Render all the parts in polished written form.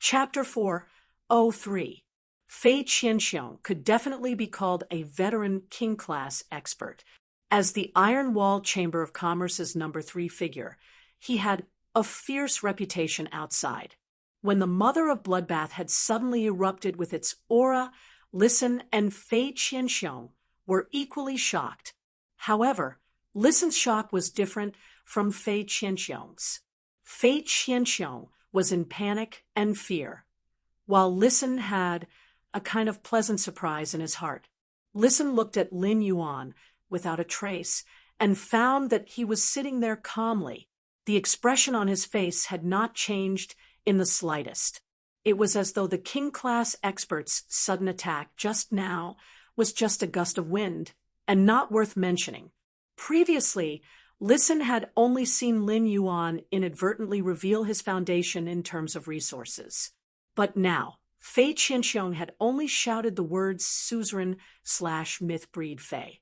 Chapter 403. Fei Qianxiong could definitely be called a veteran king-class expert. As the Iron Wall Chamber of Commerce's number 3 figure, he had a fierce reputation outside. When the mother of Bloodbath had suddenly erupted with its aura, Listen and Fei Qianxiong were equally shocked. However, Listen's shock was different from Fei Qianxiong's. Fei Qianxiong was in panic and fear, while Listen had a kind of pleasant surprise in his heart. Listen looked at Lin Yuan without a trace and found that he was sitting there calmly. The expression on his face had not changed in the slightest. It was as though the king-class expert's sudden attack just now was just a gust of wind and not worth mentioning. Previously, Listen had only seen Lin Yuan inadvertently reveal his foundation in terms of resources. But now, Fei Qianxiong had only shouted the words suzerain/myth breed Fei.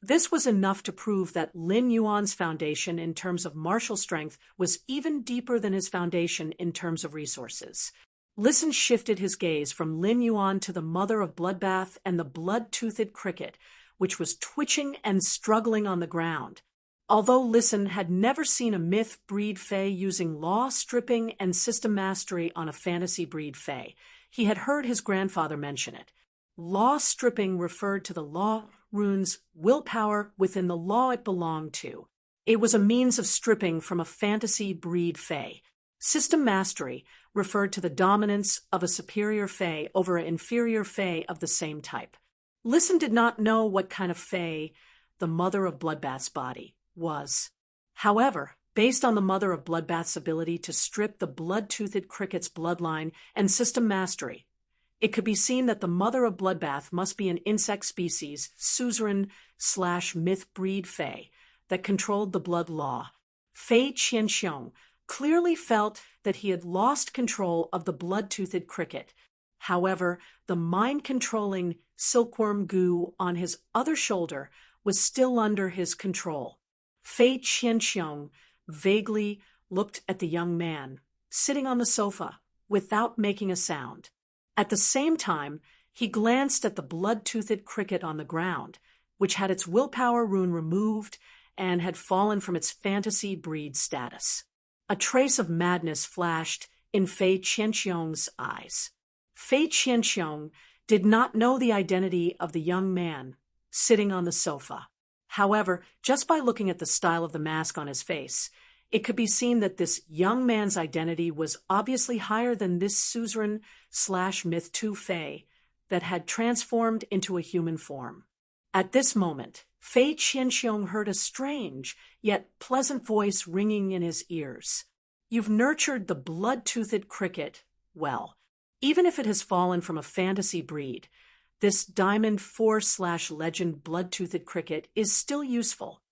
This was enough to prove that Lin Yuan's foundation in terms of martial strength was even deeper than his foundation in terms of resources. Listen shifted his gaze from Lin Yuan to the mother of Bloodbath and the blood-toothed cricket, which was twitching and struggling on the ground. Although Listen had never seen a myth breed Fei using law stripping and system mastery on a fantasy breed Fei, he had heard his grandfather mention it. Law stripping referred to the law rune's willpower within the law it belonged to. It was a means of stripping from a fantasy breed Fei. System mastery referred to the dominance of a superior Fei over an inferior Fei of the same type. Listen did not know what kind of Fei the mother of Bloodbath's body was. However, based on the mother of Bloodbath's ability to strip the blood-toothed cricket's bloodline and system mastery, it could be seen that the mother of Bloodbath must be an insect species, suzerain/myth breed Fei, that controlled the blood law. Fei Qianxiong clearly felt that he had lost control of the blood-toothed cricket. However, the mind-controlling silkworm goo on his other shoulder was still under his control. Fei Qianxiong vaguely looked at the young man, sitting on the sofa, without making a sound. At the same time, he glanced at the blood-toothed cricket on the ground, which had its willpower rune removed and had fallen from its fantasy breed status. A trace of madness flashed in Fei Qianxiong's eyes. Fei Qianxiong did not know the identity of the young man sitting on the sofa. However, just by looking at the style of the mask on his face, it could be seen that this young man's identity was obviously higher than this suzerain/myth 2 Fei that had transformed into a human form. At this moment, Fei Qianxiong heard a strange yet pleasant voice ringing in his ears. You've nurtured the blood-toothed cricket well. Even if it has fallen from a fantasy breed, this Diamond 4/legend blood-toothed cricket is still useful.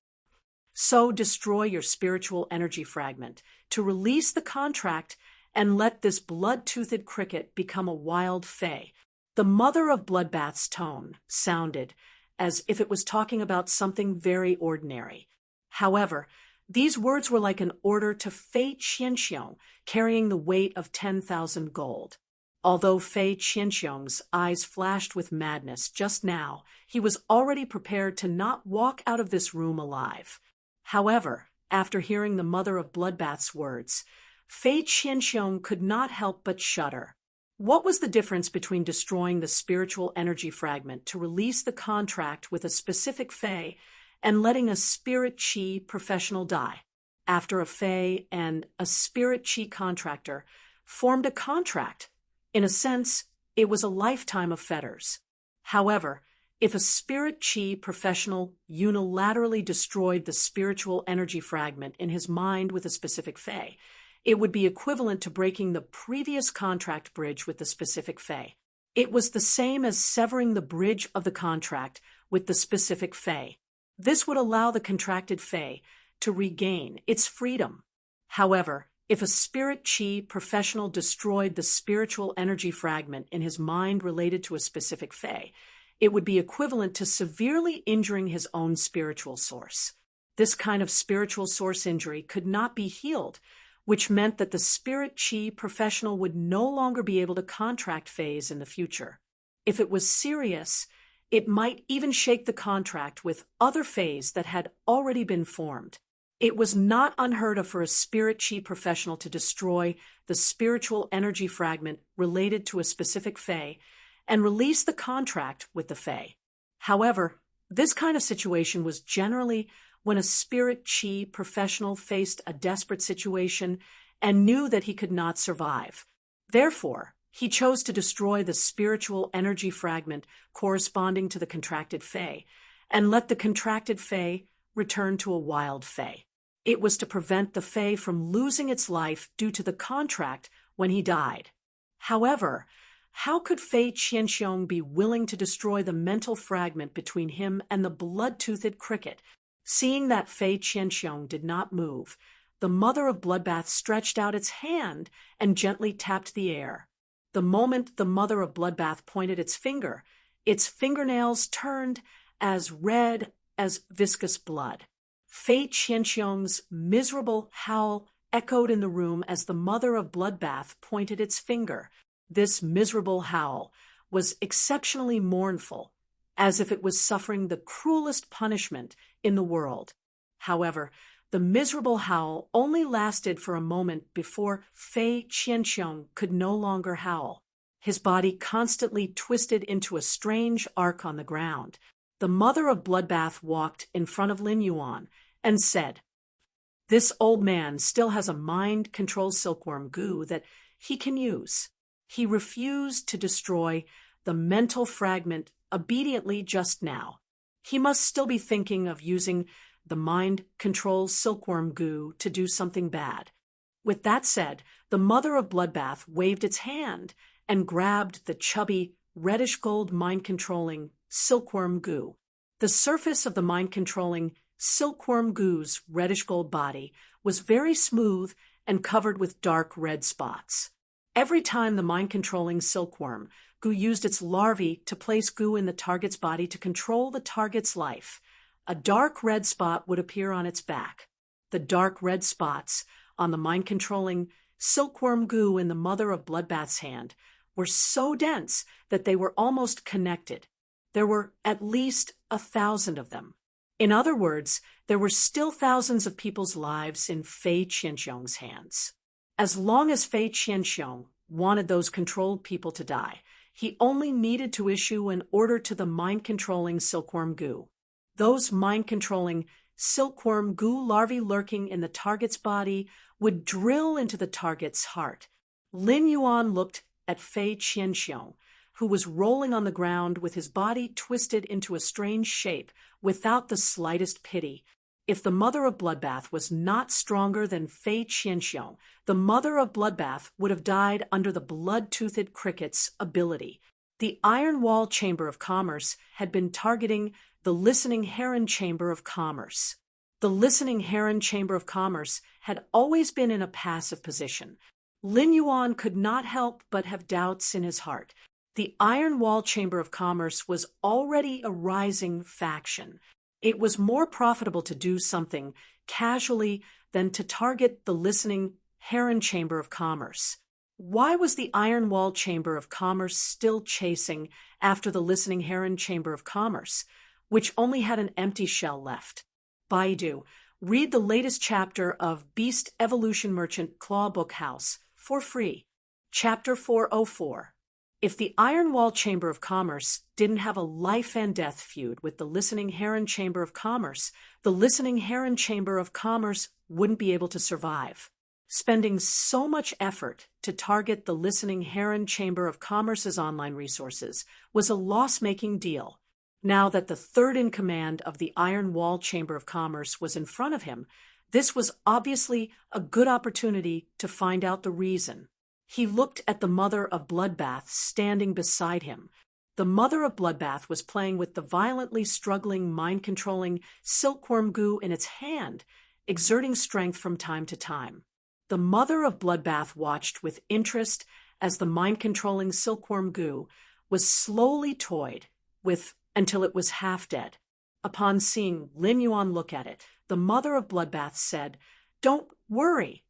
So destroy your spiritual energy fragment to release the contract and let this blood-toothed cricket become a wild Fei. The mother of Bloodbath's tone sounded as if it was talking about something very ordinary. However, these words were like an order to Fei Qianxiong carrying the weight of 10,000 gold. Although Fei Qianxiong's eyes flashed with madness just now, he was already prepared to not walk out of this room alive. However, after hearing the mother of Bloodbath's words, Fei Qianxiong could not help but shudder. What was the difference between destroying the spiritual energy fragment to release the contract with a specific Fei and letting a spirit chi professional die? After a Fei and a spirit chi contractor formed a contract, in a sense, it was a lifetime of fetters. However, if a spirit chi professional unilaterally destroyed the spiritual energy fragment in his mind with a specific Fei, it would be equivalent to breaking the previous contract bridge with the specific Fei. It was the same as severing the bridge of the contract with the specific Fei. This would allow the contracted Fei to regain its freedom. However, if a spirit chi professional destroyed the spiritual energy fragment in his mind related to a specific Fei, it would be equivalent to severely injuring his own spiritual source. This kind of spiritual source injury could not be healed which meant that the spirit chi professional would no longer be able to contract Fays in the future. If it was serious, it might even shake the contract with other Fays that had already been formed. It was not unheard of for a spirit chi professional to destroy the spiritual energy fragment related to a specific Fae and release the contract with the Fae. However, this kind of situation was generally when a spirit chi professional faced a desperate situation and knew that he could not survive. Therefore, he chose to destroy the spiritual energy fragment corresponding to the contracted Fae and let the contracted Fae return to a wild Fae. It was to prevent the Fae from losing its life due to the contract when he died. However, how could Fei Qianxiong be willing to destroy the mental fragment between him and the blood-toothed cricket? Seeing that Fei Qianxiong did not move, the mother of Bloodbath stretched out its hand and gently tapped the air. The moment the mother of Bloodbath pointed its finger, its fingernails turned as red as viscous blood. Fei Qianxiong's miserable howl echoed in the room as the mother of Bloodbath pointed its finger. This miserable howl was exceptionally mournful, as if it was suffering the cruelest punishment in the world. However, the miserable howl only lasted for a moment before Fei Qianxiong could no longer howl. His body constantly twisted into a strange arc on the ground. The mother of Bloodbath walked in front of Lin Yuan and said, "This old man still has a mind-control silkworm goo that he can use. He refused to destroy the mental fragment obediently just now. He must still be thinking of using the mind-control silkworm goo to do something bad." With that said, the mother of Bloodbath waved its hand and grabbed the chubby, reddish-gold mind-controlling silkworm goo. The surface of the mind-controlling silkworm goo's reddish-gold body was very smooth and covered with dark red spots. Every time the mind-controlling silkworm goo used its larvae to place goo in the target's body to control the target's life, a dark red spot would appear on its back. The dark red spots on the mind-controlling silkworm goo in the mother of Bloodbath's hand were so dense that they were almost connected. There were at least 1,000 of them. In other words, there were still thousands of people's lives in Fei Qianxiong's hands. As long as Fei Qianxiong wanted those controlled people to die, he only needed to issue an order to the mind-controlling silkworm goo. Those mind-controlling silkworm goo larvae lurking in the target's body would drill into the target's heart. Lin Yuan looked at Fei Qianxiong, who was rolling on the ground with his body twisted into a strange shape without the slightest pity. If the mother of Bloodbath was not stronger than Fei Qianxiong, the mother of Bloodbath would have died under the blood-toothed cricket's ability. The Iron Wall Chamber of Commerce had been targeting the Listening Heron Chamber of Commerce. The Listening Heron Chamber of Commerce had always been in a passive position. Lin Yuan could not help but have doubts in his heart. The Iron Wall Chamber of Commerce was already a rising faction. It was more profitable to do something casually than to target the Listening Heron Chamber of Commerce. Why was the Iron Wall Chamber of Commerce still chasing after the Listening Heron Chamber of Commerce, which only had an empty shell left? Baidu, read the latest chapter of Beast Evolution Merchant Claw Book House for free. Chapter 404. If the Iron Wall Chamber of Commerce didn't have a life and death feud with the Listening Heron Chamber of Commerce, the Listening Heron Chamber of Commerce wouldn't be able to survive. Spending so much effort to target the Listening Heron Chamber of Commerce's online resources was a loss-making deal. Now that the third in command of the Iron Wall Chamber of Commerce was in front of him, this was obviously a good opportunity to find out the reason. He looked at the mother of Bloodbath standing beside him. The mother of Bloodbath was playing with the violently struggling, mind-controlling silkworm goo in its hand, exerting strength from time to time. The mother of Bloodbath watched with interest as the mind-controlling silkworm goo was slowly toyed with until it was half dead. Upon seeing Lin Yuan look at it, the mother of Bloodbath said, "Don't worry.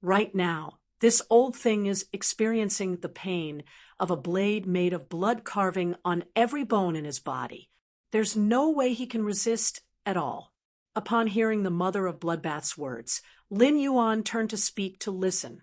Right now, this old thing is experiencing the pain of a blade made of blood carving on every bone in his body. There's no way he can resist at all. Upon hearing the mother of Bloodbath's words, Lin Yuan turned to speak to Listen.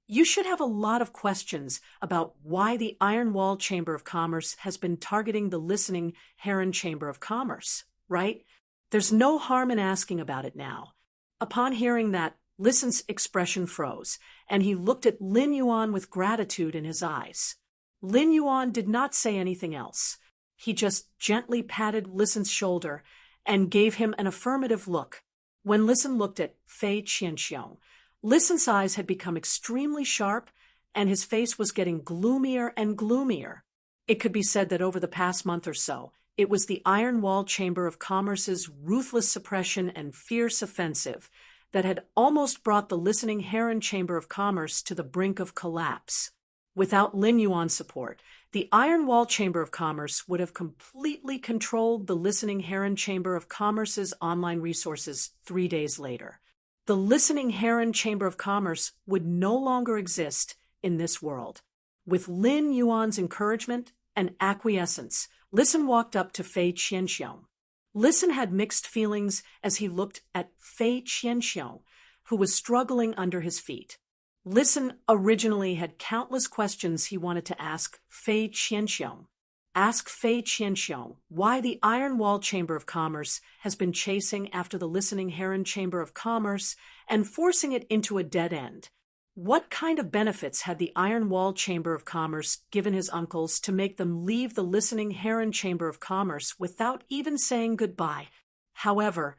You should have a lot of questions about why the Iron Wall Chamber of Commerce has been targeting the listening Heron Chamber of Commerce, right? There's no harm in asking about it now. Upon hearing that, Listen's expression froze, and he looked at Lin Yuan with gratitude in his eyes. Lin Yuan did not say anything else. He just gently patted Listen's shoulder and gave him an affirmative look. When Listen looked at Fei Qianxiong, Listen's eyes had become extremely sharp, and his face was getting gloomier and gloomier. It could be said that over the past month or so, it was the Iron Wall Chamber of Commerce's ruthless suppression and fierce offensive that had almost brought the listening Heron Chamber of Commerce to the brink of collapse. Without Lin Yuan's support, the Iron Wall Chamber of Commerce would have completely controlled the listening Heron Chamber of Commerce's online resources 3 days later. The listening Heron Chamber of Commerce would no longer exist in this world. With Lin Yuan's encouragement and acquiescence, Listen walked up to Fei Qianxiong. Listen had mixed feelings as he looked at Fei Qianxiong, who was struggling under his feet. Listen originally had countless questions he wanted to ask Fei Qianxiong. Ask Fei Qianxiong why the Iron Wall Chamber of Commerce has been chasing after the listening Heron Chamber of Commerce and forcing it into a dead end. What kind of benefits had the Iron Wall Chamber of Commerce given his uncles to make them leave the listening Heron Chamber of Commerce without even saying goodbye? However,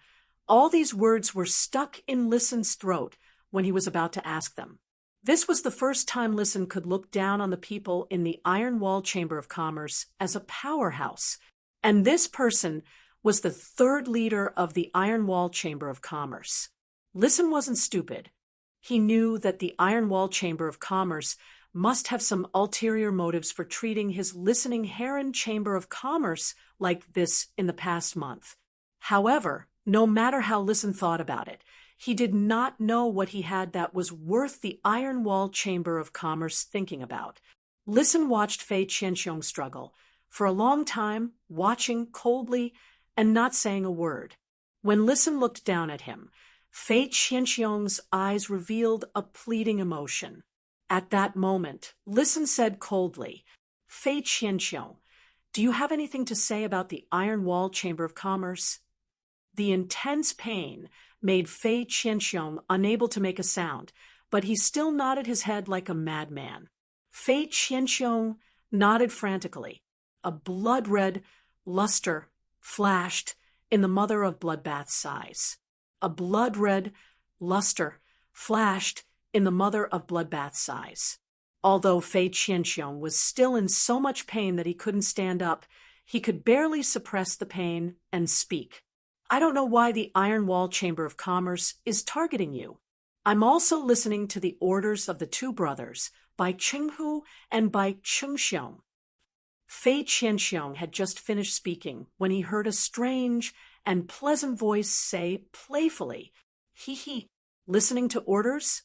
all these words were stuck in Listen's throat when he was about to ask them. This was the first time Listen could look down on the people in the Iron Wall Chamber of Commerce as a powerhouse, and this person was the third leader of the Iron Wall Chamber of Commerce. Listen wasn't stupid. He knew that the Iron Wall Chamber of Commerce must have some ulterior motives for treating his listening Heron Chamber of Commerce like this in the past month. However, no matter how Listen thought about it, he did not know what he had that was worth the Iron Wall Chamber of Commerce thinking about. Listen watched Fei Qianxiong struggle for a long time, watching coldly and not saying a word. When Listen looked down at him, Fei Qianxiong's eyes revealed a pleading emotion. At that moment, Listen said coldly, "Fei Qianxiong, do you have anything to say about the Iron Wall Chamber of Commerce?" The intense pain made Fei Qianxiong unable to make a sound, but he still nodded his head like a madman. Fei Qianxiong nodded frantically. A blood-red luster flashed in the mother of Bloodbath's eyes. A blood-red luster flashed in the mother of Bloodbath's eyes. Although Fei Qianxiong was still in so much pain that he couldn't stand up, he could barely suppress the pain and speak. "I don't know why the Iron Wall Chamber of Commerce is targeting you. I'm also listening to the orders of the two brothers, by Chenghu and by Chengxiong." Fei Qianxiong had just finished speaking when he heard a strange and pleasant voice say playfully, "Hee, listening to orders?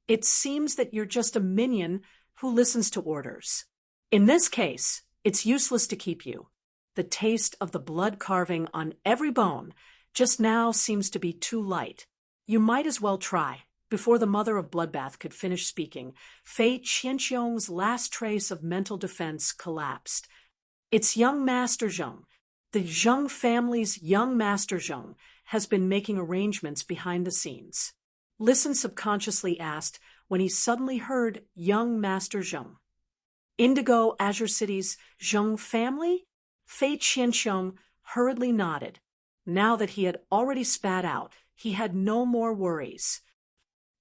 It seems that you're just a minion who listens to orders. In this case, it's useless to keep you. The taste of the blood carving on every bone just now seems to be too light. You might as well try." Before the mother of Bloodbath could finish speaking, Fei Qianxiong's last trace of mental defense collapsed. "It's young Master Zheng. The Zheng family's young Master Zheng has been making arrangements behind the scenes." Listen subconsciously asked when he suddenly heard young Master Zheng. "Indigo Azure City's Zheng family?" Fei Qianxiong hurriedly nodded. Now that he had already spat out, he had no more worries.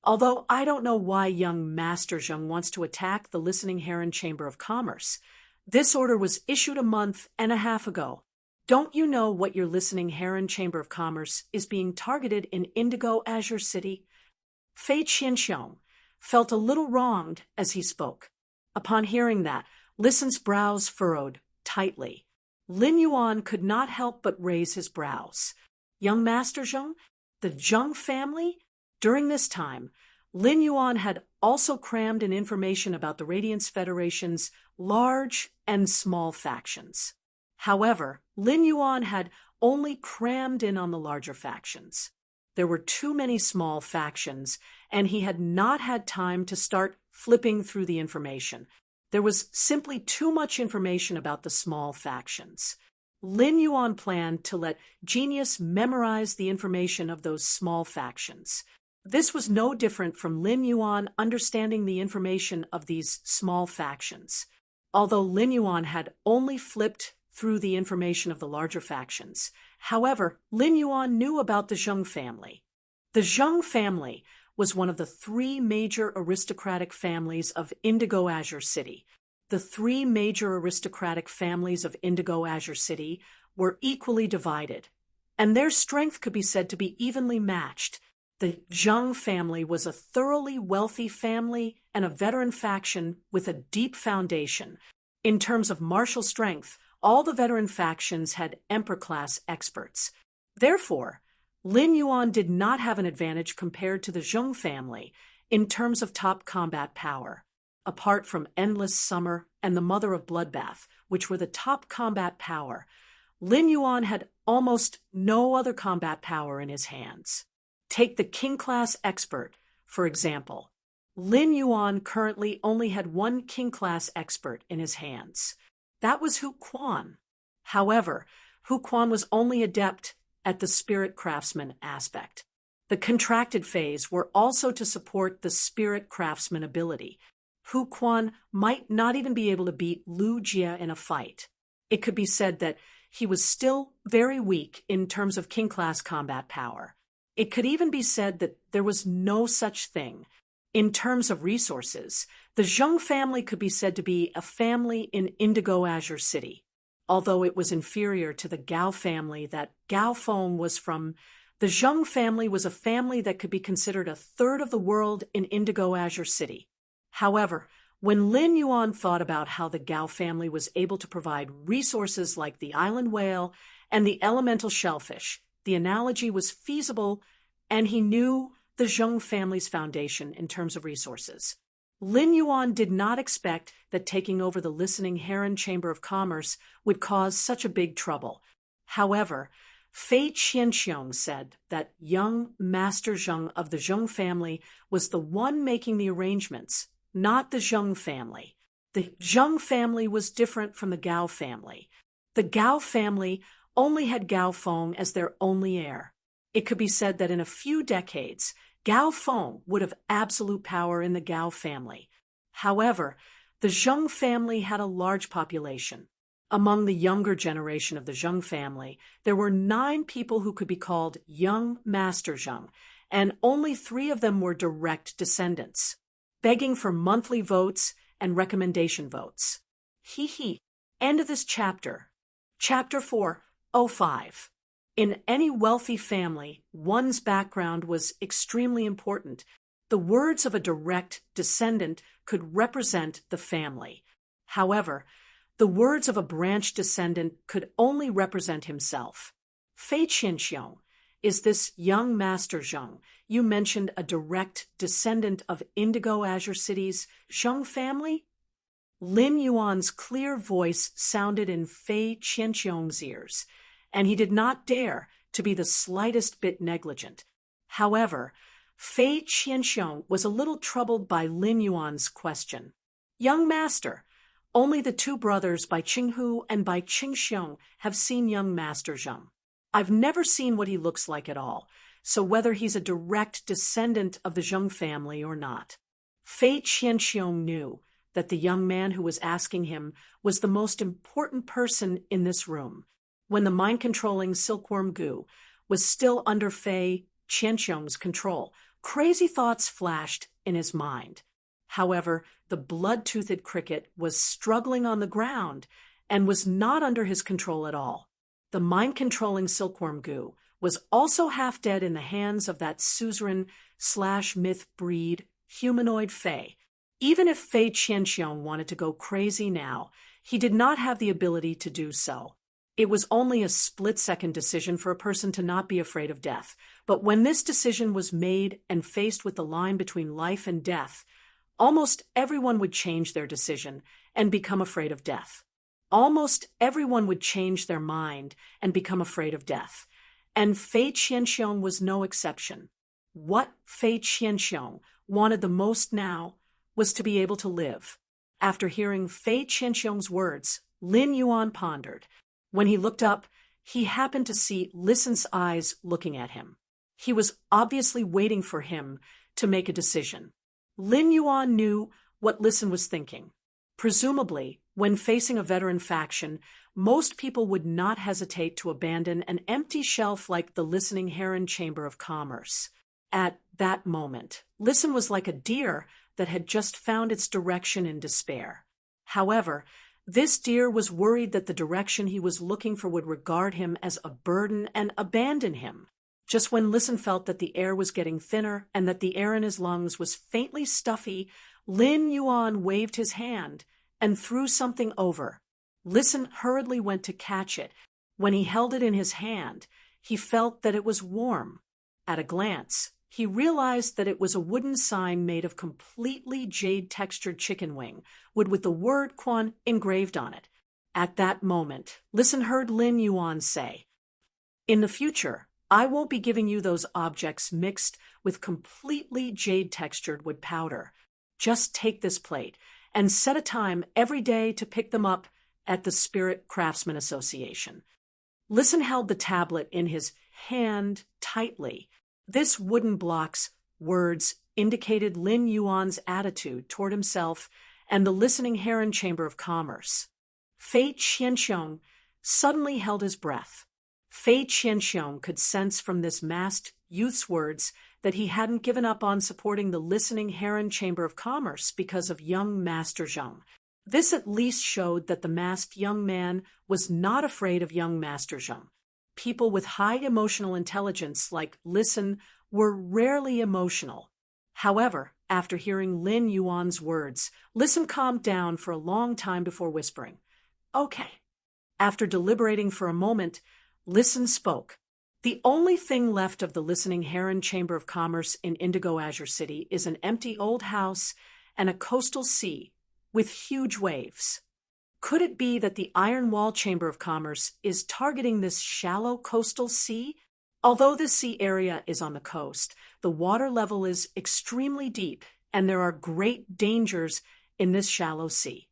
"Although I don't know why young Master Zheng wants to attack the listening Heron Chamber of Commerce. This order was issued a month and a half ago. Don't you know what your listening Heron Chamber of Commerce is being targeted in Indigo Azure City?" Fei Qianxiong felt a little wronged as he spoke. Upon hearing that, Listen's brows furrowed tightly. Lin Yuan could not help but raise his brows. Young Master Zheng? The Zheng family? During this time, Lin Yuan had also crammed in information about the Radiance Federation's large and small factions. However, Lin Yuan had only crammed in on the larger factions. There were too many small factions, and he had not had time to start flipping through the information. There was simply too much information about the small factions. Lin Yuan planned to let Genius memorize the information of those small factions. This was no different from Lin Yuan understanding the information of these small factions. Although Lin Yuan had only flipped through the information of the larger factions, however, Lin Yuan knew about the Zheng family. The Zheng family was one of the three major aristocratic families of Indigo Azure City. The three major aristocratic families of Indigo Azure City were equally divided, and their strength could be said to be evenly matched. The Zheng family was a thoroughly wealthy family and a veteran faction with a deep foundation. In terms of martial strength, all the veteran factions had Emperor-class experts. Therefore, Lin Yuan did not have an advantage compared to the Zheng family in terms of top combat power. Apart from Endless Summer and the Mother of Bloodbath, which were the top combat power, Lin Yuan had almost no other combat power in his hands. Take the King-class expert, for example. Lin Yuan currently only had one King-class expert in his hands. That was Hu Quan. However, Hu Quan was only adept at the spirit craftsman aspect. The contracted phase were also to support the spirit craftsman ability. Hu Quan might not even be able to beat Lu Jie in a fight. It could be said that he was still very weak in terms of King-class combat power. It could even be said that there was no such thing. In terms of resources, the Zheng family could be said to be a family in Indigo Azure City. Although it was inferior to the Gao family that Gao Feng was from, the Zheng family was a family that could be considered a third of the world in Indigo Azure City. However, when Lin Yuan thought about how the Gao family was able to provide resources like the island whale and the elemental shellfish, the analogy was feasible, and he knew the Zheng family's foundation in terms of resources. Lin Yuan did not expect that taking over the Listening Heron Chamber of Commerce would cause such a big trouble. However, Fei Qianxiong said that young Master Zheng of the Zheng family was the one making the arrangements, not the Zheng family. The Zheng family was different from the Gao family. The Gao family only had Gao Feng as their only heir. It could be said that in a few decades, Gao Feng would have absolute power in the Gao family. However, the Zheng family had a large population. Among the younger generation of the Zheng family, there were 9 people who could be called young Master Zheng, and only 3 of them were direct descendants, begging for monthly votes and recommendation votes. End of this chapter. Chapter 4:05. In any wealthy family, one's background was extremely important. The words of a direct descendant could represent the family. However, the words of a branch descendant could only represent himself. Fei Qianxiong, is this young Master Zheng? You mentioned a direct descendant of Indigo Azure City's Zheng family? Lin Yuan's clear voice sounded in Fei Qianxiong's ears, and he did not dare to be the slightest bit negligent. However, Fei Qianxiong was a little troubled by Lin Yuan's question. Young Master, only the 2 brothers Bai Qinghu and Bai Qingxiong have seen young Master Zheng. I've never seen what he looks like at all, so whether he's a direct descendant of the Zheng family or not. Fei Qianxiong knew that the young man who was asking him was the most important person in this room. When the mind-controlling silkworm goo was still under Fei Qianxiong's control, crazy thoughts flashed in his mind. However, the blood-toothed cricket was struggling on the ground and was not under his control at all. The mind-controlling silkworm goo was also half dead in the hands of that suzerain/myth breed humanoid Fei. Even if Fei Qianxiong wanted to go crazy now, he did not have the ability to do so. It was only a split-second decision for a person to not be afraid of death. But when this decision was made and faced with the line between life and death, almost everyone would change their decision and become afraid of death. Almost everyone would change their mind and become afraid of death. And Fei Qianxiong was no exception. What Fei Qianxiong wanted the most now was to be able to live. After hearing Fei Qianxiong's words, Lin Yuan pondered. When he looked up, he happened to see Listen's eyes looking at him. He was obviously waiting for him to make a decision. Lin Yuan knew what Listen was thinking. Presumably, when facing a veteran faction, most people would not hesitate to abandon an empty shelf like the Listening Heron Chamber of Commerce. At that moment, Listen was like a deer that had just found its direction in despair. However, this deer was worried that the direction he was looking for would regard him as a burden and abandon him. Just when Listen felt that the air was getting thinner and that the air in his lungs was faintly stuffy, Lin Yuan waved his hand and threw something over. Listen hurriedly went to catch it. When he held it in his hand, he felt that it was warm. At a glance, he realized that it was a wooden sign made of completely jade-textured chicken wing, wood with the word Quan engraved on it. At that moment, Listen heard Lin Yuan say, "In the future, I won't be giving you those objects mixed with completely jade-textured wood powder. Just take this plate and set a time every day to pick them up at the Spirit Craftsman Association." Listen held the tablet in his hand tightly. This wooden block's words indicated Lin Yuan's attitude toward himself and the Listening Heron Chamber of Commerce. Fei Qianxiong suddenly held his breath. Fei Qianxiong could sense from this masked youth's words that he hadn't given up on supporting the Listening Heron Chamber of Commerce because of young Master Zheng. This at least showed that the masked young man was not afraid of young Master Zheng. People with high emotional intelligence like Listen were rarely emotional. However, after hearing Lin Yuan's words, Listen calmed down for a long time before whispering, "Okay." After deliberating for a moment, Listen spoke. "The only thing left of the Listening Heron Chamber of Commerce in Indigo Azure City is an empty old house and a coastal sea with huge waves. Could it be that the Iron Wall Chamber of Commerce is targeting this shallow coastal sea? Although this sea area is on the coast, the water level is extremely deep, and there are great dangers in this shallow sea."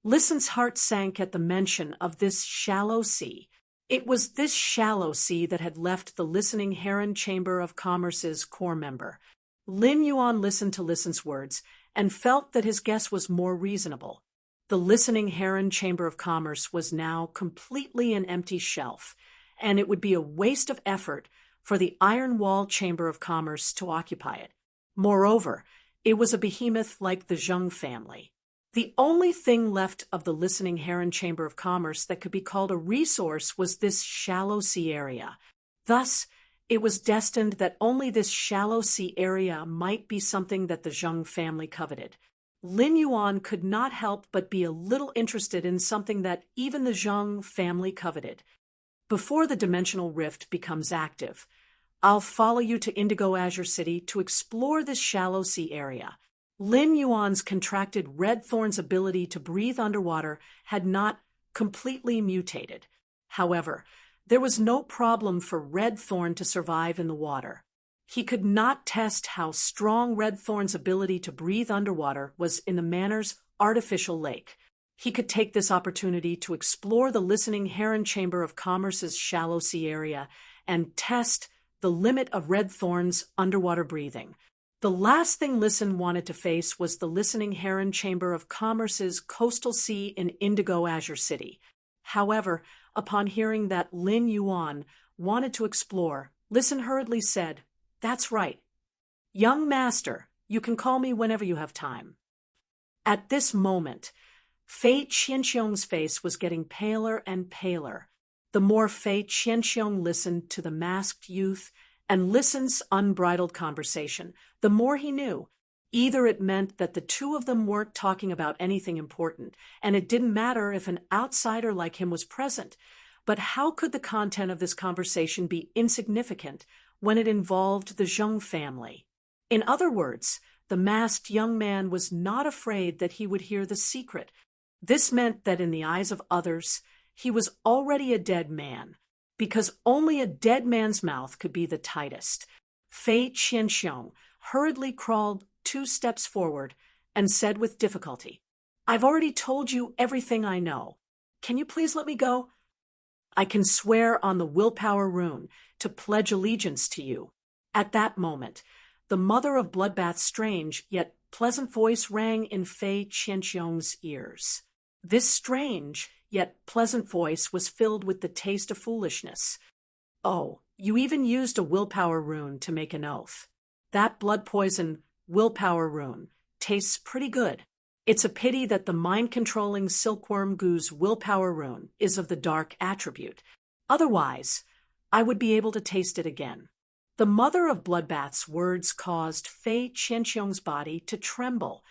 Listen's heart sank at the mention of this shallow sea. It was this shallow sea that had left the Listening Heron Chamber of Commerce's core member. Lin Yuan listened to Listen's words and felt that his guess was more reasonable. The Listening Heron Chamber of Commerce was now completely an empty shelf, and it would be a waste of effort for the Iron Wall Chamber of Commerce to occupy it. Moreover, it was a behemoth like the Zheng family. The only thing left of the Listening Heron Chamber of Commerce that could be called a resource was this shallow sea area. Thus, it was destined that only this shallow sea area might be something that the Zheng family coveted. Lin Yuan could not help but be a little interested in something that even the Zheng family coveted. "Before the dimensional rift becomes active, I'll follow you to Indigo Azure City to explore this shallow sea area." Lin Yuan's contracted Red Thorn's ability to breathe underwater had not completely mutated. However, there was no problem for Red Thorn to survive in the water. He could not test how strong Red Thorn's ability to breathe underwater was in the Manor's artificial lake. He could take this opportunity to explore the Listening Heron Chamber of Commerce's shallow sea area and test the limit of Red Thorn's underwater breathing. The last thing Listen wanted to face was the Listening Heron Chamber of Commerce's coastal sea in Indigo Azure City. However, upon hearing that Lin Yuan wanted to explore, Listen hurriedly said, "That's right. Young master, you can call me whenever you have time." At this moment, Fei Qianxiong's face was getting paler and paler. The more Fei Qianxiong listened to the masked youth and Listen's unbridled conversation, the more he knew. Either it meant that the two of them weren't talking about anything important, and it didn't matter if an outsider like him was present, But how could the content of this conversation be insignificant when it involved the Zheng family? In other words, the masked young man was not afraid that he would hear the secret. This meant that in the eyes of others, he was already a dead man, because only a dead man's mouth could be the tightest. Fei Qianxiong hurriedly crawled 2 steps forward and said with difficulty, "I've already told you everything I know. Can you please let me go? I can swear on the willpower rune to pledge allegiance to you." At that moment, the mother of Bloodbath's strange yet pleasant voice rang in Fei Qianxiong's ears. This strange yet pleasant voice was filled with the taste of foolishness. "Oh, you even used a willpower rune to make an oath. That blood poison willpower rune tastes pretty good. It's a pity that the mind-controlling silkworm goo's willpower rune is of the dark attribute. Otherwise, I would be able to taste it again." The mother of Bloodbath's words caused Fei Qianxiong's body to tremble.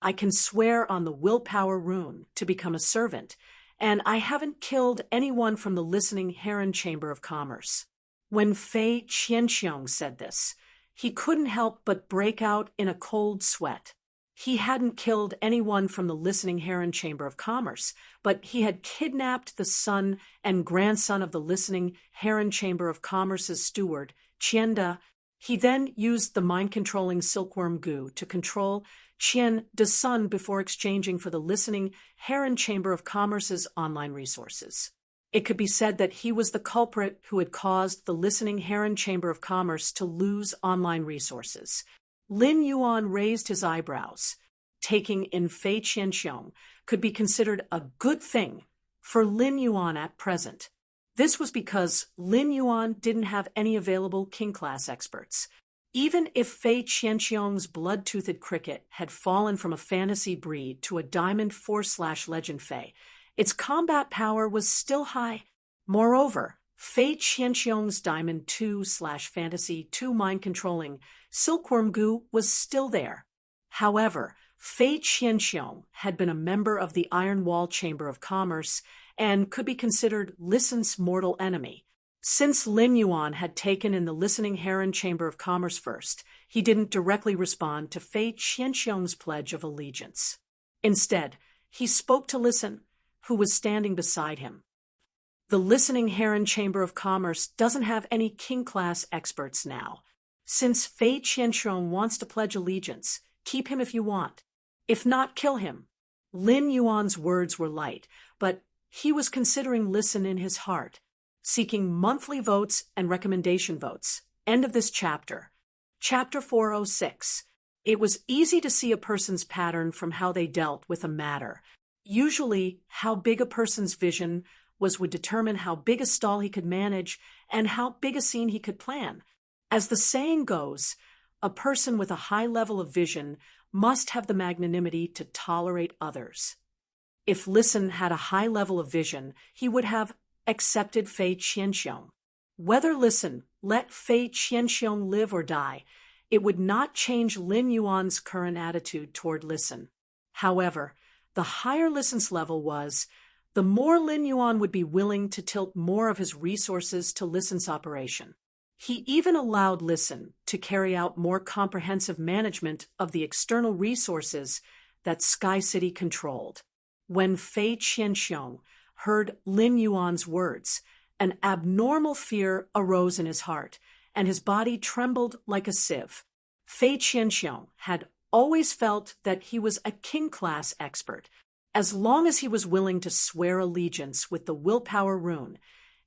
"I can swear on the willpower rune to become a servant, and I haven't killed anyone from the listening Heron Chamber of Commerce." When Fei Qianxiong said this, he couldn't help but break out in a cold sweat. He hadn't killed anyone from the listening Heron Chamber of Commerce, but he had kidnapped the son and grandson of the listening Heron Chamber of Commerce's steward, Qian. He then used the mind-controlling silkworm goo to control Qian Da's son before exchanging for the listening Heron Chamber of Commerce's online resources. It could be said that he was the culprit who had caused the listening Heron Chamber of Commerce to lose online resources. Lin Yuan raised his eyebrows. Taking in Fei Qianxiong could be considered a good thing for Lin Yuan at present. This was because Lin Yuan didn't have any available king-class experts. Even if Fei Qianxiong's blood-toothed cricket had fallen from a fantasy breed to a Diamond 4/Legend Fei, its combat power was still high. Moreover, Fei Qianxiong's Diamond 2/Fantasy 2 mind-controlling silkworm goo was still there. However, Fei Qianxiong had been a member of the Iron Wall Chamber of Commerce and could be considered Listen's mortal enemy. Since Lin Yuan had taken in the listening Heron Chamber of Commerce first, he didn't directly respond to Fei Qianxiong's pledge of allegiance. Instead, he spoke to Listen, who was standing beside him. "The listening Heron Chamber of Commerce doesn't have any king-class experts now. Since Fei Qianxiong wants to pledge allegiance, keep him if you want. If not, kill him." Lin Yuan's words were light, but he was considering Listen in his heart, seeking monthly votes and recommendation votes. End of this chapter. Chapter 406. It was easy to see a person's pattern from how they dealt with a matter. Usually, how big a person's vision would determine how big a stall he could manage and how big a scene he could plan. As the saying goes, a person with a high level of vision must have the magnanimity to tolerate others. If Listen had a high level of vision, he would have accepted Fei Qianxiong. Whether Listen let Fei Qianxiong live or die, it would not change Lin Yuan's current attitude toward Listen. However, the higher Listen's level was, the more Lin Yuan would be willing to tilt more of his resources to Listen's operation. He even allowed Listen to carry out more comprehensive management of the external resources that Sky City controlled. When Fei Qianxiong heard Lin Yuan's words, an abnormal fear arose in his heart, and his body trembled like a sieve. Fei Qianxiong had always felt that he was a king-class expert. As long as he was willing to swear allegiance with the willpower rune,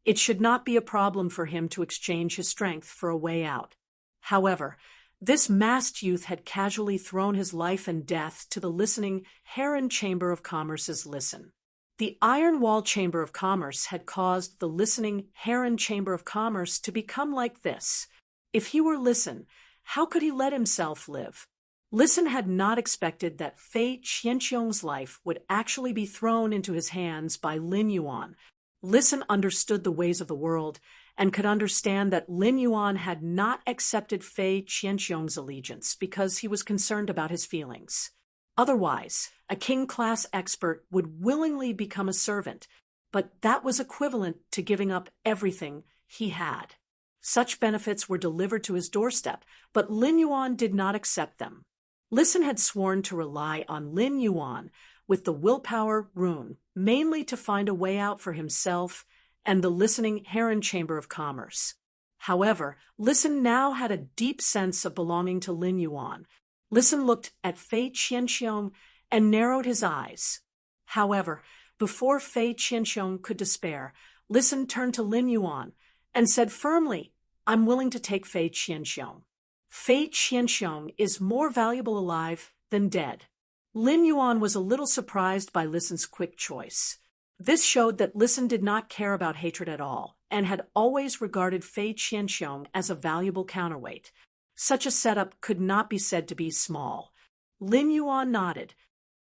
it should not be a problem for him to exchange his strength for a way out. However, this masked youth had casually thrown his life and death to the listening Heron Chamber of Commerce's Listen. The Iron Wall Chamber of Commerce had caused the listening Heron Chamber of Commerce to become like this. If he were Listen, how could he let himself live? Listen had not expected that Fei Qianxiong's life would actually be thrown into his hands by Lin Yuan. Listen understood the ways of the world and could understand that Lin Yuan had not accepted Fei Qianxiong's allegiance because he was concerned about his feelings. Otherwise, a king-class expert would willingly become a servant. but that was equivalent to giving up everything he had. Such benefits were delivered to his doorstep, but Lin Yuan did not accept them. Listen had sworn to rely on Lin Yuan with the willpower rune, mainly to find a way out for himself and the listening Heron Chamber of Commerce. However, Listen now had a deep sense of belonging to Lin Yuan. Listen looked at Fei Qianxiong and narrowed his eyes. However, before Fei Qianxiong could despair, Listen turned to Lin Yuan and said firmly, "I'm willing to take Fei Qianxiong. Fei Qianxiong is more valuable alive than dead." Lin Yuan was a little surprised by Listen's quick choice. This showed that Listen did not care about hatred at all, and had always regarded Fei Qianxiong as a valuable counterweight. Such a setup could not be said to be small. Lin Yuan nodded.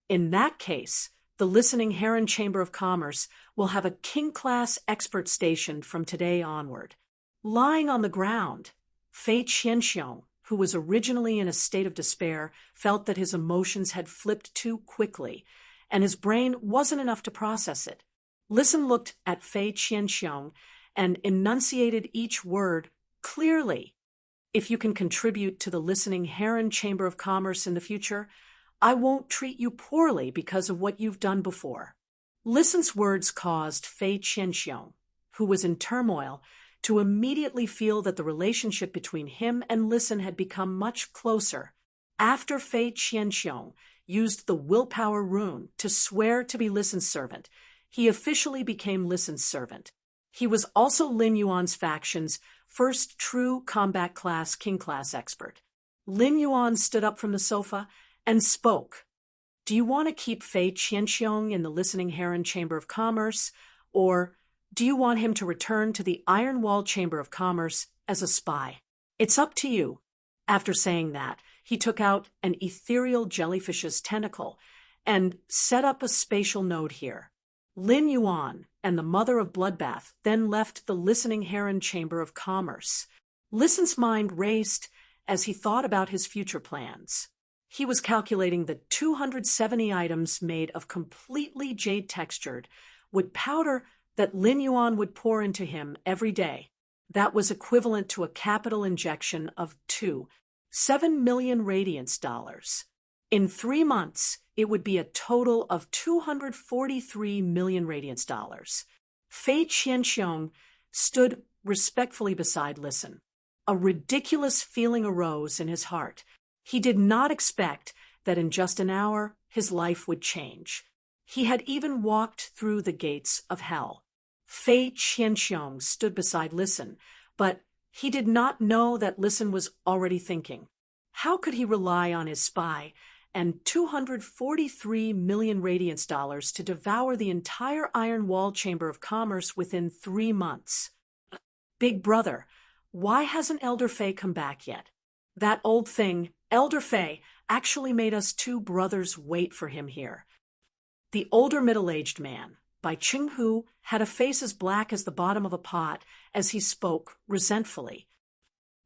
"In that case, the listening Heron Chamber of Commerce will have a king-class expert stationed from today onward." Lying on the ground, Fei Qianxiong, who was originally in a state of despair, felt that his emotions had flipped too quickly, and his brain wasn't enough to process it. Listen looked at Fei Qianxiong and enunciated each word clearly. "If you can contribute to the listening Heron Chamber of Commerce in the future, I won't treat you poorly because of what you've done before." Listen's words caused Fei Qianxiong, who was in turmoil, to immediately feel that the relationship between him and Listen had become much closer. After Fei Qianxiong used the willpower rune to swear to be Listen's servant, he officially became Listen's servant. He was also Lin Yuan's faction's first true combat class king class expert. Lin Yuan stood up from the sofa and spoke. "Do you want to keep Fei Qianxiong in the listening Heron Chamber of Commerce, or do you want him to return to the Iron Wall Chamber of Commerce as a spy? It's up to you." After saying that, he took out an ethereal jellyfish's tentacle and set up a spatial node here. Lin Yuan and the Mother of Bloodbath then left the listening Heron Chamber of Commerce. Listen's mind raced as he thought about his future plans. He was calculating the 270 items made of completely jade-textured wood powder that Lin Yuan would pour into him every day. That was equivalent to a capital injection of 7 million radiance dollars. In 3 months, it would be a total of 243 million radiance dollars. Fei Qianxiong stood respectfully beside Listen. A ridiculous feeling arose in his heart. He did not expect that in just an hour his life would change. He had even walked through the gates of hell. Fei Qianxiong stood beside Listen, but he did not know that Listen was already thinking. How could he rely on his spy and 243 million radiance dollars to devour the entire Iron Wall Chamber of Commerce within 3 months? "Big brother, why hasn't Elder Fei come back yet? That old thing, Elder Fei, actually made us 2 brothers wait for him here." The older middle-aged man, Bai Qinghu, had a face as black as the bottom of a pot as he spoke resentfully.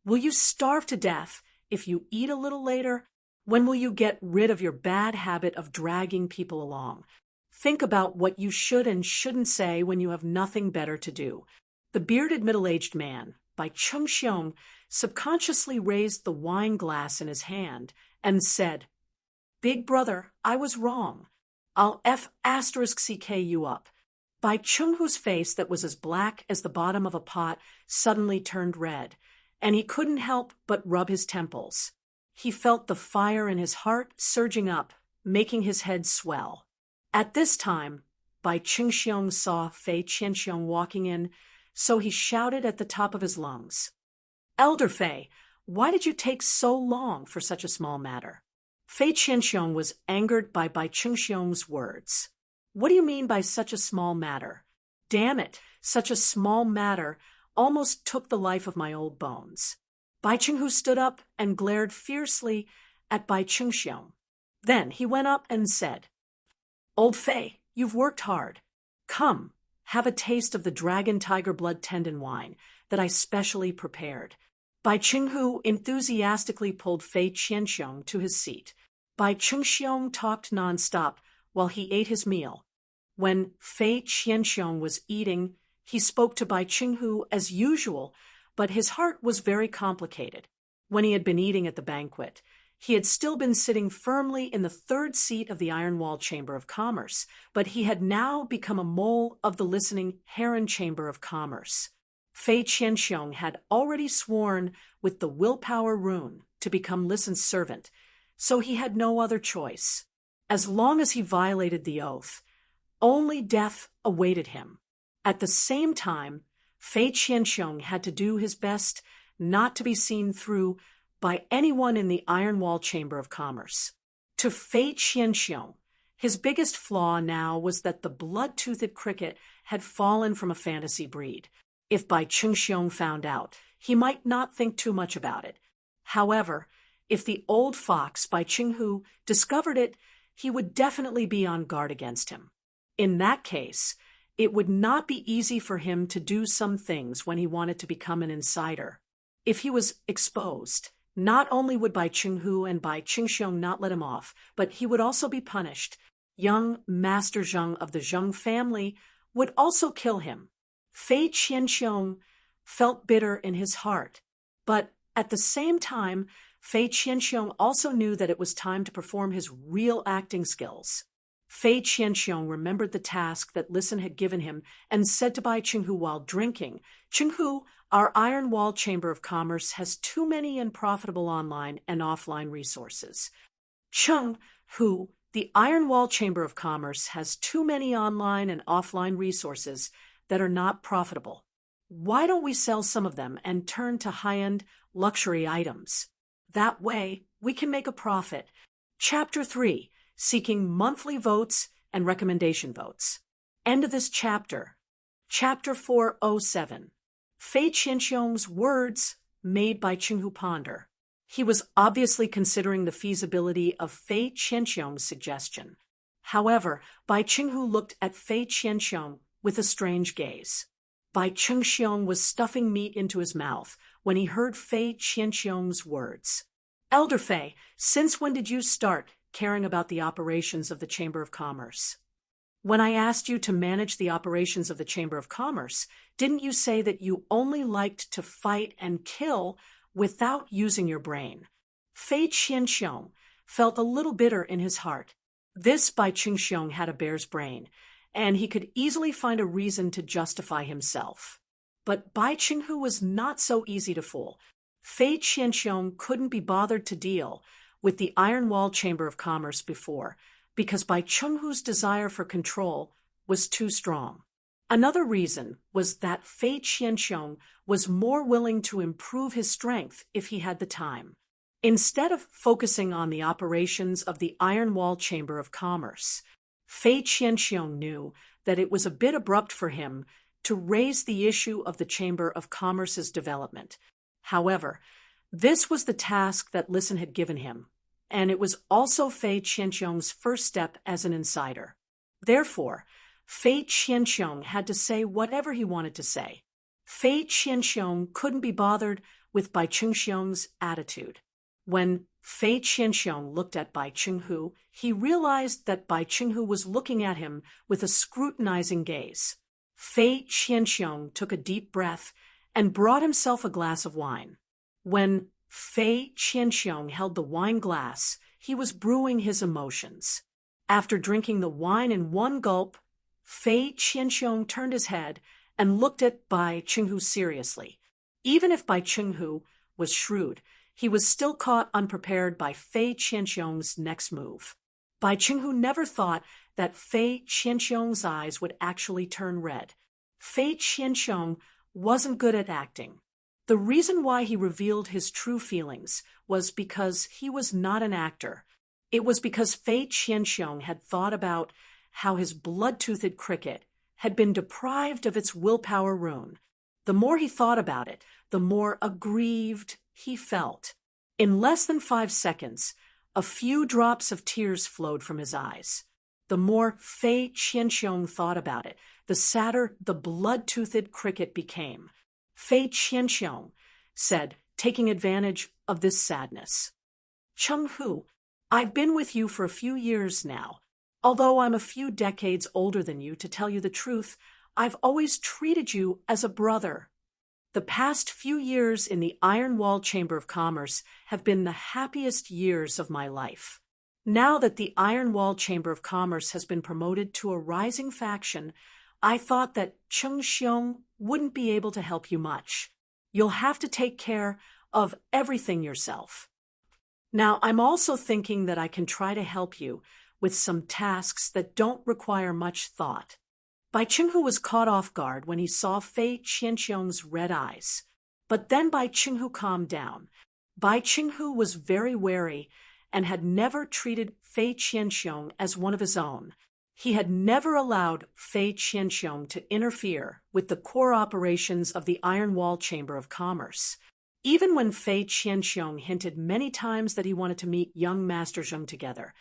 "Will you starve to death if you eat a little later? When will you get rid of your bad habit of dragging people along? Think about what you should and shouldn't say when you have nothing better to do." The bearded middle-aged man, Bai Chengxiong, subconsciously raised the wine glass in his hand and said, "Big brother, I was wrong. I'll *CK you up." Bai Chenghu's face that was as black as the bottom of a pot suddenly turned red, and he couldn't help but rub his temples. He felt the fire in his heart surging up, making his head swell. At this time, Bai Qingxiong saw Fei Qianxiong walking in, so he shouted at the top of his lungs, "Elder Fei, why did you take so long for such a small matter?" Fei Qianxiong was angered by Bai Qingxiong's words. "What do you mean by such a small matter? Damn it, such a small matter almost took the life of my old bones." Bai Qinghu stood up and glared fiercely at Bai Qingxiong. Then he went up and said, "Old Fei, you've worked hard. Come, have a taste of the dragon tiger blood tendon wine that I specially prepared." Bai Qinghu enthusiastically pulled Fei Qianxiong to his seat. Bai Qingxiong talked nonstop while he ate his meal. When Fei Qianxiong was eating, he spoke to Bai Qinghu as usual, but his heart was very complicated. When he had been eating at the banquet, he had still been sitting firmly in the third seat of the Iron Wall Chamber of Commerce, but he had now become a mole of the listening Heron Chamber of Commerce. Fei Qianxiong had already sworn with the willpower rune to become Listen's servant, so he had no other choice. As long as he violated the oath, only death awaited him. At the same time, Fei Qianxiong had to do his best not to be seen through by anyone in the Iron Wall Chamber of Commerce. To Fei Qianxiong, his biggest flaw now was that the blood-toothed cricket had fallen from a fantasy breed. If Bai Qingxiong found out, he might not think too much about it. However, if the old fox Bai Qinghu discovered it, he would definitely be on guard against him. In that case, it would not be easy for him to do some things when he wanted to become an insider. If he was exposed, not only would Bai Qinghu and Bai Qingxiong not let him off, but he would also be punished. Young Master Zheng of the Zheng family would also kill him. Fei Qianxiong felt bitter in his heart, but at the same time, Fei Qianxiong also knew that it was time to perform his real acting skills. Fei Qianxiong remembered the task that Listen had given him and said to Bai Qinghu while drinking, "Qinghu, our Iron Wall Chamber of Commerce has too many unprofitable online and offline resources. Qinghu, the Iron Wall Chamber of Commerce has too many online and offline resources that are not profitable. Why don't we sell some of them and turn to high-end luxury items? That way, we can make a profit." Chapter 3. Seeking monthly votes and recommendation votes. End of this chapter. Chapter 407. Fei Qianxiong's words made Bai Qinghu ponder. He was obviously considering the feasibility of Fei Qianxiong's suggestion. However, Bai Qinghu looked at Fei Qianxiong with a strange gaze. Bai Qingxiong was stuffing meat into his mouth when he heard Fei Qianxiong's words. "Elder Fei, since when did you start caring about the operations of the Chamber of Commerce? When I asked you to manage the operations of the Chamber of Commerce, didn't you say that you only liked to fight and kill without using your brain?" Fei Qianxiong felt a little bitter in his heart. This Bai Qingxiong had a bear's brain, and he could easily find a reason to justify himself. But Bai Qinghu was not so easy to fool. Fei Qianxiong couldn't be bothered to deal with the Iron Wall Chamber of Commerce before, because Bai Qinghu's desire for control was too strong. Another reason was that Fei Qianxiong was more willing to improve his strength if he had the time. Instead of focusing on the operations of the Iron Wall Chamber of Commerce, Fei Qianxiong knew that it was a bit abrupt for him to raise the issue of the Chamber of Commerce's development. However, this was the task that Listen had given him, and it was also Fei Qianxiong's first step as an insider. Therefore, Fei Qianxiong had to say whatever he wanted to say. Fei Qianxiong couldn't be bothered with Bai Qingxiong's attitude. When Fei Qianxiong looked at Bai Qinghu, he realized that Bai Qinghu was looking at him with a scrutinizing gaze. Fei Qianxiong took a deep breath and brought himself a glass of wine. When Fei Qianxiong held the wine glass, he was brewing his emotions. After drinking the wine in one gulp, Fei Qianxiong turned his head and looked at Bai Qinghu seriously. Even if Bai Qinghu was shrewd, he was still caught unprepared by Fei Qianxiong's next move. Bai Qinghu never thought that Fei Qianxiong's eyes would actually turn red. Fei Qianxiong wasn't good at acting. The reason why he revealed his true feelings was because he was not an actor. It was because Fei Qianxiong had thought about how his blood-toothed cricket had been deprived of its willpower rune. The more he thought about it, the more aggrieved he felt. In less than 5 seconds, a few drops of tears flowed from his eyes. The more Fei Qianxiong thought about it, the sadder the blood-toothed cricket became. Fei Qianxiong said, taking advantage of this sadness, "Qinghu, I've been with you for a few years now. Although I'm a few decades older than you, to tell you the truth, I've always treated you as a brother. The past few years in the Iron Wall Chamber of Commerce have been the happiest years of my life. Now that the Iron Wall Chamber of Commerce has been promoted to a rising faction, I thought that Cheng Xiong wouldn't be able to help you much. You'll have to take care of everything yourself. Now, I'm also thinking that I can try to help you with some tasks that don't require much thought. Bai Qinghu was caught off guard when he saw Fei Qianxiong's red eyes. But then Bai Qinghu calmed down. Bai Qinghu was very wary and had never treated Fei Qianxiong as one of his own. He had never allowed Fei Qianxiong to interfere with the core operations of the Iron Wall Chamber of Commerce. Even when Fei Qianxiong hinted many times that he wanted to meet young Master Zheng together,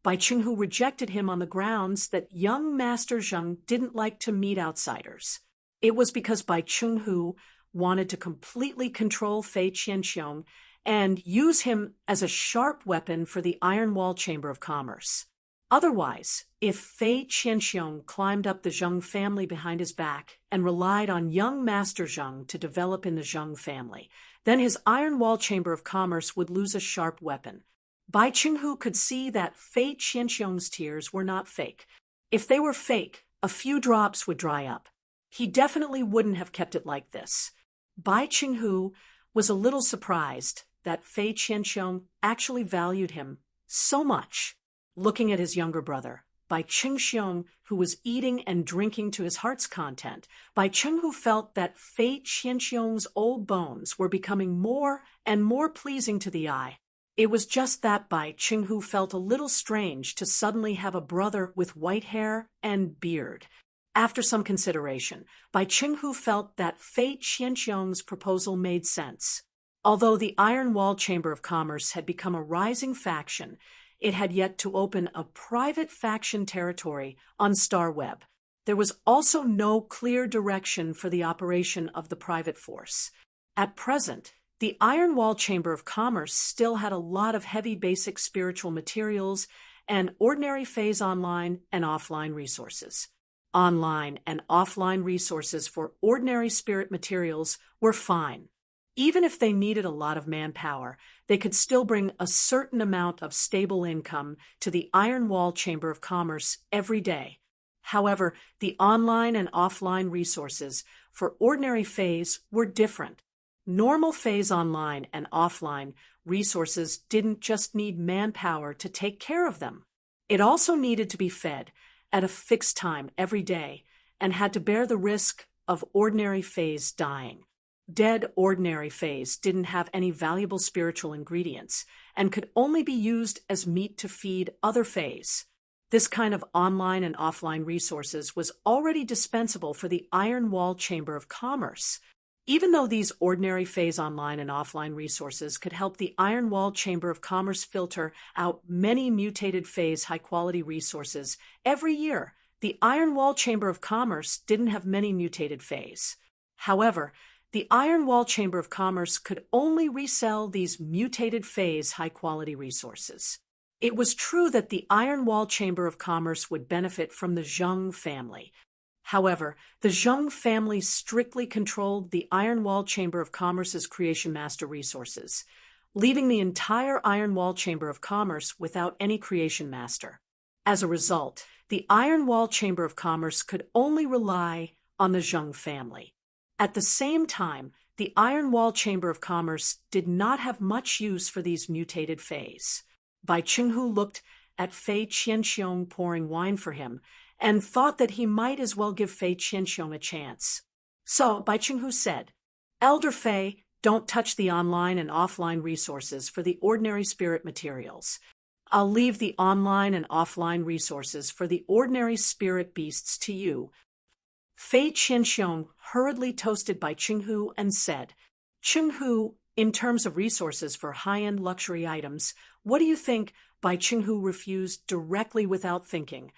Bai Qinghu rejected him on the grounds that young Master Zheng didn't like to meet outsiders. It was because Bai Qinghu wanted to completely control Fei Qianxiong and use him as a sharp weapon for the Iron Wall Chamber of Commerce. Otherwise, if Fei Qianxiong climbed up the Zheng family behind his back and relied on young Master Zheng to develop in the Zheng family, then his Iron Wall Chamber of Commerce would lose a sharp weapon. Bai Qinghu could see that Fei Qianxiong's tears were not fake. If they were fake, a few drops would dry up. He definitely wouldn't have kept it like this. Bai Qinghu was a little surprised that Fei Qianxiong actually valued him so much. Looking at his younger brother, Bai Qingxiong, who was eating and drinking to his heart's content, Bai Qinghu felt that Fei Qianxiong's old bones were becoming more and more pleasing to the eye. It was just that Bai Qinghu felt a little strange to suddenly have a brother with white hair and beard. After some consideration, Bai Qinghu felt that Fei Qianxiong's proposal made sense. Although the Iron Wall Chamber of Commerce had become a rising faction, it had yet to open a private faction territory on StarWeb. There was also no clear direction for the operation of the private force. At present, the Iron Wall Chamber of Commerce still had a lot of heavy basic spiritual materials and ordinary phase online and offline resources. Online and offline resources for ordinary spirit materials were fine. Even if they needed a lot of manpower, they could still bring a certain amount of stable income to the Iron Wall Chamber of Commerce every day. However, the online and offline resources for ordinary phase were different. Normal phase online and offline resources didn't just need manpower to take care of them. It also needed to be fed at a fixed time every day and had to bear the risk of ordinary phase dying. Dead ordinary phase didn't have any valuable spiritual ingredients and could only be used as meat to feed other phase. This kind of online and offline resources was already dispensable for the Iron Wall Chamber of Commerce. Even though these ordinary phase online and offline resources could help the Iron Wall Chamber of Commerce filter out many mutated phase high-quality resources every year, the Iron Wall Chamber of Commerce didn't have many mutated phase. However, the Iron Wall Chamber of Commerce could only resell these mutated phase high-quality resources. It was true that the Iron Wall Chamber of Commerce would benefit from the Zheng family. However, the Zheng family strictly controlled the Iron Wall Chamber of Commerce's Creation Master resources, leaving the entire Iron Wall Chamber of Commerce without any Creation Master. As a result, the Iron Wall Chamber of Commerce could only rely on the Zheng family. At the same time, the Iron Wall Chamber of Commerce did not have much use for these mutated phase. Bai Qinghu looked at Fei Qianxiong pouring wine for him and thought that he might as well give Fei Qianxiong a chance. So Bai Qinghu said, "Elder Fei, don't touch the online and offline resources for the ordinary spirit materials. I'll leave the online and offline resources for the ordinary spirit beasts to you." Fei Qianxiong hurriedly toasted Bai Qinghu and said, "Qinghu, in terms of resources for high-end luxury items, what do you think?" Bai Qinghu refused directly without thinking.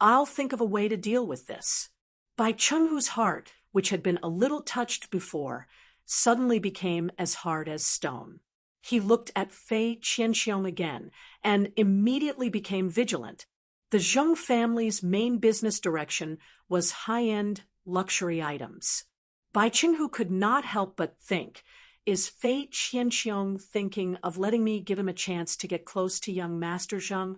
"I'll think of a way to deal with this." Bai Qinghu's heart, which had been a little touched before, suddenly became as hard as stone. He looked at Fei Qianxiong again and immediately became vigilant. The Zheng family's main business direction was high-end luxury items. Bai Qinghu could not help but think, is Fei Qianxiong thinking of letting me give him a chance to get close to young Master Zheng?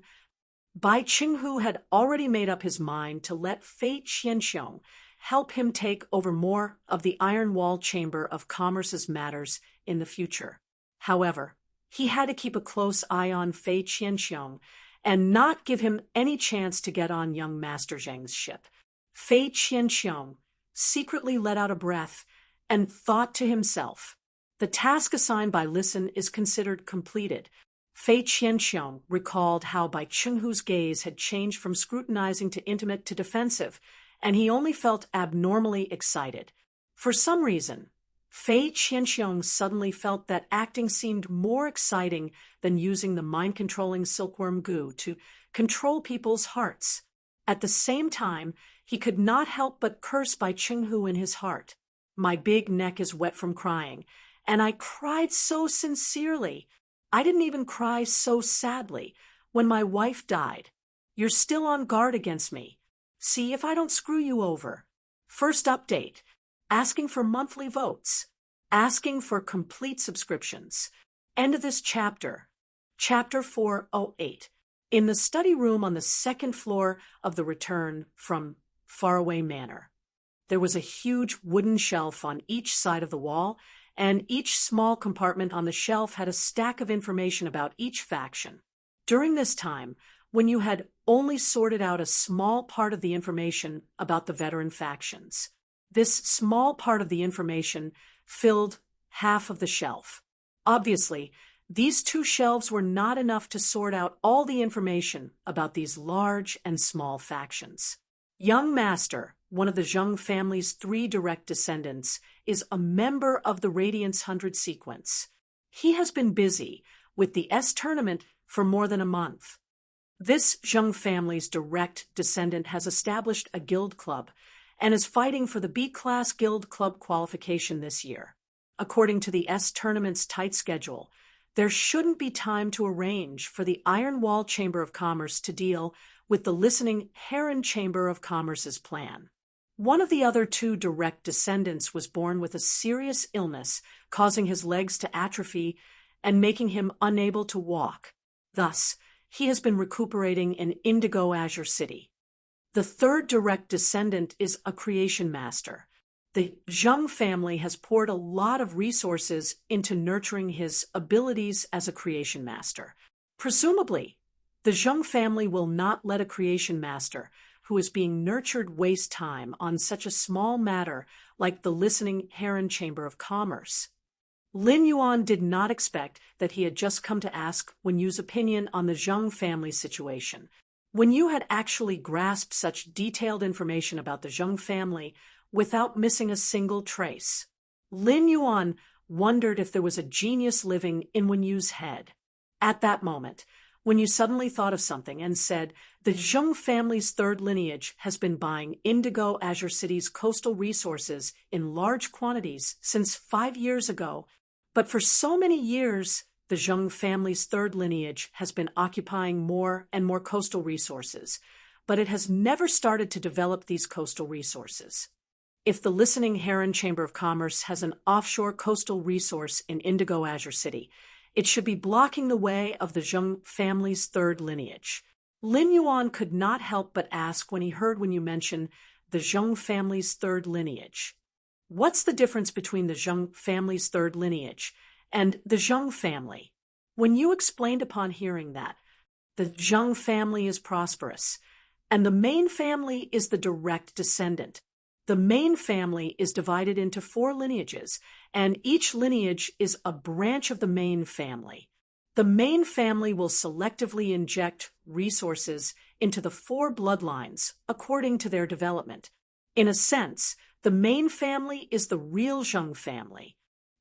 Bai Qinghu had already made up his mind to let Fei Qianxiong help him take over more of the Iron Wall Chamber of Commerce's matters in the future. However, he had to keep a close eye on Fei Qianxiong and not give him any chance to get on young Master Zheng's ship. Fei Qianxiong secretly let out a breath and thought to himself, the task assigned by Listen is considered completed. Fei Qianxiong recalled how Bai Qinghu's gaze had changed from scrutinizing to intimate to defensive, and he only felt abnormally excited. For some reason, Fei Qianxiong suddenly felt that acting seemed more exciting than using the mind-controlling silkworm goo to control people's hearts. At the same time, he could not help but curse Bai Qinghu in his heart. My big neck is wet from crying, and I cried so sincerely. I didn't even cry so sadly when my wife died. You're still on guard against me. See if I don't screw you over. First update. Asking for monthly votes. Asking for complete subscriptions. End of this chapter. Chapter 408. In the study room on the second floor of the Return from Faraway Manor. There was a huge wooden shelf on each side of the wall, and each small compartment on the shelf had a stack of information about each faction. During this time, when you had only sorted out a small part of the information about the veteran factions, this small part of the information filled half of the shelf. Obviously, these two shelves were not enough to sort out all the information about these large and small factions. Young Master, one of the Zheng family's 3 direct descendants, is a member of the Radiance 100 sequence. He has been busy with the S tournament for more than a month. This Zheng family's direct descendant has established a guild club and is fighting for the B-class guild club qualification this year. According to the S tournament's tight schedule, there shouldn't be time to arrange for the Iron Wall Chamber of Commerce to deal with the listening Heron Chamber of Commerce's plan. One of the other 2 direct descendants was born with a serious illness, causing his legs to atrophy and making him unable to walk. Thus, he has been recuperating in Indigo Azure City. The 3rd direct descendant is a creation master. The Zheng family has poured a lot of resources into nurturing his abilities as a creation master. Presumably, the Zheng family will not let a creation master who is being nurtured waste time on such a small matter like the listening Heron Chamber of Commerce. Lin Yuan did not expect that he had just come to ask Wen Yu's opinion on the Zheng family situation. Wen Yu had actually grasped such detailed information about the Zheng family without missing a single trace. Lin Yuan wondered if there was a genius living in Wen Yu's head. At that moment, Wen Yu suddenly thought of something and said, the Zheng family's 3rd lineage has been buying Indigo Azure City's coastal resources in large quantities since 5 years ago, but for so many years, the Zheng family's 3rd lineage has been occupying more and more coastal resources, but it has never started to develop these coastal resources. If the listening Heron Chamber of Commerce has an offshore coastal resource in Indigo Azure City, it should be blocking the way of the Zheng family's 3rd lineage. Lin Yuan could not help but ask when he heard Wen Yu mention the Zheng family's 3rd lineage. What's the difference between the Zheng family's 3rd lineage and the Zheng family? Wen Yu explained upon hearing that the Zheng family is prosperous, and the main family is the direct descendant. The main family is divided into 4 lineages, and each lineage is a branch of the main family. The main family will selectively inject resources into the 4 bloodlines according to their development. In a sense, the main family is the real Zheng family.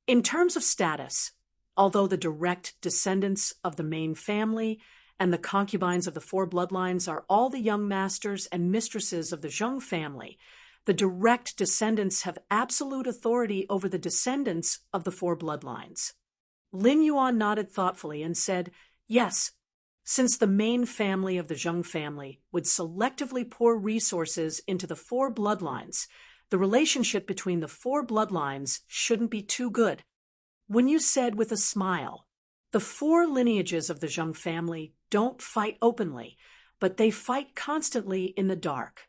In terms of status, although the direct descendants of the main family and the concubines of the 4 bloodlines are all the young masters and mistresses of the Zheng family, the direct descendants have absolute authority over the descendants of the 4 bloodlines. Lin Yuan nodded thoughtfully and said, yes, Since the main family of the Zheng family would selectively pour resources into the four bloodlines, the relationship between the four bloodlines shouldn't be too good. When you said with a smile, the four lineages of the Zheng family don't fight openly, but they fight constantly in the dark.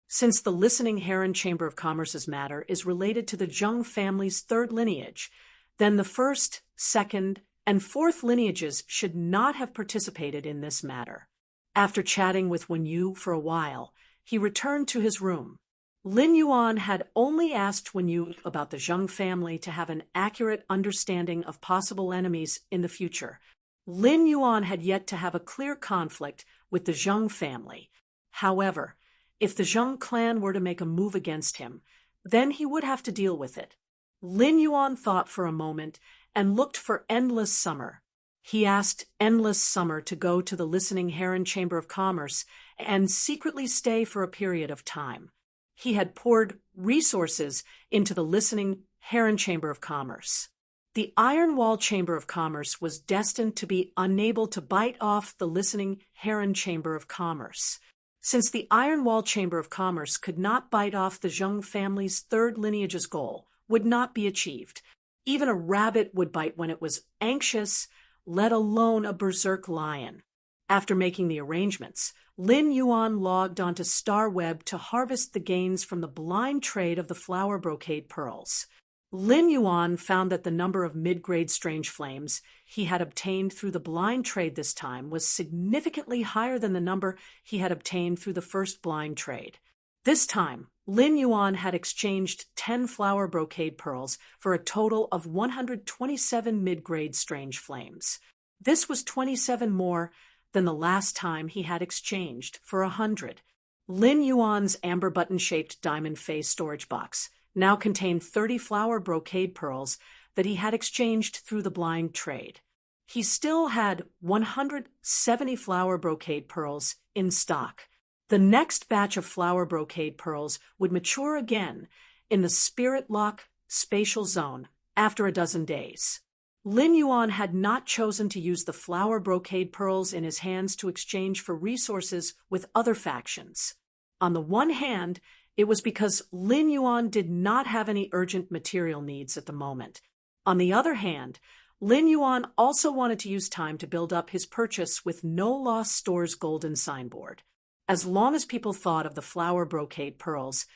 Since the listening Heron Chamber of Commerce's matter is related to the Zheng family's third lineage, then the first, second, and fourth lineages should not have participated in this matter. After chatting with Wen Yu for a while, he returned to his room. Lin Yuan had only asked Wen Yu about the Zheng family to have an accurate understanding of possible enemies in the future. Lin Yuan had yet to have a clear conflict with the Zheng family. However, if the Zheng clan were to make a move against him, then he would have to deal with it. Lin Yuan thought for a moment and looked for Endless Summer. He asked Endless Summer to go to the Listening Heron Chamber of Commerce and secretly stay for a period of time. He had poured resources into the Listening Heron Chamber of Commerce. The Iron Wall Chamber of Commerce was destined to be unable to bite off the Listening Heron Chamber of Commerce. Since the Iron Wall Chamber of Commerce could not bite off the Zheng family's third lineage's goal, would not be achieved. Even a rabbit would bite when it was anxious, let alone a berserk lion. After making the arrangements, Lin Yuan logged onto StarWeb to harvest the gains from the blind trade of the flower brocade pearls. Lin Yuan found that the number of mid-grade strange flames he had obtained through the blind trade this time was significantly higher than the number he had obtained through the first blind trade. This time, Lin Yuan had exchanged 10 flower brocade pearls for a total of 127 mid-grade strange flames. This was 27 more than the last time he had exchanged for 100. Lin Yuan's amber button-shaped diamond face storage box now contained 30 flower brocade pearls that he had exchanged through the blind trade. He still had 170 flower brocade pearls in stock. The next batch of flower brocade pearls would mature again in the Spirit Lock spatial zone after a dozen days. Lin Yuan had not chosen to use the flower brocade pearls in his hands to exchange for resources with other factions. On the one hand, it was because Lin Yuan did not have any urgent material needs at the moment. On the other hand, Lin Yuan also wanted to use time to build up his purchase with No Loss Store's golden signboard. As long as people thought of the flower brocade pearls,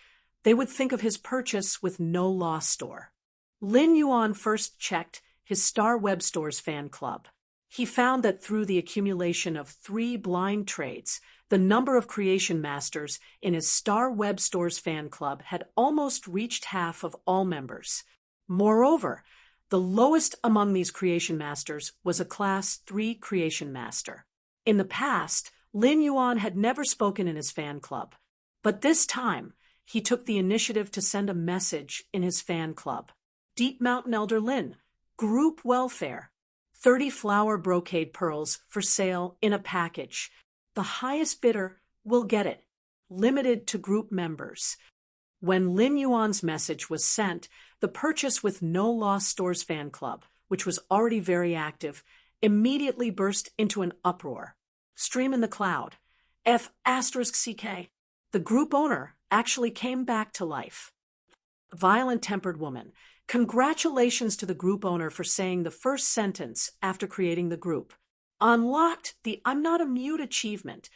they would think of his purchase with No Loss Store. Lin Yuan first checked his Star Web Store's fan club. He found that through the accumulation of 3 blind trades, the number of creation masters in his Star Web Store's fan club had almost reached half of all members. Moreover, the lowest among these creation masters was a Class 3 creation master. In the past, Lin Yuan had never spoken in his fan club, but this time he took the initiative to send a message in his fan club. Deep Mountain Elder Lin, Group Welfare, 30 flower brocade pearls for sale in a package. The highest bidder will get it, limited to group members. When Lin Yuan's message was sent, the purchase with No Loss Store's fan club, which was already very active, immediately burst into an uproar. Stream in the cloud. F***CK. The group owner actually came back to life. Violent-tempered woman. Congratulations to the group owner for saying the first sentence after creating the group. Unlocked the I'm Not a Mute achievement.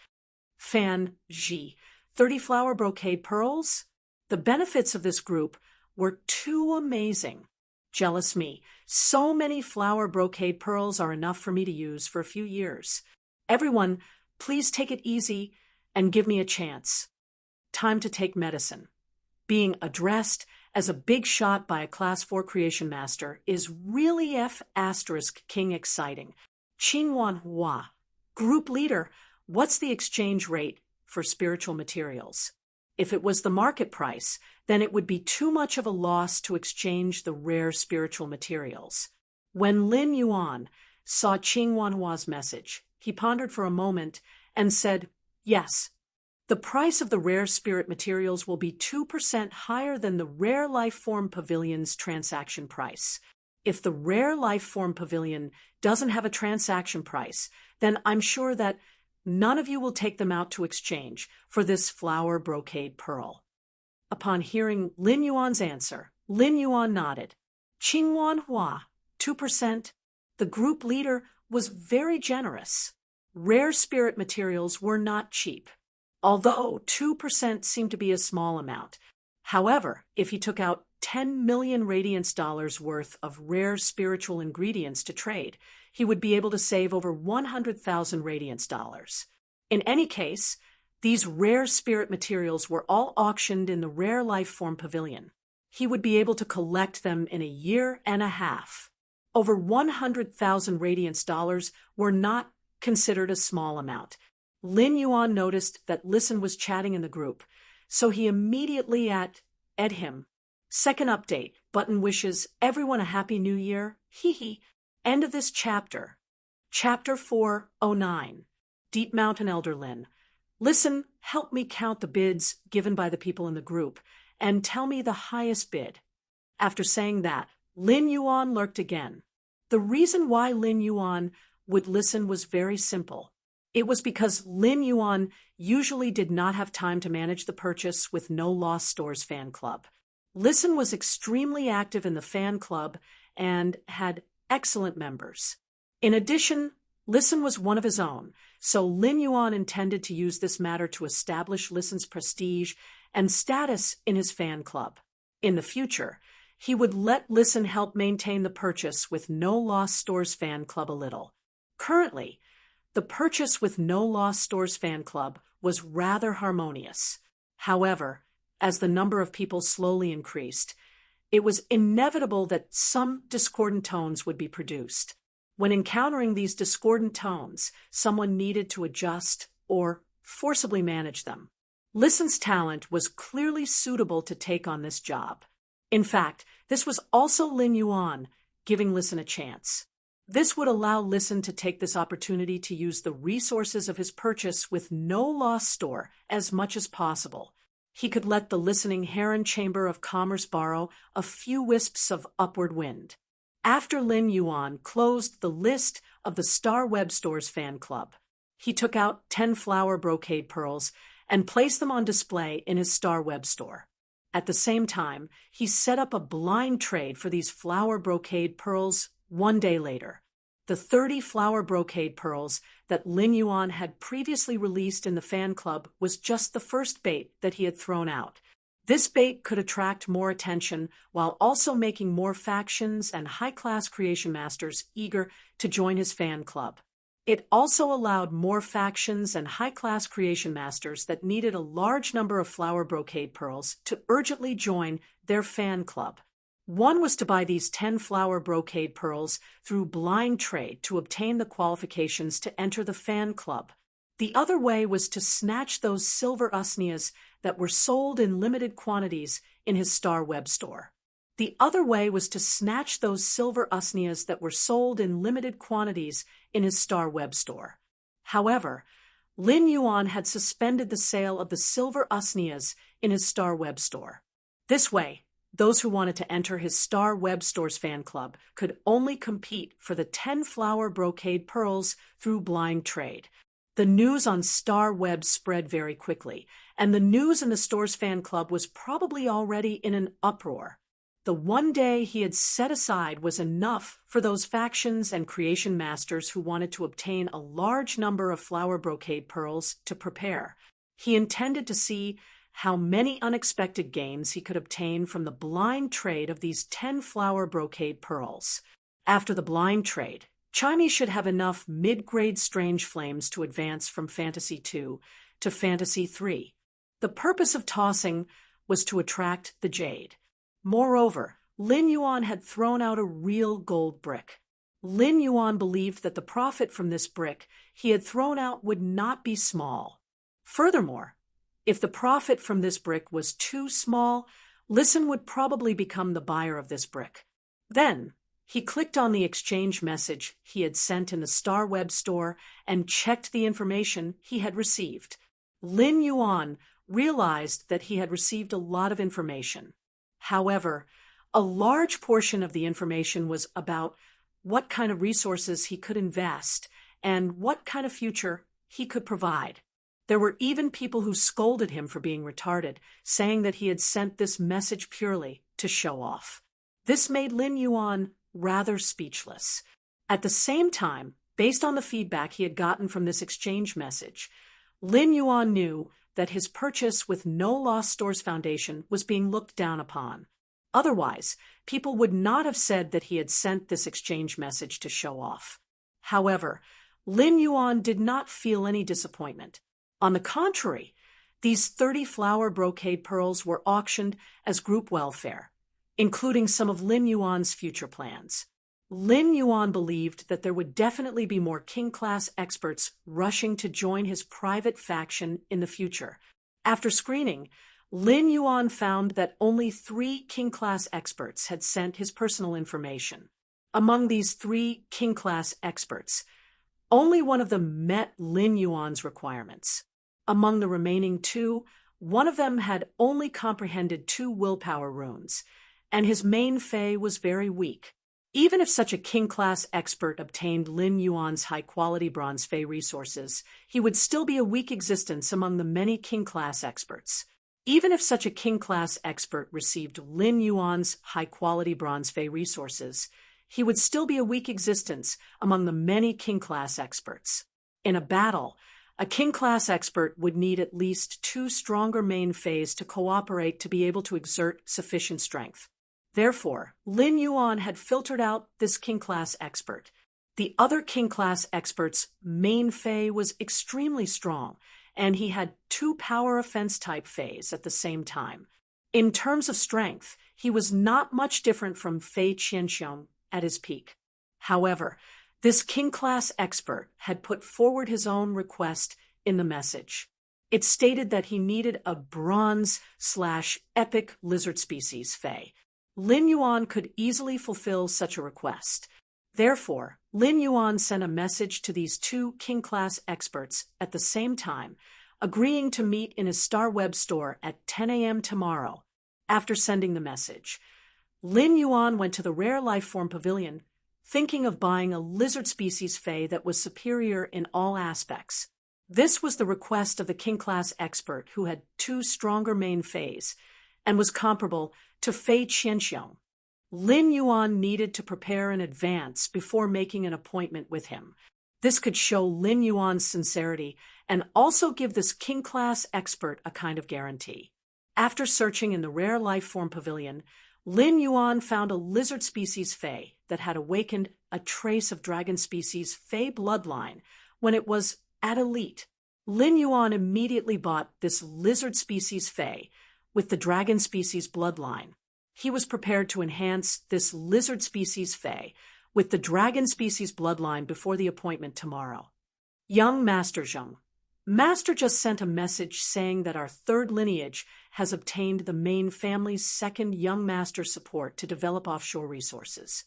Fan G. 30 flower brocade pearls? The benefits of this group were too amazing. Jealous me. So many flower brocade pearls are enough for me to use for a few years. Everyone, please take it easy and give me a chance. Time to take medicine. Being addressed as a big shot by a Class 4 creation master is really F***king exciting. Qingwan Hua. Group leader, what's the exchange rate for spiritual materials? If it was the market price, then it would be too much of a loss to exchange the rare spiritual materials. When Lin Yuan saw Qingwan Hua's message, he pondered for a moment and said, yes, the price of the rare spirit materials will be 2% higher than the Rare Life Form Pavilion's transaction price. If the rare life form pavilion doesn't have a transaction price, then I'm sure that none of you will take them out to exchange for this flower brocade pearl. Upon hearing Lin Yuan's answer, Lin Yuan nodded. Qingyuan Hua, 2%. The group leader was very generous. Rare spirit materials were not cheap, although 2% seemed to be a small amount. However, if he took out 10 million radiance dollars worth of rare spiritual ingredients to trade, he would be able to save over 100,000 radiance dollars. In any case, these rare spirit materials were all auctioned in the Rare Life Form Pavilion. He would be able to collect them in a year and a half. Over 100,000 radiance dollars were not considered a small amount. Lin Yuan noticed that Listen was chatting in the group, so he immediately added him. Second update, Button wishes everyone a happy new year. Hee. End of this chapter. Chapter 409. Deep Mountain Elder Lin. Listen, help me count the bids given by the people in the group, and tell me the highest bid. After saying that, Lin Yuan lurked again. The reason why Lin Yuan would listen was very simple. It was because Lin Yuan usually did not have time to manage the purchase with No Lost Stores fan club. Listen was extremely active in the fan club and had excellent members. In addition, Listen was one of his own, so Lin Yuan intended to use this matter to establish Listen's prestige and status in his fan club. In the future, he would let Listen help maintain the purchase with No Lost Stores fan club a little. Currently, the purchase with No Lost Stores fan club was rather harmonious. However, as the number of people slowly increased, it was inevitable that some discordant tones would be produced. When encountering these discordant tones, someone needed to adjust or forcibly manage them. Listen's talent was clearly suitable to take on this job. In fact, this was also Lin Yuan giving Listen a chance. This would allow Listen to take this opportunity to use the resources of his purchase with No Lost Store as much as possible. He could let the listening Heron Chamber of Commerce borrow a few wisps of upward wind. After Lin Yuan closed the list of the Star Web Stores fan club, he took out 10 flower brocade pearls and placed them on display in his Star Web store. At the same time, he set up a blind trade for these flower brocade pearls 1 day later. The 30 flower brocade pearls that Lin Yuan had previously released in the fan club was just the first bait that he had thrown out. This bait could attract more attention while also making more factions and high-class creation masters eager to join his fan club. It also allowed more factions and high-class creation masters that needed a large number of flower brocade pearls to urgently join their fan club. One was to buy these 10 flower brocade pearls through blind trade to obtain the qualifications to enter the fan club. The other way was to snatch those silver usnias that were sold in limited quantities in his Star Web store. The other way was to snatch those silver usnias that were sold in limited quantities in his Star Web store. However, Lin Yuan had suspended the sale of the silver usnias in his Star Web store. This way, those who wanted to enter his Star Web Stores fan club could only compete for the 10 flower brocade pearls through blind trade. The news on Star Web spread very quickly, and the news in the store's fan club was probably already in an uproar. The 1 day he had set aside was enough for those factions and creation masters who wanted to obtain a large number of flower brocade pearls to prepare. He intended to see how many unexpected gains he could obtain from the blind trade of these 10 flower brocade pearls. After the blind trade, Chimey should have enough mid-grade strange flames to advance from Fantasy 2 to Fantasy 3. The purpose of tossing was to attract the jade. Moreover, Lin Yuan had thrown out a real gold brick. Lin Yuan believed that the profit from this brick he had thrown out would not be small. Furthermore, if the profit from this brick was too small, Listen would probably become the buyer of this brick. Then, he clicked on the exchange message he had sent in the Star Web store and checked the information he had received. Lin Yuan realized that he had received a lot of information. However, A large portion of the information was about what kind of resources he could invest and what kind of future he could provide. There were even people who scolded him for being retarded, saying that he had sent this message purely to show off. This made Lin Yuan rather speechless. At the same time, based on the feedback he had gotten from this exchange message, Lin Yuan knew that his purchase with No Lost Stores Foundation was being looked down upon. Otherwise, people would not have said that he had sent this exchange message to show off. However, Lin Yuan did not feel any disappointment. On the contrary, these 30 flower brocade pearls were auctioned as group welfare, including some of Lin Yuan's future plans. Lin Yuan believed that there would definitely be more king-class experts rushing to join his private faction in the future. After screening, Lin Yuan found that only 3 king-class experts had sent his personal information. Among these 3 king-class experts, only one of them met Lin Yuan's requirements. Among the remaining 2, one of them had only comprehended 2 willpower runes, and his main fei was very weak. Even if such a king-class expert obtained Lin Yuan's high-quality bronze fei resources, he would still be a weak existence among the many king-class experts. Even if such a king-class expert received Lin Yuan's high-quality bronze fei resources, he would still be a weak existence among the many king-class experts. In a battle, a king-class expert would need at least 2 stronger main feis to cooperate to be able to exert sufficient strength. Therefore, Lin Yuan had filtered out this king-class expert. The other king-class expert's main fei was extremely strong, and he had 2 power offense-type feis at the same time. In terms of strength, he was not much different from Fei Qianxiong at his peak. However, this king-class expert had put forward his own request in the message. It stated that he needed a bronze/epic lizard species fei. Lin Yuan could easily fulfill such a request. Therefore, Lin Yuan sent a message to these 2 king-class experts at the same time, agreeing to meet in his Star Web store at 10 a.m. tomorrow. After sending the message, Lin Yuan went to the Rare Life Form Pavilion, thinking of buying a lizard species fei that was superior in all aspects. This was the request of the king-class expert who had 2 stronger main feis and was comparable to Fei Qianxiong. Lin Yuan needed to prepare in advance before making an appointment with him. This could show Lin Yuan's sincerity and also give this king-class expert a kind of guarantee. After searching in the Rare Life Form Pavilion, Lin Yuan found a lizard species fei that had awakened a trace of dragon species fei bloodline when it was at elite. Lin Yuan immediately bought this lizard species fei with the dragon species bloodline. He was prepared to enhance this lizard species fei with the dragon species bloodline before the appointment tomorrow. Young Master Zheng. Master just sent a message saying that our 3rd lineage has obtained the main family's 2nd young master support to develop offshore resources.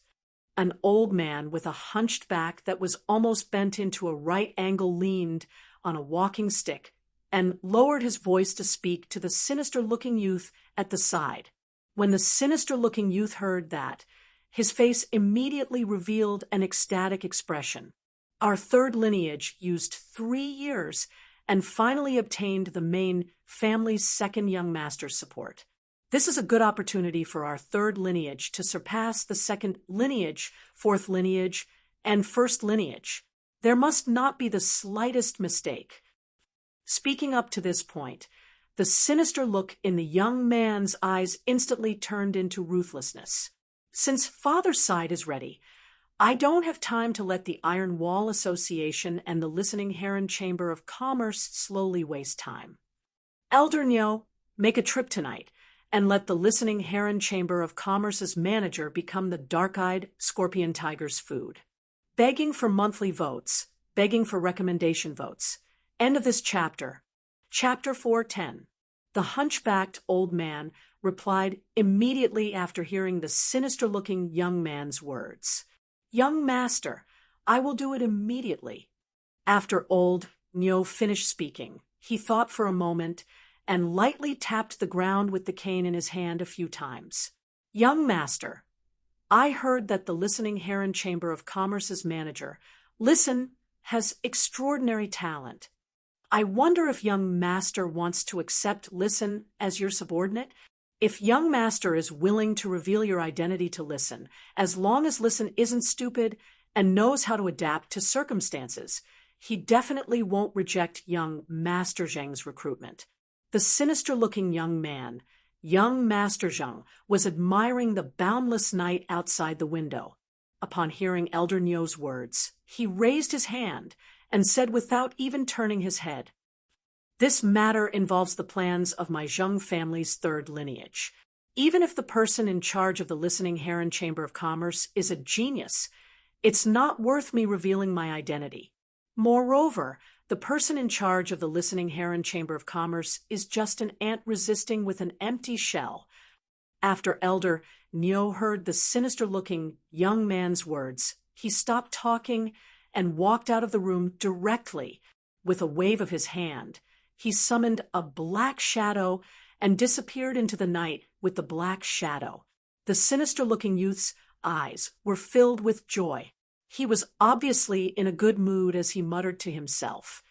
An old man with a hunched back that was almost bent into a right angle leaned on a walking stick and lowered his voice to speak to the sinister-looking youth at the side. When the sinister-looking youth heard that, his face immediately revealed an ecstatic expression. Our 3rd lineage used 3 years and finally obtained the main family's 2nd young master's support. This is a good opportunity for our 3rd lineage to surpass the 2nd lineage, 4th lineage, and 1st lineage. There must not be the slightest mistake. Speaking up to this point, the sinister look in the young man's eyes instantly turned into ruthlessness. Since father's side is ready, I don't have time to let the Iron Wall Association and the Listening Heron Chamber of Commerce slowly waste time. Elder Nyo, make a trip tonight, and let the Listening Heron Chamber of Commerce's manager become the dark-eyed scorpion tiger's food. Begging for monthly votes, begging for recommendation votes. End of this chapter. Chapter 410. The hunchbacked old man replied immediately after hearing the sinister-looking young man's words. Young master, I will do it immediately. After old Nyo finished speaking, he thought for a moment and lightly tapped the ground with the cane in his hand a few times. Young Master, I heard that the Listening Heron Chamber of Commerce's manager, Listen, has extraordinary talent. I wonder if young Master wants to accept Listen as your subordinate? If young Master is willing to reveal your identity to Listen, as long as Listen isn't stupid and knows how to adapt to circumstances, he definitely won't reject young Master Zheng's recruitment. The sinister-looking young man, young Master Zheng, was admiring the boundless night outside the window. Upon hearing Elder Niu's words, he raised his hand and said without even turning his head, "This matter involves the plans of my Zheng family's third lineage. Even if the person in charge of the Listening Heron Chamber of Commerce is a genius, it's not worth me revealing my identity. Moreover, the person in charge of the Listening Heron Chamber of Commerce is just an ant resisting with an empty shell." After Elder Niu heard the sinister-looking young man's words, he stopped talking and walked out of the room directly. With a wave of his hand, he summoned a black shadow and disappeared into the night with the black shadow. The sinister-looking youth's eyes were filled with joy. He was obviously in a good mood as he muttered to himself,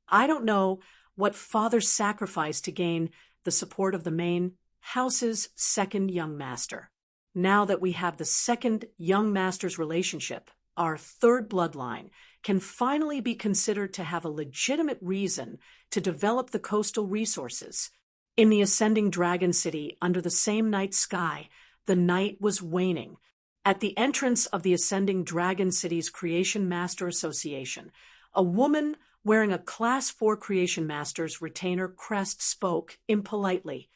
"I don't know what father sacrificed to gain the support of the main house's second young master. Now that we have the second young master's relationship, our third bloodline can finally be considered to have a legitimate reason to develop the coastal resources." In the ascending dragon city under the same night sky, the night was waning. At the entrance of the ascending dragon city's Creation Master Association, a woman wearing a Class 4 Creation Master's retainer crest spoke impolitely.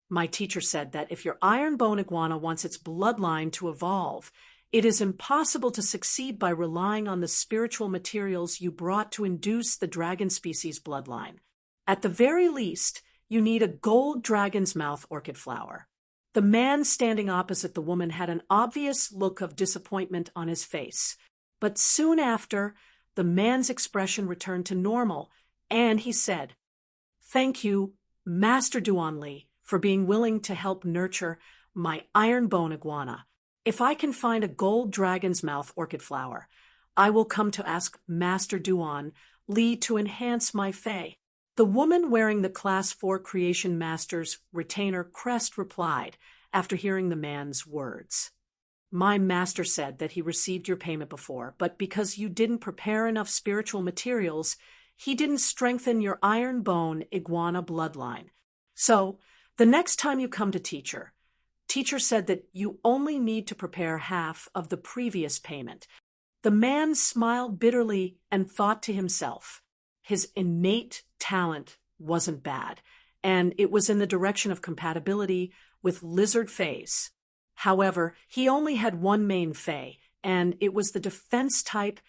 "My teacher said that if your iron-bone iguana wants its bloodline to evolve, it is impossible to succeed by relying on the spiritual materials you brought to induce the dragon species bloodline. At the very least, you need a gold dragon's mouth orchid flower." The man standing opposite the woman had an obvious look of disappointment on his face, but soon after, the man's expression returned to normal, and he said, "Thank you, Master Duanli, for being willing to help nurture my iron-bone iguana. If I can find a gold dragon's mouth orchid flower, I will come to ask Master Duan Li to enhance my fey." The woman wearing the Class 4 Creation Master's retainer crest replied, after hearing the man's words, "My master said that he received your payment before, but because you didn't prepare enough spiritual materials, he didn't strengthen your iron bone iguana bloodline. So, the next time you come to teacher said that you only need to prepare half of the previous payment." The man smiled bitterly and thought to himself, his innate talent wasn't bad, and it was in the direction of compatibility with lizard fays. However, he only had one main fey, and it was the defense-type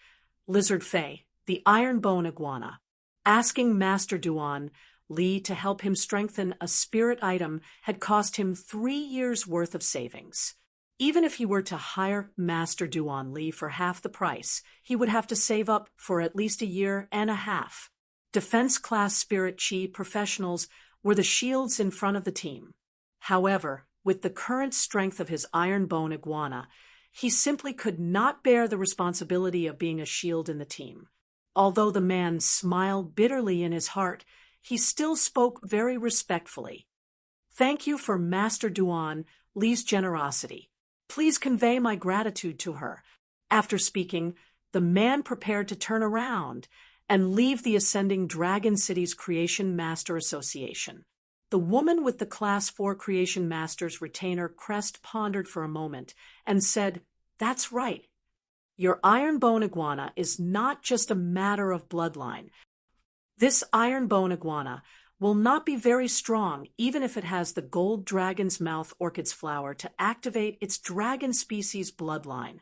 lizard fey, the iron-bone iguana. Asking Master Duan Li to help him strengthen a spirit item had cost him 3 years' worth of savings. Even if he were to hire Master Duan Li for half the price, he would have to save up for at least a year and a half. Defense-class spirit chi professionals were the shields in front of the team. However, with the current strength of his iron-bone iguana, he simply could not bear the responsibility of being a shield in the team. Although the man smiled bitterly in his heart, he still spoke very respectfully. "Thank you for Master Duan Li's generosity. Please convey my gratitude to her." After speaking, the man prepared to turn around and leave the ascending Dragon City's Creation Master Association. The woman with the Class 4 Creation Master's retainer crest pondered for a moment and said, "That's right. Your iron-bone iguana is not just a matter of bloodline. This iron-bone iguana will not be very strong even if it has the gold dragon's mouth orchid's flower to activate its dragon species bloodline.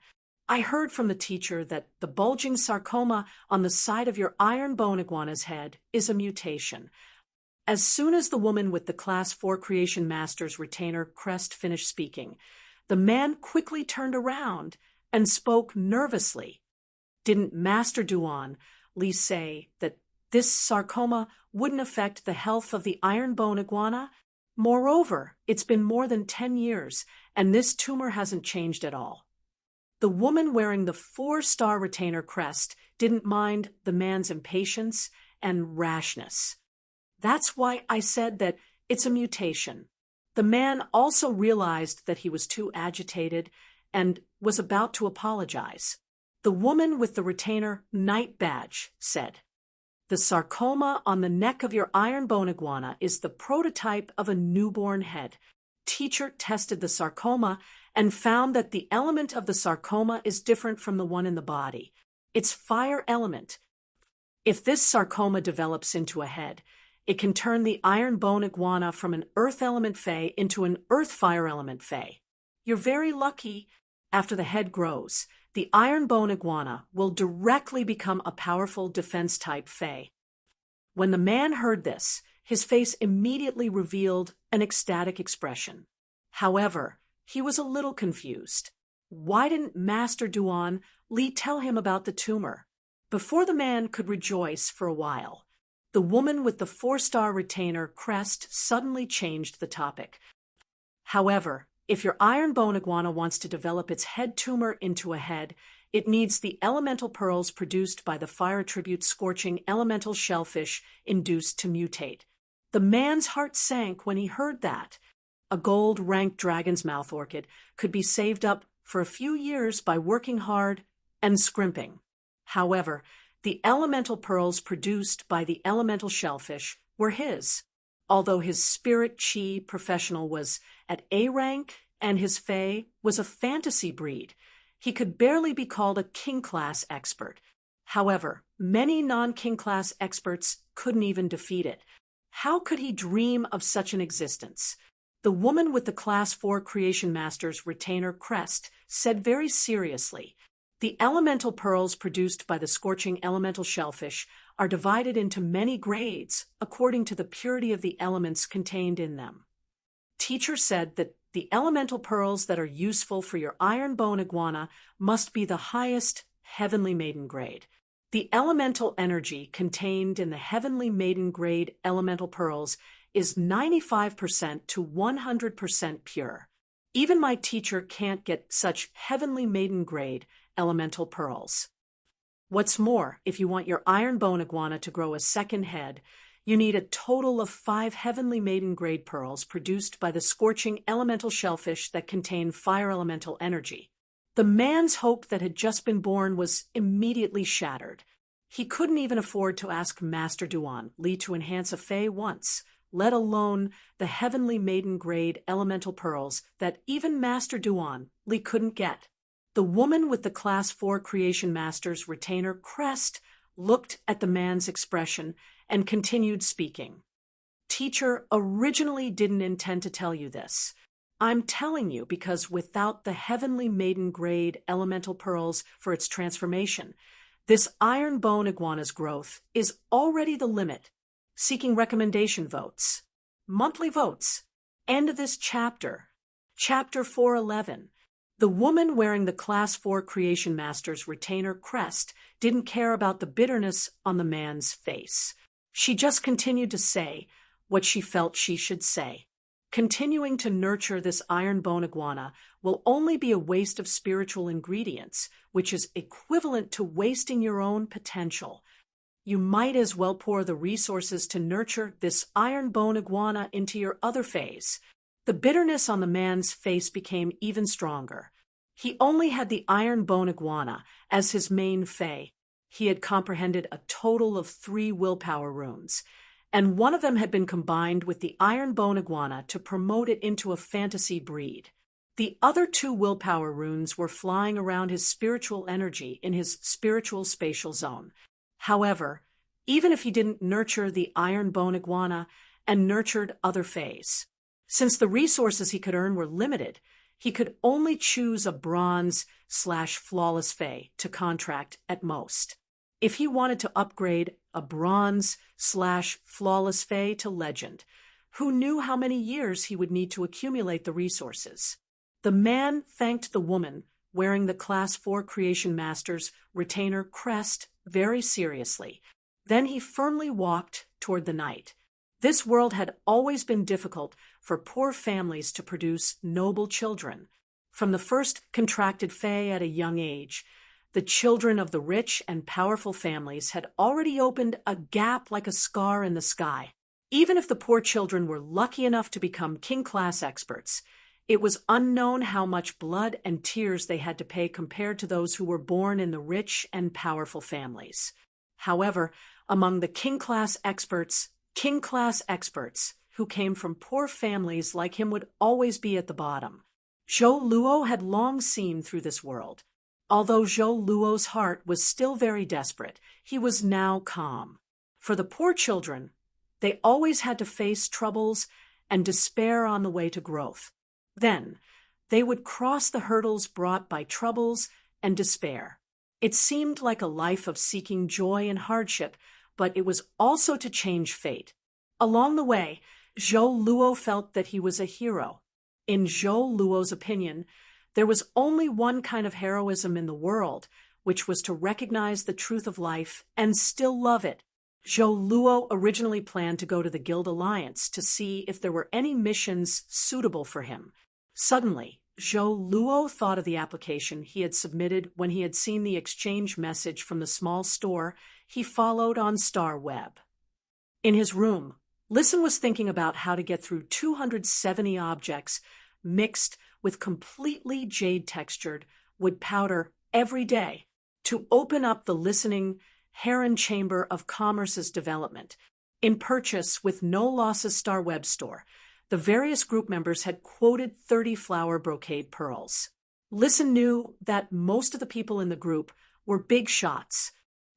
I heard from the teacher that the bulging sarcoma on the side of your iron-bone iguana's head is a mutation." As soon as the woman with the Class 4 Creation Master's retainer crest finished speaking, the man quickly turned around and spoke nervously. "Didn't Master Duan Li say that this sarcoma wouldn't affect the health of the iron-bone iguana?" Moreover, it's been more than 10 years, and this tumor hasn't changed at all. The woman wearing the 4-star retainer crest didn't mind the man's impatience and rashness. That's why I said that it's a mutation. The man also realized that he was too agitated and was about to apologize. The woman with the retainer knight badge said, "The sarcoma on the neck of your iron bone iguana is the prototype of a newborn head. Teacher tested the sarcoma and found that the element of the sarcoma is different from the one in the body. It's fire element. If this sarcoma develops into a head, it can turn the iron bone iguana from an earth element fae into an earth fire element fae. You're very lucky. After the head grows, the iron bone iguana will directly become a powerful defense-type fae." When the man heard this, his face immediately revealed an ecstatic expression. However, he was a little confused. Why didn't Master Duan Li tell him about the tumor? Before the man could rejoice for a while, the woman with the 4-star retainer crest suddenly changed the topic. "However, if your iron bone iguana wants to develop its head tumor into a head, it needs the elemental pearls produced by the fire attribute scorching elemental shellfish induced to mutate." The man's heart sank when he heard that. A gold-ranked dragon's mouth orchid could be saved up for a few years by working hard and scrimping. However, the elemental pearls produced by the elemental shellfish were his. Although his spirit chi professional was at A rank and his fae was a fantasy breed, he could barely be called a king-class expert. However, many non-king-class experts couldn't even defeat it. How could he dream of such an existence? The woman with the Class 4 Creation Master's retainer crest said very seriously, "The elemental pearls produced by the scorching elemental shellfish are divided into many grades according to the purity of the elements contained in them." Teacher said that the elemental pearls that are useful for your iron bone iguana must be the highest heavenly maiden grade. The elemental energy contained in the heavenly maiden grade elemental pearls is 95% to 100% pure. Even my teacher can't get such heavenly maiden grade elemental pearls. What's more, if you want your iron bone iguana to grow a second head, you need a total of 5 heavenly maiden grade pearls produced by the scorching elemental shellfish that contain fire elemental energy. The man's hope that had just been born was immediately shattered. He couldn't even afford to ask Master Duan Li to enhance a fae once, let alone the heavenly maiden grade elemental pearls that even Master Duan Li couldn't get. The woman with the Class 4 Creation Master's retainer crest looked at the man's expression and continued speaking. "Teacher originally didn't intend to tell you this. I'm telling you because without the heavenly maiden grade elemental pearls for its transformation, this iron bone iguana's growth is already the limit. Seeking recommendation votes. Monthly votes. End of this chapter. Chapter 411. The woman wearing the Class 4 Creation Master's retainer crest didn't care about the bitterness on the man's face. She just continued to say what she felt she should say. Continuing to nurture this iron bone iguana will only be a waste of spiritual ingredients, which is equivalent to wasting your own potential. You might as well pour the resources to nurture this iron bone iguana into your other phase." The bitterness on the man's face became even stronger. He only had the iron bone iguana as his main fae. He had comprehended a total of 3 willpower runes, and one of them had been combined with the iron bone iguana to promote it into a fantasy breed. The other 2 willpower runes were flying around his spiritual energy in his spiritual spatial zone. However, even if he didn't nurture the iron bone iguana and nurtured other faes, since the resources he could earn were limited, he could only choose a bronze/flawless fae to contract at most. If he wanted to upgrade a bronze/flawless fae to legend, who knew how many years he would need to accumulate the resources? The man thanked the woman wearing the Class 4 Creation Master's retainer crest very seriously. Then he firmly walked toward the night. This world had always been difficult for poor families to produce noble children. From the first contracted fey at a young age, the children of the rich and powerful families had already opened a gap like a scar in the sky. Even if the poor children were lucky enough to become king-class experts, it was unknown how much blood and tears they had to pay compared to those who were born in the rich and powerful families. However, among the king-class experts who came from poor families like him would always be at the bottom. Zhou Luo had long seen through this world. Although Zhou Luo's heart was still very desperate, he was now calm. For the poor children, they always had to face troubles and despair on the way to growth. Then, they would cross the hurdles brought by troubles and despair. It seemed like a life of seeking joy and hardship, but it was also to change fate. Along the way, Zhou Luo felt that he was a hero. In Zhou Luo's opinion, there was only one kind of heroism in the world, which was to recognize the truth of life and still love it. Zhou Luo originally planned to go to the Guild Alliance to see if there were any missions suitable for him. Suddenly, Zhou Luo thought of the application he had submitted when he had seen the exchange message from the small store he followed on Star Web. In his room, Listen was thinking about how to get through 270 objects mixed with completely jade-textured wood powder every day to open up the listening Heron Chamber of Commerce's development. In purchase with no losses Star Web Store, the various group members had quoted 30 flower brocade pearls. Listen knew that most of the people in the group were big shots.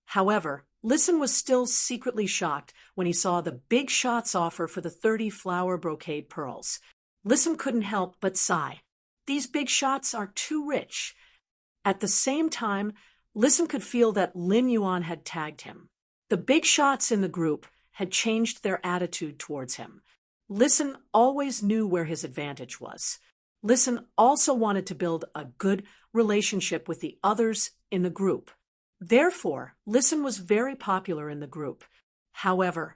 However, Listen was still secretly shocked when he saw the big shots offer for the 30 flower brocade pearls. Listen couldn't help but sigh. These big shots are too rich. At the same time, Listen could feel that Lin Yuan had tagged him. The big shots in the group had changed their attitude towards him. Listen always knew where his advantage was. Listen also wanted to build a good relationship with the others in the group. Therefore, Listen was very popular in the group. However,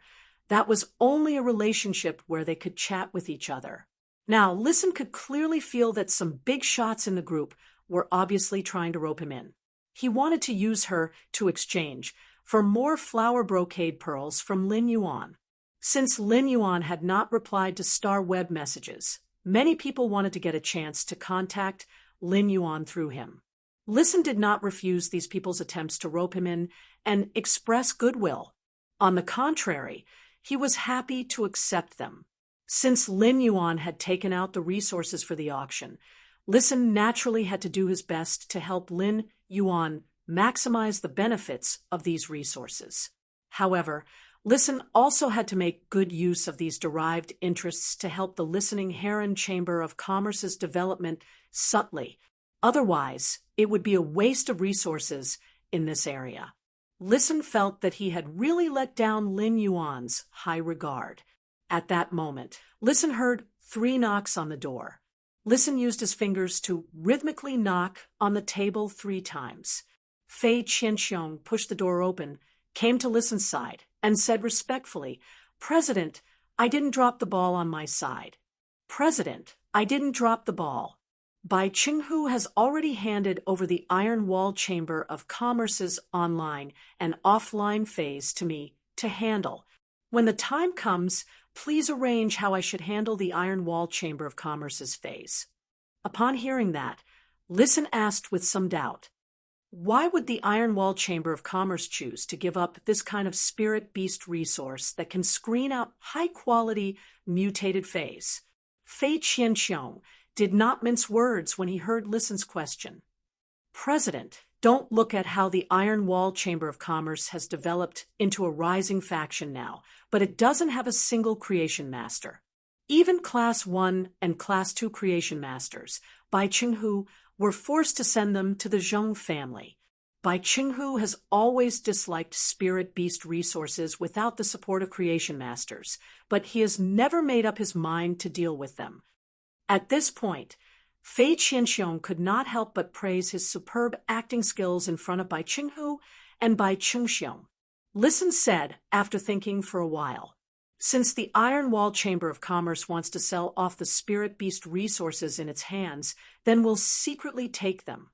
that was only a relationship where they could chat with each other. Now, Listen could clearly feel that some big shots in the group were obviously trying to rope him in. He wanted to use her to exchange for more flower brocade pearls from Lin Yuan. Since Lin Yuan had not replied to Star Web messages, many people wanted to get a chance to contact Lin Yuan through him. Listen did not refuse these people's attempts to rope him in and express goodwill. On the contrary, he was happy to accept them. Since Lin Yuan had taken out the resources for the auction, Listen naturally had to do his best to help Lin Yuan maximize the benefits of these resources. However, Listen also had to make good use of these derived interests to help the listening Heron Chamber of Commerce's development subtly. Otherwise, it would be a waste of resources in this area. Listen felt that he had really let down Lin Yuan's high regard. At that moment, Listen heard 3 knocks on the door. Listen used his fingers to rhythmically knock on the table 3 times. Fei Qianxiong pushed the door open, came to Listen's side, and said respectfully, "President, I didn't drop the ball on my side." "President, I didn't drop the ball. Bai Qinghu has already handed over the Iron Wall Chamber of Commerce's online and offline phase to me to handle. When the time comes, please arrange how I should handle the Iron Wall Chamber of Commerce's phase." Upon hearing that, Listen asked with some doubt, why would the Iron Wall Chamber of Commerce choose to give up this kind of spirit beast resource that can screen out high-quality mutated phase? Fei Qianxiong did not mince words when he heard Listen's question. "President, don't look at how the Iron Wall Chamber of Commerce has developed into a rising faction now, but it doesn't have a single creation master. Even Class 1 and Class 2 creation masters, Bai Qinghu, were forced to send them to the Zheng family. Bai Qinghu has always disliked spirit beast resources without the support of creation masters, but he has never made up his mind to deal with them." At this point, Fei Qianxiong could not help but praise his superb acting skills in front of Bai Qinghu and Bai Qingxiong. Listen said, after thinking for a while, Since the Iron Wall Chamber of Commerce wants to sell off the spirit beast resources in its hands, then we'll secretly take them.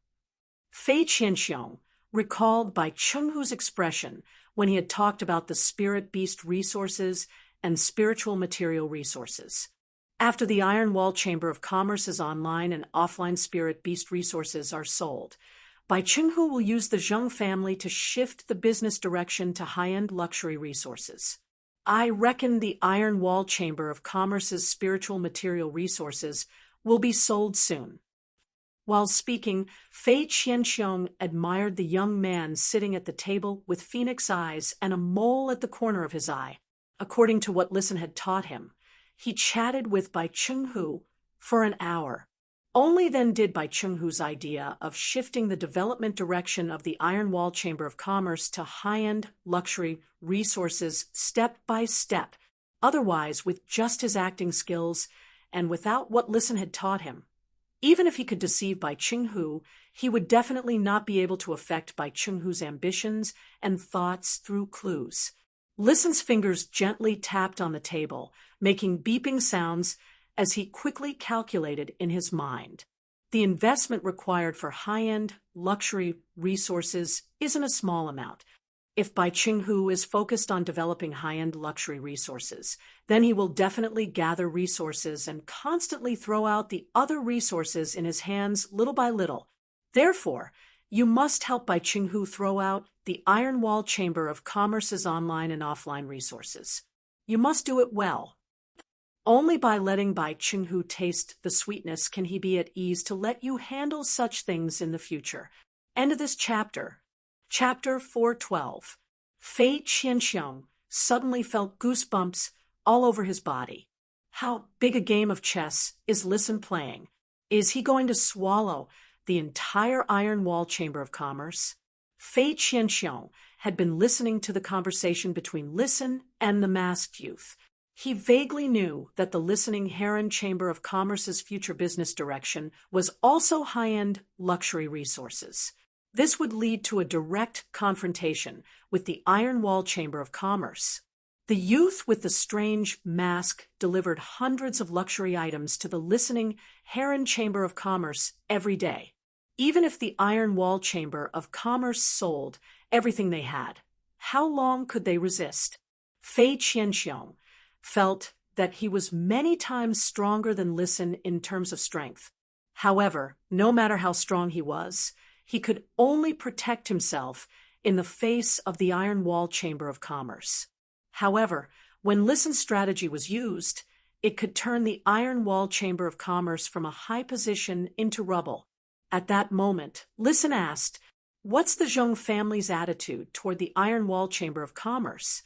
Fei Qianxiong recalled Bai Chenghu's expression when he had talked about the spirit beast resources and spiritual material resources. After the Iron Wall Chamber of Commerce's online and offline spirit beast resources are sold, Bai Chenghu will use the Zheng family to shift the business direction to high-end luxury resources. I reckon the Iron Wall Chamber of Commerce's spiritual material resources will be sold soon. While speaking, Fei Qianxiong admired the young man sitting at the table with phoenix eyes and a mole at the corner of his eye. According to what Listen had taught him, he chatted with Bai Chenghu for an hour. Only then did Bai Chenghu's idea of shifting the development direction of the Iron Wall Chamber of Commerce to high-end luxury resources step by step. Otherwise, with just his acting skills and without what Listen had taught him, even if he could deceive Bai Chenghu, he would definitely not be able to affect Bai Chenghu's ambitions and thoughts through clues. Listen's fingers gently tapped on the table, making beeping sounds as he quickly calculated in his mind. The investment required for high-end luxury resources isn't a small amount. If Bai Chenghu is focused on developing high-end luxury resources, then he will definitely gather resources and constantly throw out the other resources in his hands little by little. Therefore, you must help Bai Chenghu throw out the Iron Wall Chamber of Commerce's online and offline resources. You must do it well. Only by letting Bai Chenghu taste the sweetness can he be at ease to let you handle such things in the future. End of this chapter. Chapter 412. Fei Qianxiong suddenly felt goosebumps all over his body. How big a game of chess is Listen playing? Is he going to swallow the entire Iron Wall Chamber of Commerce? Fei Qianxiong had been listening to the conversation between Listen and the masked youth. He vaguely knew that the listening Heron Chamber of Commerce's future business direction was also high-end luxury resources. This would lead to a direct confrontation with the Iron Wall Chamber of Commerce. The youth with the strange mask delivered hundreds of luxury items to the listening Heron Chamber of Commerce every day. Even if the Iron Wall Chamber of Commerce sold everything they had, how long could they resist? Fei Qianxiong felt that he was many times stronger than Listen in terms of strength. However, no matter how strong he was, he could only protect himself in the face of the Iron Wall Chamber of Commerce. However, when Listen's strategy was used, it could turn the Iron Wall Chamber of Commerce from a high position into rubble. At that moment, Listen asked, "What's the Zheng family's attitude toward the Iron Wall Chamber of Commerce?"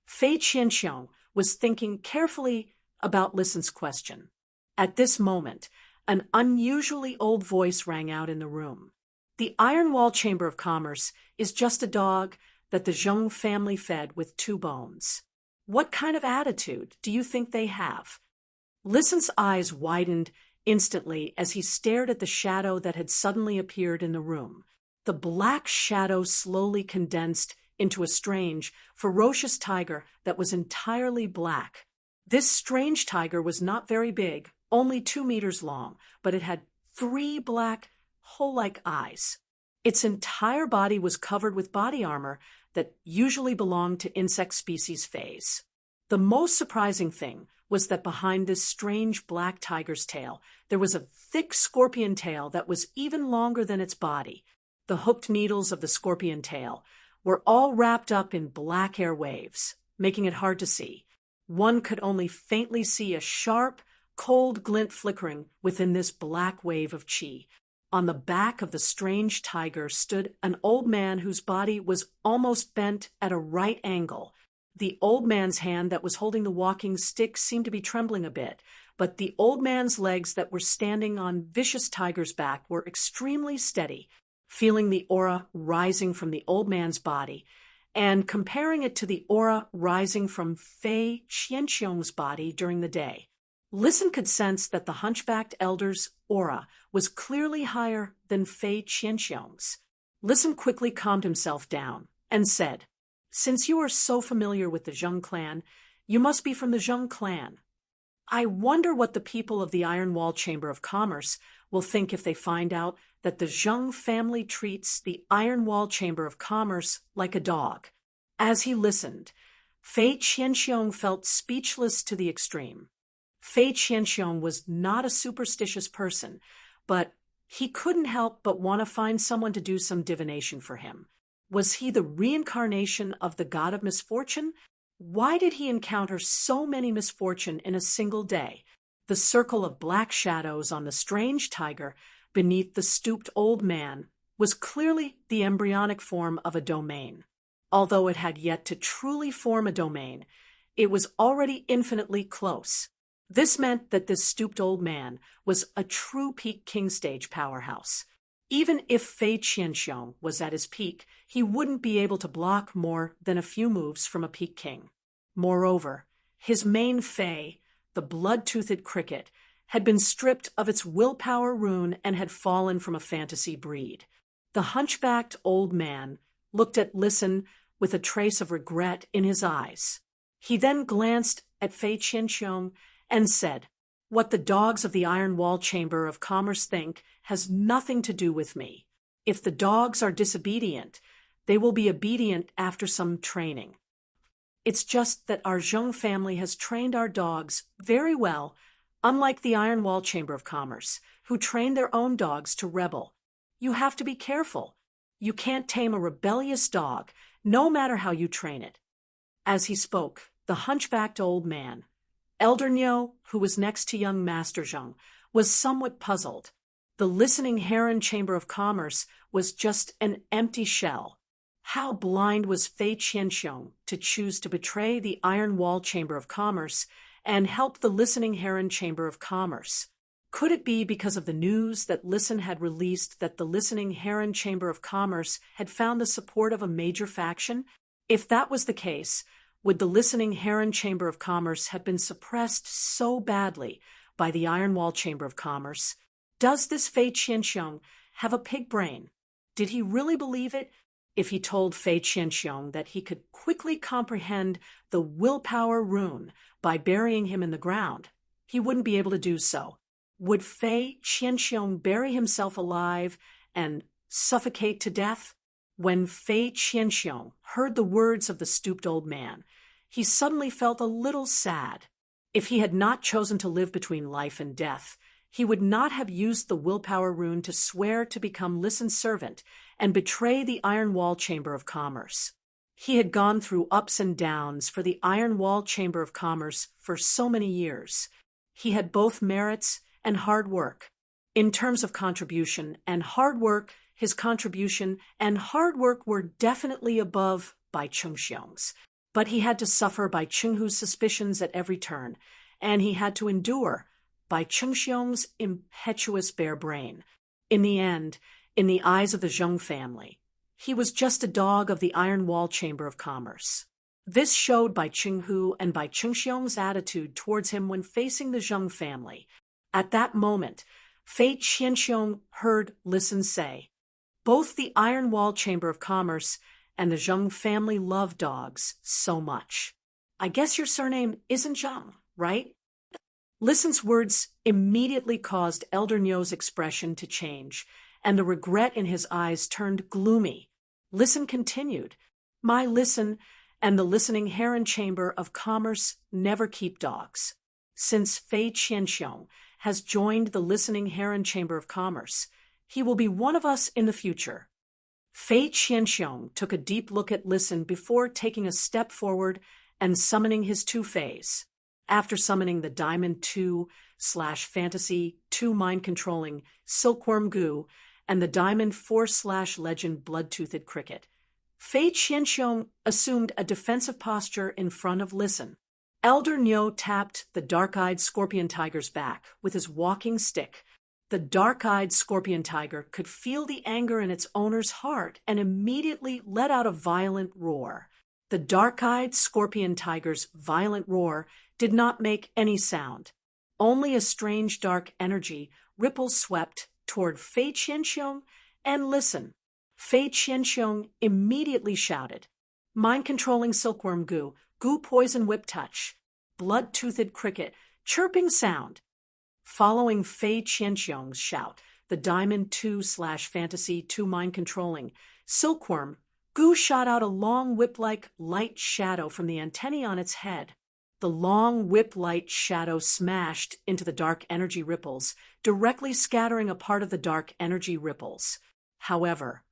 Fei Qianxiong was thinking carefully about Listen's question. At this moment, an unusually old voice rang out in the room. The Iron Wall Chamber of Commerce is just a dog that the Zheng family fed with 2 bones. What kind of attitude do you think they have? Listen's eyes widened instantly as he stared at the shadow that had suddenly appeared in the room. The black shadow slowly condensed into a strange, ferocious tiger that was entirely black. This strange tiger was not very big, only 2 meters long, but it had 3 black, hole-like eyes. Its entire body was covered with body armor that usually belonged to insect species Feis. The most surprising thing was that behind this strange black tiger's tail, there was a thick scorpion tail that was even longer than its body. The hooked needles of the scorpion tail were all wrapped up in black air waves, making it hard to see. One could only faintly see a sharp, cold glint flickering within this black wave of chi. On the back of the strange tiger stood an old man whose body was almost bent at a right angle. The old man's hand that was holding the walking stick seemed to be trembling a bit, but the old man's legs that were standing on Vicious Tiger's back were extremely steady. Feeling the aura rising from the old man's body and comparing it to the aura rising from Fei Qianxiong's body during the day, Listen could sense that the hunchbacked elder's aura was clearly higher than Fei Qianxiong's. Listen quickly calmed himself down and said, "Since you are so familiar with the Zheng clan, You must be from the Zheng clan. I wonder what the people of the Iron Wall Chamber of Commerce will think if they find out that the Zheng family treats the Iron Wall Chamber of Commerce like a dog. As he listened, Fei Qianxiong felt speechless to the extreme. Fei Qianxiong was not a superstitious person, but he couldn't help but want to find someone to do some divination for him. Was he the reincarnation of the god of misfortune? Why did he encounter so many misfortune in a single day? The circle of black shadows on the strange tiger beneath the stooped old man was clearly the embryonic form of a domain. Although it had yet to truly form a domain, it was already infinitely close. This meant that this stooped old man was a true peak king stage powerhouse. Even if Fei Qianxiong was at his peak, he wouldn't be able to block more than a few moves from a peak king. Moreover, his main Fei, the blood-toothed cricket, had been stripped of its willpower rune and had fallen from a fantasy breed. The hunchbacked old man looked at Listen with a trace of regret in his eyes. He then glanced at Fei Qianxiong and said, "What the dogs of the Iron Wall Chamber of Commerce think has nothing to do with me. If the dogs are disobedient, they will be obedient after some training. It's just that our Zheng family has trained our dogs very well, unlike the Iron Wall Chamber of Commerce, who train their own dogs to rebel. You have to be careful. You can't tame a rebellious dog, no matter how you train it." As he spoke, the hunchbacked old man, Elder Niu, who was next to young Master Zheng, was somewhat puzzled. The listening Heron Chamber of Commerce was just an empty shell. How blind was Fei Qianxiong to choose to betray the Iron Wall Chamber of Commerce and help the listening Heron Chamber of Commerce? Could it be because of the news that Listen had released that the listening Heron Chamber of Commerce had found the support of a major faction? If that was the case, would the listening Heron Chamber of Commerce have been suppressed so badly by the Iron Wall Chamber of Commerce? Does this Fei Qianxiong have a pig brain? Did he really believe it? If he told Fei Qianxiong that he could quickly comprehend the willpower rune by burying him in the ground, he wouldn't be able to do so. Would Fei Qianxiong bury himself alive and suffocate to death? When Fei Qianxiong heard the words of the stooped old man, he suddenly felt a little sad. If he had not chosen to live between life and death, he would not have used the willpower rune to swear to become Listen's servant and betray the Iron Wall Chamber of Commerce. He had gone through ups and downs for the Iron Wall Chamber of Commerce for so many years. He had both merits and hard work. In terms of contribution and hard work, his contribution and hard work were definitely above Bai Chengxiong's. But he had to suffer Bai Chenghu's suspicions at every turn, and he had to endure Bai Chengxiong's impetuous bare brain. In the end, in the eyes of the Zheng family, he was just a dog of the Iron Wall Chamber of Commerce. This showed Bai Chenghu and Bai Chengxiong's attitude towards him when facing the Zheng family. At that moment, Fei Qianxiong heard Listen say, "Both the Iron Wall Chamber of Commerce and the Zheng family love dogs so much. I guess your surname isn't Zheng, right?" Listen's words immediately caused Elder Niu's expression to change, and the regret in his eyes turned gloomy. Listen continued, "My Listen and the listening Heron Chamber of Commerce never keep dogs. Since Fei Qianxiong has joined the listening Heron Chamber of Commerce, he will be one of us in the future." Fei Qianxiong took a deep look at Listen before taking a step forward and summoning his two Feis. After summoning the Diamond 2/Fantasy 2 mind-controlling Silkworm Goo and the Diamond 4/Legend Blood-Toothed Cricket, Fei Qianxiong assumed a defensive posture in front of Listen. Elder Niu tapped the dark-eyed scorpion tiger's back with his walking stick. The dark-eyed scorpion tiger could feel the anger in its owner's heart and immediately let out a violent roar. The dark-eyed scorpion tiger's violent roar did not make any sound. Only a strange dark energy ripples swept toward Fei Qianxiong and Listen. Fei Qianxiong immediately shouted, "Mind-controlling silkworm goo, goo poison whip touch." blood-toothed cricket chirping sound. Following Fei Qianxiong's shout, the Diamond 2/Fantasy 2 mind-controlling silkworm, Gu shot out a long whip-like light shadow from the antennae on its head. The long whip-light shadow smashed into the dark energy ripples, directly scattering a part of the dark energy ripples. However,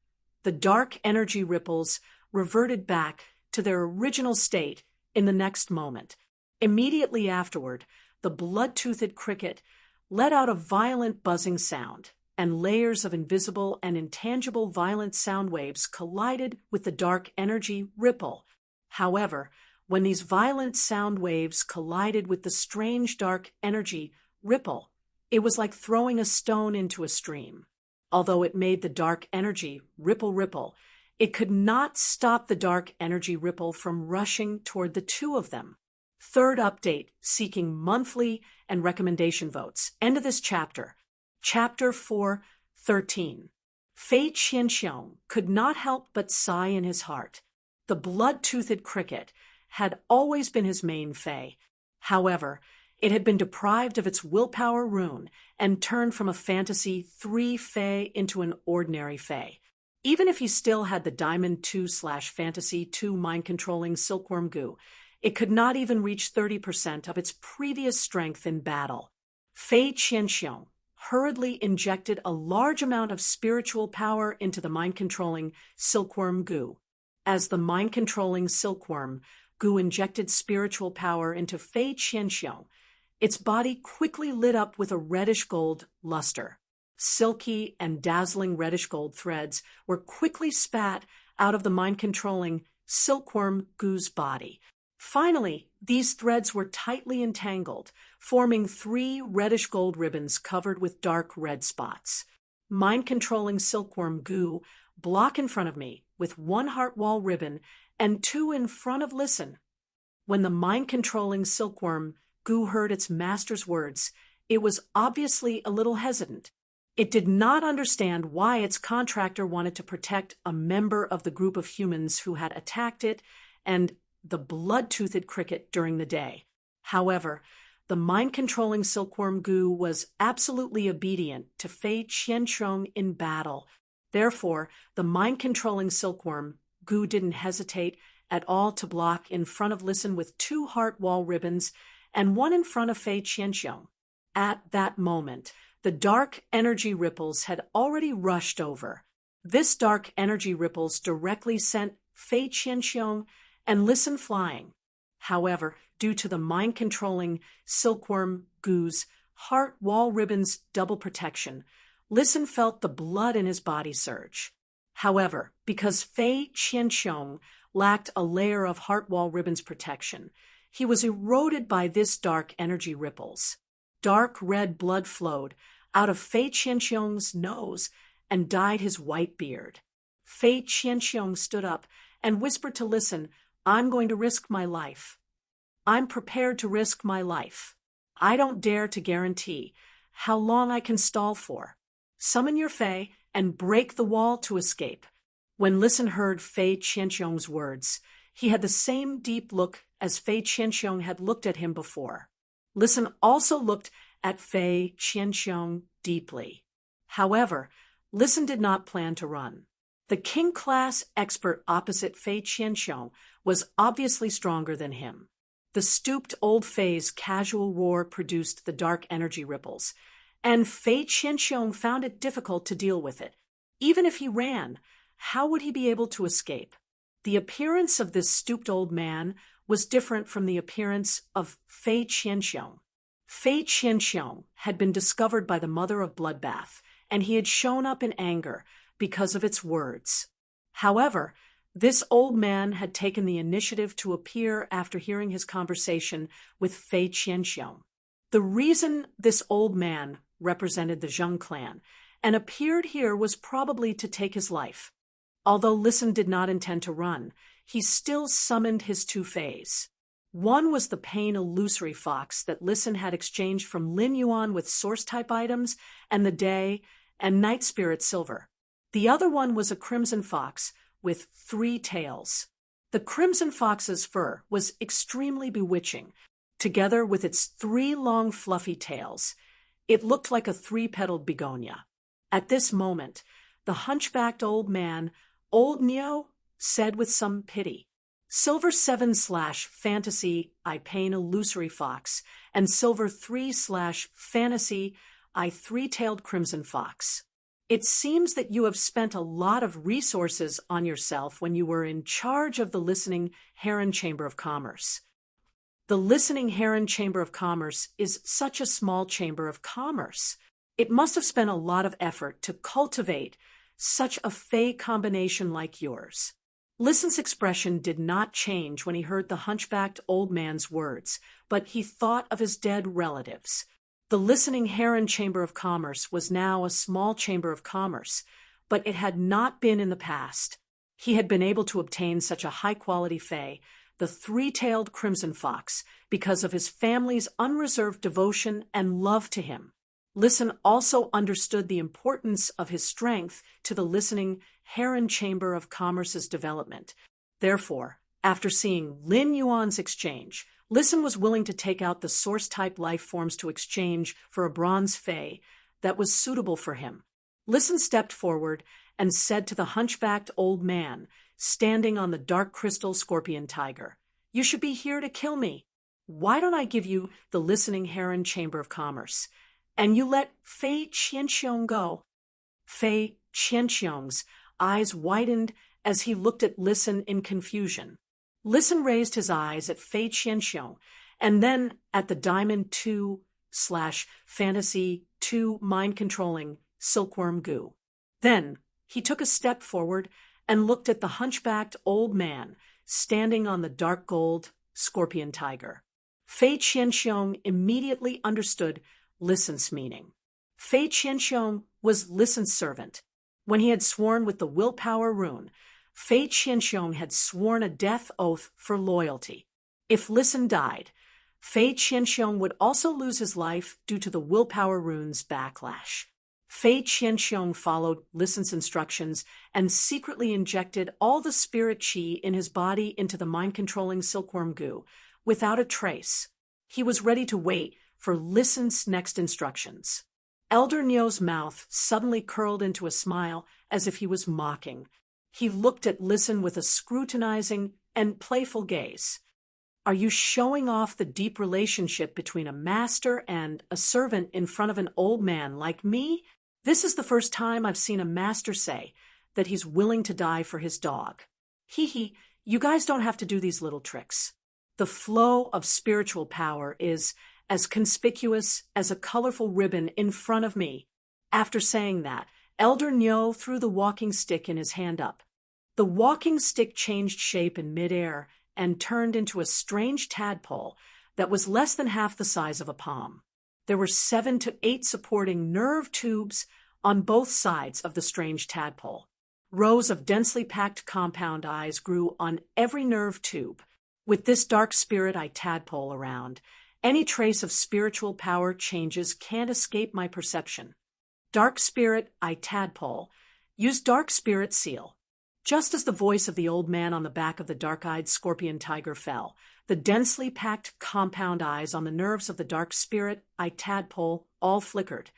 the dark energy ripples reverted back to their original state in the next moment. Immediately afterward, the blood-toothed cricket let out a violent buzzing sound, and layers of invisible and intangible violent sound waves collided with the dark energy ripple. However, when these violent sound waves collided with the strange dark energy ripple, it was like throwing a stone into a stream. Although it made the dark energy ripple, it could not stop the dark energy ripple from rushing toward the two of them. Third update, seeking monthly and recommendation votes. End of this chapter. Chapter 4:13. Fei Qianxiong could not help but sigh in his heart. The blood-toothed cricket had always been his main fei. However, it had been deprived of its willpower rune and turned from a fantasy 3 fei into an ordinary fei. Even if he still had the Diamond 2/Fantasy 2 mind-controlling silkworm Gu, it could not even reach 30% of its previous strength in battle. Fei Qianxiong hurriedly injected a large amount of spiritual power into the mind-controlling silkworm Gu. As the mind-controlling silkworm Gu injected spiritual power into Fei Qianxiong, its body quickly lit up with a reddish-gold luster. Silky and dazzling reddish-gold threads were quickly spat out of the mind-controlling silkworm Gu's body. Finally, these threads were tightly entangled, forming 3 reddish-gold ribbons covered with dark red spots. Mind-controlling silkworm Gu, block in front of me, with 1 heart wall ribbon and 2 in front of Listen. When the mind-controlling silkworm Gu heard its master's words, it was obviously a little hesitant. It did not understand why its contractor wanted to protect a member of the group of humans who had attacked it and the blood-toothed cricket during the day. However, the mind-controlling silkworm Gu was absolutely obedient to Fei Qianxiong in battle. Therefore, the mind-controlling silkworm Gu didn't hesitate at all to block in front of Listen with 2 heart wall ribbons and 1 in front of Fei Qianxiong. At that moment, the dark energy ripples had already rushed over. This dark energy ripples directly sent Fei Qianxiong and Listen flying. However, due to the mind-controlling silkworm Gu's heart wall ribbon's double protection, Listen felt the blood in his body surge. However, because Fei Qianxiong lacked a layer of heart wall ribbon's protection, he was eroded by this dark energy ripples. Dark red blood flowed out of Fei Qianxiong's nose and dyed his white beard. Fei Qianxiong stood up and whispered to Listen, "I'm going to risk my life. I'm prepared to risk my life. I don't dare to guarantee how long I can stall for. Summon your fei and break the wall to escape." When Listen heard Fei Qianxiong's words, he had the same deep look as Fei Qianxiong had looked at him before. Listen also looked at Fei Qianxiong deeply. However, Listen did not plan to run. The king-class expert opposite Fei Qianxiong was obviously stronger than him. The stooped old fei's casual roar produced the dark energy ripples, and Fei Qianxiong found it difficult to deal with it. Even if he ran, how would he be able to escape? The appearance of this stooped old man was different from the appearance of Fei Qianxiong. Fei Qianxiong had been discovered by the mother of Bloodbath, and he had shown up in anger because of its words. However, this old man had taken the initiative to appear after hearing his conversation with Fei Qianxiong. The reason this old man represented the Zheng clan and appeared here was probably to take his life. Although Listen did not intend to run, he still summoned his 2 feis. One was the Pain illusory fox that Listen had exchanged from Lin Yuan with source-type items and the Day and Night Spirit silver. The other one was a crimson fox with 3 tails. The crimson fox's fur was extremely bewitching, together with its 3 long fluffy tails. It looked like a 3-petaled begonia. At this moment, the hunchbacked old man, Old Neo, said with some pity, Silver 7/fantasy, I pain illusory fox, and Silver 3/fantasy, I 3-tailed crimson fox. It seems that you have spent a lot of resources on yourself when you were in charge of the Listening Heron Chamber of Commerce. The Listening Heron Chamber of Commerce is such a small chamber of commerce. It must have spent a lot of effort to cultivate such a fey combination like yours. Listen's expression did not change when he heard the hunchbacked old man's words, but he thought of his dead relatives. The Listening Heron Chamber of Commerce was now a small chamber of commerce, but it had not been in the past. He had been able to obtain such a high-quality fey, the 3-tailed crimson fox, because of his family's unreserved devotion and love to him. Listen also understood the importance of his strength to the Listening Heron Chamber of Commerce's development. Therefore, after seeing Lin Yuan's exchange, Listen was willing to take out the source-type life forms to exchange for a bronze fey that was suitable for him. Listen stepped forward and said to the hunchbacked old man, standing on the dark crystal scorpion tiger, "You should be here to kill me. Why don't I give you the Listening Heron Chamber of Commerce, and you let Fei Qianxiong go?" Fei Qianxiong's eyes widened as he looked at Listen in confusion. Listen raised his eyes at Fei Qianxiong and then at the Diamond 2/Fantasy 2 mind-controlling silkworm goo. Then he took a step forward and looked at the hunchbacked old man standing on the dark gold scorpion tiger. Fei Qianxiong immediately understood Listen's meaning. Fei Qianxiong was Listen's servant. When he had sworn with the willpower rune, Fei Qianxiong had sworn a death oath for loyalty. If Listen died, Fei Qianxiong would also lose his life due to the willpower rune's backlash. Fei Qianxiong followed Listen's instructions and secretly injected all the spirit qi in his body into the mind-controlling silkworm goo, without a trace. He was ready to wait for Listen's next instructions. Elder Neo's mouth suddenly curled into a smile as if he was mocking. He looked at Listen with a scrutinizing and playful gaze. "Are you showing off the deep relationship between a master and a servant in front of an old man like me? This is the first time I've seen a master say that he's willing to die for his dog. Hee, you guys don't have to do these little tricks. The flow of spiritual power is as conspicuous as a colorful ribbon in front of me." After saying that, Elder Neo threw the walking stick in his hand up. The walking stick changed shape in midair and turned into a strange tadpole that was less than half the size of a palm. There were 7 to 8 supporting nerve tubes on both sides of the strange tadpole. Rows of densely packed compound eyes grew on every nerve tube. With this dark spirit eye tadpole around, any trace of spiritual power changes can't escape my perception. Dark spirit eye tadpole. Use dark spirit seal. Just as the voice of the old man on the back of the dark-eyed scorpion tiger fell, the densely packed compound eyes on the nerves of the dark spirit eye tadpole all flickered,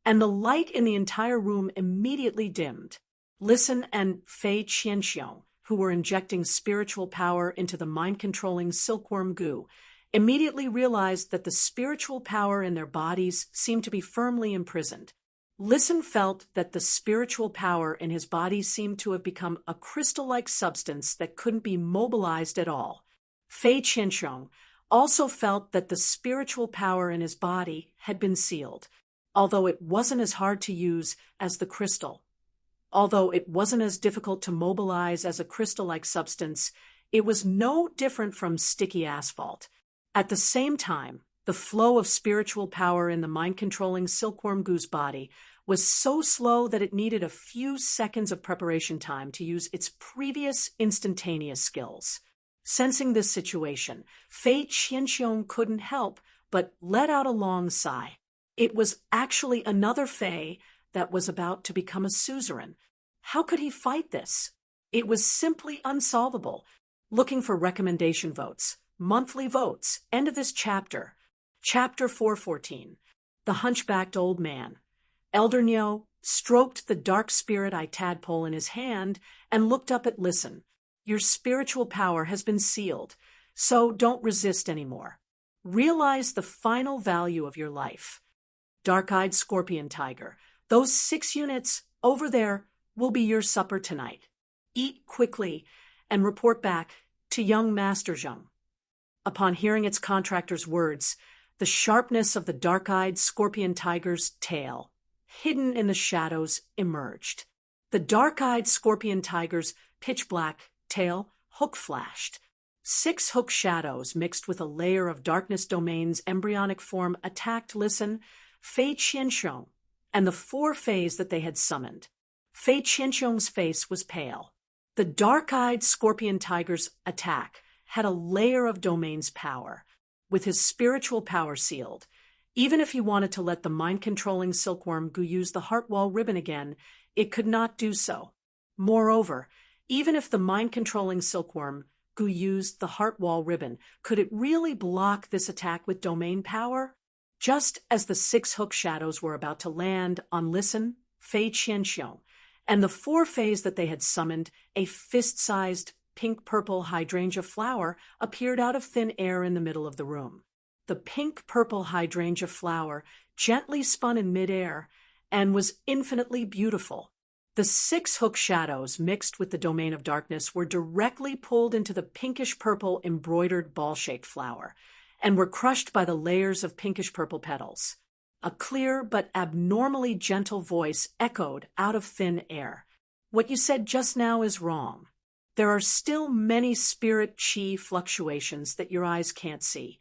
and the light in the entire room immediately dimmed. Listen and Fei Qianxiong, who were injecting spiritual power into the mind-controlling silkworm goo, immediately realized that the spiritual power in their bodies seemed to be firmly imprisoned. Listen felt that the spiritual power in his body seemed to have become a crystal-like substance that couldn't be mobilized at all. Fei Qianxiong also felt that the spiritual power in his body had been sealed, although it wasn't as hard to use as the crystal. Although it wasn't as difficult to mobilize as a crystal-like substance, it was no different from sticky asphalt. At the same time, the flow of spiritual power in the mind-controlling silkworm goo's body was so slow that it needed a few seconds of preparation time to use its previous instantaneous skills. Sensing this situation, Fei Qianxiong couldn't help but let out a long sigh. It was actually another fei that was about to become a suzerain. How could he fight this? It was simply unsolvable. Looking for recommendation votes, monthly votes. End of this chapter. Chapter 414. The Hunchbacked Old Man. Elder Nyo stroked the dark spirit eye tadpole in his hand and looked up at Listen. Your spiritual power has been sealed, so don't resist anymore. Realize the final value of your life. Dark-eyed scorpion tiger, those 6 units over there will be your supper tonight. Eat quickly and report back to young Master Zheng. Upon hearing its contractor's words, the sharpness of the dark-eyed scorpion tiger's tail, hidden in the shadows, emerged. The dark-eyed scorpion tiger's pitch-black tail hook flashed. 6 hook shadows mixed with a layer of darkness domain's embryonic form attacked Listen, Fei Qianxiong, and the 4 fays that they had summoned. Fei Qianxiong's face was pale. The dark-eyed scorpion tiger's attack had a layer of domain's power. With his spiritual power sealed, even if he wanted to let the mind-controlling silkworm Gu use the heart wall ribbon again, it could not do so. Moreover, even if the mind-controlling silkworm Gu used the heart wall ribbon, could it really block this attack with domain power? Just as the 6 hook shadows were about to land on Listen, Fei Qianxiong, and the 4 fays that they had summoned, a fist-sized pink-purple hydrangea flower appeared out of thin air in the middle of the room. The pink-purple hydrangea flower gently spun in midair and was infinitely beautiful. The 6 hook shadows mixed with the domain of darkness were directly pulled into the pinkish-purple embroidered ball-shaped flower and were crushed by the layers of pinkish-purple petals. A clear but abnormally gentle voice echoed out of thin air. What you said just now is wrong. There are still many spirit qi fluctuations that your eyes can't see.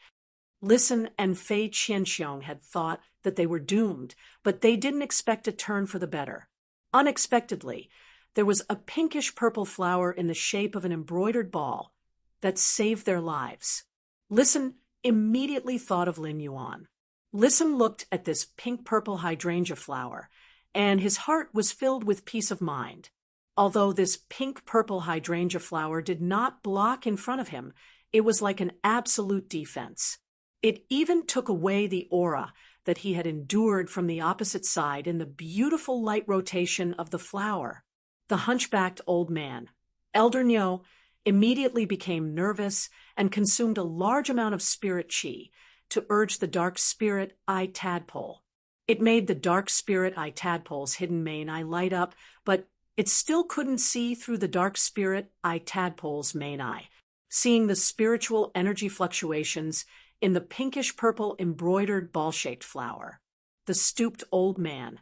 Listen and Fei Qianxiong had thought that they were doomed, but they didn't expect a turn for the better. Unexpectedly, there was a pinkish-purple flower in the shape of an embroidered ball that saved their lives. Listen immediately thought of Lin Yuan. Listen looked at this pink-purple hydrangea flower, and his heart was filled with peace of mind. Although this pink-purple hydrangea flower did not block in front of him, it was like an absolute defense. It even took away the aura that he had endured from the opposite side in the beautiful light rotation of the flower. The hunchbacked old man, Elder Nyo, immediately became nervous and consumed a large amount of spirit qi to urge the dark spirit eye tadpole. It made the dark spirit eye tadpole's hidden main eye light up, but it still couldn't see through the dark spirit eye tadpole's main eye. Seeing the spiritual energy fluctuations in the pinkish-purple embroidered ball-shaped flower, the stooped old man,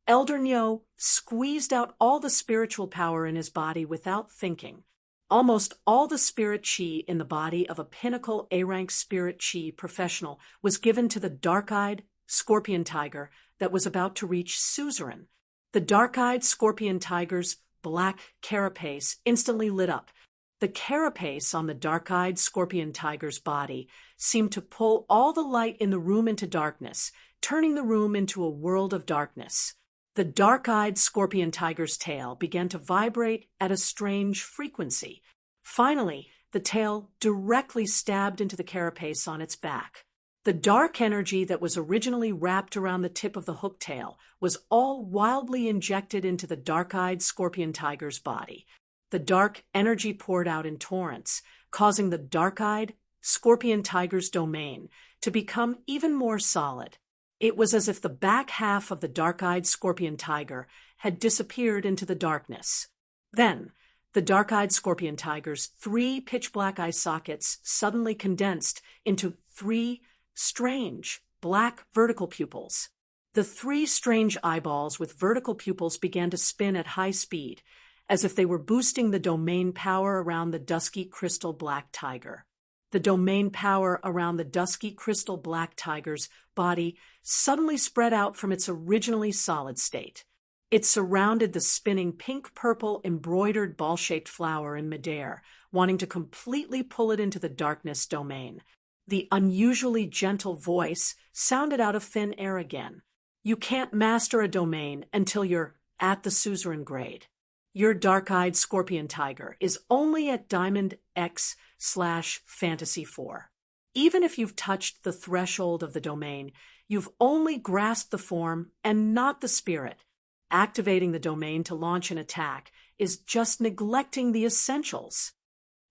Elder Nyo, squeezed out all the spiritual power in his body without thinking. Almost all the spirit qi in the body of a pinnacle A-rank spirit qi professional was given to the dark-eyed scorpion tiger that was about to reach suzerain. The dark-eyed scorpion tiger's black carapace instantly lit up. The carapace on the dark-eyed scorpion tiger's body seemed to pull all the light in the room into darkness, turning the room into a world of darkness. The dark-eyed scorpion tiger's tail began to vibrate at a strange frequency. Finally, the tail directly stabbed into the carapace on its back. The dark energy that was originally wrapped around the tip of the hook tail was all wildly injected into the dark-eyed scorpion tiger's body. The dark energy poured out in torrents, causing the dark-eyed scorpion tiger's domain to become even more solid. It was as if the back half of the dark-eyed scorpion tiger had disappeared into the darkness. Then, the dark-eyed scorpion tiger's 3 pitch-black eye sockets suddenly condensed into 3 strange, black vertical pupils. The 3 strange eyeballs with vertical pupils began to spin at high speed, as if they were boosting the domain power around the dusky crystal black tiger. The domain power around the dusky crystal black tiger's body suddenly spread out from its originally solid state. It surrounded the spinning pink-purple embroidered ball-shaped flower in midair, wanting to completely pull it into the darkness domain. The unusually gentle voice sounded out of thin air again. You can't master a domain until you're at the suzerain grade. Your dark-eyed scorpion tiger is only at Diamond X/Fantasy 4. Even if you've touched the threshold of the domain, you've only grasped the form and not the spirit. Activating the domain to launch an attack is just neglecting the essentials.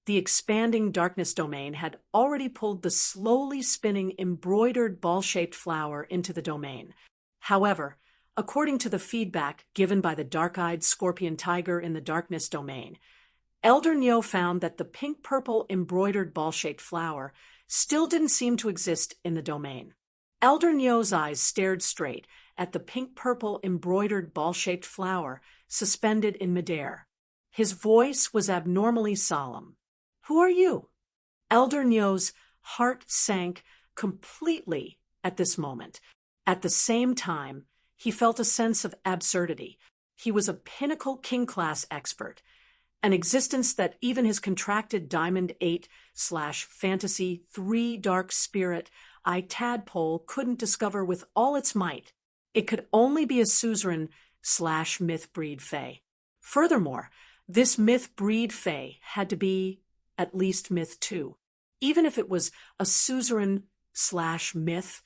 The expanding darkness domain had already pulled the slowly spinning embroidered ball-shaped flower into the domain. However, according to the feedback given by the dark-eyed scorpion tiger in the darkness domain, Elder Nyo found that the pink-purple embroidered ball-shaped flower still didn't seem to exist in the domain. Elder Nyo's eyes stared straight at the pink-purple embroidered ball-shaped flower suspended in midair. His voice was abnormally solemn. "Who are you?" Elder Nyo's heart sank completely at this moment. At the same time, he felt a sense of absurdity. He was a pinnacle king-class expert, an existence that even his contracted Diamond 8/Fantasy 3 Dark Spirit Eye tadpole couldn't discover with all its might. It could only be a suzerain/myth breed fae. Furthermore, this myth breed fae had to be at least myth 2, even if it was a suzerain/myth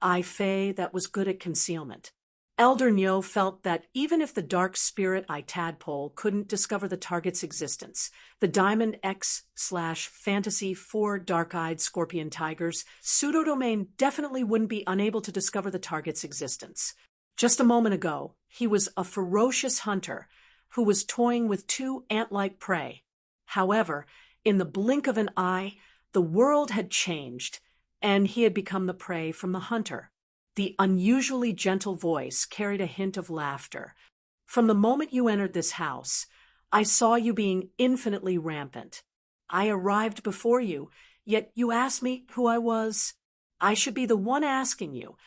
eye fae that was good at concealment. Elder Nyo felt that even if the dark spirit eye tadpole couldn't discover the target's existence, the Diamond X/Fantasy 4 dark-eyed scorpion tiger's pseudodomain definitely wouldn't be unable to discover the target's existence. Just a moment ago, he was a ferocious hunter who was toying with two ant-like prey. However, in the blink of an eye, the world had changed, and he had become the prey from the hunter. The unusually gentle voice carried a hint of laughter. "From the moment you entered this house, I saw you being infinitely rampant. I arrived before you, yet you asked me who I was. I should be the one asking you."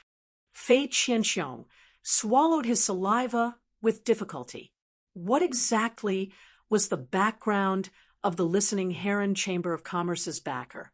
Fei Qianxiong swallowed his saliva with difficulty. What exactly was the background of the listening Heron Chamber of Commerce's backer?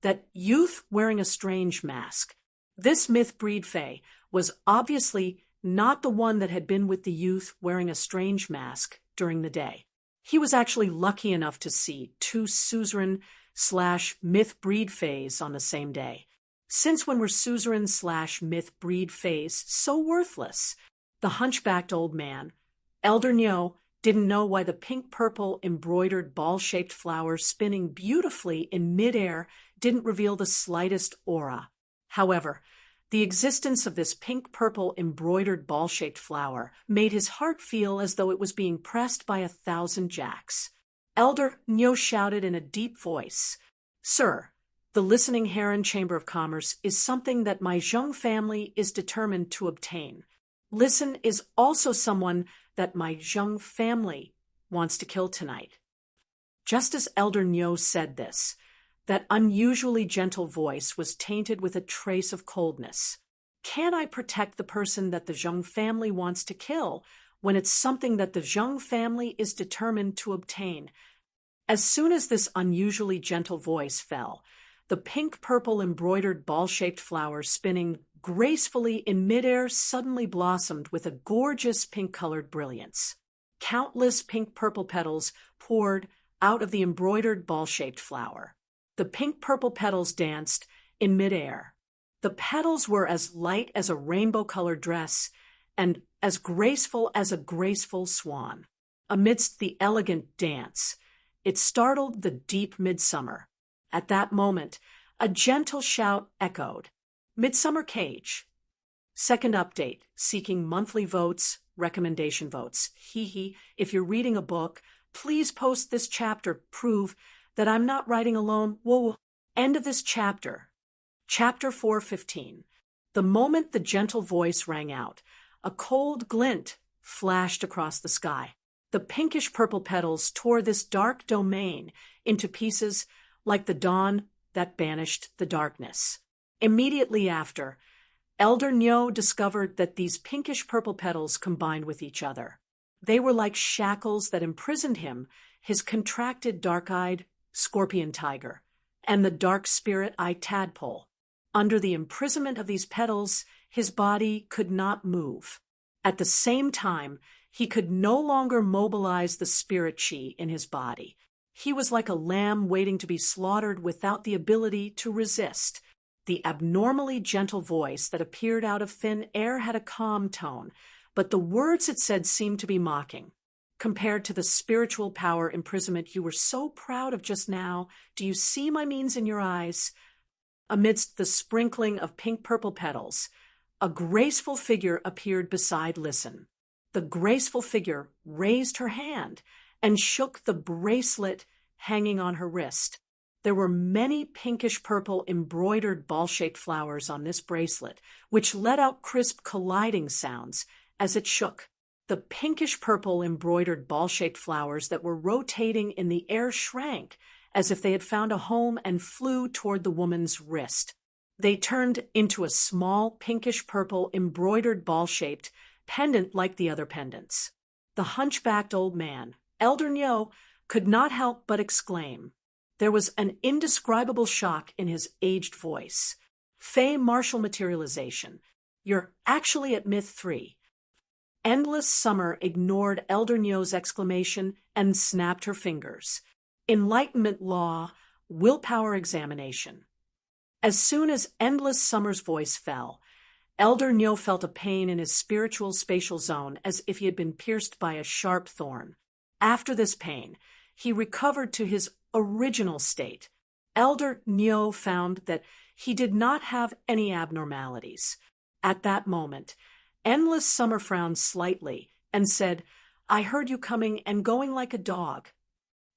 That youth wearing a strange mask. This myth breed fae was obviously not the one that had been with the youth wearing a strange mask during the day. He was actually lucky enough to see two suzerain/myth breed faes on the same day. Since when were suzerain/myth breed faes so worthless? The hunchbacked old man, Elder Nyo, didn't know why the pink-purple embroidered ball-shaped flower spinning beautifully in midair didn't reveal the slightest aura. However, the existence of this pink-purple embroidered ball-shaped flower made his heart feel as though it was being pressed by 1,000 jacks. Elder Nyo shouted in a deep voice, "Sir, the listening Heron Chamber of Commerce is something that my Zheng family is determined to obtain. Listen is also someone that my Zheng family wants to kill tonight." Just as Elder Nyo said this, that unusually gentle voice was tainted with a trace of coldness. Can I protect the person that the Zheng family wants to kill when it's something that the Zheng family is determined to obtain? As soon as this unusually gentle voice fell, the pink-purple embroidered ball-shaped flower spinning gracefully in midair suddenly blossomed with a gorgeous pink-colored brilliance. Countless pink-purple petals poured out of the embroidered ball-shaped flower. The pink-purple petals danced in midair. The petals were as light as a rainbow-colored dress and as graceful as a graceful swan. Amidst the elegant dance, it startled the deep midsummer. At that moment, a gentle shout echoed. "Midsummer Cage." Second update, seeking monthly votes, recommendation votes. If you're reading a book, please post this chapter. Prove that I'm not writing alone. Whoa. End of this chapter. Chapter 4:15. The moment the gentle voice rang out, a cold glint flashed across the sky. The pinkish-purple petals tore this dark domain into pieces like the dawn that banished the darkness. Immediately after, Elder Nyo discovered that these pinkish-purple petals combined with each other. They were like shackles that imprisoned him, his contracted dark-eyed scorpion tiger, and the dark spirit eye tadpole. Under the imprisonment of these petals, his body could not move. At the same time, He could no longer mobilize the spirit chi in his body. He was like a lamb waiting to be slaughtered without the ability to resist. The abnormally gentle voice that appeared out of thin air had a calm tone, but the words it said seemed to be mocking. Compared to the spiritual power imprisonment you were so proud of just now, do you see my means in your eyes? Amidst the sprinkling of pink-purple petals, a graceful figure appeared beside Listen. The graceful figure raised her hand and shook the bracelet hanging on her wrist. There were many pinkish-purple embroidered ball-shaped flowers on this bracelet, which let out crisp colliding sounds as it shook. The pinkish-purple embroidered ball-shaped flowers that were rotating in the air shrank as if they had found a home and flew toward the woman's wrist. They turned into a small pinkish-purple embroidered ball-shaped pendant like the other pendants. The hunchbacked old man, Elder Nyo, could not help but exclaim. There was an indescribable shock in his aged voice. Fey martial materialization. You're actually at myth 3. Endless Summer ignored Elder Nyo's exclamation and snapped her fingers. Enlightenment law, willpower examination. As soon as Endless Summer's voice fell, Elder Nyo felt a pain in his spiritual spatial zone as if he had been pierced by a sharp thorn. After this pain, he recovered to his original state. Elder Nyo found that he did not have any abnormalities. At that moment, Endless Summer frowned slightly and said, I heard you coming and going like a dog.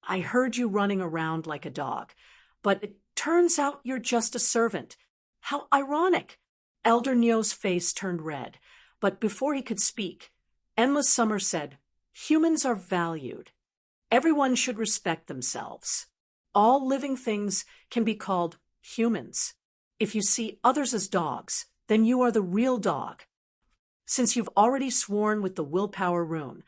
I heard you running around like a dog, but it turns out you're just a servant. How ironic! Elder Nyo's face turned red, but before he could speak, Endless Summer said, Humans are valued. Everyone should respect themselves. All living things can be called humans. If you see others as dogs, then you are the real dog. Since you've already sworn with the willpower rune,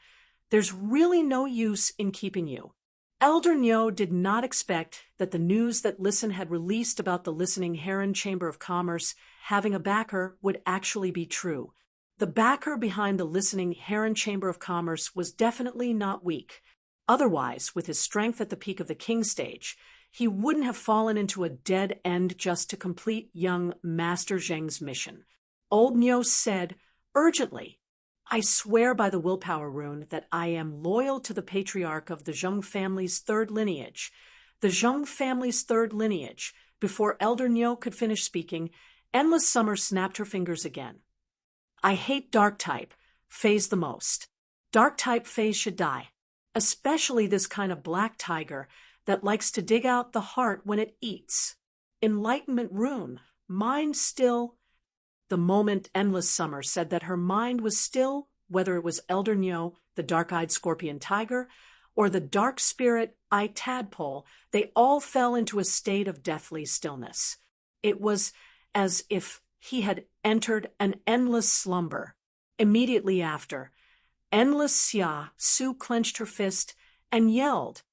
there's really no use in keeping you. Elder Nyo did not expect that the news that Listen had released about the Listening Heron Chamber of Commerce having a backer would actually be true. The backer behind the Listening Heron Chamber of Commerce was definitely not weak. Otherwise, with his strength at the peak of the king stage, he wouldn't have fallen into a dead end just to complete young Master Zheng's mission. Old Nyo said, urgently, I swear by the willpower rune that I am loyal to the patriarch of the Zheng family's third lineage. The Zheng family's third lineage. Before Elder Nyo could finish speaking, Endless Summer snapped her fingers again. I hate dark type, Fays the most. Dark type Fays should die. Especially this kind of black tiger that likes to dig out the heart when it eats. Enlightenment rune, mind still. The moment Endless Summer said that her mind was still, whether it was Elder Nyo, the dark-eyed scorpion tiger, or the dark spirit eye tadpole, they all fell into a state of deathly stillness. It was as if he had entered an endless slumber. Immediately after, Endless Xia Su clenched her fist and yelled,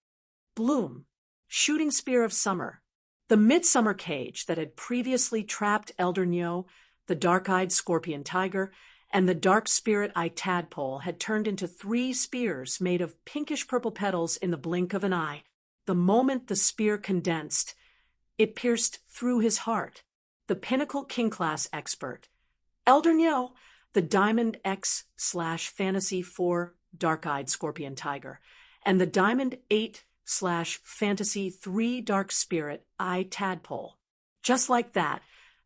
Bloom, shooting spear of summer. The midsummer cage that had previously trapped Elder Nyo, the dark-eyed scorpion tiger, and the dark spirit eye tadpole had turned into 3 spears made of pinkish-purple petals in the blink of an eye. The moment the spear condensed, it pierced through his heart. The pinnacle king-class expert, Elder Nyo, the Diamond X/Fantasy 4 dark-eyed scorpion tiger, and the Diamond 8/Fantasy 3 dark spirit eye tadpole. Just like that,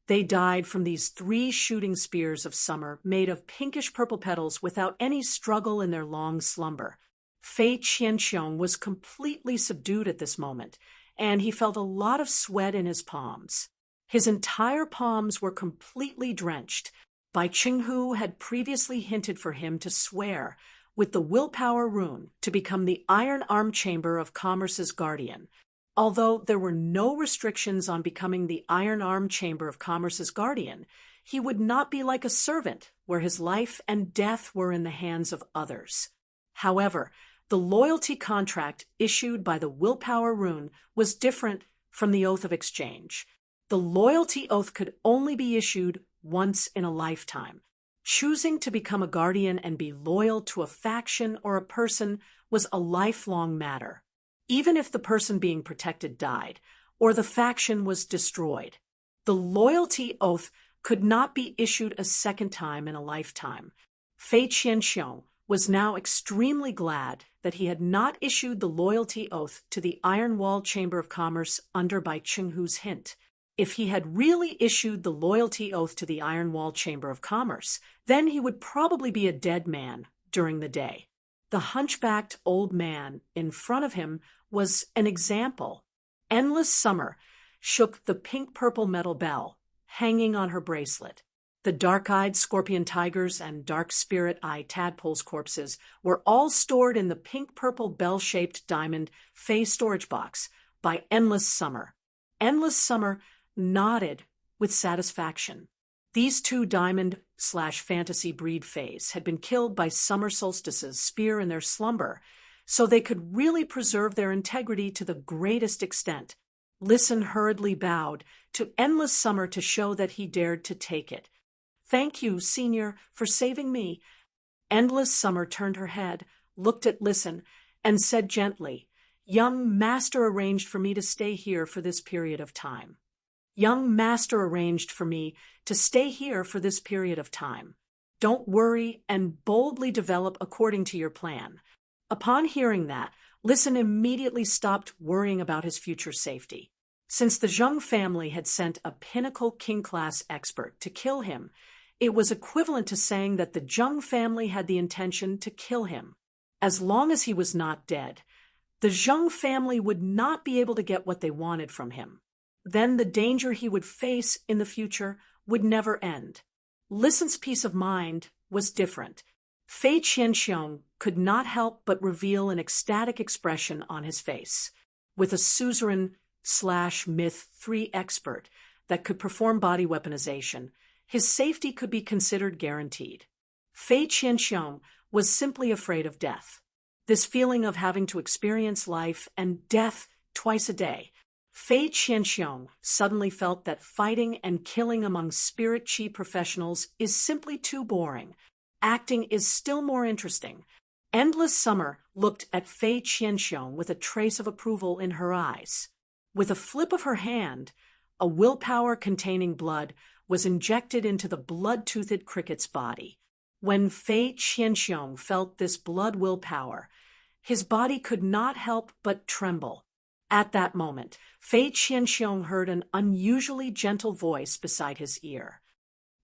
they died from these 3 shooting spears of summer made of pinkish-purple petals without any struggle in their long slumber. Fei Qianxiong was completely subdued at this moment, and he felt a lot of sweat in his palms. His entire palms were completely drenched. Bai Qinghu had previously hinted for him to swear with the willpower rune to become the Iron Arm Chamber of Commerce's guardian. Although there were no restrictions on becoming the Iron Arm Chamber of Commerce's guardian, he would not be like a servant, where his life and death were in the hands of others. However, the loyalty contract issued by the willpower rune was different from the oath of exchange. The loyalty oath could only be issued once in a lifetime. Choosing to become a guardian and be loyal to a faction or a person was a lifelong matter, even if the person being protected died or the faction was destroyed. The loyalty oath could not be issued a second time in a lifetime. Fei Qianxiong was now extremely glad that he had not issued the loyalty oath to the Iron Wall Chamber of Commerce under Bai Chenghu's hint. If he had really issued the loyalty oath to the Iron Wall Chamber of Commerce, then he would probably be a dead man during the day. The hunchbacked old man in front of him was an example. Endless Summer shook the pink-purple metal bell hanging on her bracelet. The dark-eyed scorpion tigers and dark spirit-eye tadpoles' corpses were all stored in the pink-purple bell-shaped diamond Fey storage box by Endless Summer. Endless Summer nodded with satisfaction. These two diamond/fantasy breed fays had been killed by Summer Solstice's spear in their slumber, so they could really preserve their integrity to the greatest extent. Listen hurriedly bowed to Endless Summer to show that he dared to take it. "Thank you, Senior, for saving me." Endless Summer turned her head, looked at Listen, and said gently, "Young Master arranged for me to stay here for this period of time. Young Master arranged for me to stay here for this period of time. Don't worry and boldly develop according to your plan." Upon hearing that, Listen immediately stopped worrying about his future safety. Since the Zheng family had sent a pinnacle king-class expert to kill him, it was equivalent to saying that the Zheng family had the intention to kill him. As long as he was not dead, the Zheng family would not be able to get what they wanted from him. Then the danger he would face in the future would never end. Listen's peace of mind was different. Fei Qianxiong could not help but reveal an ecstatic expression on his face. With a suzerain/myth 3 expert that could perform body weaponization, his safety could be considered guaranteed. Fei Qianxiong was simply afraid of death. This feeling of having to experience life and death twice a day. Fei Qianxiong suddenly felt that fighting and killing among spirit chi professionals is simply too boring. Acting is still more interesting. Endless Summer looked at Fei Qianxiong with a trace of approval in her eyes. With a flip of her hand, a willpower containing blood was injected into the blood-toothed cricket's body. When Fei Qianxiong felt this blood willpower, his body could not help but tremble. At that moment, Fei Qianxiong heard an unusually gentle voice beside his ear.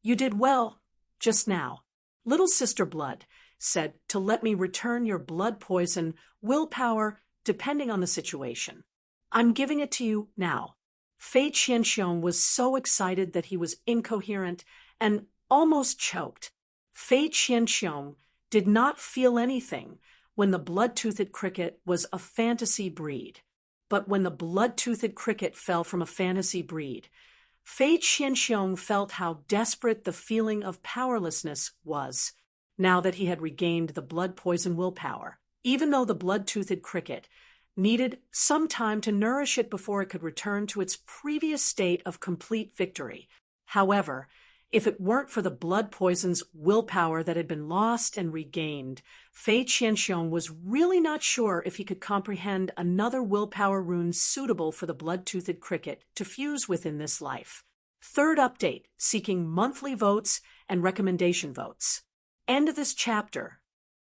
"You did well just now. Little Sister Blood said to let me return your blood poison willpower depending on the situation. I'm giving it to you now." Fei Qianxiong was so excited that he was incoherent and almost choked. Fei Qianxiong did not feel anything when the blood-toothed cricket was a fantasy breed. But when the blood-toothed cricket fell from a fantasy breed, Fei Qianxiong felt how desperate the feeling of powerlessness was, now that he had regained the blood-poison willpower. Even though the blood-toothed cricket needed some time to nourish it before it could return to its previous state of complete victory. However, if it weren't for the blood poison's willpower that had been lost and regained, Fei Qianxiong was really not sure if he could comprehend another willpower rune suitable for the blood-toothed cricket to fuse within this life. Third update, seeking monthly votes and recommendation votes. End of this chapter.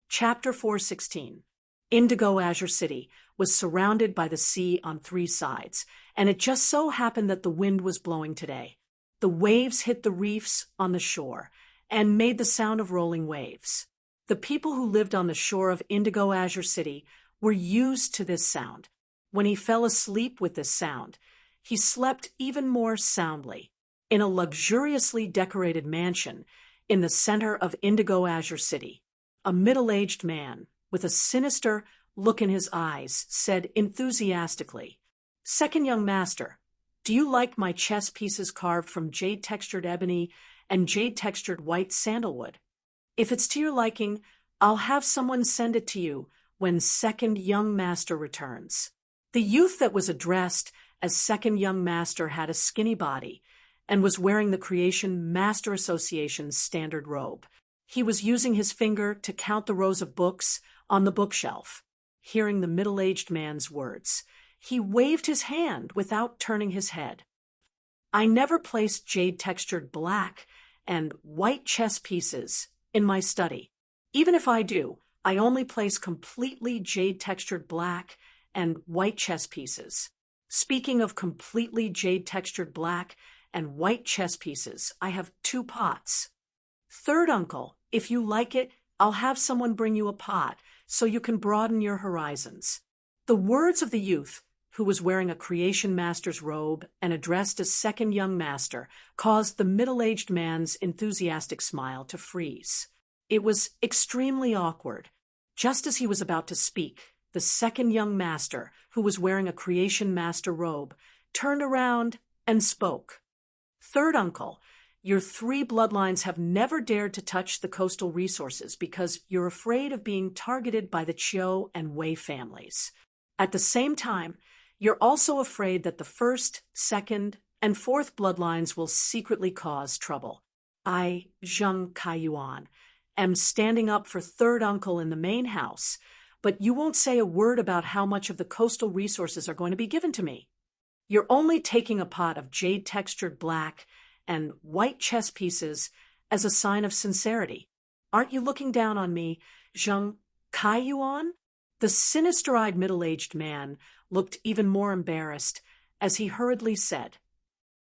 Chapter 416. Indigo Azure City was surrounded by the sea on 3 sides, and it just so happened that the wind was blowing today. The waves hit the reefs on the shore and made the sound of rolling waves. The people who lived on the shore of Indigo Azure City were used to this sound. When he fell asleep with this sound, he slept even more soundly. In a luxuriously decorated mansion in the center of Indigo Azure City, a middle-aged man with a sinister look in his eyes said enthusiastically, "Second young master, do you like my chess pieces carved from jade-textured ebony and jade-textured white sandalwood? If it's to your liking, I'll have someone send it to you when second young master returns." The youth that was addressed as second young master had a skinny body and was wearing the Creation Master Association's standard robe. He was using his finger to count the rows of books on the bookshelf. Hearing the middle-aged man's words, he waved his hand without turning his head. I never placed jade-textured black and white chess pieces in my study. Even if I do, I only place completely jade-textured black and white chess pieces. Speaking of completely jade-textured black and white chess pieces, I have 2 pots. Third uncle, if you like it, I'll have someone bring you a pot so you can broaden your horizons. The words of the youth, who was wearing a creation master's robe and addressed as second young master, caused the middle-aged man's enthusiastic smile to freeze. It was extremely awkward. Just as he was about to speak, the second young master, who was wearing a creation master robe, turned around and spoke. Third uncle, your 3 bloodlines have never dared to touch the coastal resources because you're afraid of being targeted by the Chiu and Wei families. At the same time, you're also afraid that the 1st, 2nd, and 4th bloodlines will secretly cause trouble. I, Zheng Kaiyuan, am standing up for third uncle in the main house, but you won't say a word about how much of the coastal resources are going to be given to me. You're only taking a pot of jade-textured black and white chess pieces as a sign of sincerity. Aren't you looking down on me, Zheng Kaiyuan? The sinister-eyed middle-aged man looked even more embarrassed as he hurriedly said,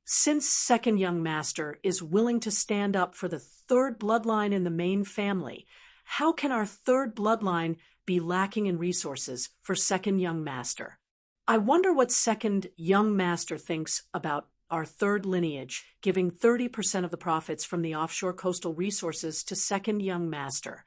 since second young master is willing to stand up for the 3rd bloodline in the main family, how can our 3rd bloodline be lacking in resources for second young master? I wonder what second young master thinks about our 3rd lineage giving 30% of the profits from the offshore coastal resources to second young master.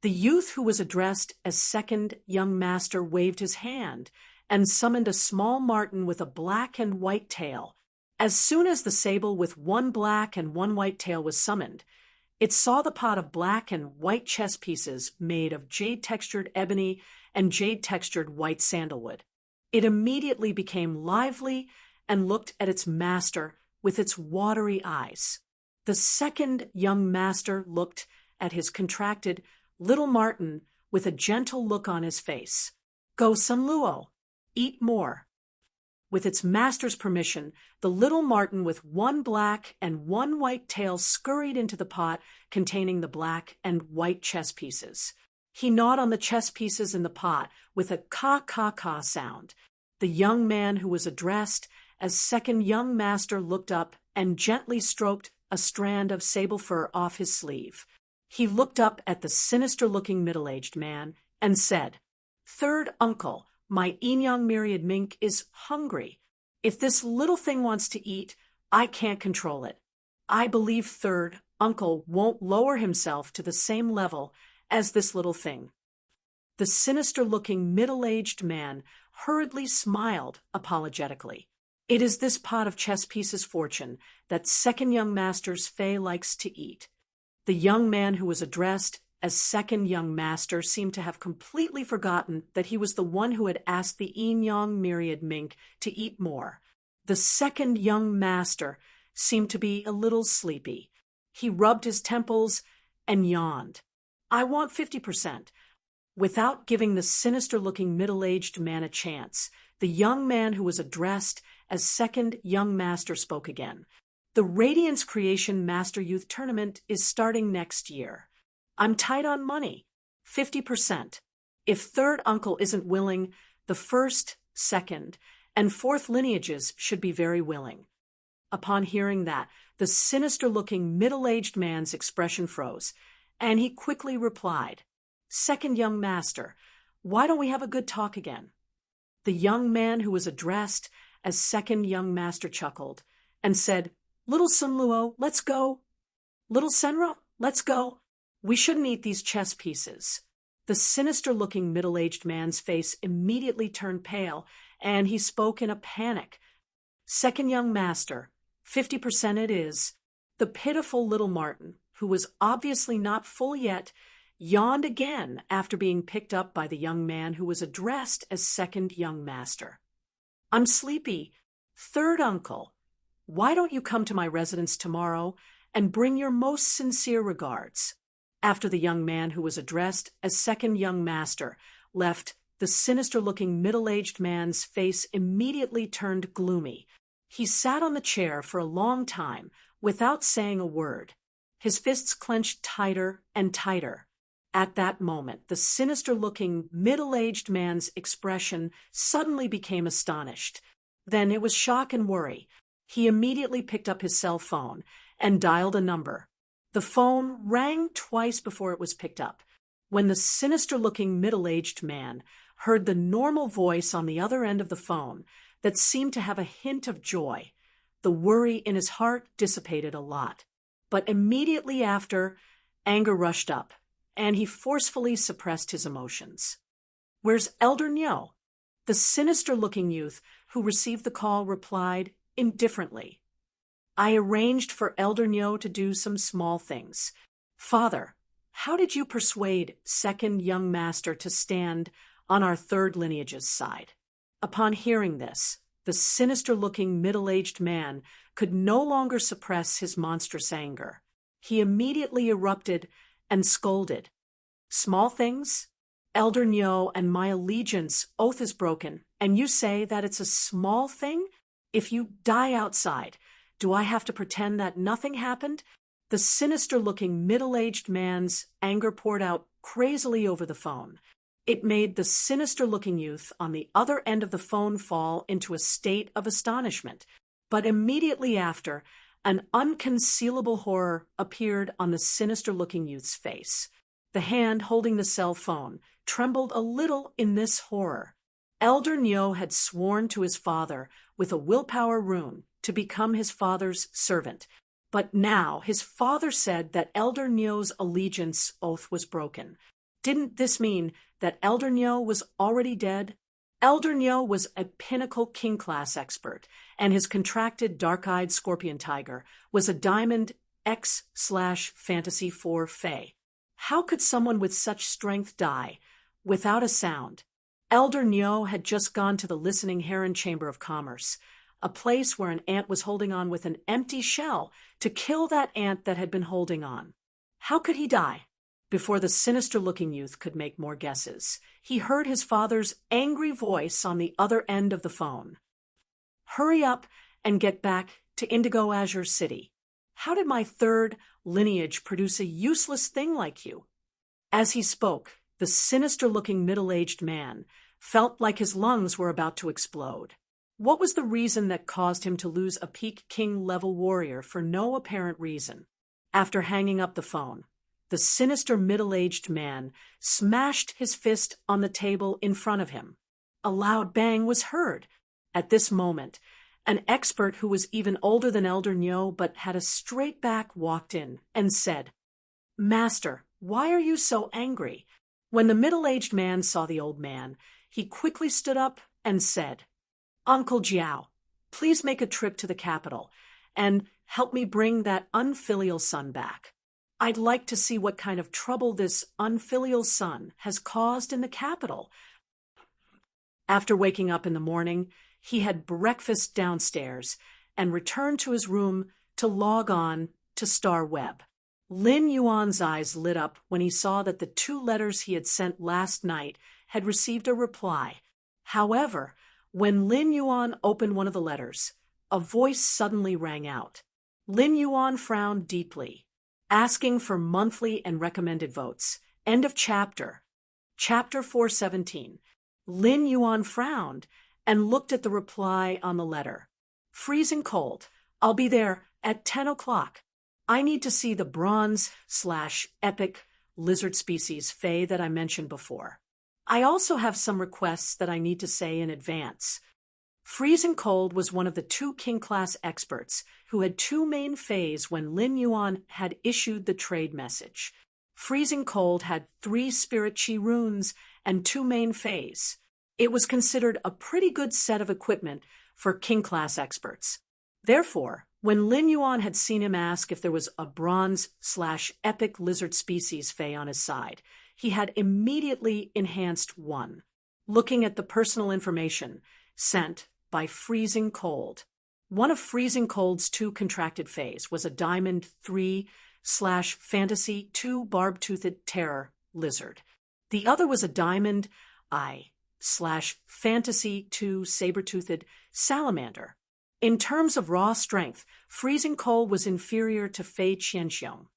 The youth who was addressed as second young master waved his hand and summoned a small marten with a black and white tail. As soon as the sable with 1 black and 1 white tail was summoned, it saw the pot of black and white chess pieces made of jade-textured ebony and jade-textured white sandalwood. It immediately became lively and looked at its master with its watery eyes. The second young master looked at his contracted little marten with a gentle look on his face. Go Sun Luo, eat more. With its master's permission, the little marten with 1 black and 1 white tail scurried into the pot containing the black and white chess pieces. He gnawed on the chess pieces in the pot with a ka-ka-ka sound. The young man who was addressed as second young master looked up and gently stroked a strand of sable fur off his sleeve. He looked up at the sinister-looking middle-aged man and said, Third uncle, my Inyang myriad mink is hungry. If this little thing wants to eat, I can't control it. I believe third uncle won't lower himself to the same level as this little thing. The sinister-looking middle-aged man hurriedly smiled apologetically. It is this pot of chess pieces fortune that second young master's Fei likes to eat. The young man who was addressed as second young master seemed to have completely forgotten that he was the one who had asked the Inyang myriad mink to eat more. The second young master seemed to be a little sleepy. He rubbed his temples and yawned. I want 50%. Without giving the sinister-looking middle-aged man a chance, the young man who was addressed as second young master spoke again. The Radiance Creation Master Youth Tournament is starting next year. I'm tight on money, 50%. If third uncle isn't willing, the 1st, 2nd, and 4th lineages should be very willing. Upon hearing that, the sinister-looking middle-aged man's expression froze, and he quickly replied, Second young master, why don't we have a good talk again? The young man who was addressed as second young master chuckled and said, Little Sun Luo, let's go. Little Senra, let's go. We shouldn't eat these chess pieces. The sinister-looking middle-aged man's face immediately turned pale, and he spoke in a panic. Second young master, 50% it is. The pitiful little marten, who was obviously not full yet, yawned again after being picked up by the young man who was addressed as second young master. I'm sleepy. Third uncle, why don't you come to my residence tomorrow and bring your most sincere regards? After the young man who was addressed as second young master left, the sinister-looking middle-aged man's face immediately turned gloomy. He sat on the chair for a long time without saying a word. His fists clenched tighter and tighter. At that moment, the sinister-looking middle-aged man's expression suddenly became astonished. Then it was shock and worry. He immediately picked up his cell phone and dialed a number. The phone rang twice before it was picked up. When the sinister-looking middle-aged man heard the normal voice on the other end of the phone that seemed to have a hint of joy, the worry in his heart dissipated a lot. But immediately after, anger rushed up, and he forcefully suppressed his emotions. "Where's Elder Nyo?" The sinister-looking youth who received the call replied indifferently. "I arranged for Elder Nyo to do some small things. Father, how did you persuade second young master to stand on our third lineage's side?" Upon hearing this, the sinister-looking middle-aged man could no longer suppress his monstrous anger. He immediately erupted and scolded. "Small things? Elder Nyo and my allegiance oath is broken, and you say that it's a small thing? If you die outside, do I have to pretend that nothing happened?" The sinister-looking middle-aged man's anger poured out crazily over the phone. It made the sinister-looking youth on the other end of the phone fall into a state of astonishment. But immediately after, an unconcealable horror appeared on the sinister-looking youth's face. The hand holding the cell phone trembled a little in this horror. Elder Nyo had sworn to his father with a willpower rune to become his father's servant. But now his father said that Elder Nyo's allegiance oath was broken. Didn't this mean that Elder Nyo was already dead? Elder Nyo was a pinnacle king-class expert, and his contracted dark-eyed scorpion tiger was a diamond X/Fantasy 4 Fae. How could someone with such strength die without a sound? Elder Nyo had just gone to the listening heron chamber of commerce, a place where an ant was holding on with an empty shell to kill that ant that had been holding on. How could he die? Before the sinister-looking youth could make more guesses, he heard his father's angry voice on the other end of the phone. "Hurry up and get back to Indigo Azure City. How did my third lineage produce a useless thing like you?" As he spoke, the sinister-looking middle-aged man felt like his lungs were about to explode. What was the reason that caused him to lose a peak king-level warrior for no apparent reason? After hanging up the phone, the sinister middle-aged man smashed his fist on the table in front of him. A loud bang was heard. At this moment, an expert who was even older than Elder Nyo but had a straight back walked in and said, "Master, why are you so angry?" When the middle-aged man saw the old man, he quickly stood up and said, "Uncle Jiao, please make a trip to the capital and help me bring that unfilial son back. I'd like to see what kind of trouble this unfilial son has caused in the capital." After waking up in the morning, he had breakfast downstairs and returned to his room to log on to Star Web. Lin Yuan's eyes lit up when he saw that the 2 letters he had sent last night had received a reply. However, when Lin Yuan opened one of the letters, a voice suddenly rang out. Lin Yuan frowned deeply. "Asking for monthly and recommended votes. End of chapter." Chapter 417. Lin Yuan frowned and looked at the reply on the letter. "Freezing cold. I'll be there at 10 o'clock. I need to see the bronze/epic lizard species Fae that I mentioned before. I also have some requests that I need to say in advance." Freezing Cold was one of the 2 king-class experts who had 2 main Faes when Lin Yuan had issued the trade message. Freezing Cold had 3 Spirit Chi runes and 2 main Faes. It was considered a pretty good set of equipment for king-class experts. Therefore, when Lin Yuan had seen him ask if there was a bronze/epic lizard species Fae on his side, he had immediately enhanced 1. Looking at the personal information sent by Freezing Cold. One of Freezing Cold's 2 contracted Faes was a Diamond 3 Fantasy 2 Barb-Toothed Terror Lizard. The other was a Diamond Eye Fantasy 2 Saber-Toothed Salamander. In terms of raw strength, freezing cold was inferior to Fei Qianxiong.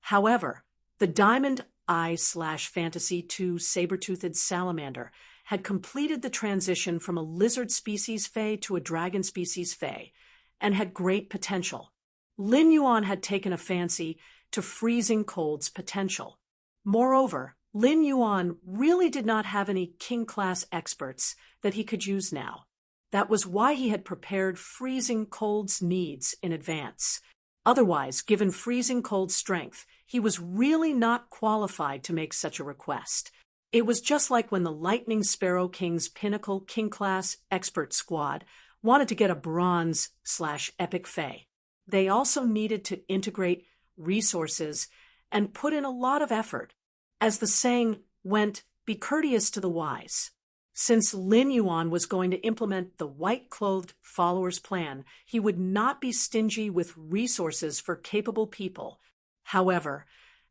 However, the Diamond Eye Fantasy 2 Saber-Toothed Salamander had completed the transition from a lizard species Fei to a dragon species Fei, and had great potential. Lin Yuan had taken a fancy to freezing cold's potential. Moreover, Lin Yuan really did not have any king-class experts that he could use now. That was why he had prepared freezing cold's needs in advance. Otherwise, given freezing cold's strength, he was really not qualified to make such a request. It was just like when the Lightning Sparrow King's Pinnacle King-class expert squad wanted to get a bronze/epic Fei. They also needed to integrate resources and put in a lot of effort. As the saying went, be courteous to the wise. Since Lin Yuan was going to implement the white-clothed followers' plan, he would not be stingy with resources for capable people. However,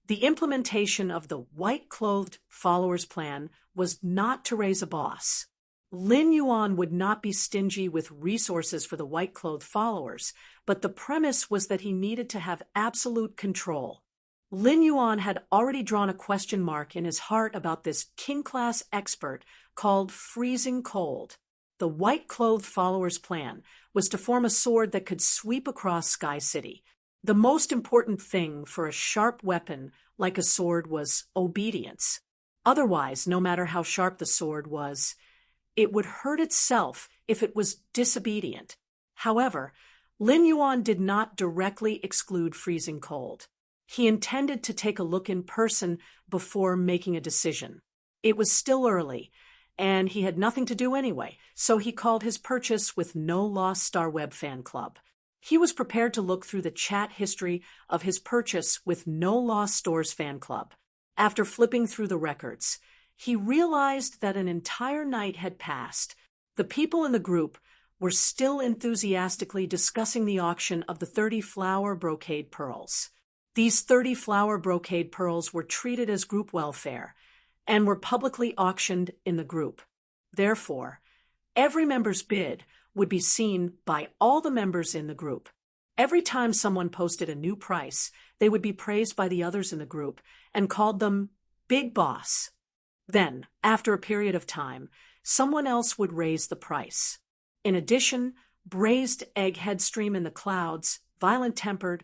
the implementation of the white-clothed followers' plan was not to raise a boss. Lin Yuan would not be stingy with resources for the white-clothed followers, but the premise was that he needed to have absolute control. Lin Yuan had already drawn a question mark in his heart about this king-class expert called Freezing Cold. The white-clothed followers' plan was to form a sword that could sweep across Sky City. The most important thing for a sharp weapon like a sword was obedience. Otherwise, no matter how sharp the sword was, it would hurt itself if it was disobedient. However, Lin Yuan did not directly exclude freezing cold. He intended to take a look in person before making a decision. It was still early, and he had nothing to do anyway, so he called his purchase with No Lost Star Web Fan Club. He was prepared to look through the chat history of his purchase with No Lost Stores Fan Club. After flipping through the records, he realized that an entire night had passed. The people in the group were still enthusiastically discussing the auction of the 30 flower brocade pearls. These 30 flower brocade pearls were treated as group welfare and were publicly auctioned in the group. Therefore, every member's bid would be seen by all the members in the group. Every time someone posted a new price, they would be praised by the others in the group and called them Big Boss. Then, after a period of time, someone else would raise the price. In addition, Braised Egg Headstream in the Clouds, Violent-Tempered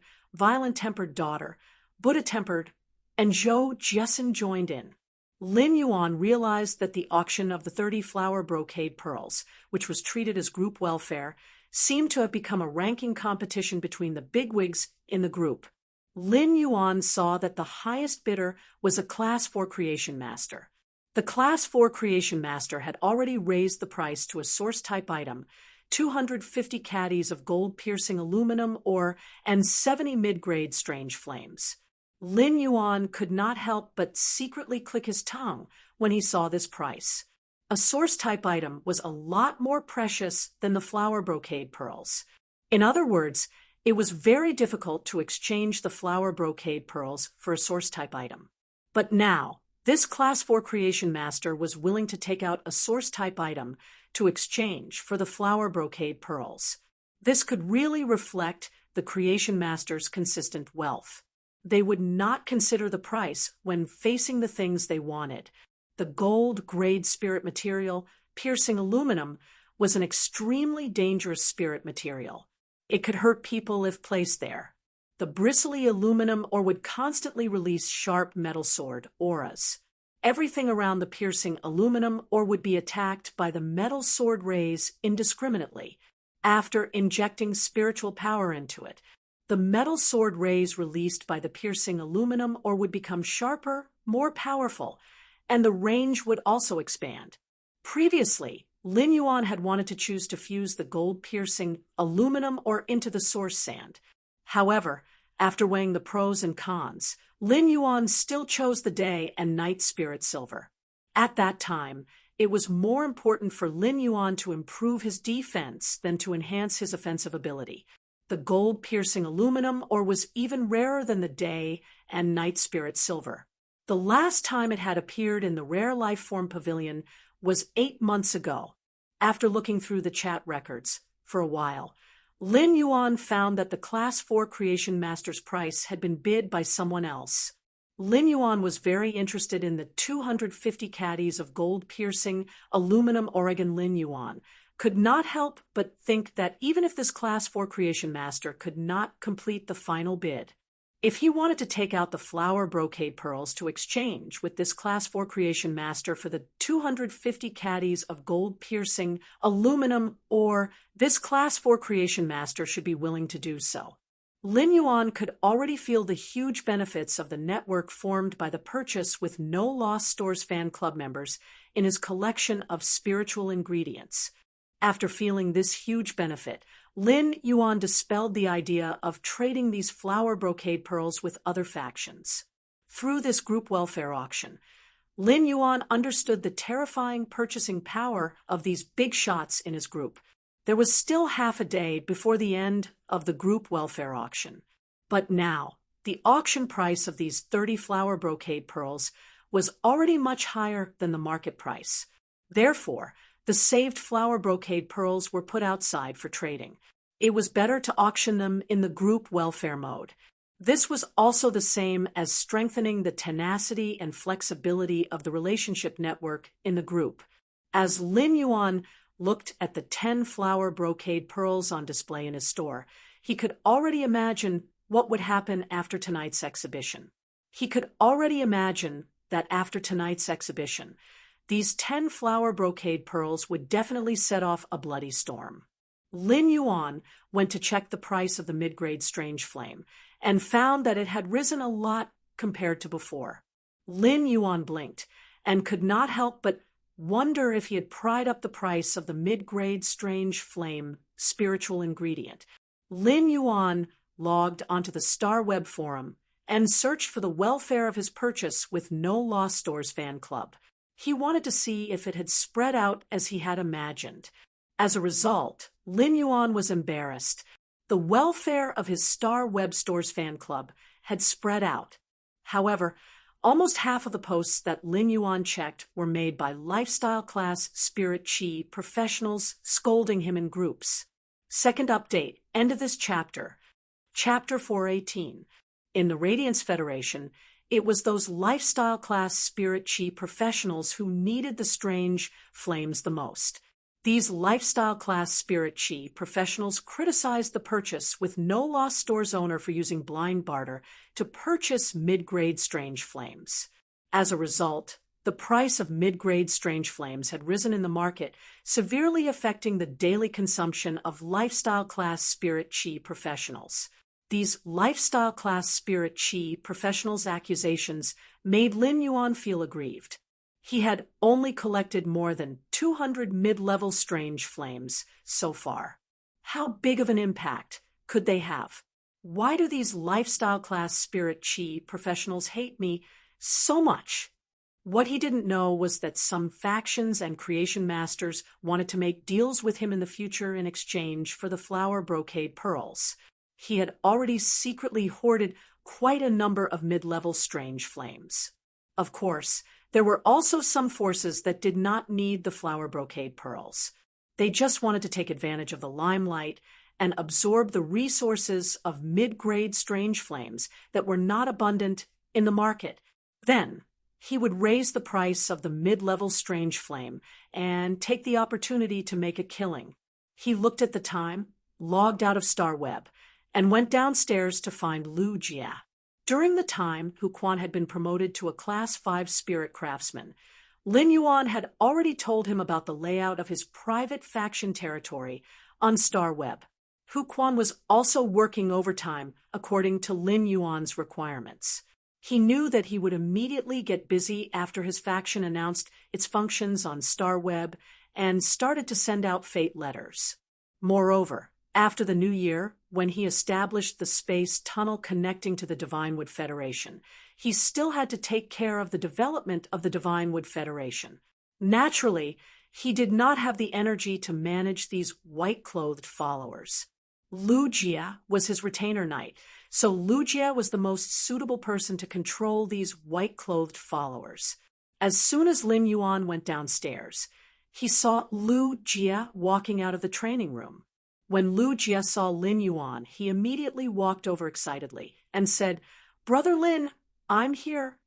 Daughter, Buddha-Tempered, and Zhou Jessen joined in. Lin Yuan realized that the auction of the 30 flower brocade pearls, which was treated as group welfare, seemed to have become a ranking competition between the bigwigs in the group. Lin Yuan saw that the highest bidder was a Class 4 Creation Master. The Class 4 Creation Master had already raised the price to a source-type item, 250 caddies of gold-piercing aluminum ore, and 70 mid-grade strange flames. Lin Yuan could not help but secretly click his tongue when he saw this price. A source-type item was a lot more precious than the flower brocade pearls. In other words, it was very difficult to exchange the flower brocade pearls for a source-type item. But now, this Class 4 Creation Master was willing to take out a source-type item to exchange for the flower brocade pearls. This could really reflect the Creation Master's consistent wealth. They would not consider the price when facing the things they wanted. The gold-grade spirit material, piercing aluminum, was an extremely dangerous spirit material. It could hurt people if placed there. The bristly aluminum ore would constantly release sharp metal sword auras. Everything around the piercing aluminum ore would be attacked by the metal sword rays indiscriminately. After injecting spiritual power into it, the metal sword rays released by the piercing aluminum ore would become sharper, more powerful, and the range would also expand. Previously, Lin Yuan had wanted to choose to fuse the gold-piercing aluminum ore into the source sand. However, after weighing the pros and cons, Lin Yuan still chose the day and night spirit silver. At that time, it was more important for Lin Yuan to improve his defense than to enhance his offensive ability. the gold-piercing aluminum, or was even rarer than the day and night spirit silver. The last time it had appeared in the Rare Life Form Pavilion was 8 months ago. After looking through the chat records for a while, Lin Yuan found that the Class 4 Creation Master's price had been bid by someone else. Lin Yuan was very interested in the 250 caddies of gold-piercing aluminum Oregon. Lin Yuan could not help but think that even if this Class 4 Creation Master could not complete the final bid, if he wanted to take out the flower brocade pearls to exchange with this Class 4 Creation Master for the 250 caddies of gold-piercing aluminum, or this Class 4 Creation Master should be willing to do so. Lin Yuan could already feel the huge benefits of the network formed by the purchase with No Lost Stores fan club members in his collection of spiritual ingredients. After feeling this huge benefit, Lin Yuan dispelled the idea of trading these flower brocade pearls with other factions. Through this group welfare auction, Lin Yuan understood the terrifying purchasing power of these big shots in his group. There was still half a day before the end of the group welfare auction. But now, the auction price of these 30 flower brocade pearls was already much higher than the market price. Therefore, the saved flower brocade pearls were put outside for trading. It was better to auction them in the group welfare mode. This was also the same as strengthening the tenacity and flexibility of the relationship network in the group. As Lin Yuan looked at the 10 flower brocade pearls on display in his store, he could already imagine what would happen after tonight's exhibition. He could already imagine that after tonight's exhibition, these 10 flower brocade pearls would definitely set off a bloody storm. Lin Yuan went to check the price of the mid-grade strange flame and found that it had risen a lot compared to before. Lin Yuan blinked and could not help but wonder if he had pried up the price of the mid-grade strange flame spiritual ingredient. Lin Yuan logged onto the Star Web forum and searched for the welfare of his purchase with No Lost Stores fan club. He wanted to see if it had spread out as he had imagined. As a result, Lin Yuan was embarrassed. The welfare of his Star Web Stores fan club had spread out. However, almost half of the posts that Lin Yuan checked were made by lifestyle class spirit chi professionals scolding him in groups. Second update, end of this chapter. Chapter 418. In the Radiance Federation, it was those lifestyle class spirit chi professionals who needed the strange flames the most. These lifestyle class spirit chi professionals criticized the purchase with No Lost Stores owner for using blind barter to purchase mid-grade strange flames. As a result, the price of mid-grade strange flames had risen in the market, severely affecting the daily consumption of lifestyle class spirit chi professionals. These lifestyle class spirit chi professionals' accusations made Lin Yuan feel aggrieved. He had only collected more than 200 mid-level strange flames so far. How big of an impact could they have? Why do these lifestyle class spirit chi professionals hate me so much? What he didn't know was that some factions and creation masters wanted to make deals with him in the future in exchange for the flower brocade pearls. He had already secretly hoarded quite a number of mid-level strange flames. Of course, there were also some forces that did not need the flower brocade pearls. They just wanted to take advantage of the limelight and absorb the resources of mid-grade strange flames that were not abundant in the market. Then, he would raise the price of the mid-level strange flame and take the opportunity to make a killing. He looked at the time, logged out of Star Web, and went downstairs to find Lu Jia. During the time Hu Quan had been promoted to a Class 5 spirit craftsman, Lin Yuan had already told him about the layout of his private faction territory on Star Web. Hu Quan was also working overtime according to Lin Yuan's requirements. He knew that he would immediately get busy after his faction announced its functions on Star Web and started to send out fate letters. Moreover, after the new year, when he established the space tunnel connecting to the Divinewood Federation, he still had to take care of the development of the Divinewood Federation. Naturally, he did not have the energy to manage these white-clothed followers. Lu Jia was his retainer knight, so Lu Jia was the most suitable person to control these white-clothed followers. As soon as Lin Yuan went downstairs, he saw Lu Jia walking out of the training room. When Lu Jia saw Lin Yuan, he immediately walked over excitedly and said, "Brother Lin, I'm here."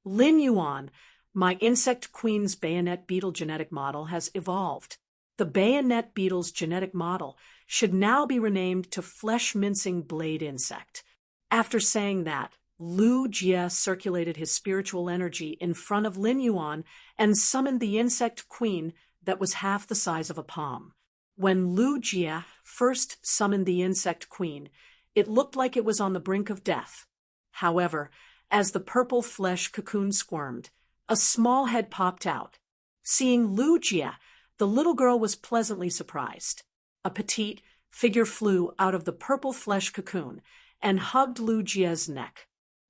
Lin Yuan, my insect queen's bayonet beetle genetic model has evolved. The bayonet beetle's genetic model should now be renamed to flesh-mincing blade insect. After saying that, Lu Jia circulated his spiritual energy in front of Lin Yuan and summoned the insect queen that was half the size of a palm. When Lu Jia first summoned the insect queen, it looked like it was on the brink of death. However, as the purple flesh cocoon squirmed, a small head popped out. Seeing Lu Jia, the little girl was pleasantly surprised. A petite figure flew out of the purple flesh cocoon and hugged Lu Jia's neck.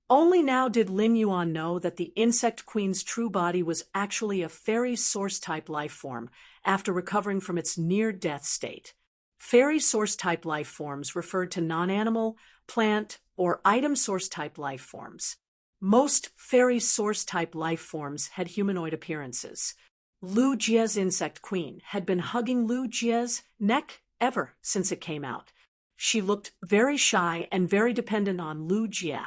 Only now did Lin Yuan know that the insect queen's true body was actually a fairy source-type life form after recovering from its near-death state. Fairy source-type life forms referred to non-animal, plant, or item source-type life forms. Most fairy source-type life forms had humanoid appearances. Lu Jia's insect queen had been hugging Lu Jia's neck ever since it came out. She looked very shy and very dependent on Lu Jia.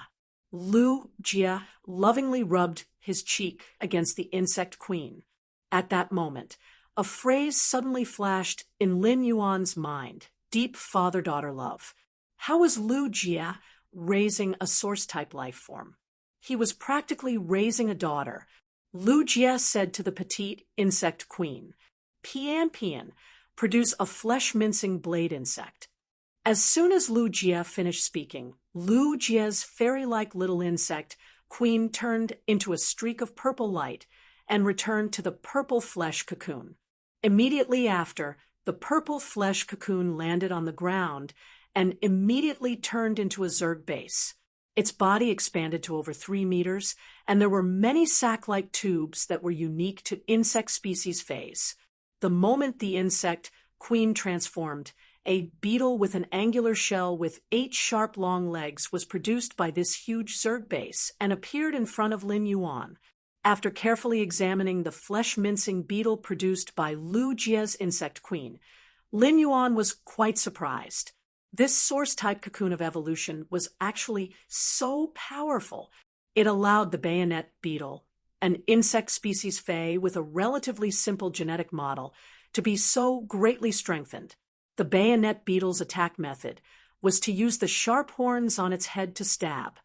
Lu Jia lovingly rubbed his cheek against the insect queen. At that moment, a phrase suddenly flashed in Lin Yuan's mind: deep father-daughter love. How was Lu Jia raising a source-type life form? He was practically raising a daughter. Lu Jia said to the petite insect queen, "Pian Pian, produce a flesh-mincing blade insect." As soon as Lu Jia finished speaking, Lu Jia's fairy-like little insect queen turned into a streak of purple light and returned to the purple flesh cocoon. Immediately after, the purple flesh cocoon landed on the ground and immediately turned into a zerg base. Its body expanded to over 3 meters, and there were many sac-like tubes that were unique to insect species phase. The moment the insect queen transformed, a beetle with an angular shell with 8 sharp long legs was produced by this huge zerg base and appeared in front of Lin Yuan. After carefully examining the flesh-mincing beetle produced by Lu Jia's insect queen, Lin Yuan was quite surprised. This source-type cocoon of evolution was actually so powerful, it allowed the bayonet beetle, an insect species Fae with a relatively simple genetic model, to be so greatly strengthened. The bayonet beetle's attack method was to use the sharp horns on its head to stab.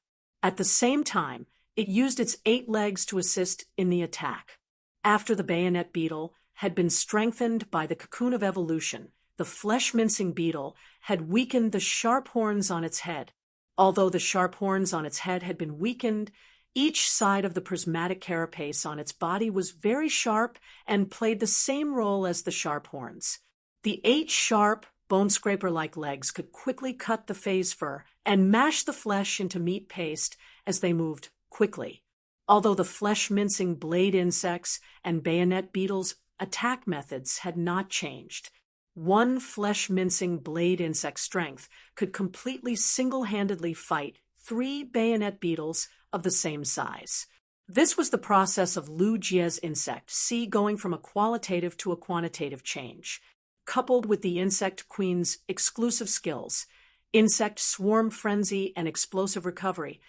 At the same time, it used its 8 legs to assist in the attack. After the bayonet beetle had been strengthened by the cocoon of evolution, the flesh-mincing beetle had weakened the sharp horns on its head. Although the sharp horns on its head had been weakened, each side of the prismatic carapace on its body was very sharp and played the same role as the sharp horns. The 8 sharp, bone-scraper-like legs could quickly cut the phase fur and mash the flesh into meat paste as they moved quickly. Although the flesh-mincing blade insects and bayonet beetles' attack methods had not changed, one flesh-mincing blade insect strength could completely single-handedly fight 3 bayonet beetles of the same size. This was the process of Lu Jia's insect C going from a qualitative to a quantitative change. Coupled with the insect queen's exclusive skills, insect swarm frenzy and explosive recovery,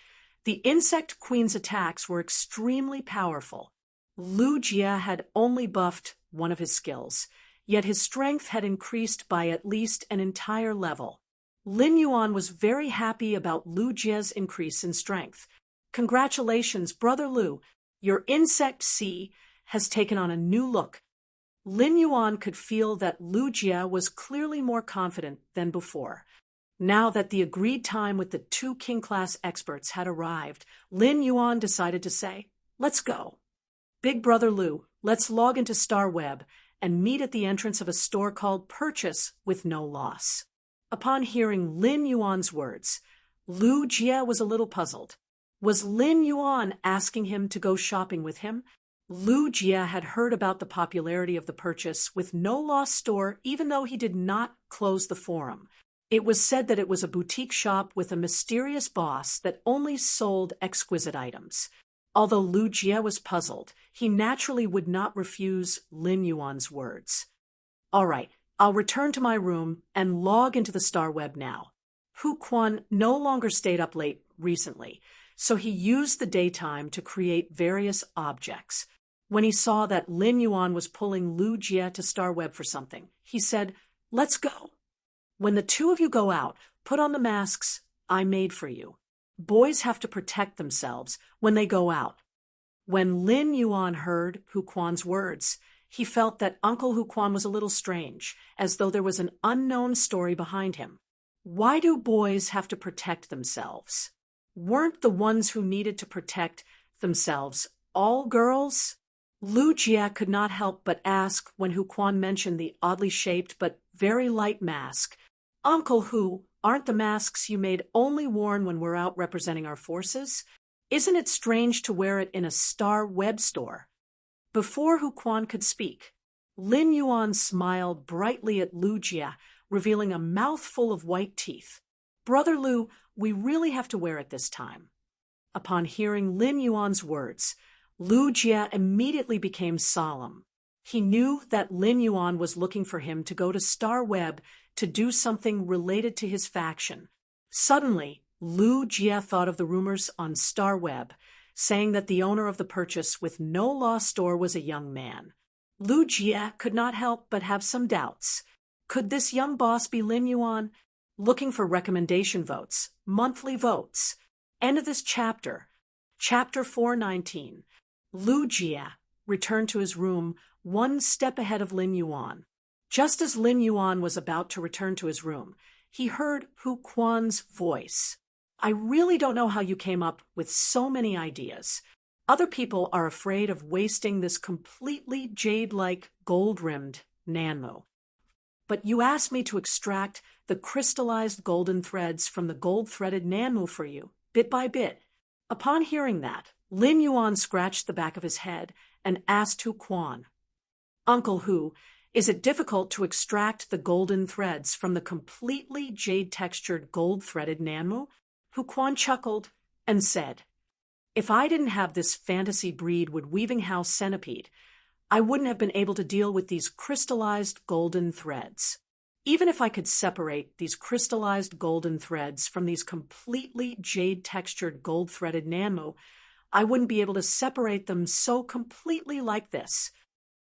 the insect queen's attacks were extremely powerful. Lu Jia had only buffed one of his skills, yet his strength had increased by at least an entire level. Lin Yuan was very happy about Lu Jia's increase in strength. "Congratulations, Brother Lu. Your insect C has taken on a new look." Lin Yuan could feel that Lu Jia was clearly more confident than before. Now that the agreed time with the 2 king-class experts had arrived, Lin Yuan decided to say, "Let's go. Big Brother Lu, let's log into StarWeb and meet at the entrance of a store called Purchase with No Loss." Upon hearing Lin Yuan's words, Lu Jia was a little puzzled. Was Lin Yuan asking him to go shopping with him? Lu Jia had heard about the popularity of the Purchase with No Loss store even though he did not close the forum. It was said that it was a boutique shop with a mysterious boss that only sold exquisite items. Although Lu Jie was puzzled, he naturally would not refuse Lin Yuan's words. All right, I'll return to my room and log into the star web now. Hu Quan no longer stayed up late recently, so he used the daytime to create various objects. When he saw that Lin Yuan was pulling Lu Jie to star web for something, he said, "Let's go. When the two of you go out, put on the masks I made for you. Boys have to protect themselves when they go out." When Lin Yuan heard Hu Quan's words, he felt that Uncle Hu Quan was a little strange, as though there was an unknown story behind him. Why do boys have to protect themselves? Weren't the ones who needed to protect themselves all girls? Lu Jie could not help but ask when Hu Quan mentioned the oddly shaped but very light mask. "Uncle Hu, aren't the masks you made only worn when we're out representing our forces? Isn't it strange to wear it in a star web store?" Before Hu Quan could speak, Lin Yuan smiled brightly at Lu Jie, revealing a mouthful of white teeth. "Brother Lu, we really have to wear it this time." Upon hearing Lin Yuan's words, Lu Jie immediately became solemn. He knew that Lin Yuan was looking for him to go to Star Web to do something related to his faction. Suddenly, Lu Jie thought of the rumors on Star Web, saying that the owner of the purchase with no law store was a young man. Lu Jie could not help but have some doubts. Could this young boss be Lin Yuan? Looking for recommendation votes, monthly votes. End of this chapter. Chapter 419. Lu Jie returned to his room one step ahead of Lin Yuan. Just as Lin Yuan was about to return to his room, he heard Hu Quan's voice. "I really don't know how you came up with so many ideas. Other people are afraid of wasting this completely jade-like gold-rimmed Nanmu. But you asked me to extract the crystallized golden threads from the gold-threaded Nanmu for you, bit by bit." Upon hearing that, Lin Yuan scratched the back of his head and asked Hu Quan, "Uncle Hu, is it difficult to extract the golden threads from the completely jade-textured gold-threaded Nanmu?" Hu Quan chuckled and said, "If I didn't have this fantasy breed wood weaving house centipede, I wouldn't have been able to deal with these crystallized golden threads. Even if I could separate these crystallized golden threads from these completely jade-textured gold-threaded Nanmu, I wouldn't be able to separate them so completely like this.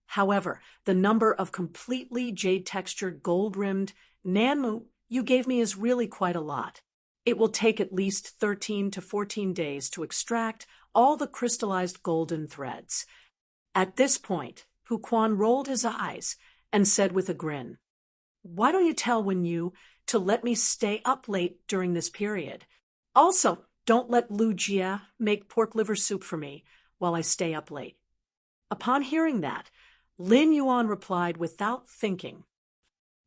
However, the number of completely jade-textured gold-rimmed Nanmu you gave me is really quite a lot. It will take at least 13 to 14 days to extract all the crystallized golden threads." At this point, Hu Quan rolled his eyes and said with a grin, "Why don't you tell Wen Yu to let me stay up late during this period? Also, don't let Lu Jie make pork liver soup for me while I stay up late." Upon hearing that, Lin Yuan replied without thinking,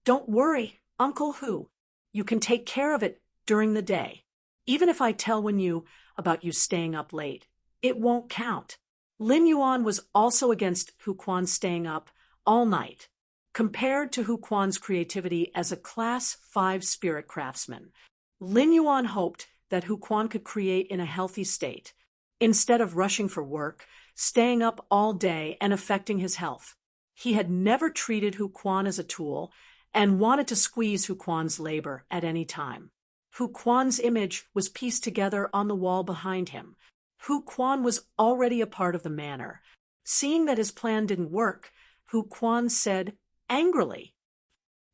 "Don't worry, Uncle Hu. You can take care of it during the day. Even if I tell Wen Yu about you staying up late, it won't count." Lin Yuan was also against Hu Quan staying up all night. Compared to Hu Quan's creativity as a Class 5 spirit craftsman, Lin Yuan hoped that Hu Quan could create in a healthy state, instead of rushing for work, staying up all day, and affecting his health. He had never treated Hu Quan as a tool and wanted to squeeze Hu Quan's labor at any time. Hu Quan's image was pieced together on the wall behind him. Hu Quan was already a part of the manor. Seeing that his plan didn't work, Hu Quan said angrily,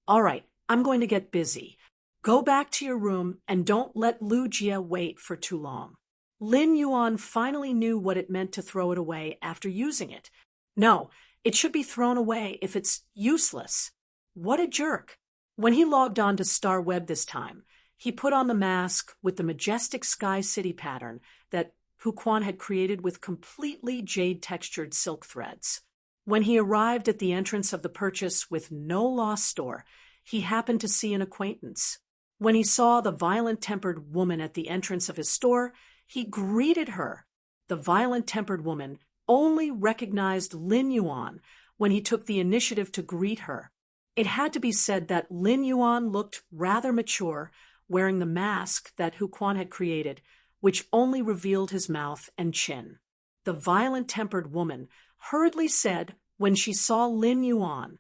"All right, I'm going to get busy. Go back to your room and don't let Lu Jie wait for too long." Lin Yuan finally knew what it meant to throw it away after using it. No, it should be thrown away if it's useless. What a jerk. When he logged on to Star Web this time, he put on the mask with the majestic sky city pattern that Hu Quan had created with completely jade-textured silk threads. When he arrived at the entrance of the purchase with no law store, he happened to see an acquaintance. When he saw the violent-tempered woman at the entrance of his store, he greeted her. The violent-tempered woman only recognized Lin Yuan when he took the initiative to greet her. It had to be said that Lin Yuan looked rather mature, wearing the mask that Hu Quan had created, which only revealed his mouth and chin. The violent-tempered woman hurriedly said when she saw Lin Yuan,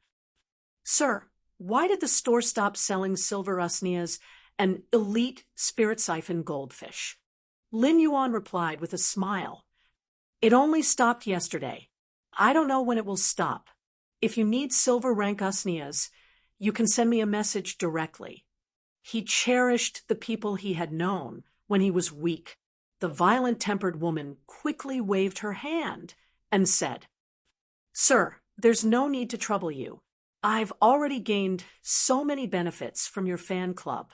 "Sir, why did the store stop selling silver usnias and elite spirit siphon goldfish?" Lin Yuan replied with a smile, "It only stopped yesterday. I don't know when it will stop. If you need silver rank usnias, you can send me a message directly." He cherished the people he had known when he was weak. The violent-tempered woman quickly waved her hand and said, "Sir, there's no need to trouble you. I've already gained so many benefits from your fan club."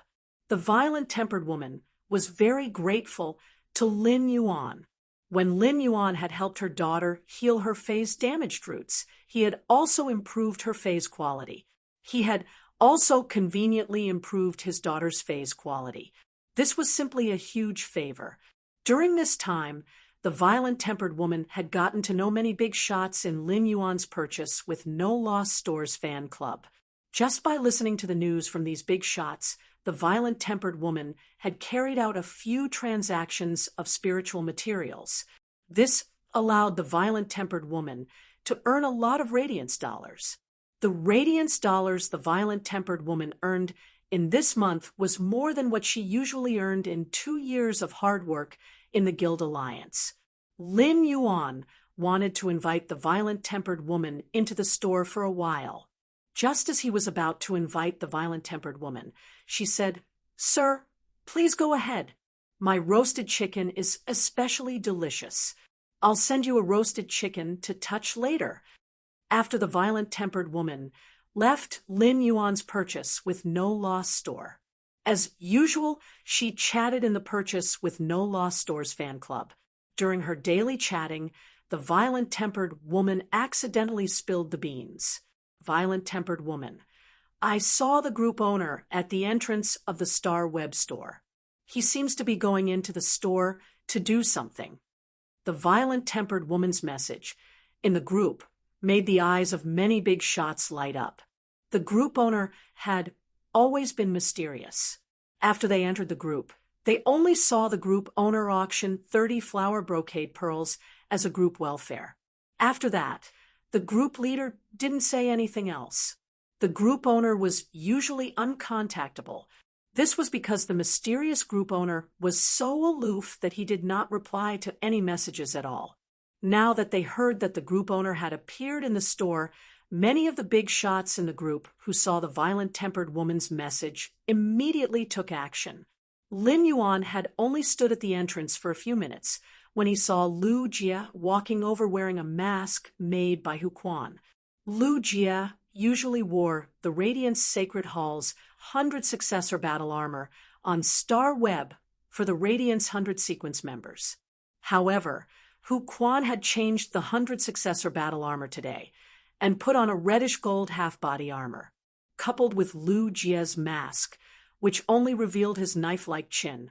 The violent-tempered woman was very grateful to Lin Yuan. When Lin Yuan had helped her daughter heal her phase damaged roots, he had also improved her phase quality. He had also conveniently improved his daughter's phase quality. This was simply a huge favor. During this time, the violent-tempered woman had gotten to know many big shots in Lin Yuan's purchase with No Lost Stores fan club. Just by listening to the news from these big shots, the violent-tempered woman had carried out a few transactions of spiritual materials. This allowed the violent-tempered woman to earn a lot of radiance dollars. The radiance dollars the violent-tempered woman earned in this month was more than what she usually earned in 2 years of hard work in the Guild Alliance. Lin Yuan wanted to invite the violent-tempered woman into the store for a while. Just as he was about to invite the violent-tempered woman, she said, "Sir, please go ahead. My roasted chicken is especially delicious. I'll send you a roasted chicken to touch later." After the violent-tempered woman left Lin Yuan's purchase with No Lost Store. As usual, she chatted in the purchase with No Lost Stores fan club. During her daily chatting, the violent-tempered woman accidentally spilled the beans. Violent-tempered woman: "I saw the group owner at the entrance of the Star Web store. He seems to be going into the store to do something." The violent-tempered woman's message in the group made the eyes of many big shots light up. The group owner had always been mysterious. After they entered the group, they only saw the group owner auction 30 flower brocade pearls as a group welfare. After that, the group leader didn't say anything else. The group owner was usually uncontactable. This was because the mysterious group owner was so aloof that he did not reply to any messages at all. Now that they heard that the group owner had appeared in the store, many of the big shots in the group who saw the violent-tempered woman's message immediately took action. Lin Yuan had only stood at the entrance for a few minutes when he saw Lu Jie walking over wearing a mask made by Hu Quan. Lu Jie usually wore the Radiance Sacred Hall's 100 Successor Battle Armor on Star Web for the Radiance 100 Sequence members. However, Hu Quan had changed the 100 Successor Battle Armor today and put on a reddish-gold half-body armor, coupled with Lu Jie's mask, which only revealed his knife-like chin.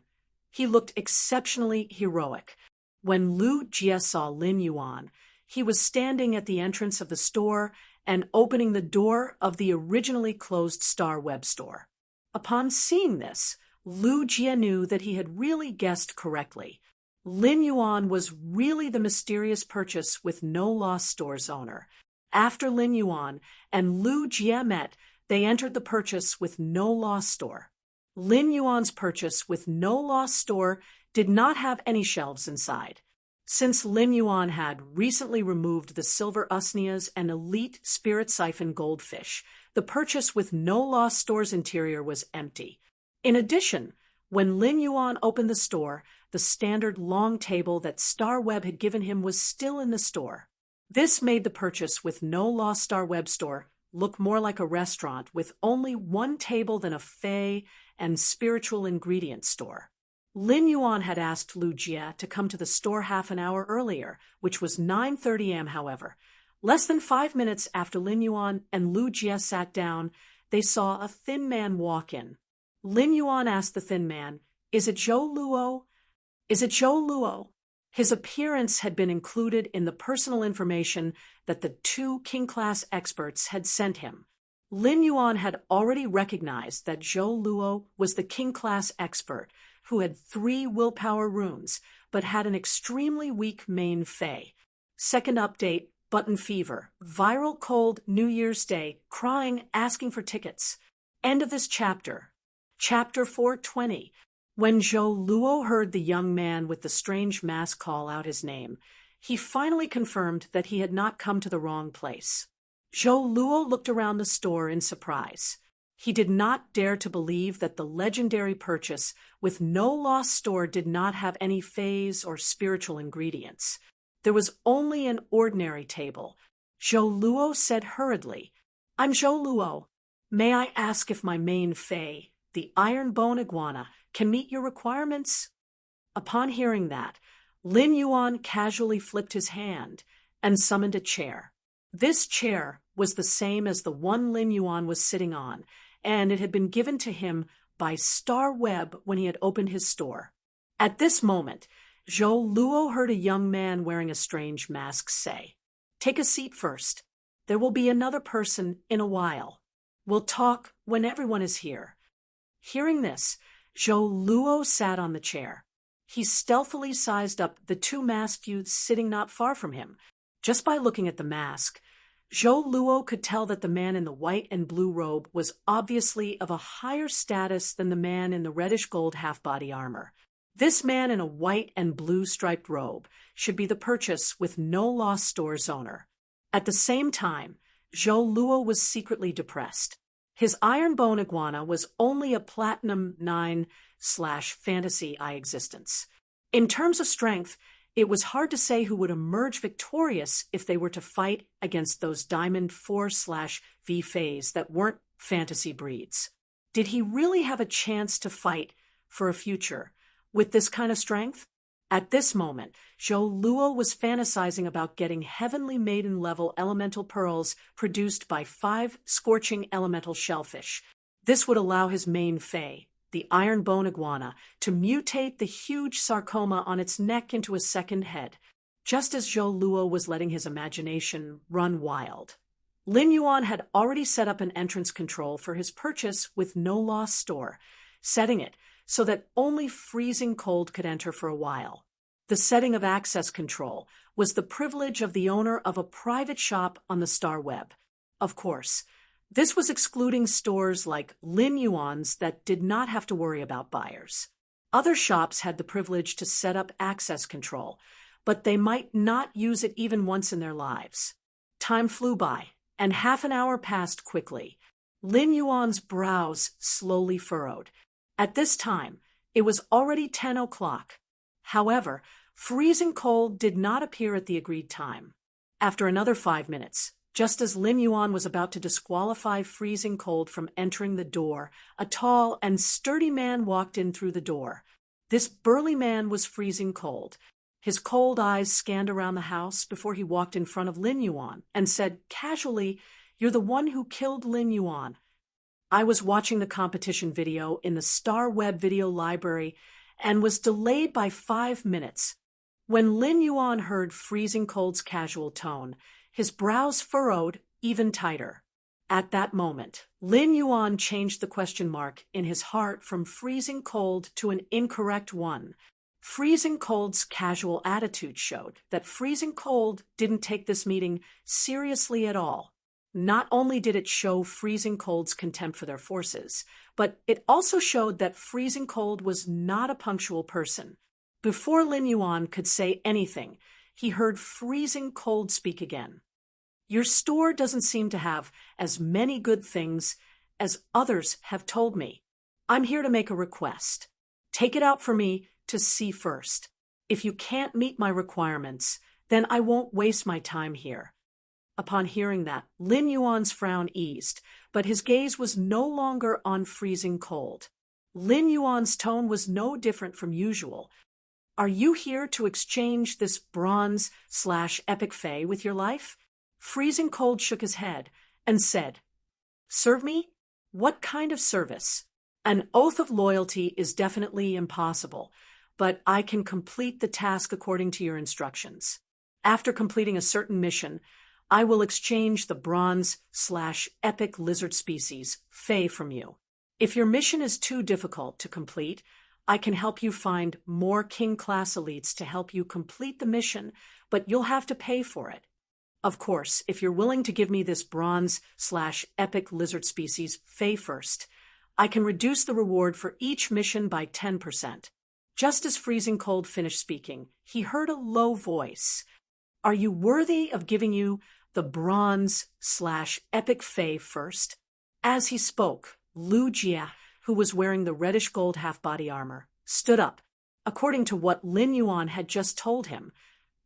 He looked exceptionally heroic. When Lu Jie saw Lin Yuan, he was standing at the entrance of the store and opening the door of the originally closed Star Web store. Upon seeing this, Lu Jie knew that he had really guessed correctly. Lin Yuan was really the mysterious purchase with No Lost Stores owner. After Lin Yuan and Lu Jie met, they entered the purchase with No Lost Store. Lin Yuan's purchase with No Lost Store did not have any shelves inside. Since Lin Yuan had recently removed the silver usnias and elite spirit siphon goldfish, the purchase with No Lost Store's interior was empty. In addition, when Lin Yuan opened the store, the standard long table that Star Web had given him was still in the store. This made the purchase with No Lost Star Web store look more like a restaurant with only one table than a fey and spiritual ingredient store. Lin Yuan had asked Lu Jie to come to the store half an hour earlier, which was 9:30 a.m. However, less than 5 minutes after Lin Yuan and Lu Jie sat down, they saw a thin man walk in. Lin Yuan asked the thin man, "Is it Zhou Luo? Is it Zhou Luo?" His appearance had been included in the personal information that the 2 King-class experts had sent him. Lin Yuan had already recognized that Zhou Luo was the king-class expert who had 3 willpower runes, but had an extremely weak main fei. Second update, button fever, viral cold New Year's Day, crying, asking for tickets. End of this chapter. Chapter 420. When Zhou Luo heard the young man with the strange mask call out his name, he finally confirmed that he had not come to the wrong place. Zhou Luo looked around the store in surprise. He did not dare to believe that the legendary purchase with no loss store did not have any feis or spiritual ingredients. There was only an ordinary table. Zhou Luo said hurriedly, "I'm Zhou Luo. May I ask if my main fei, the iron bone iguana, can meet your requirements?" Upon hearing that, Lin Yuan casually flipped his hand and summoned a chair. This chair was the same as the one Lin Yuan was sitting on, and it had been given to him by Star Web when he had opened his store. At this moment, Zhou Luo heard a young man wearing a strange mask say, "Take a seat first. There will be another person in a while. We'll talk when everyone is here." Hearing this, Zhou Luo sat on the chair. He stealthily sized up the 2 masked youths sitting not far from him. Just by looking at the mask, Zhou Luo could tell that the man in the white and blue robe was obviously of a higher status than the man in the reddish-gold half-body armor. This man in a white and blue striped robe should be the purchase with no loss store's owner. At the same time, Zhou Luo was secretly depressed. His iron bone iguana was only a platinum 9/fantasy I existence. In terms of strength, it was hard to say who would emerge victorious if they were to fight against those diamond 4/V feis that weren't fantasy breeds. Did he really have a chance to fight for a future with this kind of strength? At this moment, Zhou Luo was fantasizing about getting heavenly maiden-level elemental pearls produced by 5 scorching elemental shellfish. This would allow his main fei, the iron bone iguana, to mutate the huge sarcoma on its neck into a second head, just as Zhou Luo was letting his imagination run wild. Lin Yuan had already set up an entrance control for his purchase with no loss store, setting it so that only freezing cold could enter for a while. The setting of access control was the privilege of the owner of a private shop on the Star Web. Of course, this was excluding stores like Lin Yuan's that did not have to worry about buyers. Other shops had the privilege to set up access control, but they might not use it even once in their lives. Time flew by, and half an hour passed quickly. Lin Yuan's brows slowly furrowed. At this time, it was already 10 o'clock. However, freezing cold did not appear at the agreed time. After another 5 minutes, just as Lin Yuan was about to disqualify freezing cold from entering the door, a tall and sturdy man walked in through the door. This burly man was freezing cold. His cold eyes scanned around the house before he walked in front of Lin Yuan and said casually, "You're the one who killed Lin Yuan. I was watching the competition video in the Star Web video library and was delayed by 5 minutes." When Lin Yuan heard freezing cold's casual tone, his brows furrowed even tighter. At that moment, Lin Yuan changed the question mark in his heart from freezing cold to an incorrect one. Freezing cold's casual attitude showed that freezing cold didn't take this meeting seriously at all. Not only did it show freezing cold's contempt for their forces, but it also showed that freezing cold was not a punctual person. Before Lin Yuan could say anything, he heard freezing cold speak again. "Your store doesn't seem to have as many good things as others have told me. I'm here to make a request. Take it out for me to see first. If you can't meet my requirements, then I won't waste my time here." Upon hearing that, Lin Yuan's frown eased, but his gaze was no longer on freezing cold. Lin Yuan's tone was no different from usual. "Are you here to exchange this bronze/epic fei with your life?" Freezing cold shook his head and said, "Serve me? What kind of service? An oath of loyalty is definitely impossible, but I can complete the task according to your instructions. After completing a certain mission, I will exchange the bronze/epic lizard species, Fey, from you. If your mission is too difficult to complete, I can help you find more King-class elites to help you complete the mission, but you'll have to pay for it. Of course, if you're willing to give me this bronze/epic lizard species, Fey, first, I can reduce the reward for each mission by 10%. Just as Freezing Cold finished speaking, he heard a low voice. Are you worthy of giving you the bronze/epic Fey first? As he spoke, Lu Jie, who was wearing the reddish-gold half-body armor, stood up. According to what Lin Yuan had just told him,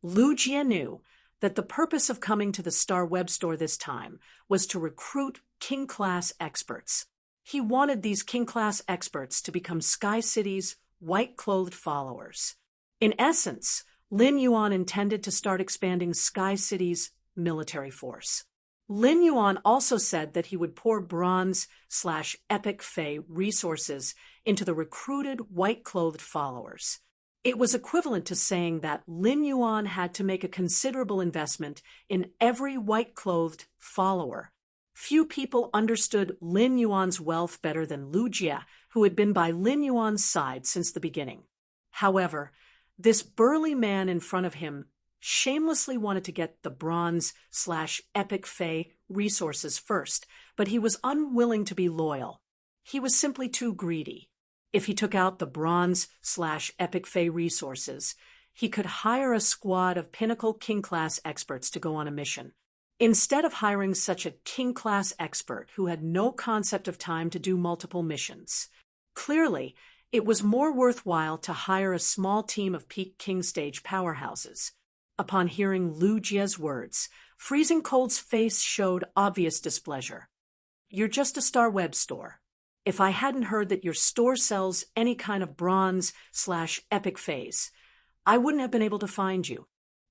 Lu Jie knew that the purpose of coming to the Star Web Store this time was to recruit King-class experts. He wanted these King-class experts to become Sky City's white-clothed followers. In essence, Lin Yuan intended to start expanding Sky City's military force. Lin Yuan also said that he would pour bronze/epic Fey resources into the recruited white-clothed followers. It was equivalent to saying that Lin Yuan had to make a considerable investment in every white-clothed follower. Few people understood Lin Yuan's wealth better than Lu Jie, who had been by Lin Yuan's side since the beginning. However, this burly man in front of him shamelessly wanted to get the bronze/epic Fey resources first, but he was unwilling to be loyal. He was simply too greedy. If he took out the bronze/epic Fey resources, he could hire a squad of pinnacle King-class experts to go on a mission. Instead of hiring such a King-class expert who had no concept of time to do multiple missions, clearly, it was more worthwhile to hire a small team of peak King stage powerhouses. Upon hearing Lu Jie's words, Freezing Cold's face showed obvious displeasure. You're just a Star Web Store. If I hadn't heard that your store sells any kind of bronze/epic Feys, I wouldn't have been able to find you.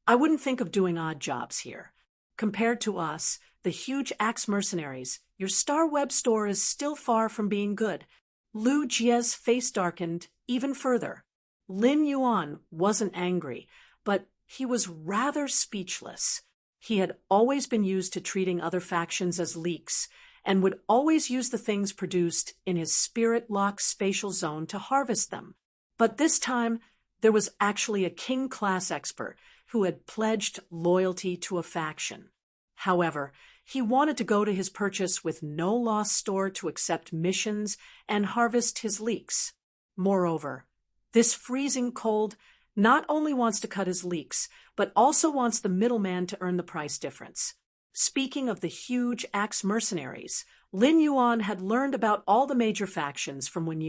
I wouldn't think of doing odd jobs here. Compared to us, the huge axe mercenaries, your Star Web Store is still far from being good. Lu Jie's face darkened even further. Lin Yuan wasn't angry, but he was rather speechless. He had always been used to treating other factions as leaks, and would always use the things produced in his spirit-locked spatial zone to harvest them. But this time, there was actually a King-class expert who had pledged loyalty to a faction. However, he wanted to go to his purchase with no loss store to accept missions and harvest his leaks. Moreover, this Freezing Cold not only wants to cut his leaks, but also wants the middleman to earn the price difference. Speaking of the huge axe mercenaries, Lin Yuan had learned about all the major factions from when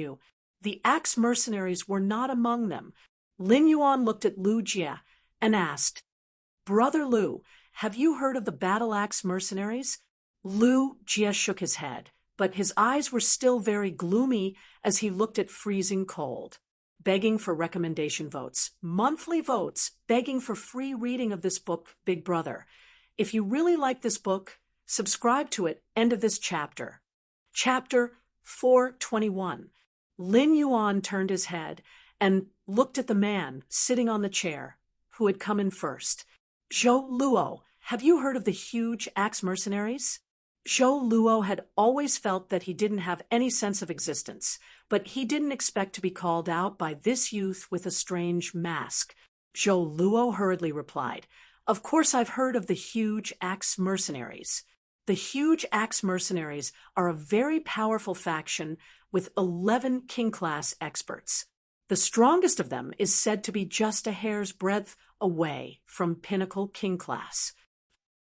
the axe mercenaries were not among them. Lin Yuan looked at Lu Jie and asked, "Brother Lu, have you heard of the battle axe mercenaries?" Lu Jie shook his head, but his eyes were still very gloomy as he looked at Freezing Cold. Begging for recommendation votes, monthly votes, begging for free reading of this book, Big Brother. If you really like this book, subscribe to it. End of this chapter. Chapter 421. Lin Yuan turned his head and looked at the man sitting on the chair, who had come in first. "Zhou Luo, have you heard of the huge axe mercenaries?" Zhou Luo had always felt that he didn't have any sense of existence, but he didn't expect to be called out by this youth with a strange mask. Zhou Luo hurriedly replied, "Of course I've heard of the huge axe mercenaries. The huge axe mercenaries are a very powerful faction with 11 King-class experts. The strongest of them is said to be just a hair's breadth away from pinnacle King-class."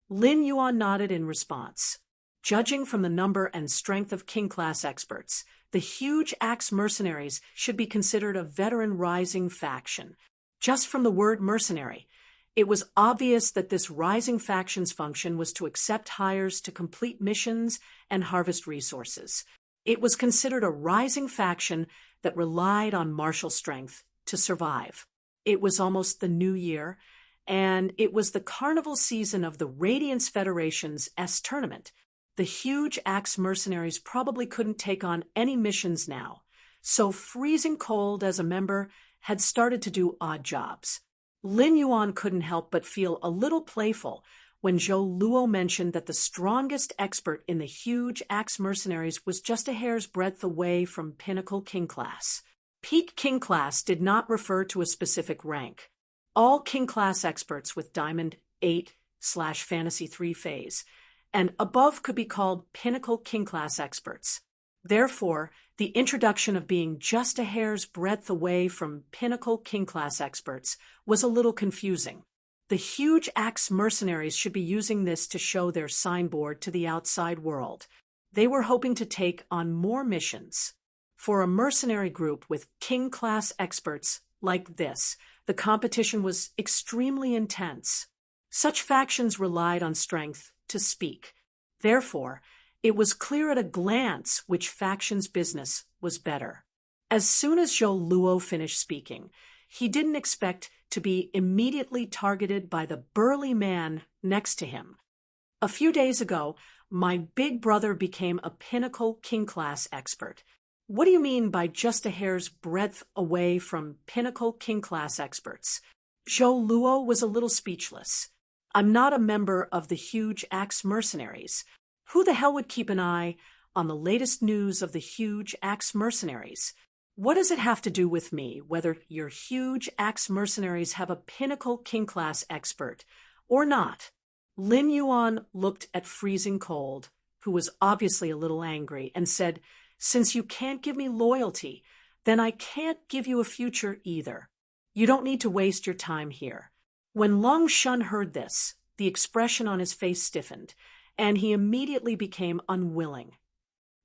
Lin Yuan nodded in response. Judging from the number and strength of King-class experts, the huge axe mercenaries should be considered a veteran rising faction. Just from the word mercenary, it was obvious that this rising faction's function was to accept hires to complete missions and harvest resources. It was considered a rising faction that relied on martial strength to survive. It was almost the new year, and it was the carnival season of the Radiance Federation's S tournament. The huge axe mercenaries probably couldn't take on any missions now, so Freezing Cold as a member had started to do odd jobs. Lin Yuan couldn't help but feel a little playful when Zhou Luo mentioned that the strongest expert in the huge axe mercenaries was just a hair's breadth away from pinnacle king class. Peak king class did not refer to a specific rank. All king class experts with Diamond 8/Fantasy 3 phase and above could be called pinnacle king class experts. Therefore, the introduction of being just a hair's breadth away from pinnacle king class experts was a little confusing. The huge axe mercenaries should be using this to show their signboard to the outside world. They were hoping to take on more missions. For a mercenary group with king class experts like this, the competition was extremely intense. Such factions relied on strength to speak. Therefore, it was clear at a glance which faction's business was better. As soon as Zhou Luo finished speaking, he didn't expect to be immediately targeted by the burly man next to him. A few days ago, my big brother became a pinnacle king class expert. What do you mean by just a hair's breadth away from pinnacle king class experts? Zhou Luo was a little speechless. I'm not a member of the huge axe mercenaries. Who the hell would keep an eye on the latest news of the huge axe mercenaries? What does it have to do with me, whether your huge axe mercenaries have a pinnacle king class expert or not? Lin Yuan looked at Freezing Cold, who was obviously a little angry, and said, "Since you can't give me loyalty, then I can't give you a future either. You don't need to waste your time here." When Long Shun heard this, the expression on his face stiffened, and he immediately became unwilling.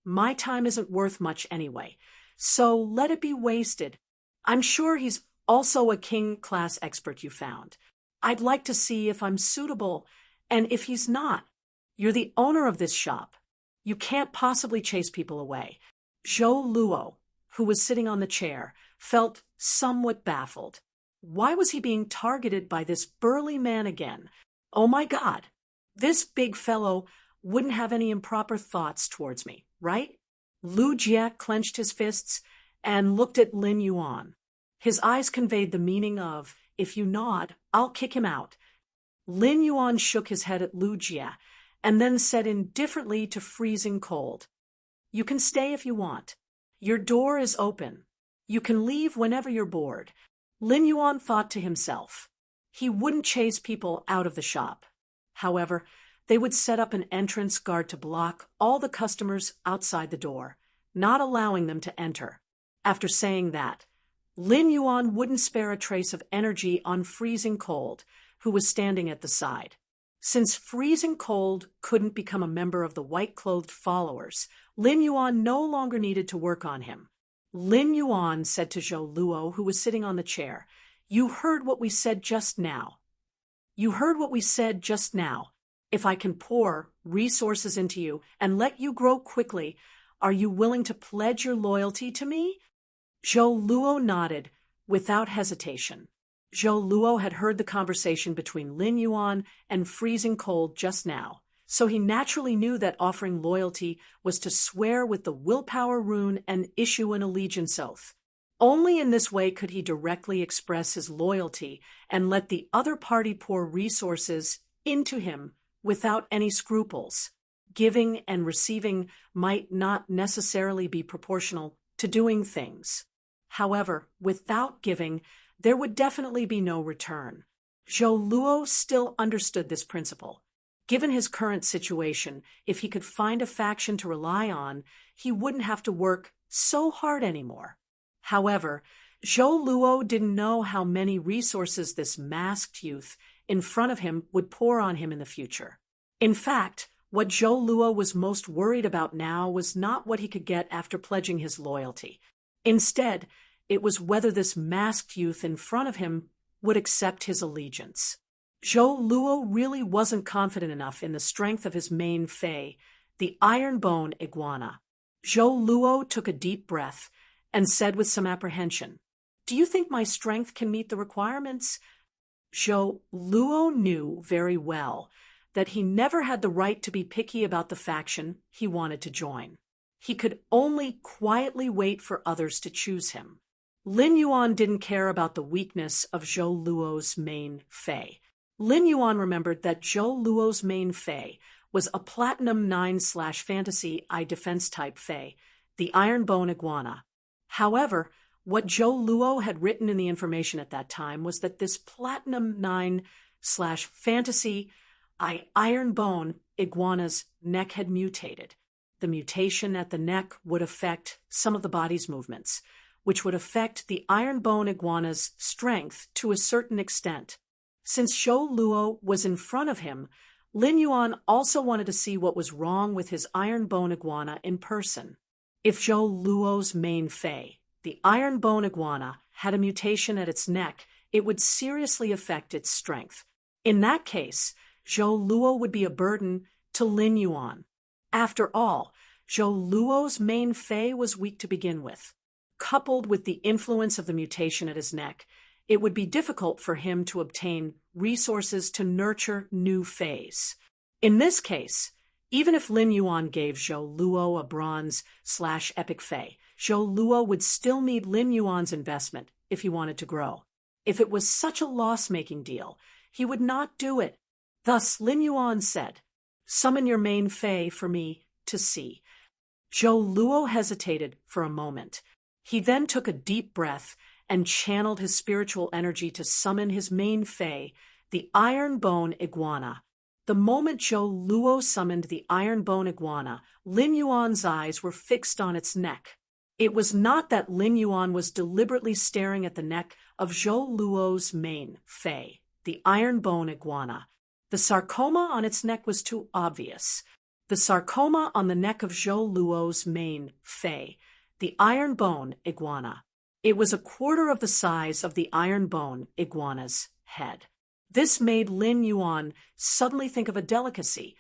"My time isn't worth much anyway, so let it be wasted. I'm sure he's also a king class expert you found. I'd like to see if I'm suitable, and if he's not, you're the owner of this shop. You can't possibly chase people away." Zhou Luo, who was sitting on the chair, felt somewhat baffled. Why was he being targeted by this burly man again? Oh my God, this big fellow wouldn't have any improper thoughts towards me, right? Lu Jie clenched his fists and looked at Lin Yuan. His eyes conveyed the meaning of, "If you nod, I'll kick him out." Lin Yuan shook his head at Lu Jie and then said indifferently to Freezing Cold, "You can stay if you want. Your door is open. You can leave whenever you're bored." Lin Yuan thought to himself, he wouldn't chase people out of the shop. However, they would set up an entrance guard to block all the customers outside the door, not allowing them to enter. After saying that, Lin Yuan wouldn't spare a trace of energy on Freezing Cold, who was standing at the side. Since Freezing Cold couldn't become a member of the white-clothed followers, Lin Yuan no longer needed to work on him. Lin Yuan said to Zhou Luo, who was sitting on the chair, "You heard what we said just now. You heard what we said just now. If I can pour resources into you and let you grow quickly, are you willing to pledge your loyalty to me?" Zhou Luo nodded without hesitation. Zhou Luo had heard the conversation between Lin Yuan and Freezing Cold just now, so he naturally knew that offering loyalty was to swear with the willpower rune and issue an allegiance oath. Only in this way could he directly express his loyalty and let the other party pour resources into him without any scruples. Giving and receiving might not necessarily be proportional to doing things. However, without giving, there would definitely be no return. Zhou Luo still understood this principle. Given his current situation, if he could find a faction to rely on, he wouldn't have to work so hard anymore. However, Zhou Luo didn't know how many resources this masked youth in front of him would pour on him in the future. In fact, what Zhou Luo was most worried about now was not what he could get after pledging his loyalty. Instead, it was whether this masked youth in front of him would accept his allegiance. Zhou Luo really wasn't confident enough in the strength of his main fei, the iron-bone iguana. Zhou Luo took a deep breath and said with some apprehension, "Do you think my strength can meet the requirements?" Zhou Luo knew very well that he never had the right to be picky about the faction he wanted to join. He could only quietly wait for others to choose him. Lin Yuan didn't care about the weakness of Zhou Luo's main fei. Lin Yuan remembered that Zhou Luo's main Fei was a Platinum 9/Fantasy I defense type Fei, the Iron Bone Iguana. However, what Zhou Luo had written in the information at that time was that this Platinum 9/Fantasy I Iron Bone Iguana's neck had mutated. The mutation at the neck would affect some of the body's movements, which would affect the Iron Bone Iguana's strength to a certain extent. Since Zhou Luo was in front of him, Lin Yuan also wanted to see what was wrong with his Iron Bone Iguana in person. If Zhou Luo's main Fei, the Iron Bone Iguana, had a mutation at its neck, it would seriously affect its strength. In that case, Zhou Luo would be a burden to Lin Yuan. After all, Zhou Luo's main Fei was weak to begin with. Coupled with the influence of the mutation at his neck, it would be difficult for him to obtain resources to nurture new Feis. In this case, even if Lin Yuan gave Zhou Luo a bronze/epic Fei, Zhou Luo would still need Lin Yuan's investment if he wanted to grow. If it was such a loss-making deal, he would not do it. Thus, Lin Yuan said, "Summon your main Fei for me to see." Zhou Luo hesitated for a moment. He then took a deep breath and channeled his spiritual energy to summon his main Fei, the Iron Bone Iguana. The moment Zhou Luo summoned the Iron Bone Iguana, Lin Yuan's eyes were fixed on its neck. It was not that Lin Yuan was deliberately staring at the neck of Zhou Luo's main Fei, the Iron Bone Iguana. The sarcoma on its neck was too obvious. The sarcoma on the neck of Zhou Luo's main Fei, the Iron Bone Iguana. It was a quarter of the size of the Iron Bone Iguana's head. This made Lin Yuan suddenly think of a delicacy,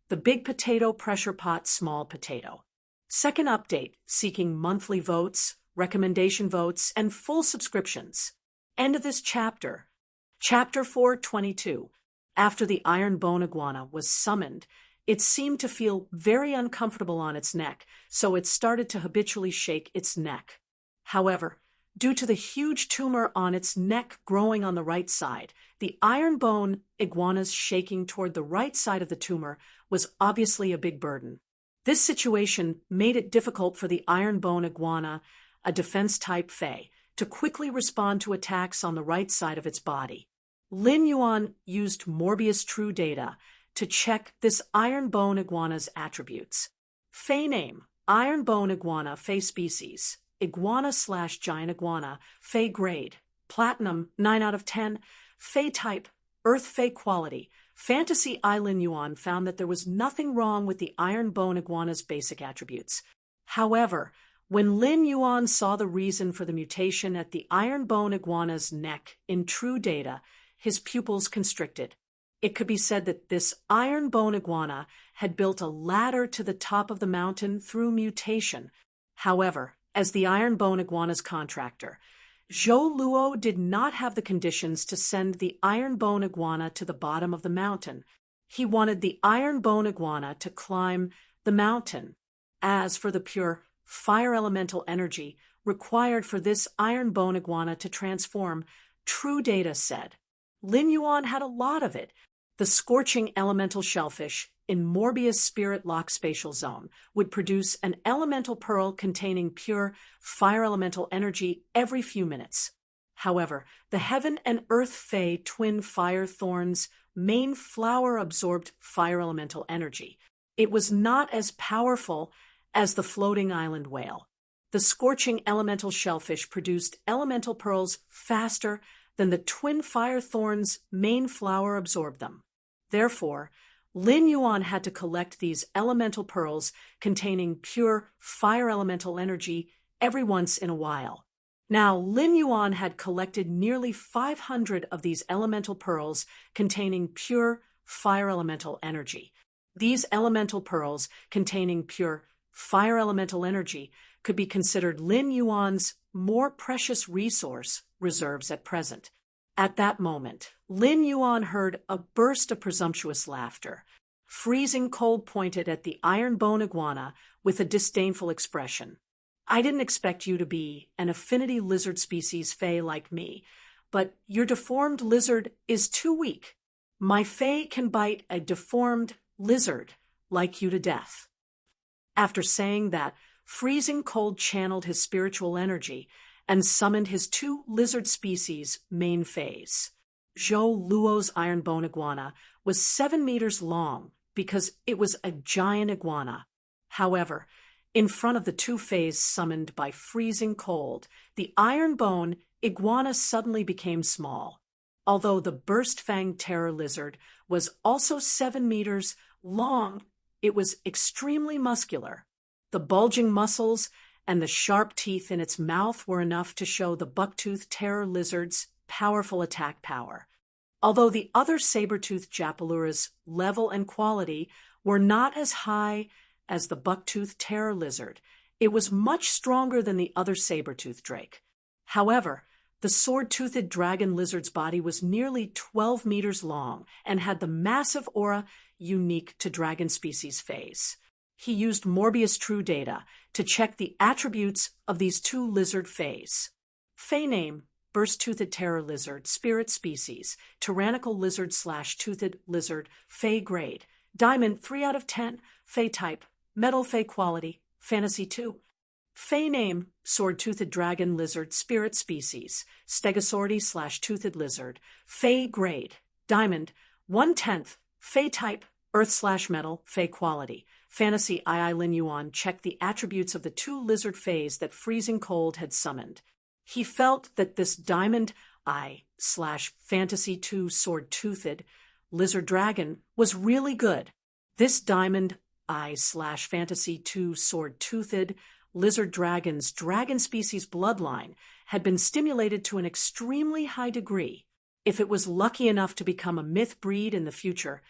the big potato pressure pot small potato. Second update, seeking monthly votes, recommendation votes, and full subscriptions. End of this chapter. Chapter 422. After the Iron Bone Iguana was summoned, it seemed to feel very uncomfortable on its neck, so it started to habitually shake its neck. However, due to the huge tumor on its neck growing on the right side, the Iron Bone Iguana's shaking toward the right side of the tumor was obviously a big burden. This situation made it difficult for the Iron Bone Iguana, a defense-type Fei, to quickly respond to attacks on the right side of its body. Lin Yuan used Morbius True Data to check this Iron Bone Iguana's attributes. Fei name, Iron Bone Iguana, Fei species, Iguana/giant iguana, Fei grade, Platinum 9 out of 10, Fei type, Earth Fei quality. Fantasy Lin Yuan found that there was nothing wrong with the Iron Bone Iguana's basic attributes. However, when Lin Yuan saw the reason for the mutation at the Iron Bone Iguana's neck in True Data, his pupils constricted. It could be said that this Iron Bone Iguana had built a ladder to the top of the mountain through mutation. However, as the Iron Bone Iguana's contractor, Zhou Luo did not have the conditions to send the Iron Bone Iguana to the bottom of the mountain. He wanted the Iron Bone Iguana to climb the mountain. As for the pure fire elemental energy required for this Iron Bone Iguana to transform, True Data said, Lin Yuan had a lot of it. The scorching elemental shellfish in Morbius Spirit Lock Spatial Zone would produce an elemental pearl containing pure fire elemental energy every few minutes. However, the Heaven and Earth Fei Twin Fire Thorn's main flower absorbed fire elemental energy. It was not as powerful as the floating island whale. The scorching elemental shellfish produced elemental pearls faster than the Twin Fire Thorn's main flower absorbed them. Therefore, Lin Yuan had to collect these elemental pearls containing pure fire elemental energy every once in a while. Now, Lin Yuan had collected nearly 500 of these elemental pearls containing pure fire elemental energy. These elemental pearls containing pure fire elemental energy could be considered Lin Yuan's more precious resource reserves at present. At that moment, Lin Yuan heard a burst of presumptuous laughter. Freezing Cold pointed at the Iron Bone Iguana with a disdainful expression. I didn't expect you to be an affinity lizard species Fei like me, but your deformed lizard is too weak. My fae can bite a deformed lizard like you to death. After saying that, Freezing Cold channeled his spiritual energy and summoned his two lizard species' main faes. Zhou Luo's iron-bone iguana was 7 meters long because it was a giant iguana. However, in front of the two faes summoned by Freezing Cold, the iron-bone iguana suddenly became small. Although the burst-fanged terror lizard was also 7 meters long, it was extremely muscular. The bulging muscles and the sharp teeth in its mouth were enough to show the bucktooth terror lizard's powerful attack power. Although the other saber-toothed Japalura's level and quality were not as high as the bucktooth terror lizard, it was much stronger than the other saber-toothed drake. However, the sword-toothed dragon lizard's body was nearly 12 meters long and had the massive aura unique to dragon species faes. He used Morbius True data to check the attributes of these two lizard faes. Fae name: burst-toothed terror lizard, spirit species, tyrannical lizard/toothed lizard, fae grade, diamond 3 out of 10, fae type, metal fae quality, fantasy 2. Fae name: sword-toothed dragon lizard, spirit species, stegosauridi/toothed lizard, fae grade, diamond 1/10, fae type, earth/metal, fae quality. Fantasy II Lin Yuan checked the attributes of the two lizard faes that Freezing Cold had summoned. He felt that this Diamond I/Fantasy II sword-toothed lizard dragon was really good. This Diamond I/Fantasy II sword-toothed lizard dragon's dragon species bloodline had been stimulated to an extremely high degree. If it was lucky enough to become a myth breed in the future,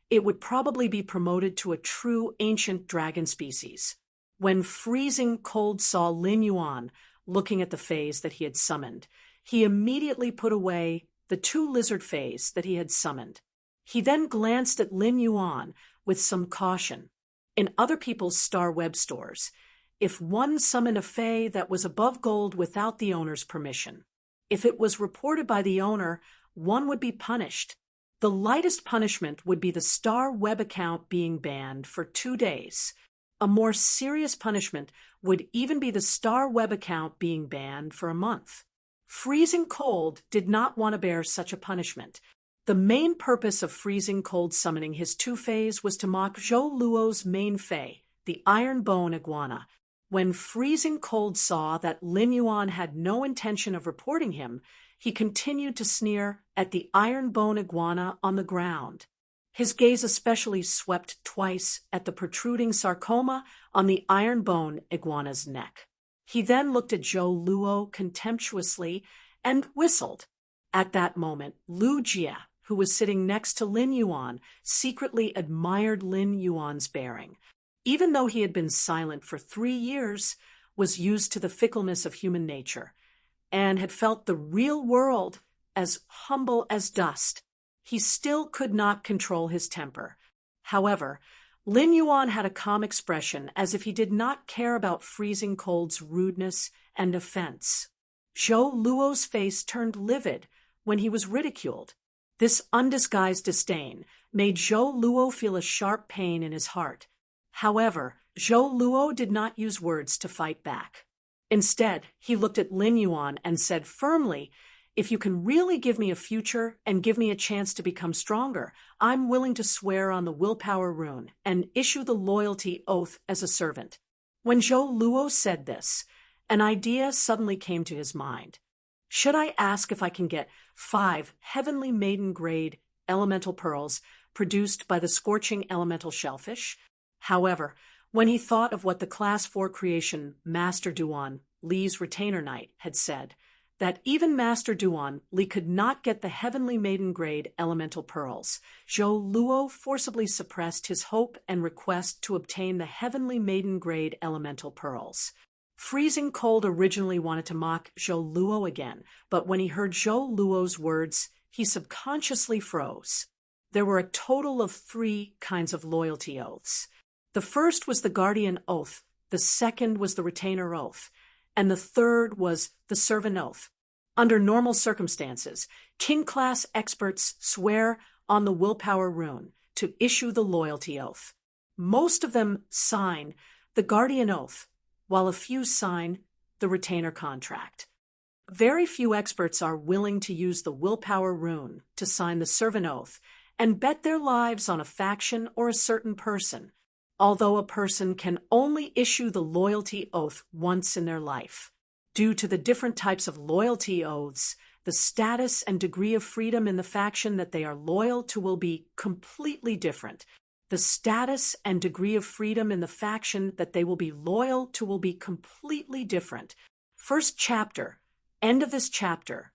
it would probably be promoted to a true ancient dragon species. When Freezing Cold saw Lin Yuan looking at the faes that he had summoned, he immediately put away the two lizard faes that he had summoned. He then glanced at Lin Yuan with some caution. In other people's Star Web stores, if one summoned a fae that was above gold without the owner's permission, if it was reported by the owner, one would be punished. The lightest punishment would be the Star Web account being banned for 2 days. A more serious punishment would even be the Star Web account being banned for a month. Freezing Cold did not want to bear such a punishment. The main purpose of Freezing Cold summoning his two faes was to mock Zhou Luo's main fae, the iron-bone iguana. When Freezing Cold saw that Lin Yuan had no intention of reporting him, he continued to sneer at the iron-bone iguana on the ground. His gaze especially swept twice at the protruding sarcoma on the iron-bone iguana's neck. He then looked at Zhou Luo contemptuously and whistled. At that moment, Lu Jia, who was sitting next to Lin Yuan, secretly admired Lin Yuan's bearing. Even though he had been silent for 3 years, was used to the fickleness of human nature, and had felt the real world as humble as dust, he still could not control his temper. However, Lin Yuan had a calm expression, as if he did not care about Freezing Cold's rudeness and offense. Zhou Luo's face turned livid when he was ridiculed. This undisguised disdain made Zhou Luo feel a sharp pain in his heart. However, Zhou Luo did not use words to fight back. Instead, he looked at Lin Yuan and said firmly, "If you can really give me a future and give me a chance to become stronger, I'm willing to swear on the willpower rune and issue the loyalty oath as a servant." When Zhou Luo said this, an idea suddenly came to his mind. Should I ask if I can get 5 heavenly maiden grade elemental pearls produced by the scorching elemental shellfish? However, when he thought of what the Class 4 creation Master Duan, Li's retainer knight, had said, that even Master Duan, Li could not get the heavenly maiden grade elemental pearls, Zhou Luo forcibly suppressed his hope and request to obtain the heavenly maiden grade elemental pearls. Freezing Cold originally wanted to mock Zhou Luo again, but when he heard Zhou Luo's words, he subconsciously froze. There were a total of 3 kinds of loyalty oaths. The first was the Guardian Oath, the second was the Retainer Oath, and the third was the Servant Oath. Under normal circumstances, King-class experts swear on the willpower rune to issue the loyalty oath. Most of them sign the guardian oath, while a few sign the retainer contract. Very few experts are willing to use the willpower rune to sign the servant oath and bet their lives on a faction or a certain person, although a person can only issue the loyalty oath once in their life. Due to the different types of loyalty oaths, the status and degree of freedom in the faction that they are loyal to will be completely different. The status and degree of freedom in the faction that they will be loyal to will be completely different. First chapter, end of this chapter.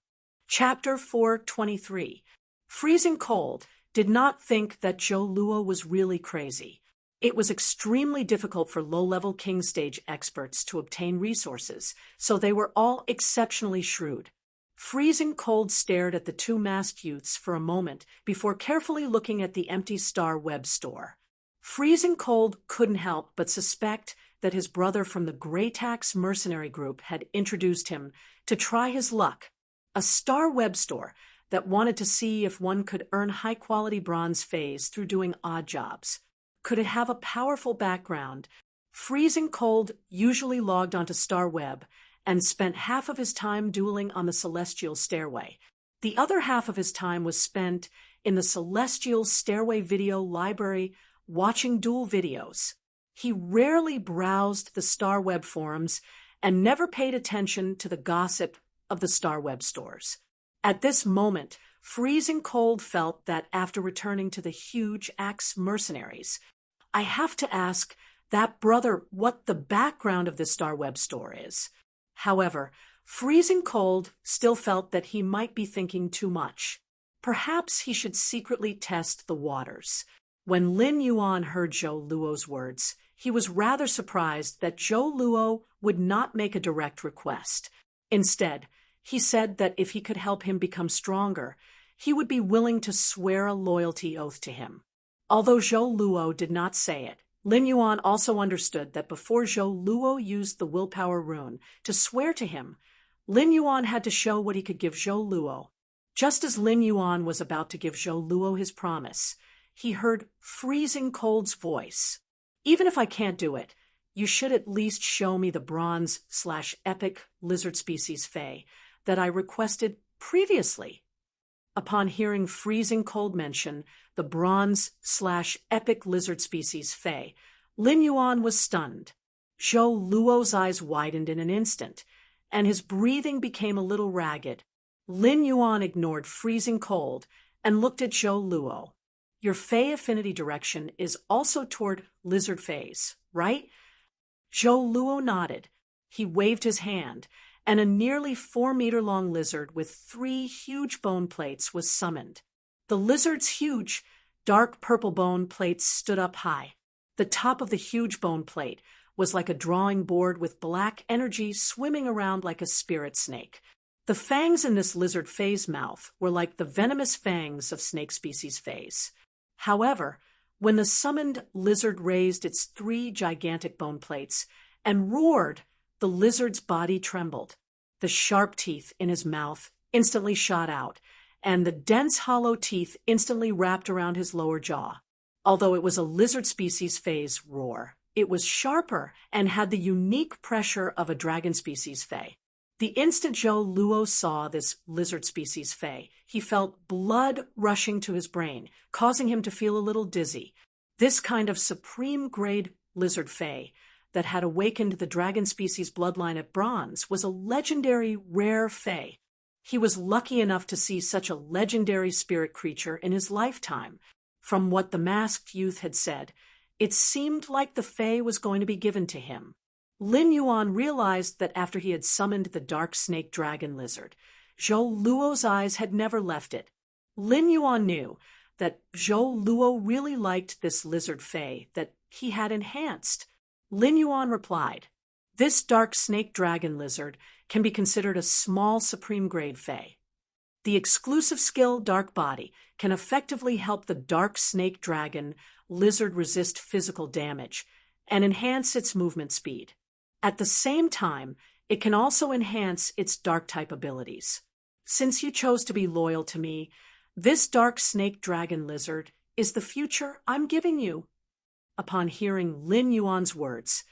Chapter 423. Freezing Cold did not think that Zhou Luo was really crazy. It was extremely difficult for low-level king stage experts to obtain resources, so they were all exceptionally shrewd. Freezing Cold stared at the two masked youths for a moment before carefully looking at the empty Star Web store. Freezing Cold couldn't help but suspect that his brother from the Greytax mercenary group had introduced him to try his luck. A Star Web store that wanted to see if one could earn high-quality bronze phase through doing odd jobs. Could it have a powerful background? Freezing Cold usually logged onto Star Web and spent half of his time dueling on the Celestial Stairway. The other half of his time was spent in the Celestial Stairway video library watching duel videos. He rarely browsed the Star Web forums and never paid attention to the gossip of the Star Web stores. At this moment, Freezing Cold felt that after returning to the huge Axe mercenaries, I have to ask that brother what the background of this Star Web store is. However, Freezing Cold still felt that he might be thinking too much. Perhaps he should secretly test the waters. When Lin Yuan heard Zhou Luo's words, he was rather surprised that Zhou Luo would not make a direct request. Instead, he said that if he could help him become stronger, he would be willing to swear a loyalty oath to him. Although Zhou Luo did not say it, Lin Yuan also understood that before Zhou Luo used the willpower rune to swear to him, Lin Yuan had to show what he could give Zhou Luo. Just as Lin Yuan was about to give Zhou Luo his promise, he heard Freezing Cold's voice. Even if I can't do it, you should at least show me the bronze/epic lizard species Fey that I requested previously. Upon hearing Freezing Cold mention the bronze/epic lizard species Fey, Lin Yuan was stunned. Zhou Luo's eyes widened in an instant, and his breathing became a little ragged. Lin Yuan ignored Freezing Cold and looked at Zhou Luo. Your Fey affinity direction is also toward lizard Feys, right? Zhou Luo nodded. He waved his hand, and a nearly 4-meter-long lizard with 3 huge bone plates was summoned. The lizard's huge, dark purple bone plates stood up high. The top of the huge bone plate was like a drawing board with black energy swimming around like a spirit snake. The fangs in this lizard Fey's mouth were like the venomous fangs of snake species Feys. However, when the summoned lizard raised its 3 gigantic bone plates and roared, the lizard's body trembled. The sharp teeth in his mouth instantly shot out, and the dense hollow teeth instantly wrapped around his lower jaw. Although it was a lizard species Fey's roar, it was sharper and had the unique pressure of a dragon species Fey. The instant Zhou Luo saw this lizard species Fey, he felt blood rushing to his brain, causing him to feel a little dizzy. This kind of supreme-grade lizard Fey that had awakened the dragon species bloodline at bronze was a legendary rare Fey. He was lucky enough to see such a legendary spirit creature in his lifetime. From what the masked youth had said, it seemed like the Fey was going to be given to him. Lin Yuan realized that after he had summoned the dark snake dragon lizard, Zhou Luo's eyes had never left it. Lin Yuan knew that Zhou Luo really liked this lizard Fey that he had enhanced. Lin Yuan replied, "This dark snake dragon lizard can be considered a small supreme grade Fey. The exclusive skill Dark Body can effectively help the dark snake dragon lizard resist physical damage and enhance its movement speed. At the same time, it can also enhance its dark type abilities. Since you chose to be loyal to me, This dark snake dragon lizard is the future I'm giving you. Upon hearing Lin Yuan's words,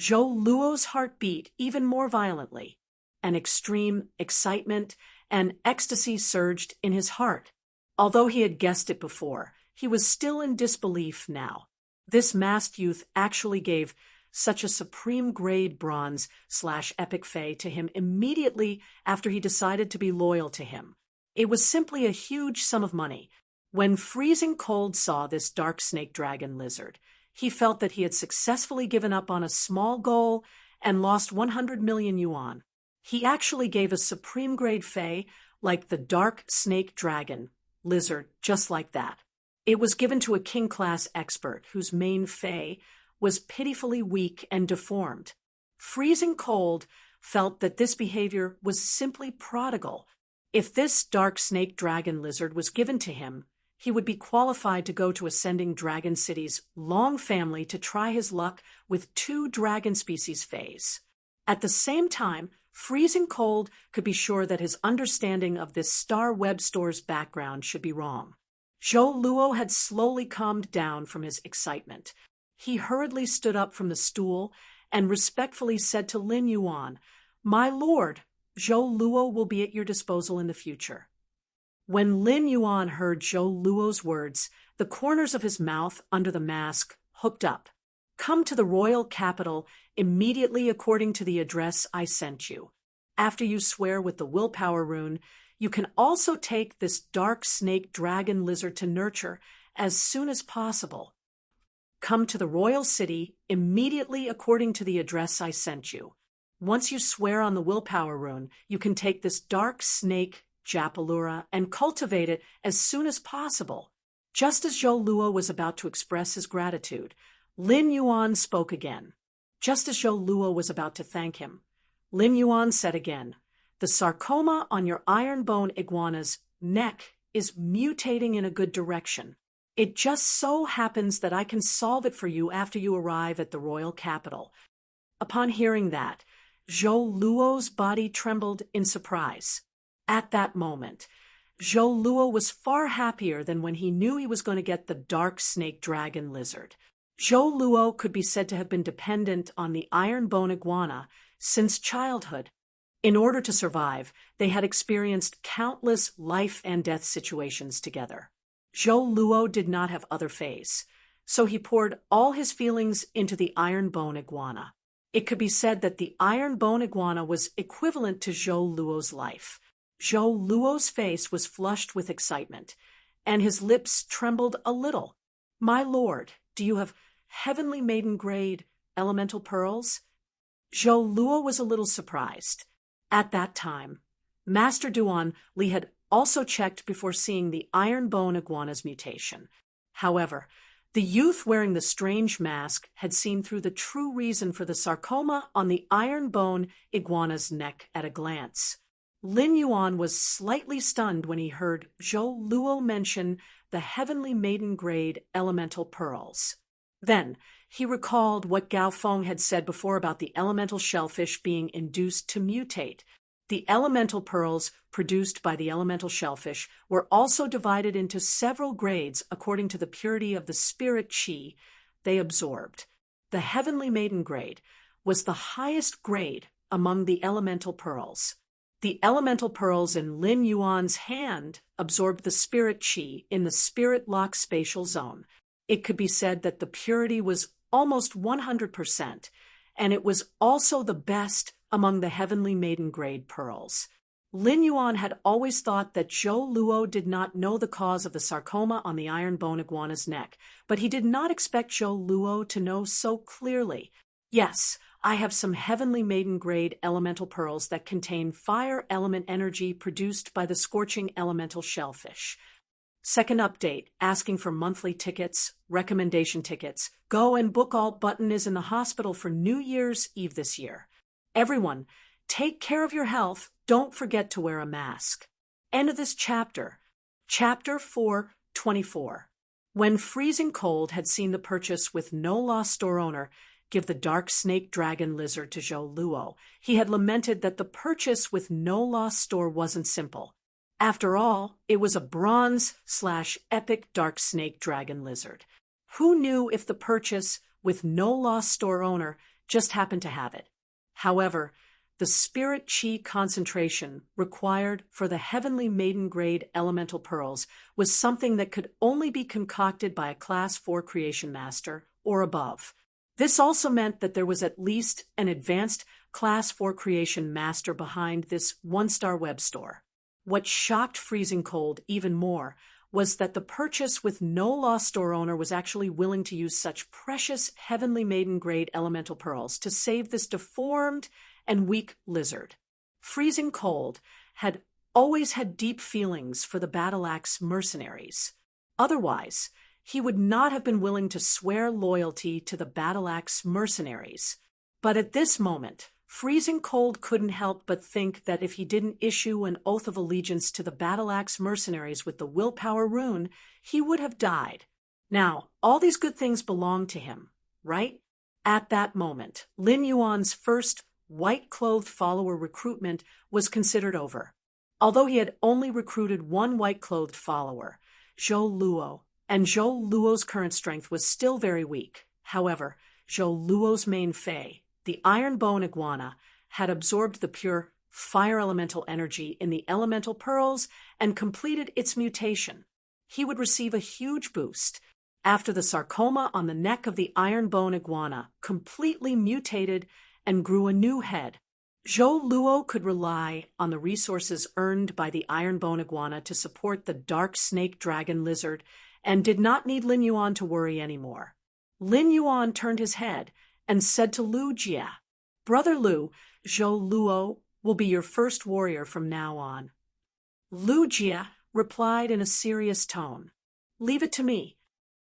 Zhou Luo's heart beat even more violently. An extreme excitement and ecstasy surged in his heart. Although he had guessed it before, he was still in disbelief now. This masked youth actually gave such a supreme-grade bronze/epic fey to him immediately after he decided to be loyal to him. It was simply a huge sum of money. When Freezing Cold saw this dark snake dragon lizard, he felt that he had successfully given up on a small goal and lost 100 million yuan. He actually gave a supreme-grade fey like the dark snake dragon lizard just like that. It was given to a king-class expert whose main fey was pitifully weak and deformed. Freezing Cold felt that this behavior was simply prodigal. If this dark snake dragon lizard was given to him, he would be qualified to go to Ascending Dragon City's Long family to try his luck with 2 dragon species fays. At the same time, Freezing Cold could be sure that his understanding of this Star Web Store's background should be wrong. Zhou Luo had slowly calmed down from his excitement. He hurriedly stood up from the stool and respectfully said to Lin Yuan, "My lord, Zhou Luo will be at your disposal in the future." When Lin Yuan heard Zhou Luo's words, the corners of his mouth under the mask hooked up. "Come to the royal capital immediately according to the address I sent you. After you swear with the willpower rune, you can also take this dark snake dragon lizard to nurture as soon as possible. Come to the royal city immediately according to the address I sent you. Once you swear on the willpower rune, you can take this dark snake Japalura and cultivate it as soon as possible." Just as Zhou Luo was about to express his gratitude, Lin Yuan spoke again. Just as Zhou Luo was about to thank him, Lin Yuan said again, "The sarcoma on your iron bone iguana's neck is mutating in a good direction. It just so happens that I can solve it for you after you arrive at the royal capital." Upon hearing that, Zhou Luo's body trembled in surprise. At that moment, Zhou Luo was far happier than when he knew he was going to get the dark snake dragon lizard. Zhou Luo could be said to have been dependent on the iron bone iguana since childhood. In order to survive, they had experienced countless life and death situations together. Zhou Luo did not have other fays, so he poured all his feelings into the iron bone iguana. It could be said that the iron bone iguana was equivalent to Zhou Luo's life. Zhou Luo's face was flushed with excitement, and his lips trembled a little. "My lord, do you have heavenly maiden-grade elemental pearls?" Zhou Luo was a little surprised. At that time, Master Duan Li had also checked before seeing the iron bone iguana's mutation. However, the youth wearing the strange mask had seen through the true reason for the sarcoma on the iron bone iguana's neck at a glance. Lin Yuan was slightly stunned when he heard Zhou Luo mention the heavenly maiden-grade elemental pearls. Then, he recalled what Gao Feng had said before about the elemental shellfish being induced to mutate. The elemental pearls produced by the elemental shellfish were also divided into several grades according to the purity of the spirit qi they absorbed. The heavenly maiden grade was the highest grade among the elemental pearls. The elemental pearls in Lin Yuan's hand absorbed the spirit qi in the spirit lock spatial zone. It could be said that the purity was almost 100%, and it was also the best among the heavenly maiden grade pearls. Lin Yuan had always thought that Zhou Luo did not know the cause of the sarcoma on the iron bone iguana's neck, but he did not expect Zhou Luo to know so clearly. "Yes, I have some heavenly maiden-grade elemental pearls that contain fire element energy produced by the scorching elemental shellfish." Second update, asking for monthly tickets, recommendation tickets. Go and book alt button is in the hospital for New Year's Eve this year. Everyone, take care of your health. Don't forget to wear a mask. End of this chapter. Chapter 4:24. When Freezing Cold had seen the purchase with no loss store owner give the dark snake dragon lizard to Zhou Luo, he had lamented that the purchase with no loss store wasn't simple. After all, it was a bronze/epic dark snake dragon lizard. Who knew if the purchase, with no lost store owner, just happened to have it? However, the spirit chi concentration required for the heavenly maiden-grade elemental pearls was something that could only be concocted by a Class 4 creation master or above. This also meant that there was at least an advanced Class 4 creation master behind this one-star web store. What shocked Freezing Cold even more was that the purchase with no lost store owner was actually willing to use such precious heavenly maiden-grade elemental pearls to save this deformed and weak lizard. Freezing Cold had always had deep feelings for the Battle Axe mercenaries. Otherwise, he would not have been willing to swear loyalty to the Battle Axe mercenaries. But at this moment, Freezing Cold couldn't help but think that if he didn't issue an oath of allegiance to the Battle Axe mercenaries with the willpower rune, he would have died. Now, all these good things belonged to him, right? At that moment, Lin Yuan's first white-clothed follower recruitment was considered over. Although he had only recruited one white-clothed follower, Zhou Luo, and Zhou Luo's current strength was still very weak. However, Zhou Luo's main Fei, the Iron Bone Iguana, had absorbed the pure fire elemental energy in the elemental pearls and completed its mutation. He would receive a huge boost after the sarcoma on the neck of the Iron Bone Iguana completely mutated and grew a new head. Zhou Luo could rely on the resources earned by the Iron Bone Iguana to support the dark snake dragon lizard and did not need Lin Yuan to worry anymore. Lin Yuan turned his head and said to Lu Jia, "Brother Lu, Zhou Luo will be your first warrior from now on." Lu Jia replied in a serious tone, "Leave it to me."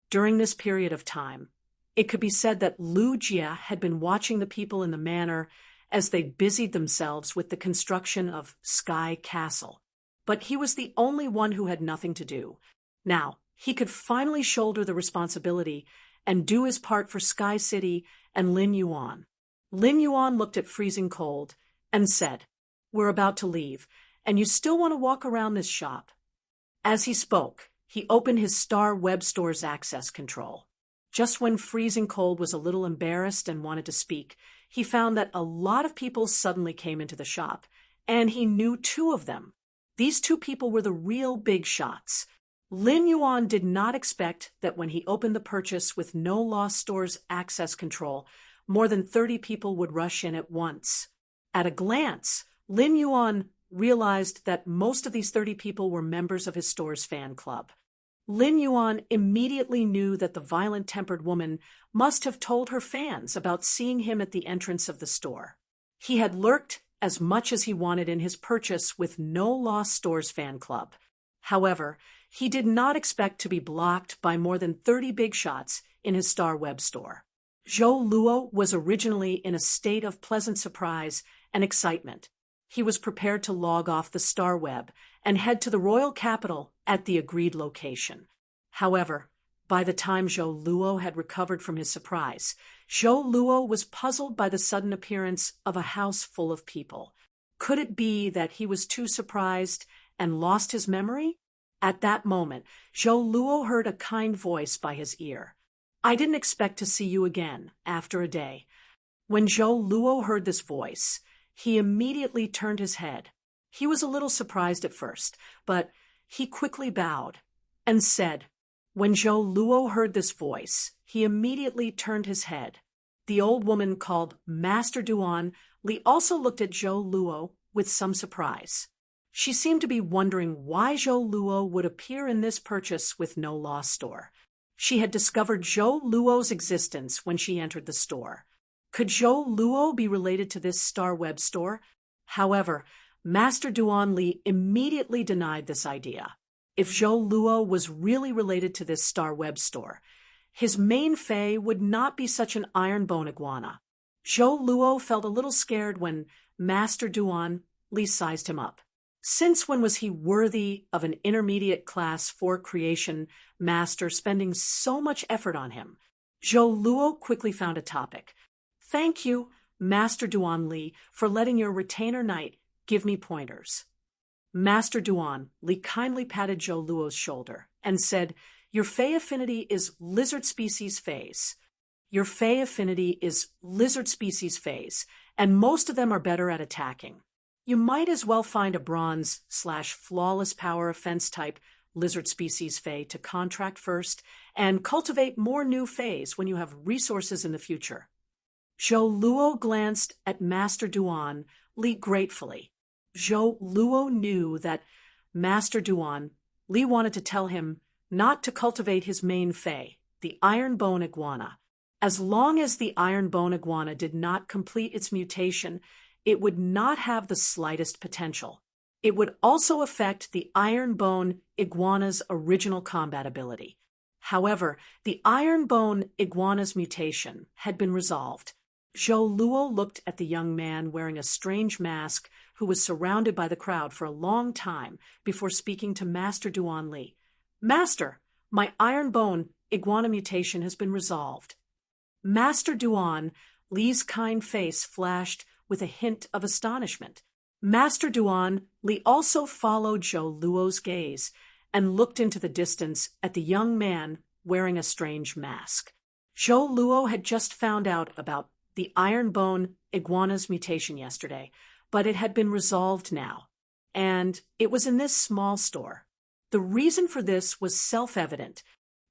During this period of time, it could be said that Lu Jia had been watching the people in the manor as they busied themselves with the construction of Sky Castle. But he was the only one who had nothing to do. Now, he could finally shoulder the responsibility and do his part for Sky City and Lin Yuan. Lin Yuan looked at Freezing Cold and said, "We're about to leave, and you still want to walk around this shop." As he spoke, he opened his Star Web Store's access control. Just when Freezing Cold was a little embarrassed and wanted to speak, he found that a lot of people suddenly came into the shop, and he knew two of them. These two people were the real big shots. Lin Yuan did not expect that when he opened the purchase with no lost store's access control, more than 30 people would rush in at once. At a glance, Lin Yuan realized that most of these 30 people were members of his store's fan club. Lin Yuan immediately knew that the violent-tempered woman must have told her fans about seeing him at the entrance of the store. He had lurked as much as he wanted in his purchase with no lost store's fan club. However, he did not expect to be blocked by more than 30 big shots in his Star Web store. Zhou Luo was originally in a state of pleasant surprise and excitement. He was prepared to log off the Star Web and head to the royal capital at the agreed location. However, by the time Zhou Luo had recovered from his surprise, Zhou Luo was puzzled by the sudden appearance of a house full of people. Could it be that he was too surprised and lost his memory? At that moment, Zhou Luo heard a kind voice by his ear. "I didn't expect to see you again after a day." When Zhou Luo heard this voice, he immediately turned his head. He was a little surprised at first, but he quickly bowed and said, when Zhou Luo heard this voice, he immediately turned his head. The old woman called Master Duan Li also looked at Zhou Luo with some surprise. She seemed to be wondering why Zhou Luo would appear in this purchase with no lost store. She had discovered Zhou Luo's existence when she entered the store. Could Zhou Luo be related to this Star Web store? However, Master Duan Li immediately denied this idea. If Zhou Luo was really related to this Star Web store, his main Fei would not be such an iron bone iguana. Zhou Luo felt a little scared when Master Duan Li sized him up. Since when was he worthy of an intermediate class 4 creation master spending so much effort on him? Zhou Luo quickly found a topic. "Thank you, Master Duan Li, for letting your retainer knight give me pointers." Master Duan, Li kindly patted Zhou Luo's shoulder and said, "Your Fey affinity is lizard species phase. Your Fey affinity is lizard species phase, and most of them are better at attacking. You might as well find a bronze/flawless power offense type lizard species Fey to contract first and cultivate more new Feys when you have resources in the future." Zhou Luo glanced at Master Duan Li gratefully. Zhou Luo knew that Master Duan Li wanted to tell him not to cultivate his main Fey, the iron bone iguana. As long as the iron bone iguana did not complete its mutation, it would not have the slightest potential. It would also affect the iron bone iguana's original combat ability. However, the iron bone iguana's mutation had been resolved. Zhou Luo looked at the young man wearing a strange mask who was surrounded by the crowd for a long time before speaking to Master Duan Li. "Master, my iron bone iguana mutation has been resolved." Master Duan Li's kind face flashed with a hint of astonishment. Master Duan Li also followed Zhou Luo's gaze and looked into the distance at the young man wearing a strange mask. Zhou Luo had just found out about the iron bone iguana's mutation yesterday, but it had been resolved now, and it was in this small store. The reason for this was self-evident.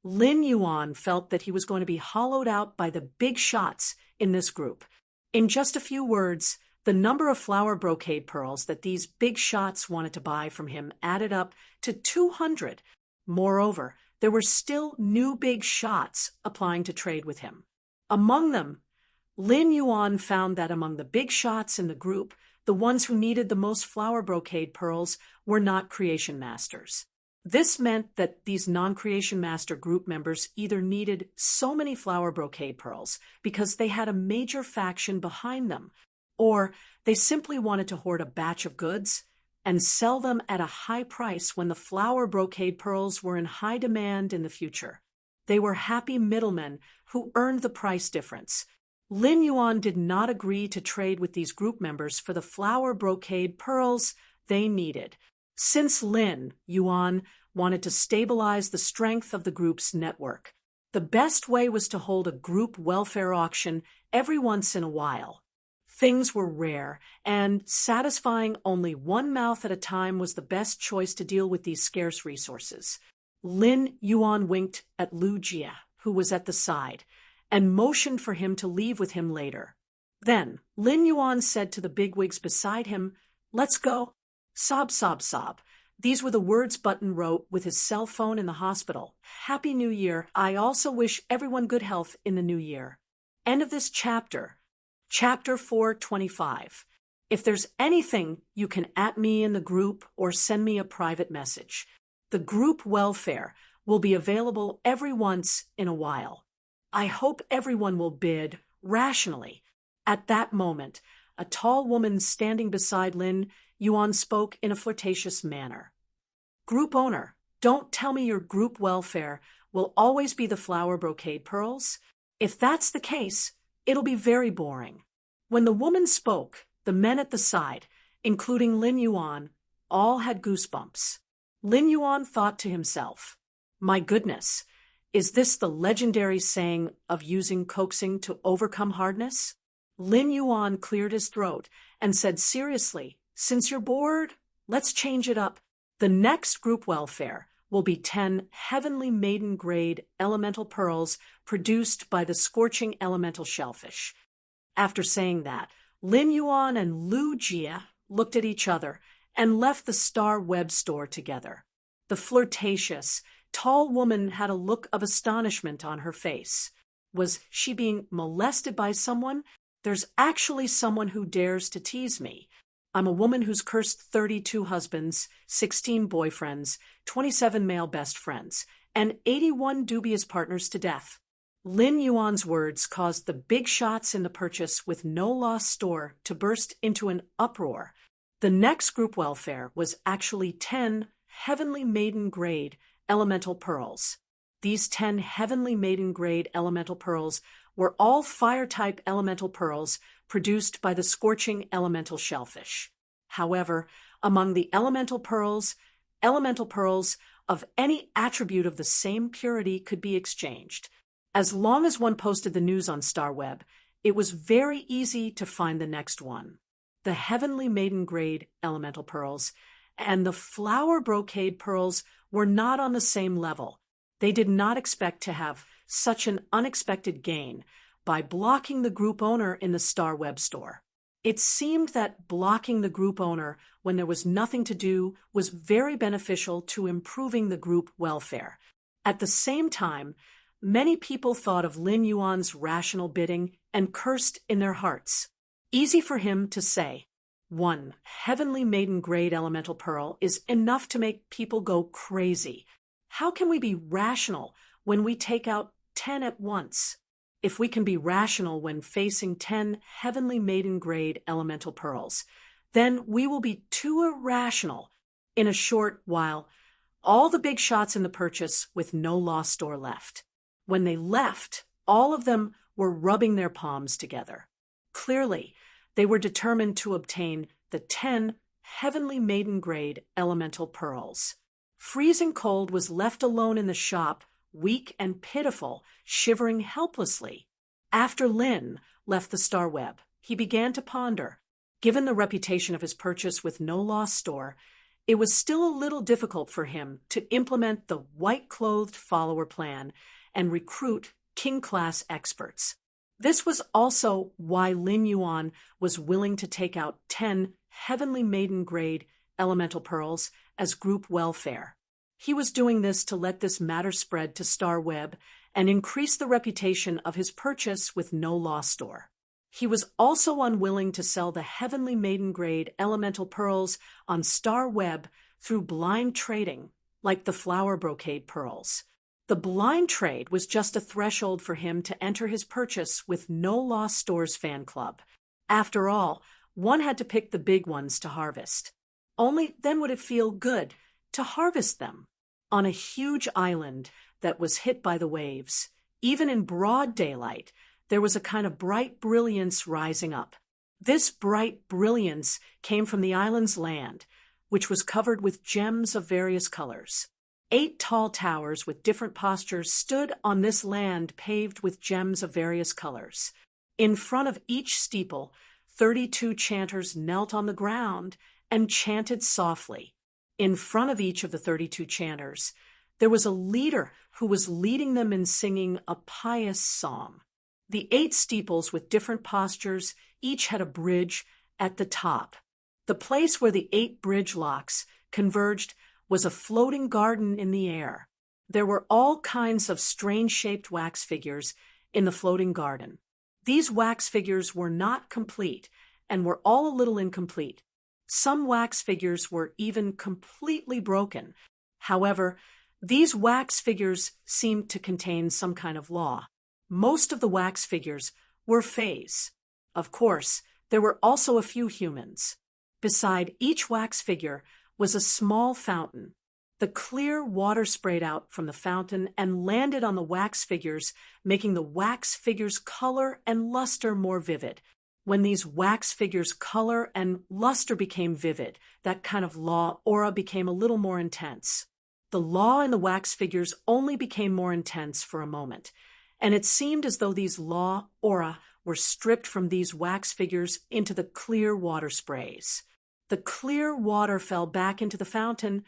Lin Yuan felt that he was going to be hollowed out by the big shots in this group. In just a few words, the number of flower brocade pearls that these big shots wanted to buy from him added up to 200. Moreover, there were still new big shots applying to trade with him. Among them, Lin Yuan found that among the big shots in the group, the ones who needed the most flower brocade pearls were not creation masters. This meant that these non-creation master group members either needed so many flower brocade pearls because they had a major faction behind them, or they simply wanted to hoard a batch of goods and sell them at a high price when the flower brocade pearls were in high demand in the future. They were happy middlemen who earned the price difference. Lin Yuan did not agree to trade with these group members for the flower brocade pearls they needed, since Lin Yuan wanted to stabilize the strength of the group's network. The best way was to hold a group welfare auction every once in a while. Things were rare, and satisfying only one mouth at a time was the best choice to deal with these scarce resources. Lin Yuan winked at Lu Jie, who was at the side, and motioned for him to leave with him later. Then Lin Yuan said to the bigwigs beside him, "Let's go." Sob, sob, sob. These were the words Button wrote with his cell phone in the hospital. "Happy New Year. I also wish everyone good health in the new year." End of this chapter. Chapter 425. If there's anything, you can @ me in the group or send me a private message. The group welfare will be available every once in a while. I hope everyone will bid rationally. At that moment, a tall woman standing beside Lin Yuan spoke in a flirtatious manner. "Group owner, don't tell me your group welfare will always be the flower brocade pearls. If that's the case, it'll be very boring." When the woman spoke, the men at the side, including Lin Yuan, all had goosebumps. Lin Yuan thought to himself, "My goodness, is this the legendary saying of using coaxing to overcome hardness?" Lin Yuan cleared his throat and said seriously, "Since you're bored, let's change it up. The next group welfare will be 10 heavenly maiden grade elemental pearls produced by the scorching elemental shellfish." After saying that, Lin Yuan and Lu Jie looked at each other and left the Star Web store together. The flirtatious, tall woman had a look of astonishment on her face. Was she being molested by someone? There's actually someone who dares to tease me. I'm a woman who's cursed 32 husbands, 16 boyfriends, 27 male best friends, and 81 dubious partners to death. Lin Yuan's words caused the big shots in the purchase with no loss store to burst into an uproar. The next group welfare was actually 10 heavenly maiden grade elemental pearls. These 10 heavenly maiden grade elemental pearls were all fire-type elemental pearls produced by the scorching elemental shellfish. However, Among the elemental pearls of any attribute of the same purity could be exchanged. As long as one posted the news on StarWeb, it was very easy to find the next one. The heavenly maiden grade elemental pearls and the flower brocade pearls were not on the same level. They did not expect to have such an unexpected gain by blocking the group owner in the StarWeb store. It seemed that blocking the group owner when there was nothing to do was very beneficial to improving the group welfare. At the same time, many people thought of Lin Yuan's rational bidding and cursed in their hearts. Easy for him to say. One heavenly maiden grade elemental pearl is enough to make people go crazy. How can we be rational when we take out 10 at once? If we can be rational when facing 10 heavenly maiden grade elemental pearls, then we will be too irrational in a short while. All the big shots in the purchase with no loss store left. When they left, all of them were rubbing their palms together. Clearly, they were determined to obtain the 10 heavenly maiden grade elemental pearls. Freezing Cold was left alone in the shop, weak and pitiful, shivering helplessly. After Lin left the StarWeb, he began to ponder. Given the reputation of his purchase with no loss store, it was still a little difficult for him to implement the white-clothed follower plan and recruit king-class experts. This was also why Lin Yuan was willing to take out 10 heavenly maiden grade elemental pearls as group welfare. He was doing this to let this matter spread to StarWeb and increase the reputation of his purchase with no loss store. He was also unwilling to sell the heavenly maiden grade elemental pearls on StarWeb through blind trading, like the flower brocade pearls. The blind trade was just a threshold for him to enter his purchase with no loss store's fan club. After all, one had to pick the big ones to harvest. Only then would it feel good to harvest them. On a huge island that was hit by the waves, even in broad daylight, there was a kind of bright brilliance rising up. This bright brilliance came from the island's land, which was covered with gems of various colors. 8 tall towers with different postures stood on this land paved with gems of various colors. In front of each steeple, 32 chanters knelt on the ground and chanted softly. In front of each of the 32 chanters, there was a leader who was leading them in singing a pious psalm. The 8 steeples with different postures each had a bridge at the top. The place where the 8 bridge locks converged was a floating garden in the air. There were all kinds of strange-shaped wax figures in the floating garden. These wax figures were not complete and were all a little incomplete. Some wax figures were even completely broken. However, these wax figures seemed to contain some kind of law. Most of the wax figures were fays. Of course, there were also a few humans. Beside each wax figure was a small fountain. The clear water sprayed out from the fountain and landed on the wax figures, making the wax figures' color and luster more vivid. When these wax figures' color and luster became vivid, that kind of law aura became a little more intense. The law in the wax figures only became more intense for a moment, and it seemed as though these law aura were stripped from these wax figures into the clear water sprays. The clear water fell back into the fountain,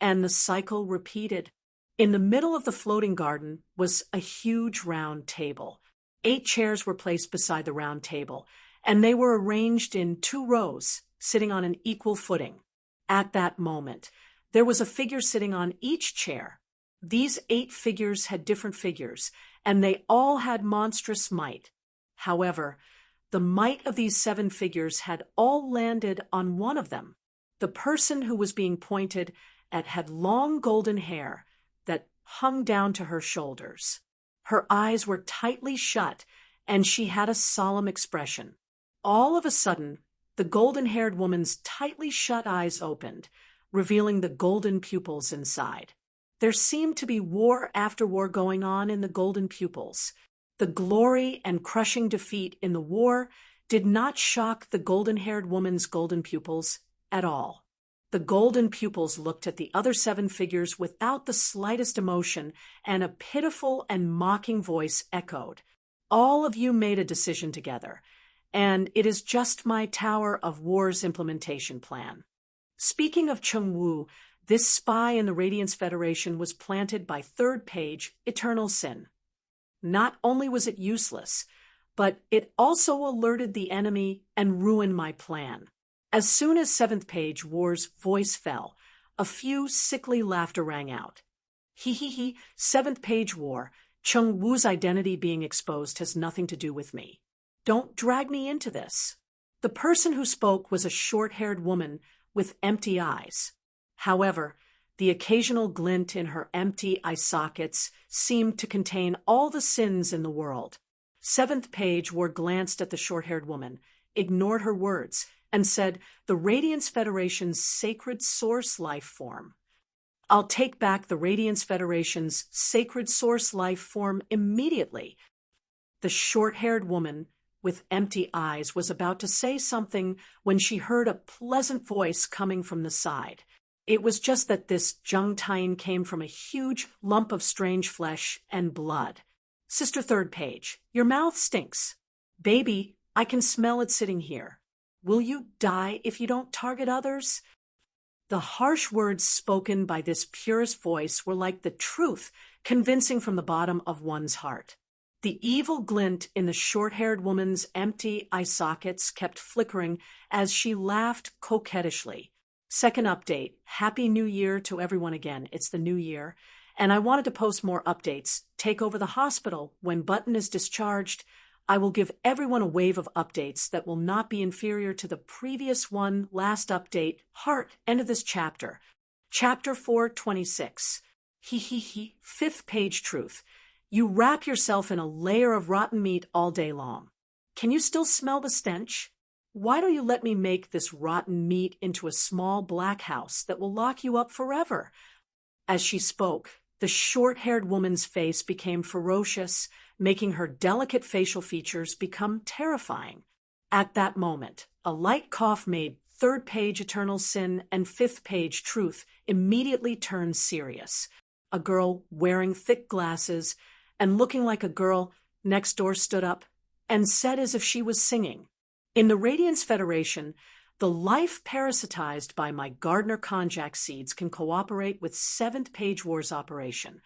and the cycle repeated. In the middle of the floating garden was a huge round table. 8 chairs were placed beside the round table, and they were arranged in 2 rows, sitting on an equal footing. At that moment, there was a figure sitting on each chair. These 8 figures had different figures, and they all had monstrous might. However, the might of these 7 figures had all landed on one of them. The person who was being pointed at had long golden hair that hung down to her shoulders. Her eyes were tightly shut, and she had a solemn expression. All of a sudden, the golden-haired woman's tightly shut eyes opened, revealing the golden pupils inside. There seemed to be war after war going on in the golden pupils. The glory and crushing defeat in the war did not shock the golden-haired woman's golden pupils at all. The golden pupils looked at the other 7 figures without the slightest emotion, and a pitiful and mocking voice echoed, "All of you made a decision together, and it is just my Tower of War's implementation plan." Speaking of Chung Wu, this spy in the Radiance Federation was planted by 3rd page Eternal Sin. Not only was it useless, but it also alerted the enemy and ruined my plan. As soon as 7th page War's voice fell, a few sickly laughter rang out. He, 7th page War, Chung Wu's identity being exposed has nothing to do with me. Don't drag me into this. The person who spoke was a short-haired woman with empty eyes. However, the occasional glint in her empty eye sockets seemed to contain all the sins in the world. 7th page War glanced at the short-haired woman, ignored her words, and said, "The Radiance Federation's sacred source life form." "I'll take back the Radiance Federation's sacred source life form immediately." The short-haired woman with empty eyes was about to say something when she heard a pleasant voice coming from the side. It was just that this Zheng Tain came from a huge lump of strange flesh and blood. "Sister 3rd page, your mouth stinks. Baby, I can smell it sitting here. Will you die if you don't target others?" The harsh words spoken by this purest voice were like the truth, convincing from the bottom of one's heart. The evil glint in the short-haired woman's empty eye sockets kept flickering as she laughed coquettishly. Second update, Happy New Year to everyone again. It's the new year, and I wanted to post more updates. Take over the hospital. When Button is discharged, I will give everyone a wave of updates that will not be inferior to the previous one. Last update, Heart, end of this chapter. Chapter 426. 5th page Truth. You wrap yourself in a layer of rotten meat all day long. Can you still smell the stench? Why don't you let me make this rotten meat into a small black house that will lock you up forever? As she spoke, the short-haired woman's face became ferocious, making her delicate facial features become terrifying. At that moment, a light cough made 3rd page Eternal Sin and 5th page Truth immediately turn serious. A girl wearing thick glasses and looking like a girl next door stood up and said as if she was singing, "In the Radiance Federation, the life parasitized by my Gardner konjac seeds can cooperate with 7th page War's operation."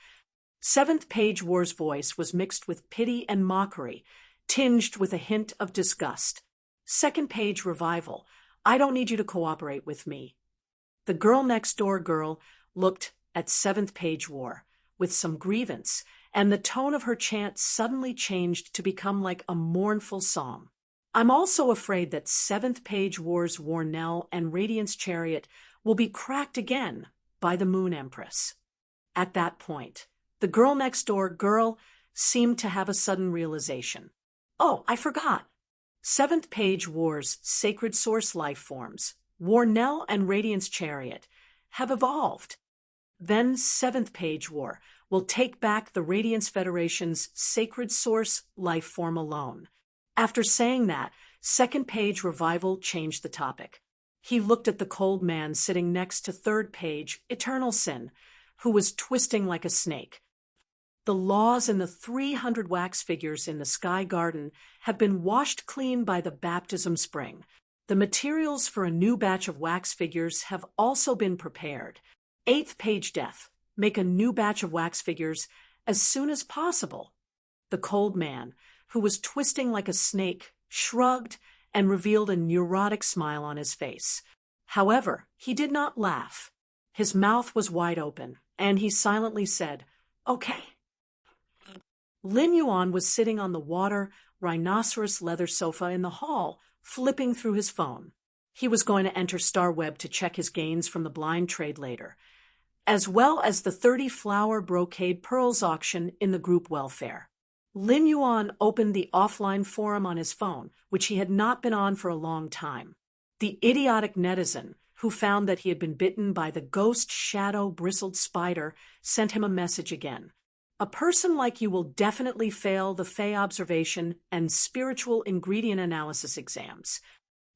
7th page War's voice was mixed with pity and mockery, tinged with a hint of disgust. 2nd page Revival. "I don't need you to cooperate with me." The girl next door girl looked at 7th page War with some grievance, and the tone of her chant suddenly changed to become like a mournful psalm. "I'm also afraid that 7th page War's Warnell and Radiance Chariot will be cracked again by the Moon Empress." At that point, the girl next door girl seemed to have a sudden realization. "Oh, I forgot. 7th page War's sacred source life forms, Warnell and Radiance Chariot, have evolved. Then 7th page War will take back the Radiance Federation's sacred source life form alone." After saying that, 2nd page Revival changed the topic. He looked at the cold man sitting next to 3rd page Eternal Sin, who was twisting like a snake. The laws in the 300 wax figures in the Sky Garden have been washed clean by the baptism spring. The materials for a new batch of wax figures have also been prepared. 8th page Death. Make a new batch of wax figures as soon as possible. The cold man, who was twisting like a snake, shrugged and revealed a neurotic smile on his face. However, he did not laugh. His mouth was wide open, and he silently said, "Okay." Lin Yuan was sitting on the water rhinoceros leather sofa in the hall, flipping through his phone. He was going to enter StarWeb to check his gains from the blind trade later, as well as the 30 flower brocade pearls auction in the group welfare. Lin Yuan opened the offline forum on his phone, which he had not been on for a long time. The idiotic netizen, who found that he had been bitten by the ghost shadow bristled spider, sent him a message again. "A person like you will definitely fail the Fey observation and spiritual ingredient analysis exams."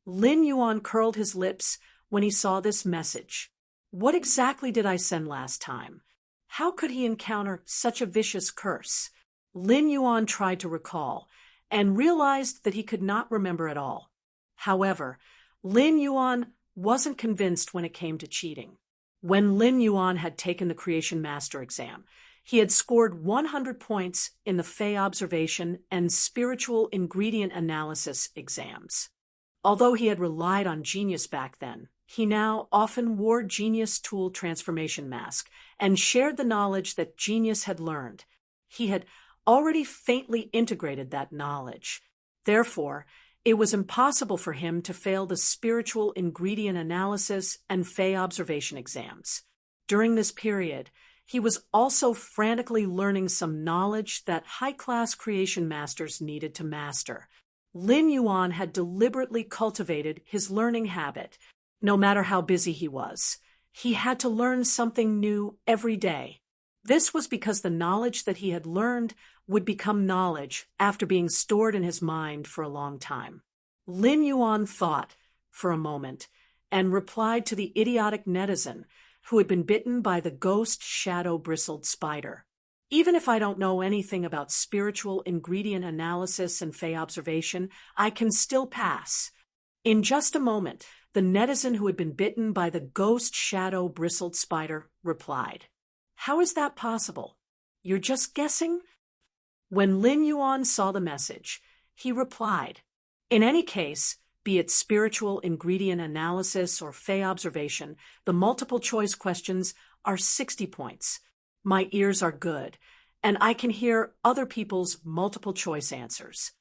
Lin Yuan curled his lips when he saw this message. What exactly did I send last time? How could he encounter such a vicious curse? Lin Yuan tried to recall, and realized that he could not remember at all. However, Lin Yuan wasn't convinced when it came to cheating. When Lin Yuan had taken the Creation Master exam, he had scored 100 points in the Fey Observation and Spiritual Ingredient Analysis exams. Although he had relied on genius back then, he now often wore Genius Tool Transformation Mask and shared the knowledge that genius had learned. He had already faintly integrated that knowledge. Therefore, it was impossible for him to fail the Spiritual Ingredient Analysis and Fey Observation exams. During this period, he was also frantically learning some knowledge that high-class creation masters needed to master. Lin Yuan had deliberately cultivated his learning habit. No matter how busy he was, he had to learn something new every day. This was because the knowledge that he had learned would become knowledge after being stored in his mind for a long time. Lin Yuan thought for a moment and replied to the idiotic netizen who had been bitten by the ghost shadow-bristled spider. Even if I don't know anything about spiritual ingredient analysis and Fey observation, I can still pass. In just a moment, the netizen who had been bitten by the ghost shadow-bristled spider replied, "How is that possible? You're just guessing?" When Lin Yuan saw the message, he replied, "In any case, be it spiritual ingredient analysis or Fey observation, the multiple-choice questions are 60 points. My ears are good, and I can hear other people's multiple-choice answers."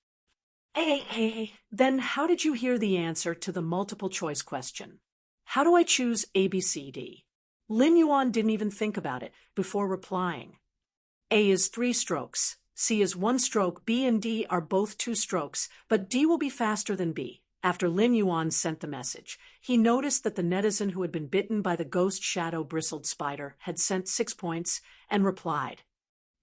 Hey, then how did you hear the answer to the multiple-choice question? How do I choose A, B, C, D? Lin Yuan didn't even think about it before replying. A is 3 strokes, C is 1 stroke, B and D are both 2 strokes, but D will be faster than B. After Lin Yuan sent the message, he noticed that the netizen who had been bitten by the ghost shadow-bristled spider had sent 6 points and replied,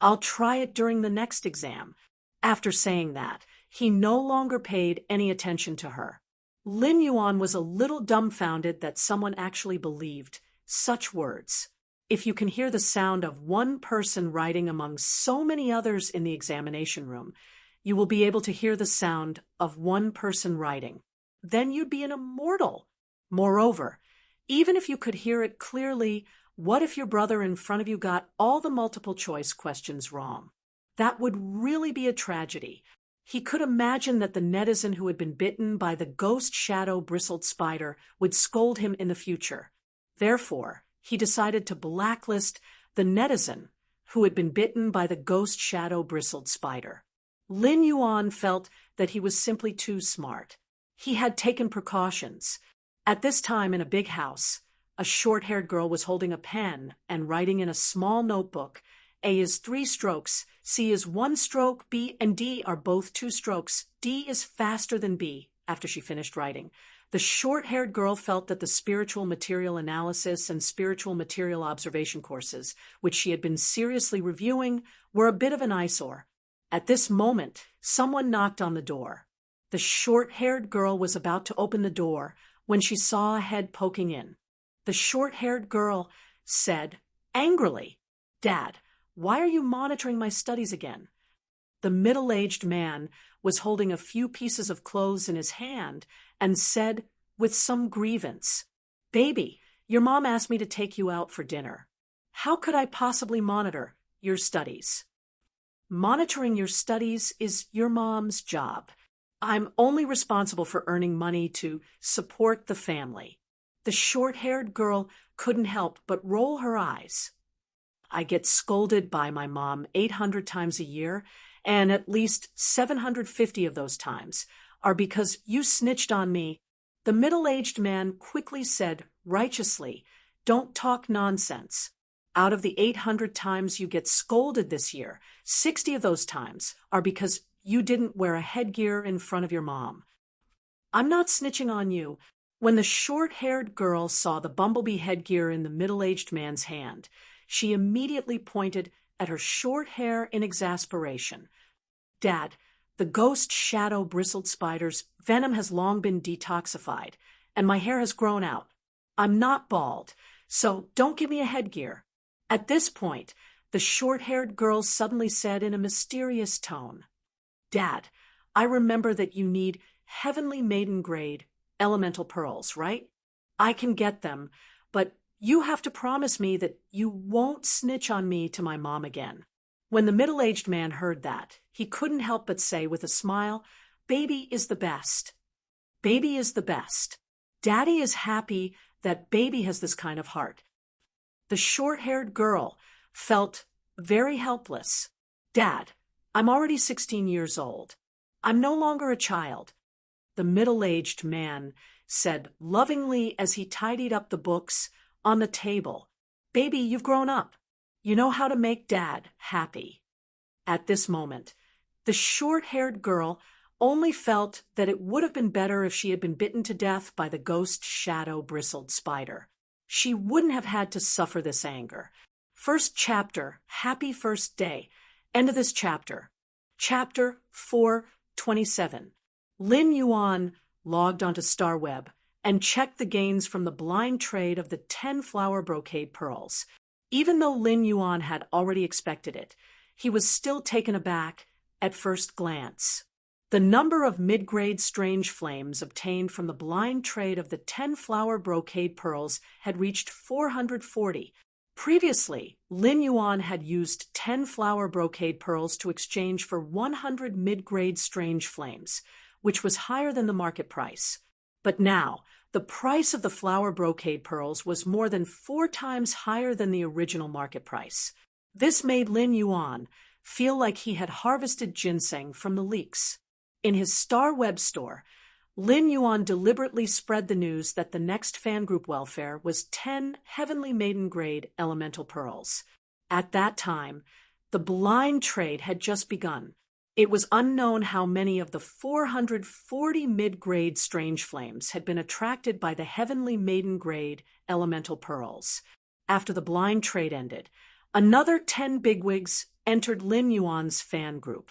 "I'll try it during the next exam." After saying that, he no longer paid any attention to her. Lin Yuan was a little dumbfounded that someone actually believed such words. If you can hear the sound of one person writing among so many others in the examination room, you will be able to hear the sound of one person writing. Then you'd be an immortal. Moreover, even if you could hear it clearly, what if your brother in front of you got all the multiple-choice questions wrong? That would really be a tragedy. He could imagine that the netizen who had been bitten by the ghost shadow-bristled spider would scold him in the future. Therefore, he decided to blacklist the netizen who had been bitten by the ghost shadow-bristled spider. Lin Yuan felt that he was simply too smart. He had taken precautions. At this time in a big house, a short-haired girl was holding a pen and writing in a small notebook. A is 3 strokes, C is 1 stroke, B and D are both 2 strokes. D is faster than B. After she finished writing, the short-haired girl felt that the spiritual material analysis and spiritual material observation courses, which she had been seriously reviewing, were a bit of an eyesore. At this moment, someone knocked on the door. The short-haired girl was about to open the door when she saw a head poking in. The short-haired girl said angrily, "Dad, why are you monitoring my studies again?" The middle-aged man was holding a few pieces of clothes in his hand and said with some grievance, "Baby, your mom asked me to take you out for dinner. How could I possibly monitor your studies?" "Monitoring your studies is your mom's job. I'm only responsible for earning money to support the family." The short-haired girl couldn't help but roll her eyes. "I get scolded by my mom 800 times a year, and at least 750 of those times are because you snitched on me." The middle-aged man quickly said righteously, "Don't talk nonsense. Out of the 800 times you get scolded this year, 60 of those times are because you didn't wear a headgear in front of your mom." "I'm not snitching on you." When the short-haired girl saw the bumblebee headgear in the middle-aged man's hand, she immediately pointed at her short hair in exasperation. "Dad, the ghost shadow-bristled spider's venom has long been detoxified, and my hair has grown out. I'm not bald, so don't give me a headgear." At this point, the short-haired girl suddenly said in a mysterious tone, "Dad, I remember that you need heavenly maiden grade elemental pearls, right? I can get them, but you have to promise me that you won't snitch on me to my mom again." When the middle-aged man heard that, he couldn't help but say with a smile, "Baby is the best. Baby is the best. Daddy is happy that baby has this kind of heart." The short-haired girl felt very helpless. "Dad, I'm already 16 years old. I'm no longer a child." The middle-aged man said lovingly as he tidied up the books on the table, "Baby, you've grown up. You know how to make Dad happy." At this moment, the short-haired girl only felt that it would have been better if she had been bitten to death by the ghost shadow-bristled spider. She wouldn't have had to suffer this anger. First chapter, happy first day. End of this chapter. Chapter 427. Lin Yuan logged onto StarWeb and checked the gains from the blind trade of the 10 flower brocade pearls. Even though Lin Yuan had already expected it, he was still taken aback at first glance. The number of mid-grade strange flames obtained from the blind trade of the 10 flower brocade pearls had reached 440. Previously, Lin Yuan had used 10 flower brocade pearls to exchange for 100 mid-grade strange flames, which was higher than the market price. But now, the price of the flower brocade pearls was more than 4 times higher than the original market price. This made Lin Yuan feel like he had harvested ginseng from the leeks. In his StarWeb store, Lin Yuan deliberately spread the news that the next fan group welfare was 10 heavenly maiden grade elemental pearls. At that time, the blind trade had just begun. It was unknown how many of the 440 mid-grade strange flames had been attracted by the heavenly maiden grade elemental pearls. After the blind trade ended, another 10 bigwigs entered Lin Yuan's fan group.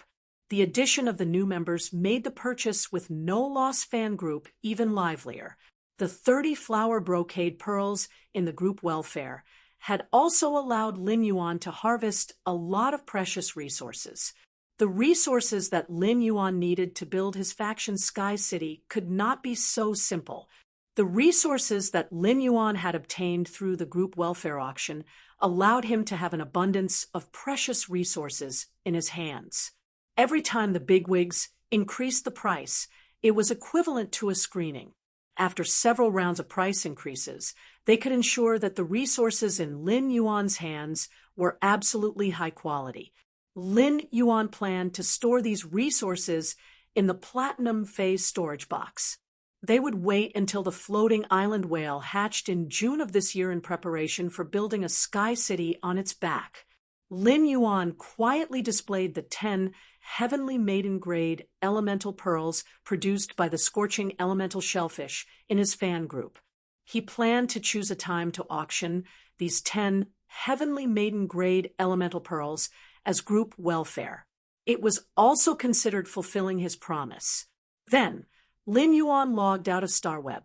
The addition of the new members made the purchase with no-loss fan group even livelier. The 30 flower brocade pearls in the group welfare had also allowed Lin Yuan to harvest a lot of precious resources. The resources that Lin Yuan needed to build his faction Sky City could not be so simple. The resources that Lin Yuan had obtained through the group welfare auction allowed him to have an abundance of precious resources in his hands. Every time the bigwigs increased the price, it was equivalent to a screening. After several rounds of price increases, they could ensure that the resources in Lin Yuan's hands were absolutely high quality. Lin Yuan planned to store these resources in the Platinum Phase storage box. They would wait until the floating island whale hatched in June of this year in preparation for building a Sky City on its back. Lin Yuan quietly displayed the 10 heavenly maiden grade elemental pearls produced by the scorching elemental shellfish in his fan group. He planned to choose a time to auction these 10 heavenly maiden grade elemental pearls as group welfare. It was also considered fulfilling his promise. Then, Lin Yuan logged out of StarWeb.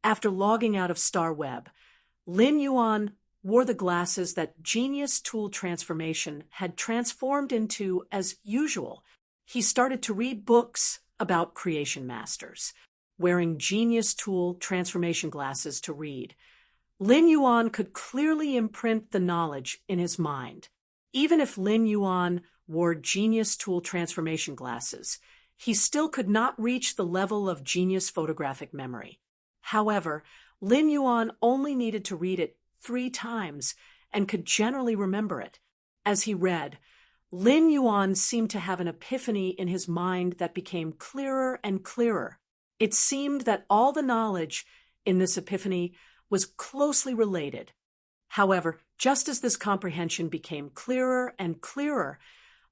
After logging out of StarWeb, Lin Yuan wore the glasses that Genius Tool Transformation had transformed into as usual. He started to read books about creation masters, wearing Genius Tool Transformation glasses to read. Lin Yuan could clearly imprint the knowledge in his mind. Even if Lin Yuan wore Genius Tool Transformation glasses, he still could not reach the level of Genius photographic memory. However, Lin Yuan only needed to read it 3 times and could generally remember it. As he read, Lin Yuan seemed to have an epiphany in his mind that became clearer and clearer. It seemed that all the knowledge in this epiphany was closely related. However, just as this comprehension became clearer and clearer,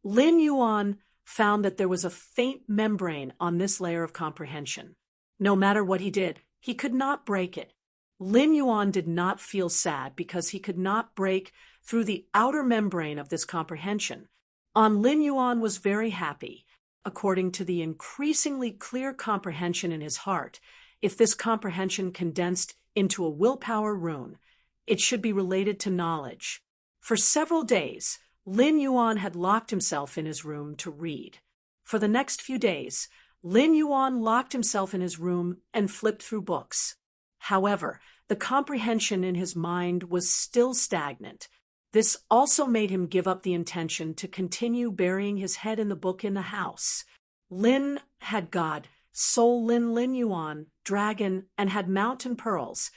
Lin Yuan found that there was a faint membrane on this layer of comprehension. No matter what he did, he could not break it. Lin Yuan did not feel sad because he could not break through the outer membrane of this comprehension. Lin Yuan was very happy. According to the increasingly clear comprehension in his heart, if this comprehension condensed into a willpower rune, it should be related to knowledge. For several days, Lin Yuan had locked himself in his room to read. For the next few days, Lin Yuan locked himself in his room and flipped through books. However, the comprehension in his mind was still stagnant. This also made him give up the intention to continue burying his head in the book in the house. Lin had God, Soul Lin Yuan, Dragon, and had Mountain Pearls.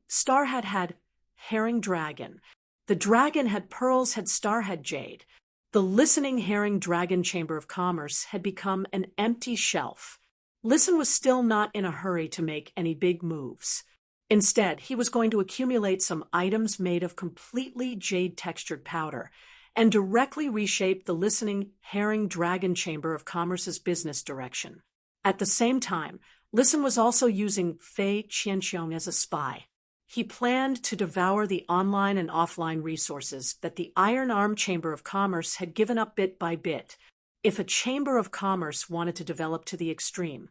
Star had Herring Dragon. The Dragon had Pearls, had Star had Jade. The listening Herring Dragon Chamber of Commerce had become an empty shelf. Listen was still not in a hurry to make any big moves. Instead, he was going to accumulate some items made of completely jade-textured powder and directly reshape the listening Herring Dragon Chamber of Commerce's business direction. At the same time, Listen was also using Fei Qianxiong as a spy. He planned to devour the online and offline resources that the Iron Arm Chamber of Commerce had given up bit by bit. If a Chamber of Commerce wanted to develop to the extreme,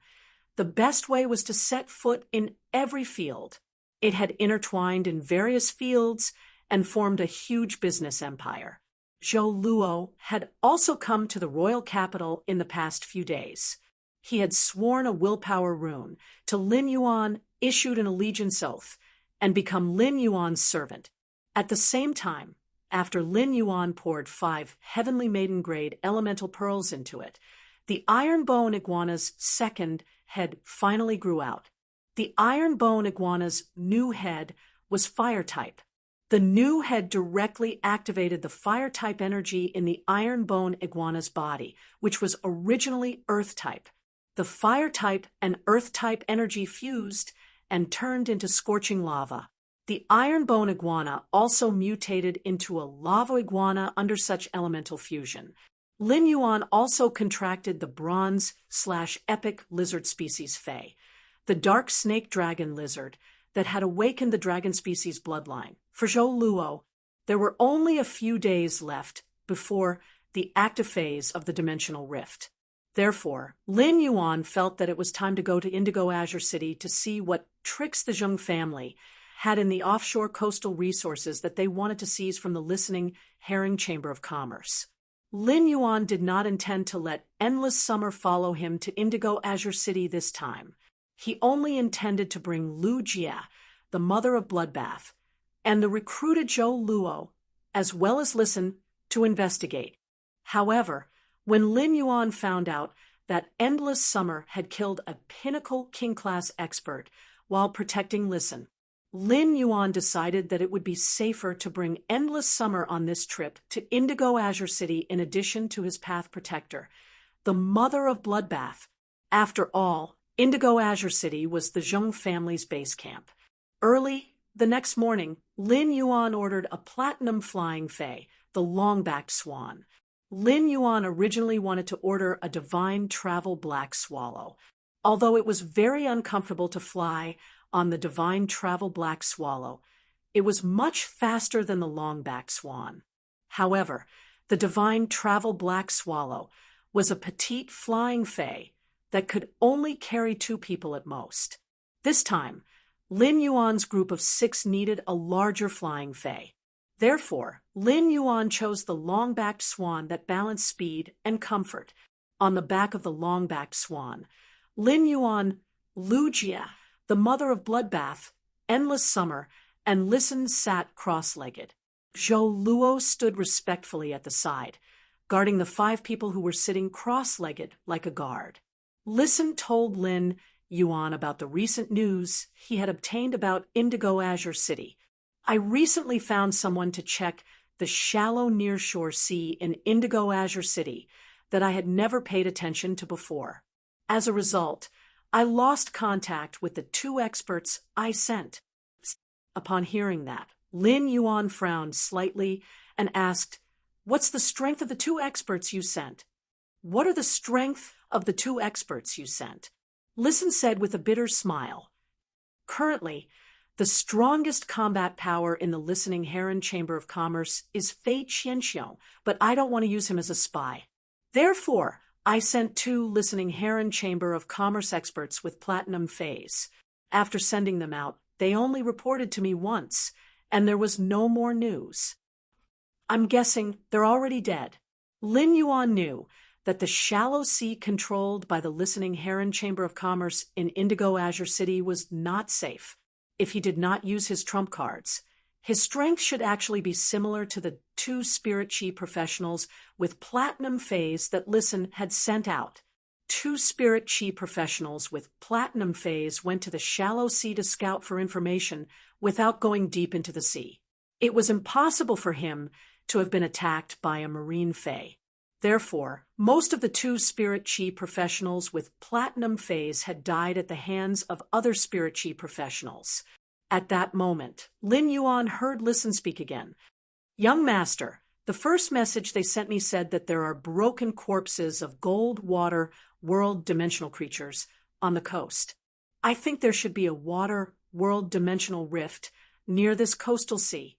the best way was to set foot in every field. It had intertwined in various fields and formed a huge business empire. Zhou Luo had also come to the royal capital in the past few days. He had sworn a willpower rune to Lin Yuan, issued an allegiance oath, and become Lin Yuan's servant. At the same time, after Lin Yuan poured 5 heavenly maiden-grade elemental pearls into it, the iron bone iguana's second head finally grew out. The iron bone iguana's new head was fire type. The new head directly activated the fire type energy in the iron bone iguana's body, which was originally earth type. The fire type and earth type energy fused and turned into scorching lava. The iron bone iguana also mutated into a lava iguana under such elemental fusion. Lin Yuan also contracted the bronze/epic lizard species Fei, the dark snake dragon lizard that had awakened the dragon species bloodline. For Zhou Luo, there were only a few days left before the active phase of the dimensional rift. Therefore, Lin Yuan felt that it was time to go to Indigo Azure City to see what tricks the Zheng family had in the offshore coastal resources that they wanted to seize from the listening Herring Chamber of Commerce. Lin Yuan did not intend to let Endless Summer follow him to Indigo Azure City this time. He only intended to bring Lu Jia, the mother of Bloodbath, and the recruited Zhou Luo, as well as Listen, to investigate. However, when Lin Yuan found out that Endless Summer had killed a pinnacle king-class expert while protecting Listen, Lin Yuan decided that it would be safer to bring Endless Summer on this trip to Indigo Azure City in addition to his path protector, the mother of Bloodbath. After all, Indigo Azure City was the Zheng family's base camp. Early the next morning, Lin Yuan ordered a platinum flying fei, the long-backed swan. Lin Yuan originally wanted to order a divine travel black swallow. Although it was very uncomfortable to fly on the divine travel black swallow, it was much faster than the long-backed swan. However, the divine travel black swallow was a petite flying fei that could only carry 2 people at most. This time, Lin Yuan's group of 6 needed a larger flying fei. Therefore, Lin Yuan chose the long-backed swan that balanced speed and comfort. On the back of the long-backed swan, Lin Yuan, Lu Jia, the mother of Bloodbath, Endless Summer, and Listen sat cross-legged. Zhou Luo stood respectfully at the side, guarding the 5 people who were sitting cross-legged like a guard. Listen told Lin Yuan about the recent news he had obtained about Indigo Azure City. I recently found someone to check the shallow nearshore sea in Indigo Azure City that I had never paid attention to before. As a result, I lost contact with the 2 experts I sent. Upon hearing that, Lin Yuan frowned slightly and asked, "What's the strength of the 2 experts you sent?" "What are the strength of the 2 experts you sent?" Listen said with a bitter smile. "Currently, the strongest combat power in the listening Heron Chamber of Commerce is Fei Qianxiong, but I don't want to use him as a spy. Therefore, I sent 2 listening Heron Chamber of Commerce experts with platinum phase. After sending them out, they only reported to me once, and there was no more news. I'm guessing they're already dead. Lin Yuan knew that the shallow sea controlled by the listening Heron Chamber of Commerce in Indigo Azure City was not safe if he did not use his trump cards. His strength should actually be similar to the 2 spirit chi professionals with platinum phase that Listen had sent out. 2 spirit chi professionals with platinum phase went to the shallow sea to scout for information without going deep into the sea. It was impossible for him to have been attacked by a marine fae. Therefore, most of the 2 spirit chi professionals with platinum phase had died at the hands of other spirit chi professionals. At that moment, Lin Yuan heard Listen speak again. Young master, the first message they sent me said that there are broken corpses of gold water world dimensional creatures on the coast. I think there should be a water world dimensional rift near this coastal sea.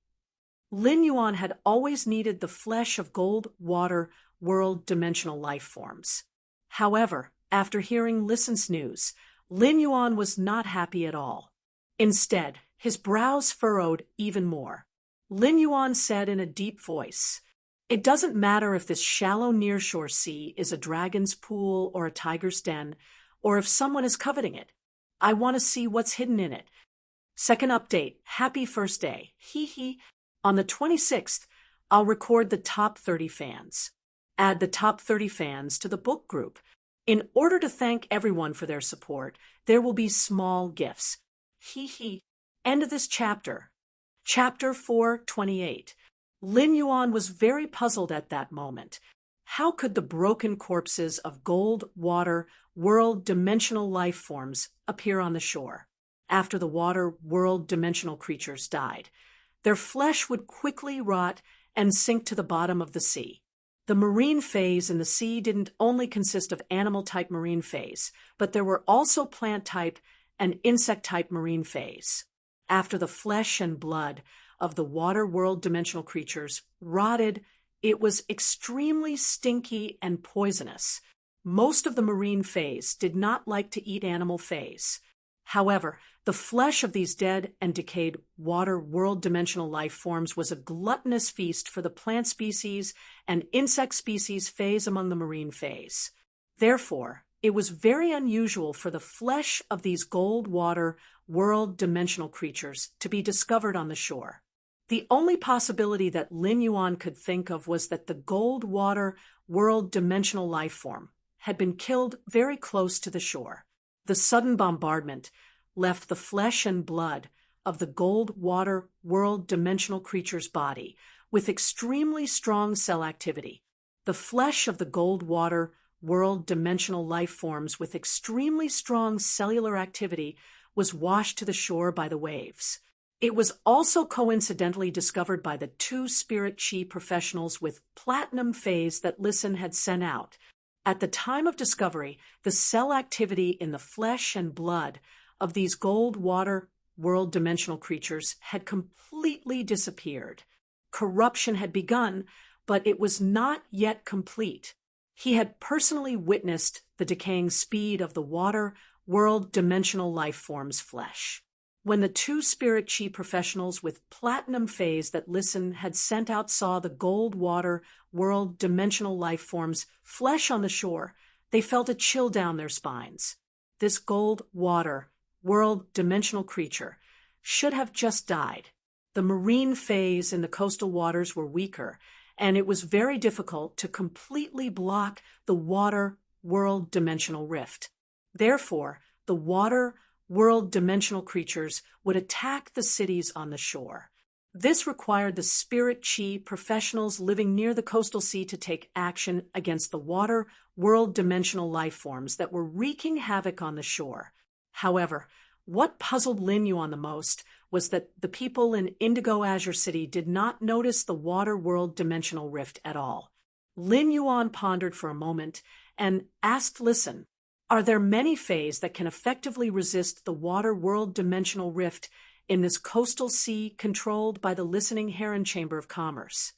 Lin Yuan had always needed the flesh of gold water world dimensional life forms. However, after hearing Listen's news, Lin Yuan was not happy at all. Instead, his brows furrowed even more. Lin Yuan said in a deep voice, "It doesn't matter if this shallow nearshore sea is a dragon's pool or a tiger's den, or if someone is coveting it. I want to see what's hidden in it. Second update, happy first day. Hee hee. On the 26th, I'll record the top 30 fans. Add the top 30 fans to the book group. In order to thank everyone for their support, there will be small gifts. Hee hee." End of this chapter. Chapter 428. Lin Yuan was very puzzled at that moment. How could the broken corpses of gold, water, world dimensional life forms appear on the shore? After the water world dimensional creatures died, their flesh would quickly rot and sink to the bottom of the sea. The marine phase in the sea didn't only consist of animal-type marine phase, but there were also plant-type and insect-type marine phase. After the flesh and blood of the water world dimensional creatures rotted, it was extremely stinky and poisonous. Most of the marine phase did not like to eat animal phase. However, the flesh of these dead and decayed water world dimensional life forms was a gluttonous feast for the plant species and insect species phase among the marine phase. Therefore, it was very unusual for the flesh of these gold water world dimensional creatures to be discovered on the shore. The only possibility that Lin Yuan could think of was that the gold water world dimensional life form had been killed very close to the shore. The sudden bombardment left the flesh and blood of the gold water world dimensional creature's body with extremely strong cell activity. The flesh of the gold water world dimensional life forms with extremely strong cellular activity was washed to the shore by the waves. It was also coincidentally discovered by the 2 spirit chi professionals with platinum phase that Listen had sent out. At the time of discovery, the cell activity in the flesh and blood of these gold water world dimensional creatures had completely disappeared. Corruption had begun, but it was not yet complete. He had personally witnessed the decaying speed of the water world dimensional life form's flesh. When the 2 spirit chi professionals with platinum phase that Listen had sent out saw the gold water world dimensional life form's flesh on the shore, they felt a chill down their spines. This gold water world dimensional creature should have just died. The marine phase in the coastal waters were weaker, and it was very difficult to completely block the water world dimensional rift. Therefore, the water world dimensional creatures would attack the cities on the shore. This required the spirit chi professionals living near the coastal sea to take action against the water world dimensional life forms that were wreaking havoc on the shore. However, what puzzled Lin Yuan the most was that the people in Indigo Azure City did not notice the water world dimensional rift at all. Lin Yuan pondered for a moment and asked Listen, "Are there many fays that can effectively resist the water world dimensional rift in this coastal sea controlled by the listening Heron Chamber of Commerce?"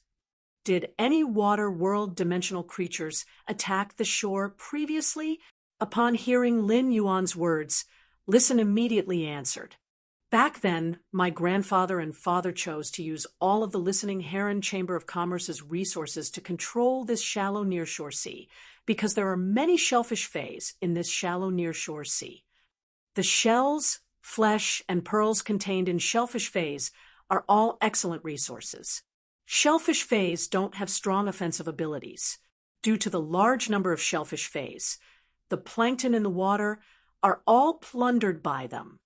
did any water world dimensional creatures attack the shore previously? Upon hearing Lin Yuan's words, Listen immediately answered. Back then, my grandfather and father chose to use all of the listening Heron Chamber of Commerce's resources to control this shallow nearshore sea, because there are many shellfish fays in this shallow nearshore sea. The shells, flesh, and pearls contained in shellfish fays are all excellent resources. Shellfish fays don't have strong offensive abilities. Due to the large number of shellfish fays, the plankton in the water are all plundered by them.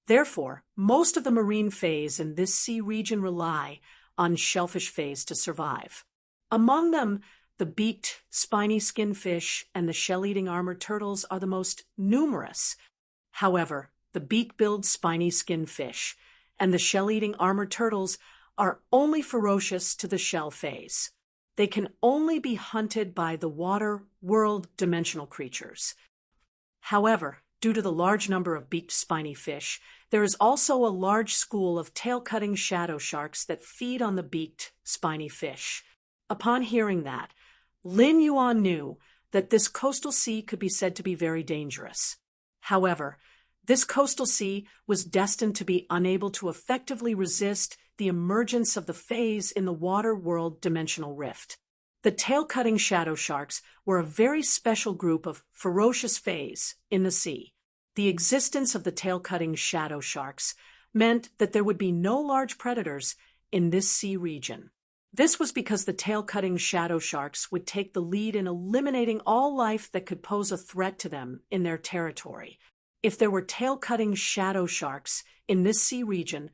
Therefore, most of the marine fays in this sea region rely on shellfish fays to survive. Among them, the beaked, spiny skin fish and the shell-eating armored turtles are the most numerous. However, the beak-billed spiny skin fish and the shell-eating armored turtles are only ferocious to the shell fays. They can only be hunted by the water world dimensional creatures. However, due to the large number of beaked spiny fish, there is also a large school of tail-cutting shadow sharks that feed on the beaked spiny fish. Upon hearing that, Lin Yuan knew that this coastal sea could be said to be very dangerous. However, this coastal sea was destined to be unable to effectively resist the emergence of the fays in the water world dimensional rift. The tail-cutting shadow sharks were a very special group of ferocious fays in the sea. The existence of the tail-cutting shadow sharks meant that there would be no large predators in this sea region. This was because the tail-cutting shadow sharks would take the lead in eliminating all life that could pose a threat to them in their territory. If there were tail-cutting shadow sharks in this sea region,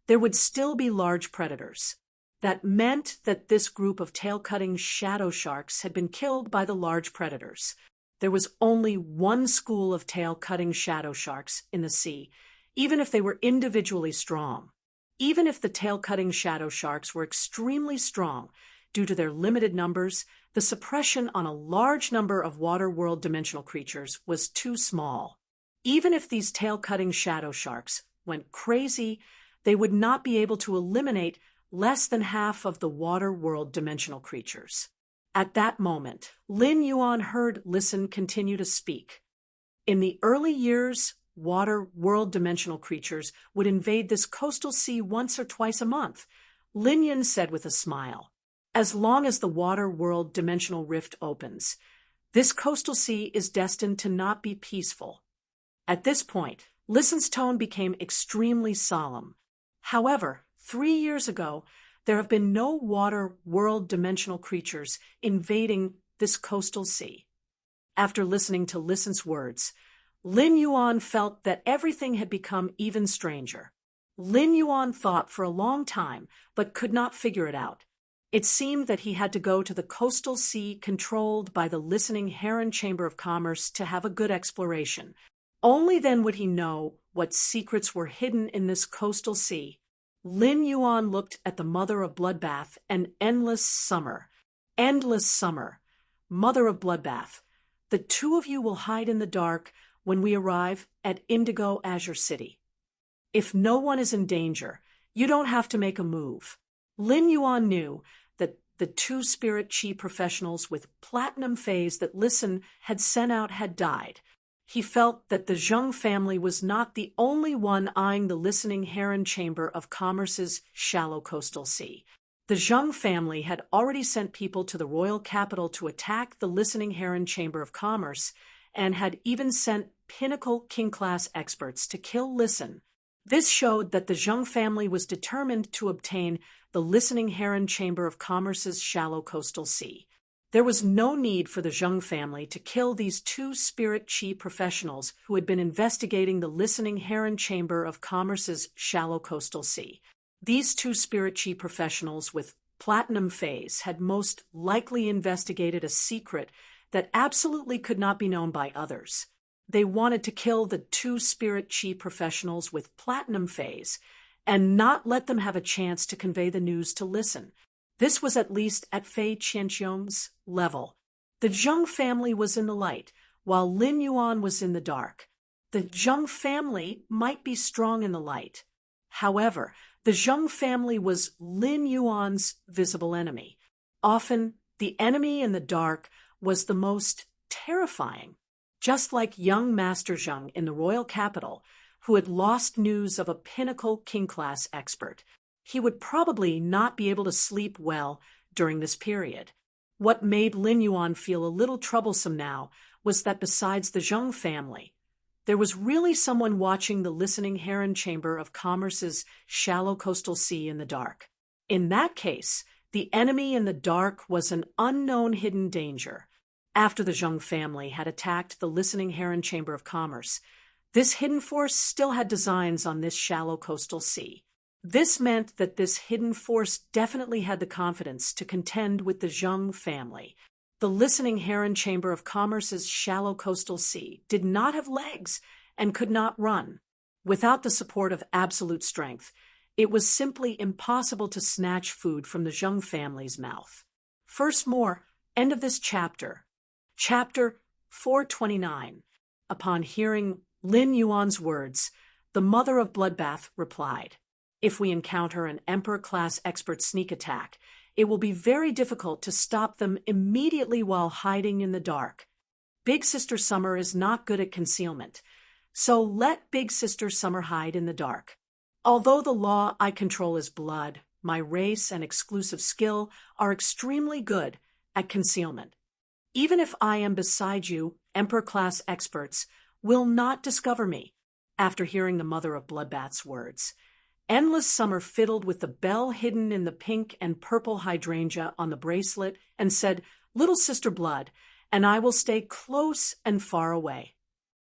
there would still be large predators. That meant that this group of tail-cutting shadow sharks had been killed by the large predators. There was only one school of tail-cutting shadow sharks in the sea, even if they were individually strong. Even if the tail-cutting shadow sharks were extremely strong, due to their limited numbers, the suppression on a large number of water world dimensional creatures was too small. Even if these tail-cutting shadow sharks went crazy, they would not be able to eliminate less than half of the water world dimensional creatures. At that moment, Lin Yuan heard Listen continue to speak. In the early years, water world dimensional creatures would invade this coastal sea once or twice a month. Lin Yuan said with a smile, as long as the water world dimensional rift opens, this coastal sea is destined to not be peaceful. At this point, Listen's tone became extremely solemn. However, 3 years ago, there have been no water world dimensional creatures invading this coastal sea. After listening to Listen's words, Lin Yuan felt that everything had become even stranger. Lin Yuan thought for a long time, but could not figure it out. It seemed that he had to go to the coastal sea controlled by the listening Heron Chamber of Commerce to have a good exploration. Only then would he know what secrets were hidden in this coastal sea. Lin Yuan looked at the Mother of Bloodbath and Endless Summer. Endless Summer, Mother of Bloodbath, the two of you will hide in the dark when we arrive at Indigo Azure City. If no one is in danger, you don't have to make a move. Lin Yuan knew that the two spirit chi professionals with platinum phase that Listen had sent out had died. He felt that the Zheng family was not the only one eyeing the listening Heron Chamber of Commerce's shallow coastal sea. The Zheng family had already sent people to the royal capital to attack the listening Heron Chamber of Commerce and had even sent pinnacle king-class experts to kill Listen. This showed that the Zheng family was determined to obtain the listening Heron Chamber of Commerce's shallow coastal sea. There was no need for the Zheng family to kill these two spirit chi professionals who had been investigating the listening Heron Chamber of Commerce's shallow coastal sea. These two spirit chi professionals with platinum phase had most likely investigated a secret that absolutely could not be known by others. They wanted to kill the two spirit chi professionals with platinum phase and not let them have a chance to convey the news to Listen. This was at least at Fei Qianxiong's level. The Zheng family was in the light, while Lin Yuan was in the dark. The Zheng family might be strong in the light. However, the Zheng family was Lin Yuan's visible enemy. Often, the enemy in the dark was the most terrifying. Just like young Master Zheng in the royal capital, who had lost news of a pinnacle king-class expert, he would probably not be able to sleep well during this period. What made Lin Yuan feel a little troublesome now was that besides the Zheng family, there was really someone watching the listening heron chamber of commerce's shallow coastal sea in the dark. In that case, the enemy in the dark was an unknown hidden danger. After the Zheng family had attacked the listening heron chamber of commerce, this hidden force still had designs on this shallow coastal sea. This meant that this hidden force definitely had the confidence to contend with the Zheng family. The listening heron chamber of commerce's shallow coastal sea did not have legs and could not run. Without the support of absolute strength, it was simply impossible to snatch food from the Zheng family's mouth. First more, end of this chapter. Chapter 429. Upon hearing Lin Yuan's words, the mother of Bloodbath replied, "If we encounter an Emperor-class expert sneak attack, it will be very difficult to stop them immediately while hiding in the dark. Big Sister Summer is not good at concealment, so let Big Sister Summer hide in the dark. Although the law I control is blood, my race and exclusive skill are extremely good at concealment. Even if I am beside you, Emperor-class experts will not discover me." After hearing the mother of Bloodbath's words, Endless Summer fiddled with the bell hidden in the pink and purple hydrangea on the bracelet and said, "Little Sister Blood, and I will stay close and far away.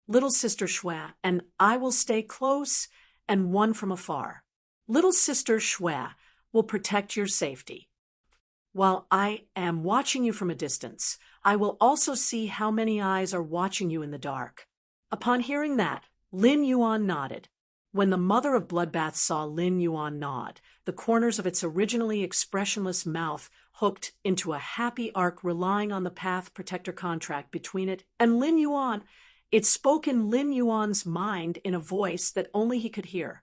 Little Sister Shui, and I will stay close and one from afar. Little Sister Shui will protect your safety. While I am watching you from a distance, I will also see how many eyes are watching you in the dark." Upon hearing that, Lin Yuan nodded. When the mother of Bloodbath saw Lin Yuan nod, the corners of its originally expressionless mouth hooked into a happy arc relying on the Path Protector contract between it and Lin Yuan. It spoke in Lin Yuan's mind in a voice that only he could hear.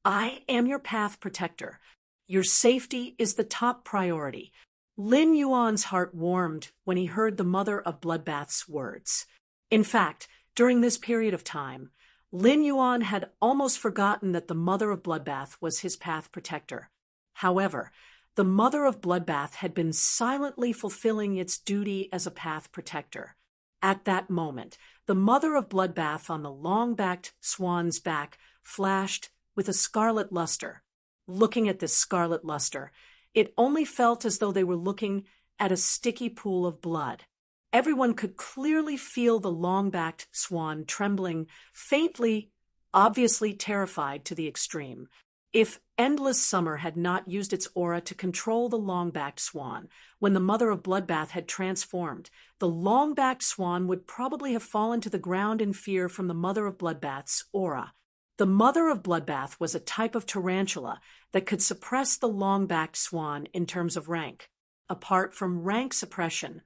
"I am your Path Protector. Your safety is the top priority." Lin Yuan's heart warmed when he heard the mother of Bloodbath's words. In fact, during this period of time, Lin Yuan had almost forgotten that the mother of Bloodbath was his Path Protector. However, the mother of Bloodbath had been silently fulfilling its duty as a Path Protector. At that moment, the mother of Bloodbath on the long-backed swan's back flashed with a scarlet luster. Looking at this scarlet luster, it only felt as though they were looking at a sticky pool of blood. Everyone could clearly feel the long-backed swan trembling faintly, obviously terrified to the extreme. If Endless Summer had not used its aura to control the long-backed swan, when the mother of Bloodbath had transformed, the long-backed swan would probably have fallen to the ground in fear from the mother of Bloodbath's aura. The mother of Bloodbath was a type of tarantula that could suppress the long-backed swan in terms of rank. Apart from rank suppression,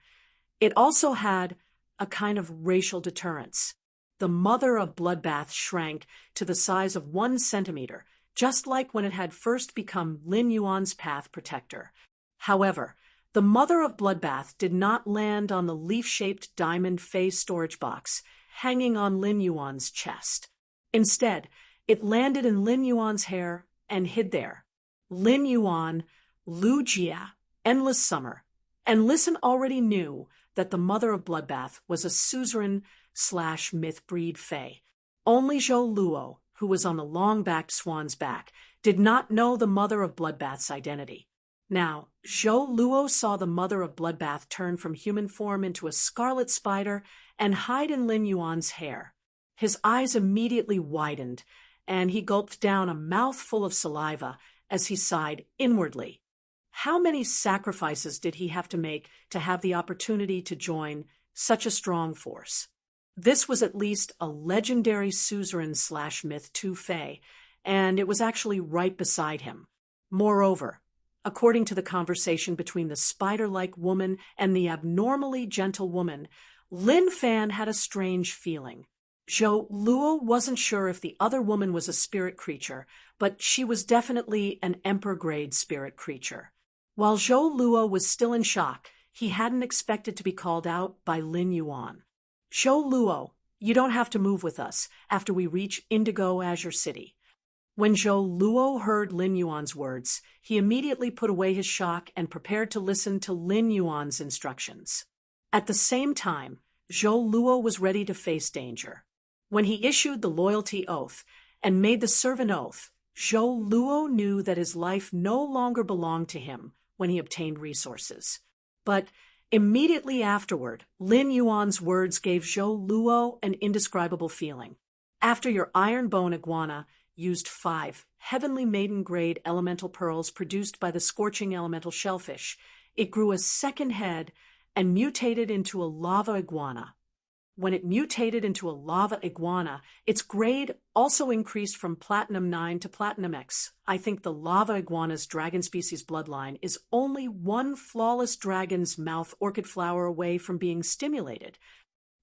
it also had a kind of racial deterrence. The mother of Bloodbath shrank to the size of 1 centimeter, just like when it had first become Lin Yuan's Path Protector. However, the mother of Bloodbath did not land on the leaf-shaped diamond face storage box hanging on Lin Yuan's chest. Instead, it landed in Lin Yuan's hair and hid there. Lin Yuan, Lu Jia, Endless Summer, and Listen already knew that the mother of Bloodbath was a suzerain/myth breed fae. Only Zhou Luo, who was on the long-backed swan's back, did not know the mother of Bloodbath's identity. Now, Zhou Luo saw the mother of Bloodbath turn from human form into a scarlet spider and hide in Lin Yuan's hair. His eyes immediately widened, and he gulped down a mouthful of saliva as he sighed inwardly. How many sacrifices did he have to make to have the opportunity to join such a strong force? This was at least a legendary suzerain/myth 2 fae, and it was actually right beside him. Moreover, according to the conversation between the spider-like woman and the abnormally gentle woman, Lin Fan had a strange feeling. Zhou Luo wasn't sure if the other woman was a spirit creature, but she was definitely an emperor-grade spirit creature. While Zhou Luo was still in shock, he hadn't expected to be called out by Lin Yuan. "Zhou Luo, you don't have to move with us after we reach Indigo Azure City." When Zhou Luo heard Lin Yuan's words, he immediately put away his shock and prepared to listen to Lin Yuan's instructions. At the same time, Zhou Luo was ready to face danger. When he issued the loyalty oath and made the servant oath, Zhou Luo knew that his life no longer belonged to him when he obtained resources. But immediately afterward, Lin Yuan's words gave Zhou Luo an indescribable feeling. "After your iron bone iguana used 5 heavenly maiden-grade elemental pearls produced by the scorching elemental shellfish, it grew a second head and mutated into a lava iguana. When it mutated into a lava iguana, its grade also increased from Platinum 9 to Platinum X. I think the lava iguana's dragon species bloodline is only one flawless dragon's mouth orchid flower away from being stimulated.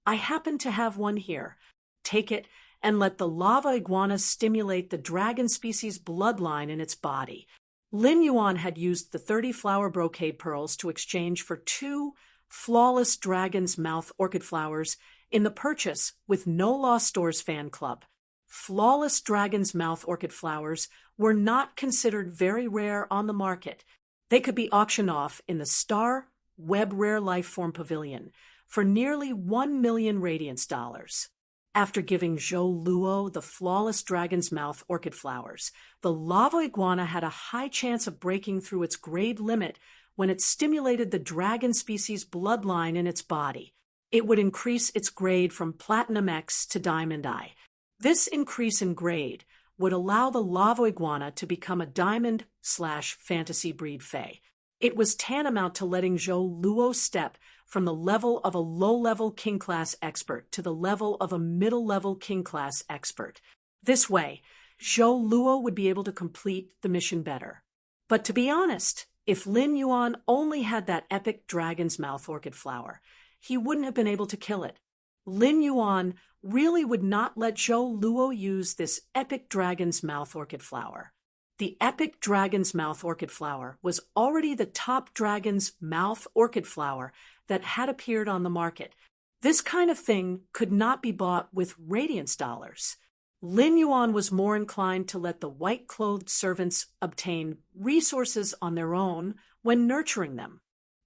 I happen to have one here. Take it and let the lava iguana stimulate the dragon species bloodline in its body." Lin Yuan had used the 30 flower brocade pearls to exchange for 2 flawless dragon's mouth orchid flowers in the purchase with No Lost Stores fan club. Flawless dragon's mouth orchid flowers were not considered very rare on the market. They could be auctioned off in the Star Web Rare Lifeform Pavilion for nearly 1 million radiance dollars. After giving Zhou Luo the flawless dragon's mouth orchid flowers, the lava iguana had a high chance of breaking through its grade limit when it stimulated the dragon species bloodline in its body. It would increase its grade from Platinum X to Diamond I. This increase in grade would allow the lava iguana to become a Diamond/Fantasy breed Fae. It was tantamount to letting Zhou Luo step from the level of a low-level king-class expert to the level of a middle-level king-class expert. This way, Zhou Luo would be able to complete the mission better. But to be honest, if Lin Yuan only had that epic dragon's mouth orchid flower, he wouldn't have been able to kill it. Lin Yuan really would not let Zhou Luo use this epic dragon's mouth orchid flower. The epic dragon's mouth orchid flower was already the top dragon's mouth orchid flower that had appeared on the market. This kind of thing could not be bought with radiance dollars. Lin Yuan was more inclined to let the white-clothed servants obtain resources on their own when nurturing them.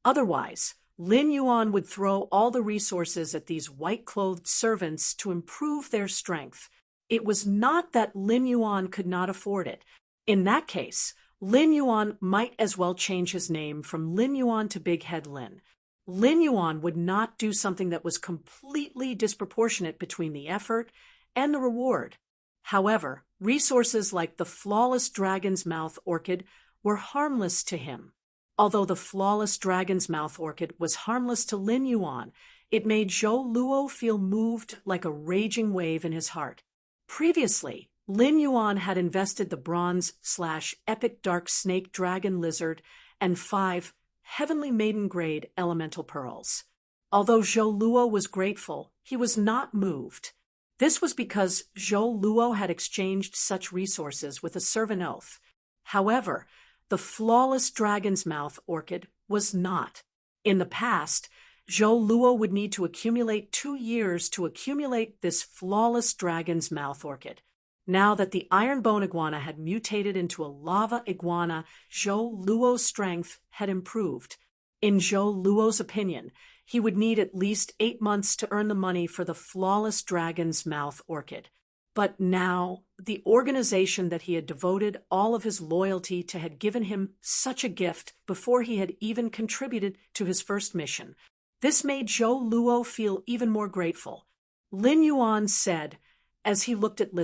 Otherwise, Lin Yuan would throw all the resources at these white-clothed servants to improve their strength. It was not that Lin Yuan could not afford it. In that case, Lin Yuan might as well change his name from Lin Yuan to Big Head Lin. Lin Yuan would not do something that was completely disproportionate between the effort and the reward. However, resources like the flawless dragon's mouth orchid were harmless to him. Although the flawless dragon's mouth orchid was harmless to Lin Yuan, it made Zhou Luo feel moved like a raging wave in his heart. Previously, Lin Yuan had invested the bronze/epic dark snake dragon lizard and 5 heavenly maiden grade elemental pearls. Although Zhou Luo was grateful, he was not moved. This was because Zhou Luo had exchanged such resources with a servant oath. However, the flawless dragon's mouth orchid was not. In the past, Zhou Luo would need to accumulate 2 years to accumulate this flawless dragon's mouth orchid. Now that the iron bone iguana had mutated into a lava iguana, Zhou Luo's strength had improved. In Zhou Luo's opinion, he would need at least 8 months to earn the money for the flawless dragon's mouth orchid. But now, the organization that he had devoted all of his loyalty to had given him such a gift before he had even contributed to his first mission. This made Zhou Luo feel even more grateful. Lin Yuan said, as he looked at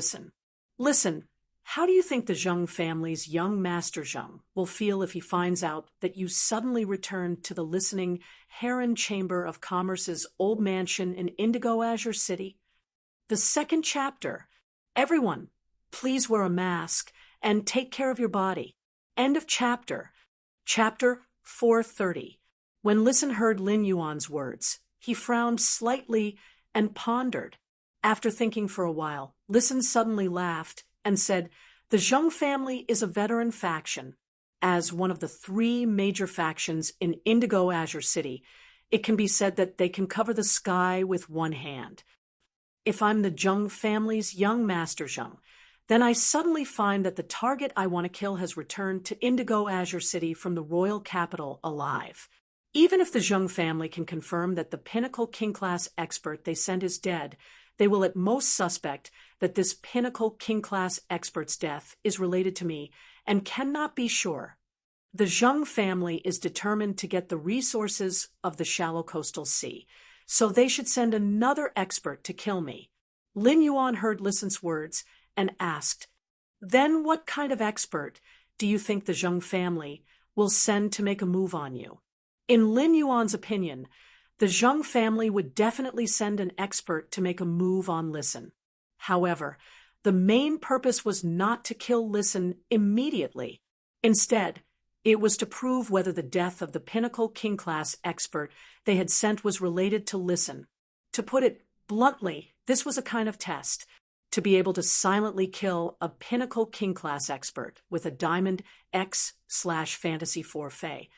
Listen, how do you think the Zheng family's young master Zheng will feel if he finds out that you suddenly returned to the listening Heron Chamber of Commerce's old mansion in Indigo Azure City? The second chapter. Everyone, please wear a mask and take care of your body. End of chapter. Chapter 430. When Listen heard Lin Yuan's words, he frowned slightly and pondered. After thinking for a while, Listen suddenly laughed and said, "The Zheng family is a veteran faction. as one of the three major factions in Indigo Azure City, it can be said that they can cover the sky with one hand. If I'm the Zheng family's young Master Zheng, then I suddenly find that the target I want to kill has returned to Indigo Azure City from the royal capital alive. Even if the Zheng family can confirm that the pinnacle king-class expert they sent is dead, they will at most suspect that this pinnacle king-class expert's death is related to me and cannot be sure. The Zheng family is determined to get the resources of the shallow coastal sea, so they should send another expert to kill me. Lin Yuan heard Lisan's words and asked, "Then what kind of expert do you think the Zheng family will send to make a move on you?" In Lin Yuan's opinion, the Zheng family would definitely send an expert to make a move on Lisan. However, the main purpose was not to kill Lisan immediately. Instead, it was to prove whether the death of the pinnacle king-class expert they had sent was related to Lisan. To put it bluntly, this was a kind of test, to be able to silently kill a pinnacle king-class expert with a Diamond X/Fantasy forfeit.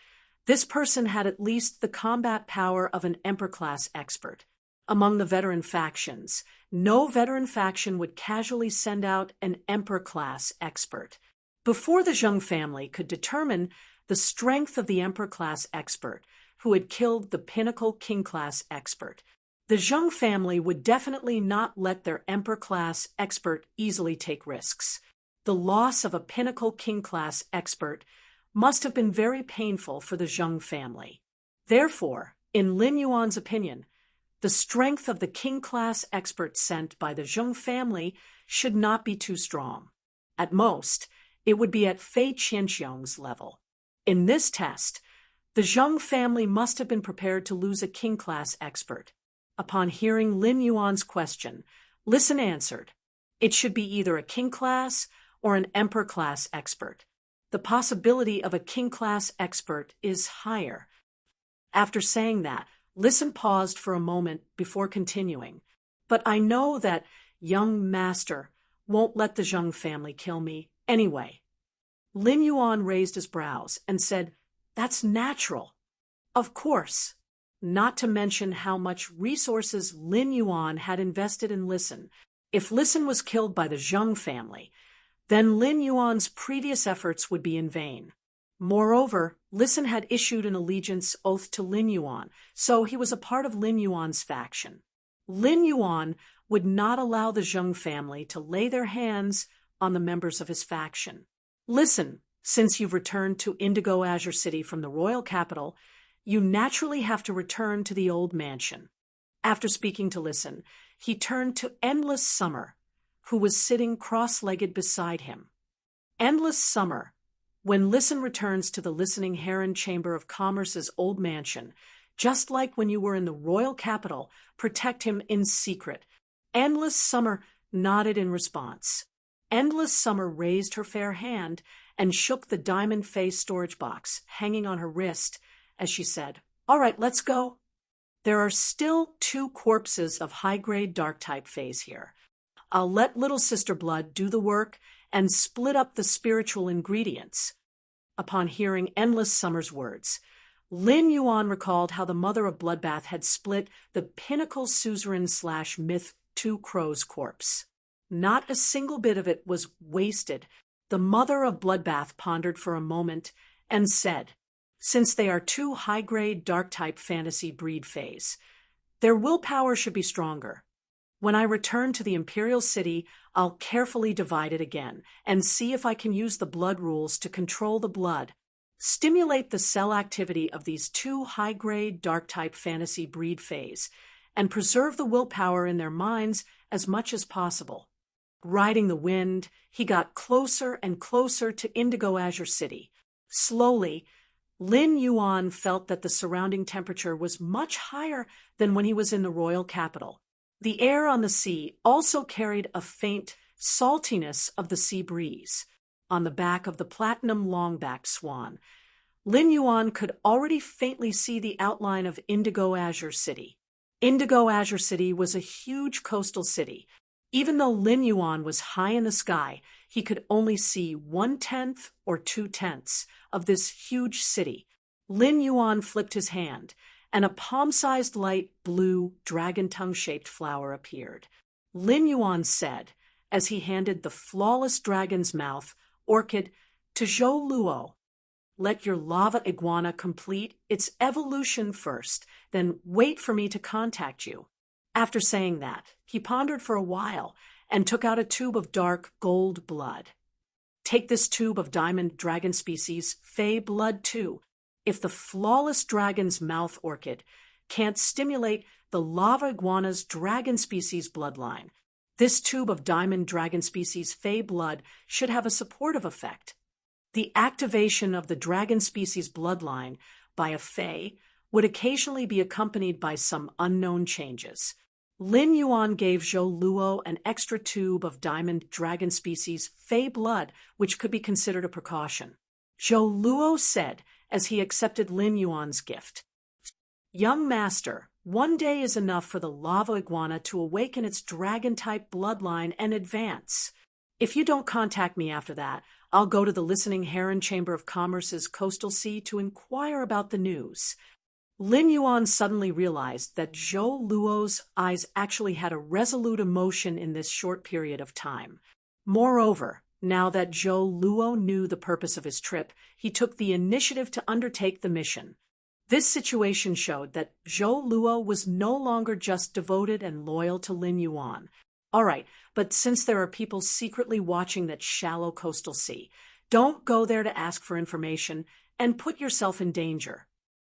This person had at least the combat power of an Emperor-class expert. Among the veteran factions, no veteran faction would casually send out an Emperor-class expert. Before the Zheng family could determine the strength of the Emperor-class expert who had killed the pinnacle king-class expert, the Zheng family would definitely not let their Emperor-class expert easily take risks. The loss of a pinnacle king-class expert must have been very painful for the Zheng family. Therefore, in Lin Yuan's opinion, the strength of the king-class expert sent by the Zheng family should not be too strong. At most, it would be at Fei Qianxiang's level. In this test, the Zheng family must have been prepared to lose a king-class expert. Upon hearing Lin Yuan's question, Lisan answered, "It should be either a king-class or an emperor-class expert. The possibility of a king-class expert is higher." After saying that, Lisan paused for a moment before continuing. "But I know that young master won't let the Zheng family kill me anyway." Lin Yuan raised his brows and said, "That's natural." Of course, not to mention how much resources Lin Yuan had invested in Lisan. If Lisan was killed by the Zheng family, then Lin Yuan's previous efforts would be in vain. Moreover, Lisan had issued an allegiance oath to Lin Yuan, so he was a part of Lin Yuan's faction. Lin Yuan would not allow the Zheng family to lay their hands on the members of his faction. "Listen, since you've returned to Indigo Azure City from the royal capital, you naturally have to return to the old mansion." After speaking to Lisan, he turned to Endless Summer, who was sitting cross-legged beside him. "Endless Summer, when Lisan returns to the Listening Heron Chamber of Commerce's old mansion, just like when you were in the royal capital, protect him in secret." Endless Summer nodded in response. Endless Summer raised her fair hand and shook the diamond face storage box hanging on her wrist as she said, "All right, let's go." There are still 2 corpses of high-grade dark-type phase here. I'll let Little Sister Blood do the work and split up the spiritual ingredients. Upon hearing Endless Summer's words, Lin Yuan recalled how the Mother of Bloodbath had split the pinnacle suzerain/myth 2 Crow's corpse. Not a single bit of it was wasted. The Mother of Bloodbath pondered for a moment and said, "Since they are 2 high-grade dark-type fantasy breed phase, their willpower should be stronger. When I return to the Imperial City, I'll carefully divide it again and see if I can use the blood rules to control the blood, stimulate the cell activity of these 2 high-grade dark-type fantasy breed phase, and preserve the willpower in their minds as much as possible." Riding the wind, he got closer and closer to Indigo Azure City. Slowly, Lin Yuan felt that the surrounding temperature was much higher than when he was in the royal capital. The air on the sea also carried a faint saltiness of the sea breeze. On the back of the platinum long-backed swan, Lin Yuan could already faintly see the outline of Indigo Azure City. Indigo Azure City was a huge coastal city. Even though Lin Yuan was high in the sky, he could only see 1/10 or 2/10 of this huge city. Lin Yuan flipped his hand, and a palm-sized light blue dragon tongue-shaped flower appeared. Lin Yuan said, as he handed the flawless dragon's mouth orchid to Zhou Luo, "Let your lava iguana complete its evolution first, then wait for me to contact you." After saying that, he pondered for a while and took out a tube of dark gold blood. "Take this tube of diamond dragon species Fey blood too. If the flawless dragon's mouth orchid can't stimulate the lava iguana's dragon species bloodline, this tube of diamond dragon species Fey blood should have a supportive effect. The activation of the dragon species bloodline by a Fey would occasionally be accompanied by some unknown changes." Lin Yuan gave Zhou Luo an extra tube of diamond dragon species Fey blood, which could be considered a precaution. Zhou Luo said as he accepted Lin Yuan's gift, "Young master, one day is enough for the lava iguana to awaken its dragon-type bloodline and advance. If you don't contact me after that, I'll go to the listening Heron Chamber of Commerce's coastal sea to inquire about the news." Lin Yuan suddenly realized that Zhou Luo's eyes actually had a resolute emotion in this short period of time. Moreover, now that Zhou Luo knew the purpose of his trip, he took the initiative to undertake the mission. This situation showed that Zhou Luo was no longer just devoted and loyal to Lin Yuan. All right, but since there are people secretly watching that shallow coastal sea, don't go there to ask for information and put yourself in danger.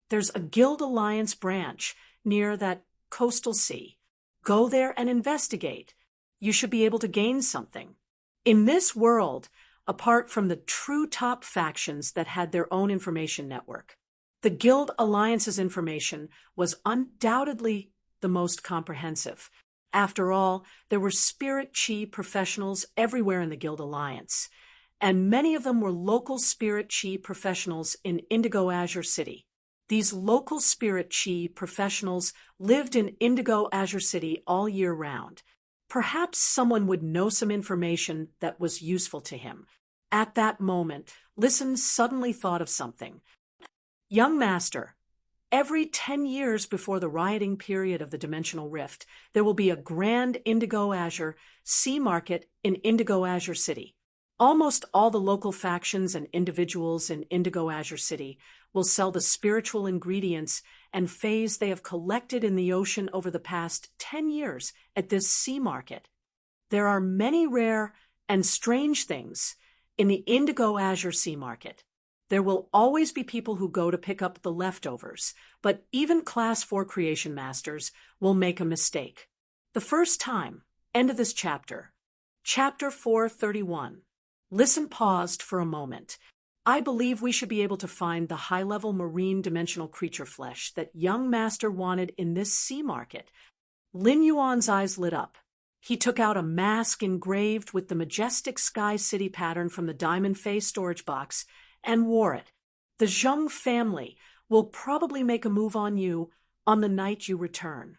There's a Guild Alliance branch near that coastal sea. Go there and investigate. You should be able to gain something. In this world, apart from the true top factions that had their own information network, the Guild Alliance's information was undoubtedly the most comprehensive. After all, there were spirit chi professionals everywhere in the Guild Alliance, and many of them were local spirit chi professionals in Indigo Azure City. These local spirit chi professionals lived in Indigo Azure City all year round. Perhaps someone would know some information that was useful to him. At that moment, Listen suddenly thought of something. "Young master, every 10 years before the rioting period of the Dimensional Rift, there will be a grand Indigo Azure sea market in Indigo Azure City. Almost all the local factions and individuals in Indigo Azure City will sell the spiritual ingredients and phase they have collected in the ocean over the past 10 years at this sea market. There are many rare and strange things in the Indigo Azure sea market. There will always be people who go to pick up the leftovers, but even Class 4 creation masters will make a mistake. The first time, end of this chapter. Chapter 431. Listen paused for a moment. I believe we should be able to find the high-level marine dimensional creature flesh that young master wanted in this sea market." Lin Yuan's eyes lit up. He took out a mask engraved with the majestic Sky City pattern from the Diamond Face storage box and wore it. "The Zheng family will probably make a move on you on the night you return.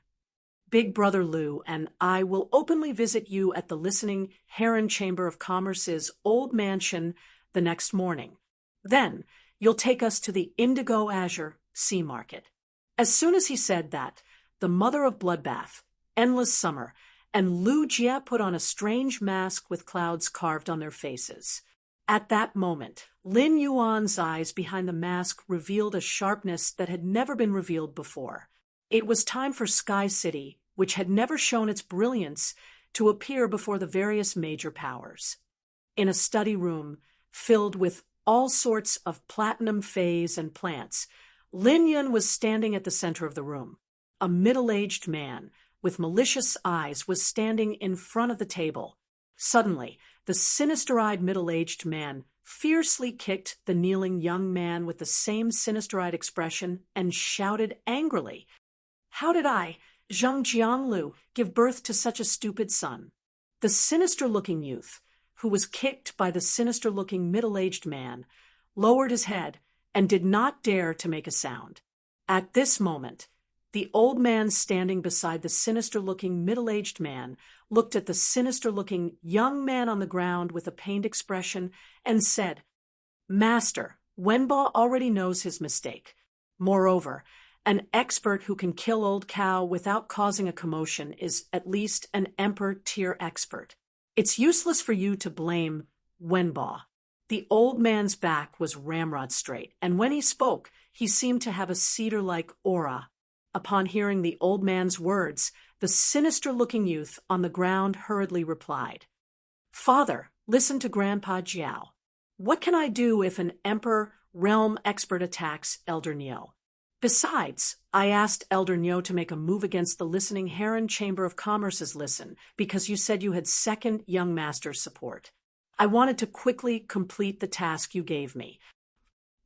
Big Brother Lu and I will openly visit you at the listening Heron Chamber of Commerce's old mansion the next morning. Then you'll take us to the Indigo Azure sea market." As soon as he said that, the mother of Bloodbath, Endless Summer, and Lu Jie put on a strange mask with clouds carved on their faces. At that moment, Lin Yuan's eyes behind the mask revealed a sharpness that had never been revealed before. It was time for Sky City, which had never shown its brilliance, to appear before the various major powers. In a study room filled with all sorts of platinum fays and plants, Lin Yun was standing at the center of the room. A middle-aged man with malicious eyes was standing in front of the table. Suddenly, the sinister-eyed middle-aged man fiercely kicked the kneeling young man with the same sinister-eyed expression and shouted angrily, "How did I, Zheng Jianglu, give birth to such a stupid son?" The sinister-looking youth, who was kicked by the sinister-looking middle-aged man, lowered his head and did not dare to make a sound. At this moment, The old man standing beside the sinister-looking middle-aged man looked at the sinister-looking young man on the ground with a pained expression and said, "Master, Wenba already knows his mistake. Moreover, an expert who can kill old cow without causing a commotion is at least an emperor-tier expert. It's useless for you to blame Wenba." The old man's back was ramrod straight, and when he spoke, he seemed to have a cedar-like aura. Upon hearing the old man's words, the sinister-looking youth on the ground hurriedly replied, "Father, listen to Grandpa Jiao. What can I do if an emperor realm expert attacks Elder Nyo? Besides, I asked Elder Nyo to make a move against the listening Heron Chamber of Commerce's listen because you said you had second young master's support. I wanted to quickly complete the task you gave me.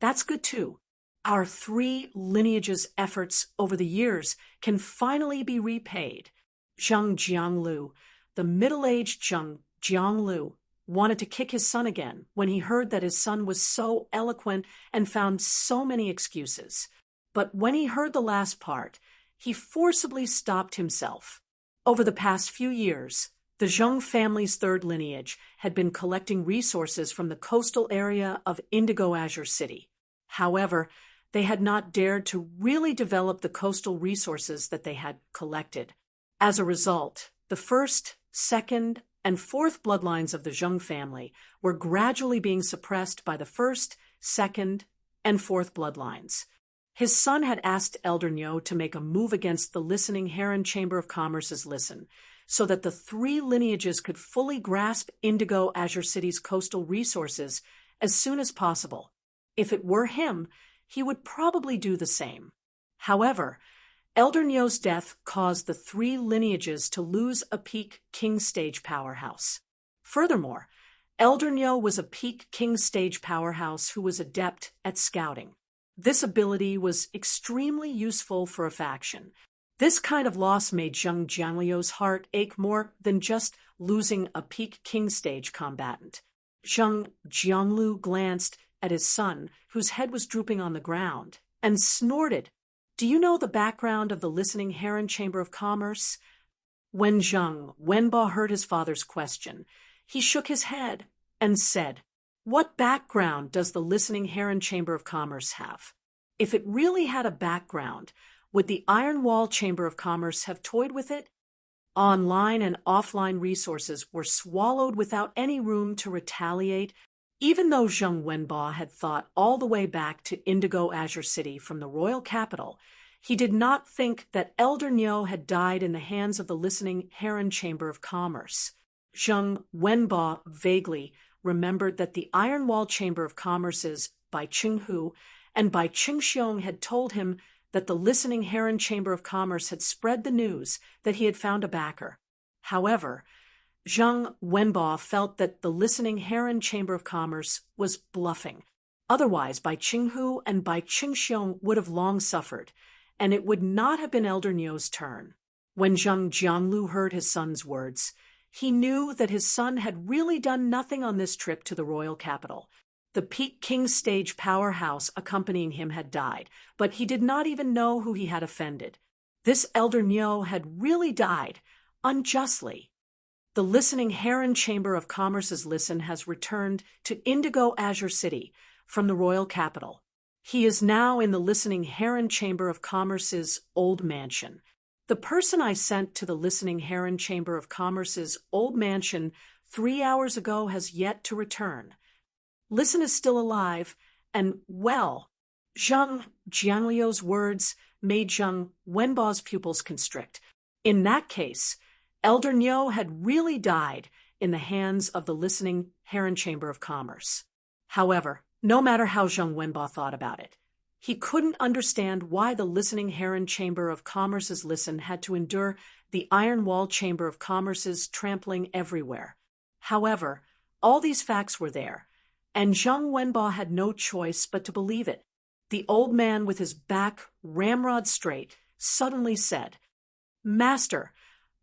That's good too. Our three lineages' efforts over the years can finally be repaid." Zheng Jianglu, the middle-aged Zheng Jianglu, wanted to kick his son again when he heard that his son was so eloquent and found so many excuses. But when he heard the last part, he forcibly stopped himself. Over the past few years, the Zheng family's third lineage had been collecting resources from the coastal area of Indigo Azure City. However, they had not dared to really develop the coastal resources that they had collected. As a result, the first, second, and fourth bloodlines of the Zheng family were gradually being suppressed by the first, second, and fourth bloodlines. His son had asked Elder Nyo to make a move against the listening Heron Chamber of Commerce's listen, so that the three lineages could fully grasp Indigo Azure City's coastal resources as soon as possible. If it were him, he would probably do the same. However, Elder Nyo's death caused the three lineages to lose a peak king stage powerhouse. Furthermore, Elder Nyo was a peak king stage powerhouse who was adept at scouting. This ability was extremely useful for a faction. This kind of loss made Zheng Jiangliu's heart ache more than just losing a peak king stage combatant. Zheng Jianglu glanced at his son, whose head was drooping on the ground, and snorted, "Do you know the background of the listening Heron Chamber of Commerce?" When Zheng Wenba heard his father's question, he shook his head and said, "What background does the listening Heron Chamber of Commerce have? If it really had a background, would the Iron Wall Chamber of Commerce have toyed with it? Online and offline resources were swallowed without any room to retaliate." Even though Zheng Wenba had thought all the way back to Indigo Azure City from the royal capital, he did not think that Elder Nyo had died in the hands of the listening Heron Chamber of Commerce. Zheng Wenba vaguely remembered that the Iron Wall Chamber of Commerce's Bai Qinghu and Bai Qingxiong had told him that the listening Heron Chamber of Commerce had spread the news that he had found a backer. However, Zheng Wenba felt that the listening Heron Chamber of Commerce was bluffing. Otherwise, Bai Qinghu and Bai Qingxiong would have long suffered, and it would not have been Elder Nyo's turn. When Zheng Jianglu heard his son's words, he knew that his son had really done nothing on this trip to the royal capital. The peak king stage powerhouse accompanying him had died, but he did not even know who he had offended. This Elder Nyo had really died, unjustly. The listening Heron Chamber of Commerce's listen has returned to Indigo Azure City from the royal capital. He is now in the listening Heron Chamber of Commerce's old mansion. The person I sent to the listening Heron Chamber of Commerce's old mansion 3 hours ago has yet to return. Listen is still alive, and well. Zheng Jiangliu's words made Zheng Wenba's pupils constrict. In that case, Elder Nyo had really died in the hands of the listening Heron Chamber of Commerce. However, no matter how Zheng Wenba thought about it, he couldn't understand why the listening Heron Chamber of Commerce's listen had to endure the Iron Wall Chamber of Commerce's trampling everywhere. However, all these facts were there, and Zheng Wenba had no choice but to believe it. The old man with his back ramrod straight suddenly said, "Master,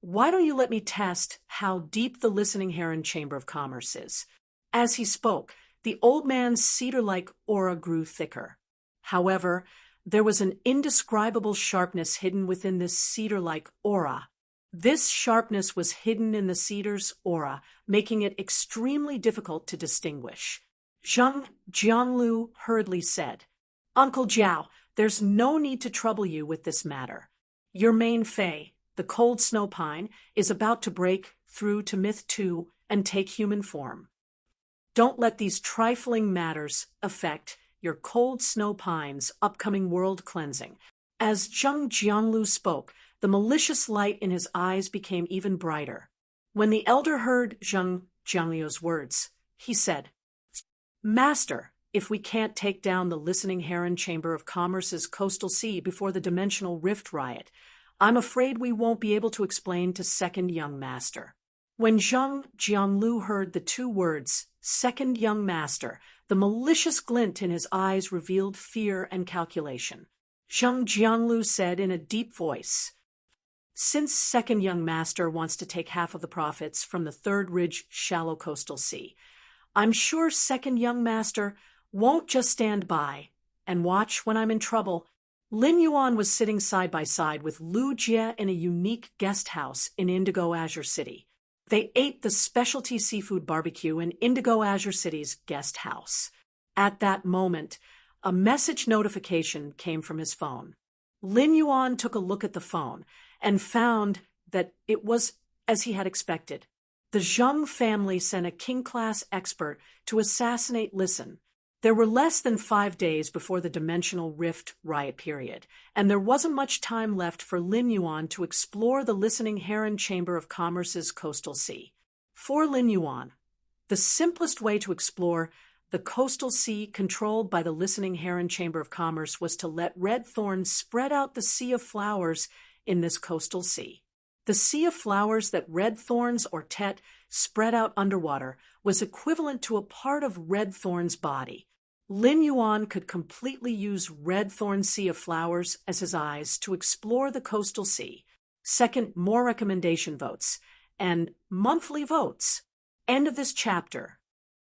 why don't you let me test how deep the listening Heron Chamber of Commerce is?" As he spoke, the old man's cedar-like aura grew thicker. However, There was an indescribable sharpness hidden within this cedar-like aura. This sharpness was hidden in the cedar's aura, making it extremely difficult to distinguish. Zhang Jianlu hurriedly said, "Uncle Jiao, there's no need to trouble you with this matter. Your main Fei, the cold snow pine, is about to break through to Myth 2 and take human form. Don't let these trifling matters affect your cold snow pine's upcoming world cleansing." As Zhang Jianlu spoke, the malicious light in his eyes became even brighter. When the elder heard Zhang Jianlu's words, he said, "Master, if we can't take down the Listening Heron Chamber of Commerce's coastal sea before the Dimensional Rift riot, I'm afraid we won't be able to explain to Second Young Master." When Zhang Jianlu heard the two words, Second Young Master, the malicious glint in his eyes revealed fear and calculation. Zhang Jianlu said in a deep voice, "Since Second Young Master wants to take half of the profits from the Third Ridge shallow coastal sea, I'm sure Second Young Master won't just stand by and watch when I'm in trouble." Lin Yuan was sitting side by side with Lu Jie in a unique guest house in Indigo Azure City. They ate the specialty seafood barbecue in Indigo Azure City's guest house. At that moment, a message notification came from his phone. Lin Yuan took a look at the phone and found that it was as he had expected. The Zhang family sent a king-class expert to assassinate Listen. There were less than 5 days before the Dimensional Rift riot period, and there wasn't much time left for Lin Yuan to explore the Listening Heron Chamber of Commerce's coastal sea. For Lin Yuan, the simplest way to explore the coastal sea controlled by the Listening Heron Chamber of Commerce was to let red thorns spread out the sea of flowers in this coastal sea. The sea of flowers that red thorns or tet spread out underwater was equivalent to a part of red thorn's body. Lin Yuan could completely use red thorn sea of flowers as his eyes to explore the coastal sea. Second, more recommendation votes and monthly votes. End of this chapter.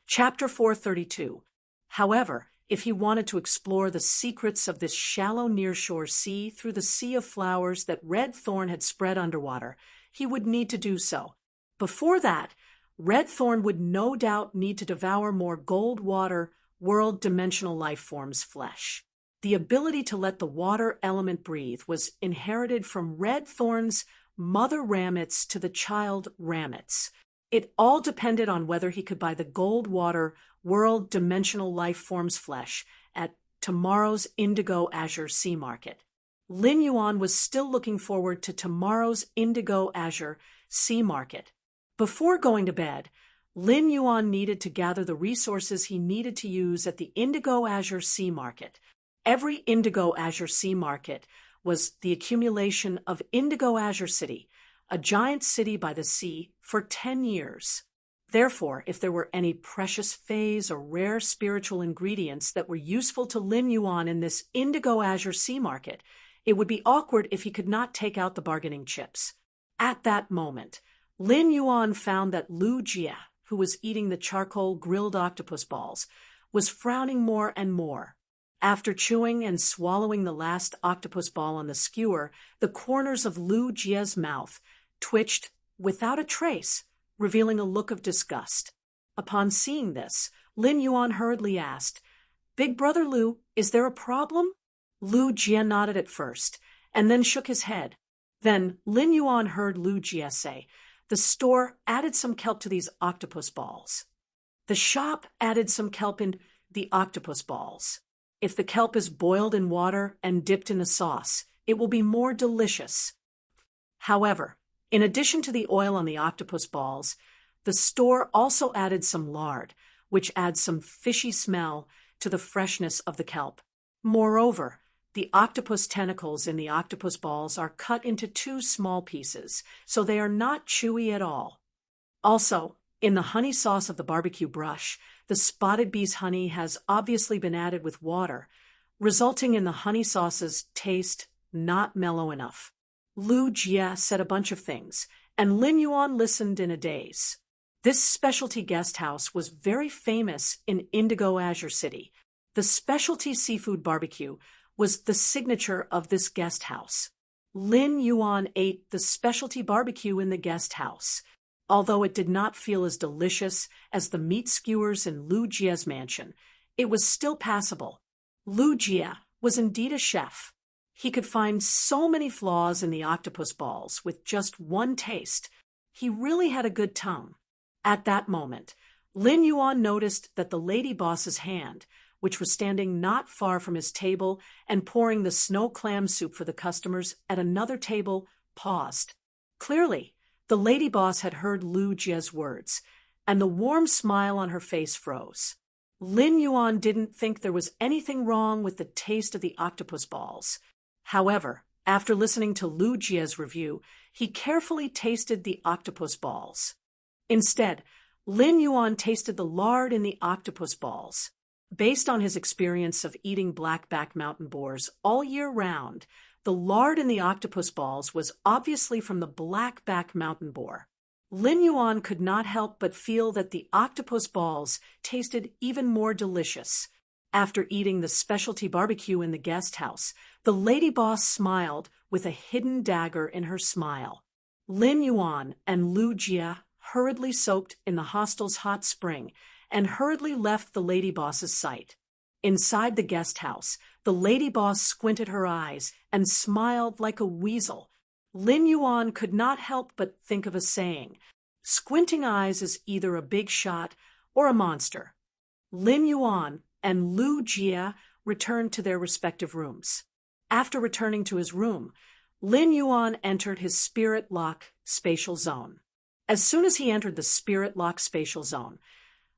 Chapter 432. However, if he wanted to explore the secrets of this shallow nearshore sea through the sea of flowers that red thorn had spread underwater, he would need to do so. Before that, red thorn would no doubt need to devour more gold water world dimensional life forms' flesh. The ability to let the water element breathe was inherited from red thorn's mother Ramets to the child Ramets. It all depended on whether he could buy the gold water world dimensional life forms' flesh at tomorrow's Indigo Azure Sea Market. Lin Yuan was still looking forward to tomorrow's Indigo Azure Sea Market. Before going to bed, Lin Yuan needed to gather the resources he needed to use at the Indigo Azure Sea Market. Every Indigo Azure Sea Market was the accumulation of Indigo Azure City, a giant city by the sea, for 10 years. Therefore, if there were any precious phase or rare spiritual ingredients that were useful to Lin Yuan in this Indigo Azure Sea Market, it would be awkward if he could not take out the bargaining chips. At that moment, Lin Yuan found that Lu Jie, who was eating the charcoal grilled octopus balls, was frowning more and more. After chewing and swallowing the last octopus ball on the skewer, the corners of Lu Jie's mouth twitched without a trace, revealing a look of disgust. Upon seeing this, Lin Yuan hurriedly asked, "Big brother Lu, is there a problem?" Lu Jie nodded at first, and then shook his head. Then Lin Yuan heard Lu Jie say, "The store added some kelp to these octopus balls. The shop added some kelp in the octopus balls. If the kelp is boiled in water and dipped in a sauce, it will be more delicious." However, in addition to the oil on the octopus balls, the store also added some lard, which adds some fishy smell to the freshness of the kelp. Moreover, the octopus tentacles in the octopus balls are cut into 2 small pieces, so they are not chewy at all. Also, in the honey sauce of the barbecue brush, the spotted bee's honey has obviously been added with water, resulting in the honey sauce's taste not mellow enough. Lu Jie said a bunch of things, and Lin Yuan listened in a daze. This specialty guest house was very famous in Indigo Azure City. The specialty seafood barbecue was the signature of this guest house. Lin Yuan ate the specialty barbecue in the guest house. Although it did not feel as delicious as the meat skewers in Lu Jie's mansion, it was still passable. Lu Jie was indeed a chef. He could find so many flaws in the octopus balls with just one taste. He really had a good tongue. At that moment, Lin Yuan noticed that the lady boss's hand, which was standing not far from his table and pouring the snow clam soup for the customers at another table, paused. Clearly, the lady boss had heard Lu Jie's words, and the warm smile on her face froze. Lin Yuan didn't think there was anything wrong with the taste of the octopus balls. However, after listening to Lu Jie's review, he carefully tasted the octopus balls. Instead, Lin Yuan tasted the lard in the octopus balls. Based on his experience of eating blackback mountain boars all year round, the lard in the octopus balls was obviously from the blackback mountain boar. Lin Yuan could not help but feel that the octopus balls tasted even more delicious. After eating the specialty barbecue in the guest house, the lady boss smiled with a hidden dagger in her smile. Lin Yuan and Lu Jie hurriedly soaked in the hostel's hot spring and hurriedly left the lady boss's sight. Inside the guest house, the lady boss squinted her eyes and smiled like a weasel. Lin Yuan could not help but think of a saying: "Squinting eyes is either a big shot or a monster." Lin Yuan and Lu Jie returned to their respective rooms. After returning to his room, Lin Yuan entered his spirit lock spatial zone. As soon as he entered the spirit lock spatial zone,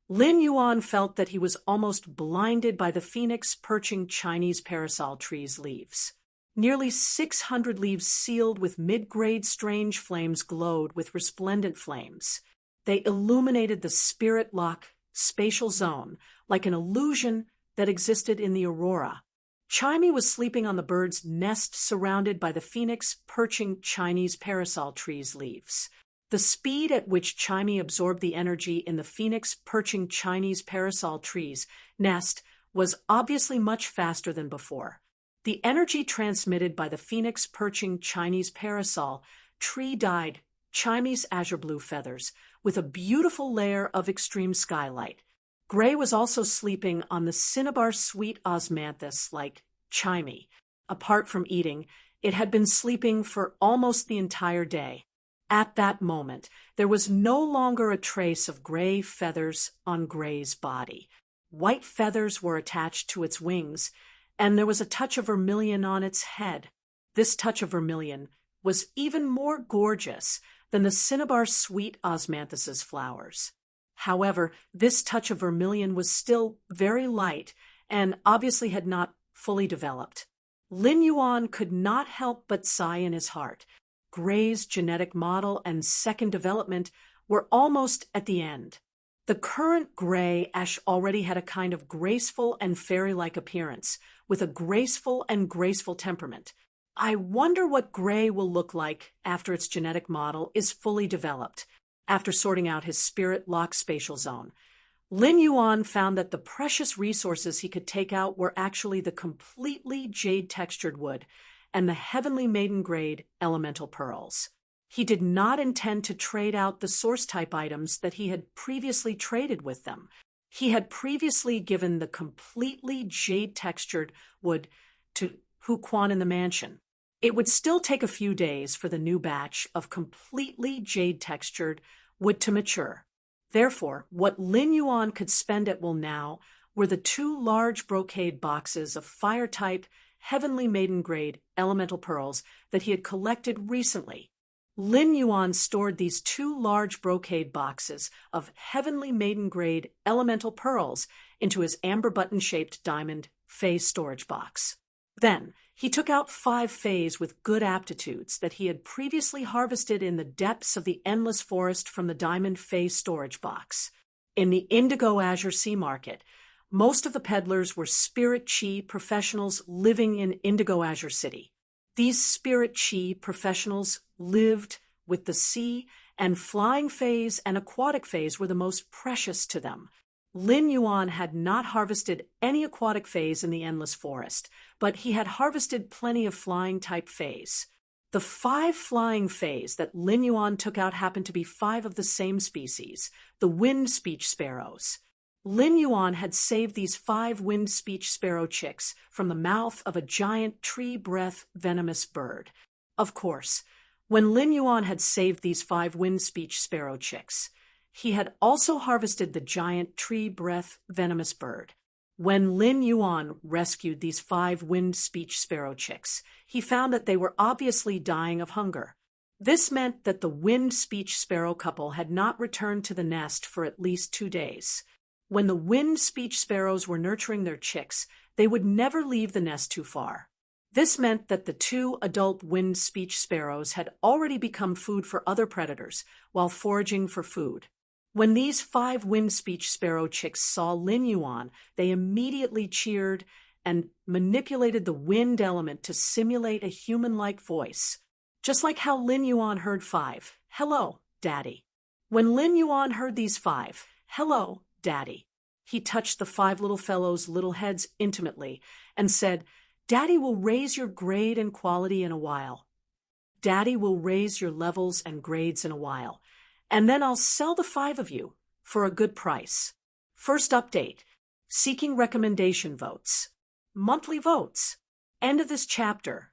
Lin Yuan felt that he was almost blinded by the phoenix perching Chinese parasol tree's leaves. Nearly 600 leaves sealed with mid-grade strange flames glowed with resplendent flames. They illuminated the spirit lock spatial zone like an illusion that existed in the aurora. Chimey was sleeping on the bird's nest surrounded by the phoenix perching Chinese parasol tree's leaves. The speed at which Chimey absorbed the energy in the phoenix perching Chinese parasol tree's nest was obviously much faster than before. The energy transmitted by the phoenix perching Chinese parasol tree dyed Chimey's azure blue feathers with a beautiful layer of extreme skylight. Gray was also sleeping on the cinnabar sweet osmanthus like Chimey. Apart from eating, it had been sleeping for almost the entire day. At that moment, there was no longer a trace of gray feathers on Gray's body. White feathers were attached to its wings, and there was a touch of vermilion on its head. This touch of vermilion was even more gorgeous than the cinnabar sweet osmanthus's flowers. However, this touch of vermilion was still very light and obviously had not fully developed. Lin Yuan could not help but sigh in his heart. Gray's genetic model and second development were almost at the end. The current Gray Ash already had a kind of graceful and fairy-like appearance, with a graceful and graceful temperament. I wonder what Gray will look like after its genetic model is fully developed. After sorting out his spirit lock spatial zone, Lin Yuan found that the precious resources he could take out were actually the completely jade-textured wood and the heavenly maiden grade elemental pearls. He did not intend to trade out the source-type items that he had previously traded with them. He had previously given the completely jade-textured wood to Hu Quan in the mansion. It would still take a few days for the new batch of completely jade-textured wood to mature. Therefore, what Lin Yuan could spend at will now were the 2 large brocade boxes of fire-type heavenly maiden grade elemental pearls that he had collected recently. Lin Yuan stored these 2 large brocade boxes of heavenly maiden grade elemental pearls into his amber button-shaped diamond phase storage box. Then, he took out 5 fays with good aptitudes that he had previously harvested in the depths of the endless forest from the diamond phase storage box. In the Indigo Azure Sea Market, most of the peddlers were Spirit Chi professionals living in Indigo Azure City. These Spirit Chi professionals lived with the sea, and flying fays and aquatic fays were the most precious to them. Lin Yuan had not harvested any aquatic phase in the endless forest, but he had harvested plenty of flying-type phase. The 5 flying phase that Lin Yuan took out happened to be 5 of the same species, the wind speech sparrows. Lin Yuan had saved these 5 wind speech sparrow chicks from the mouth of a giant tree-breath venomous bird. Of course, when Lin Yuan had saved these 5 wind speech sparrow chicks, he had also harvested the giant tree-breath venomous bird. When Lin Yuan rescued these 5 wind speech sparrow chicks, he found that they were obviously dying of hunger. This meant that the wind speech sparrow couple had not returned to the nest for at least 2 days. When the wind speech sparrows were nurturing their chicks, they would never leave the nest too far. This meant that the 2 adult wind speech sparrows had already become food for other predators while foraging for food. When these 5 wind speech sparrow chicks saw Lin Yuan, they immediately cheered and manipulated the wind element to simulate a human-like voice, just like how Lin Yuan heard 5, "Hello, Daddy." When Lin Yuan heard these 5, "Hello, Daddy," he touched the 5 little fellows' little heads intimately and said, "Daddy will raise your grade and quality in a while. Daddy will raise your levels and grades in a while. And then I'll sell the 5 of you for a good price." First update: seeking recommendation votes. Monthly votes. End of this chapter.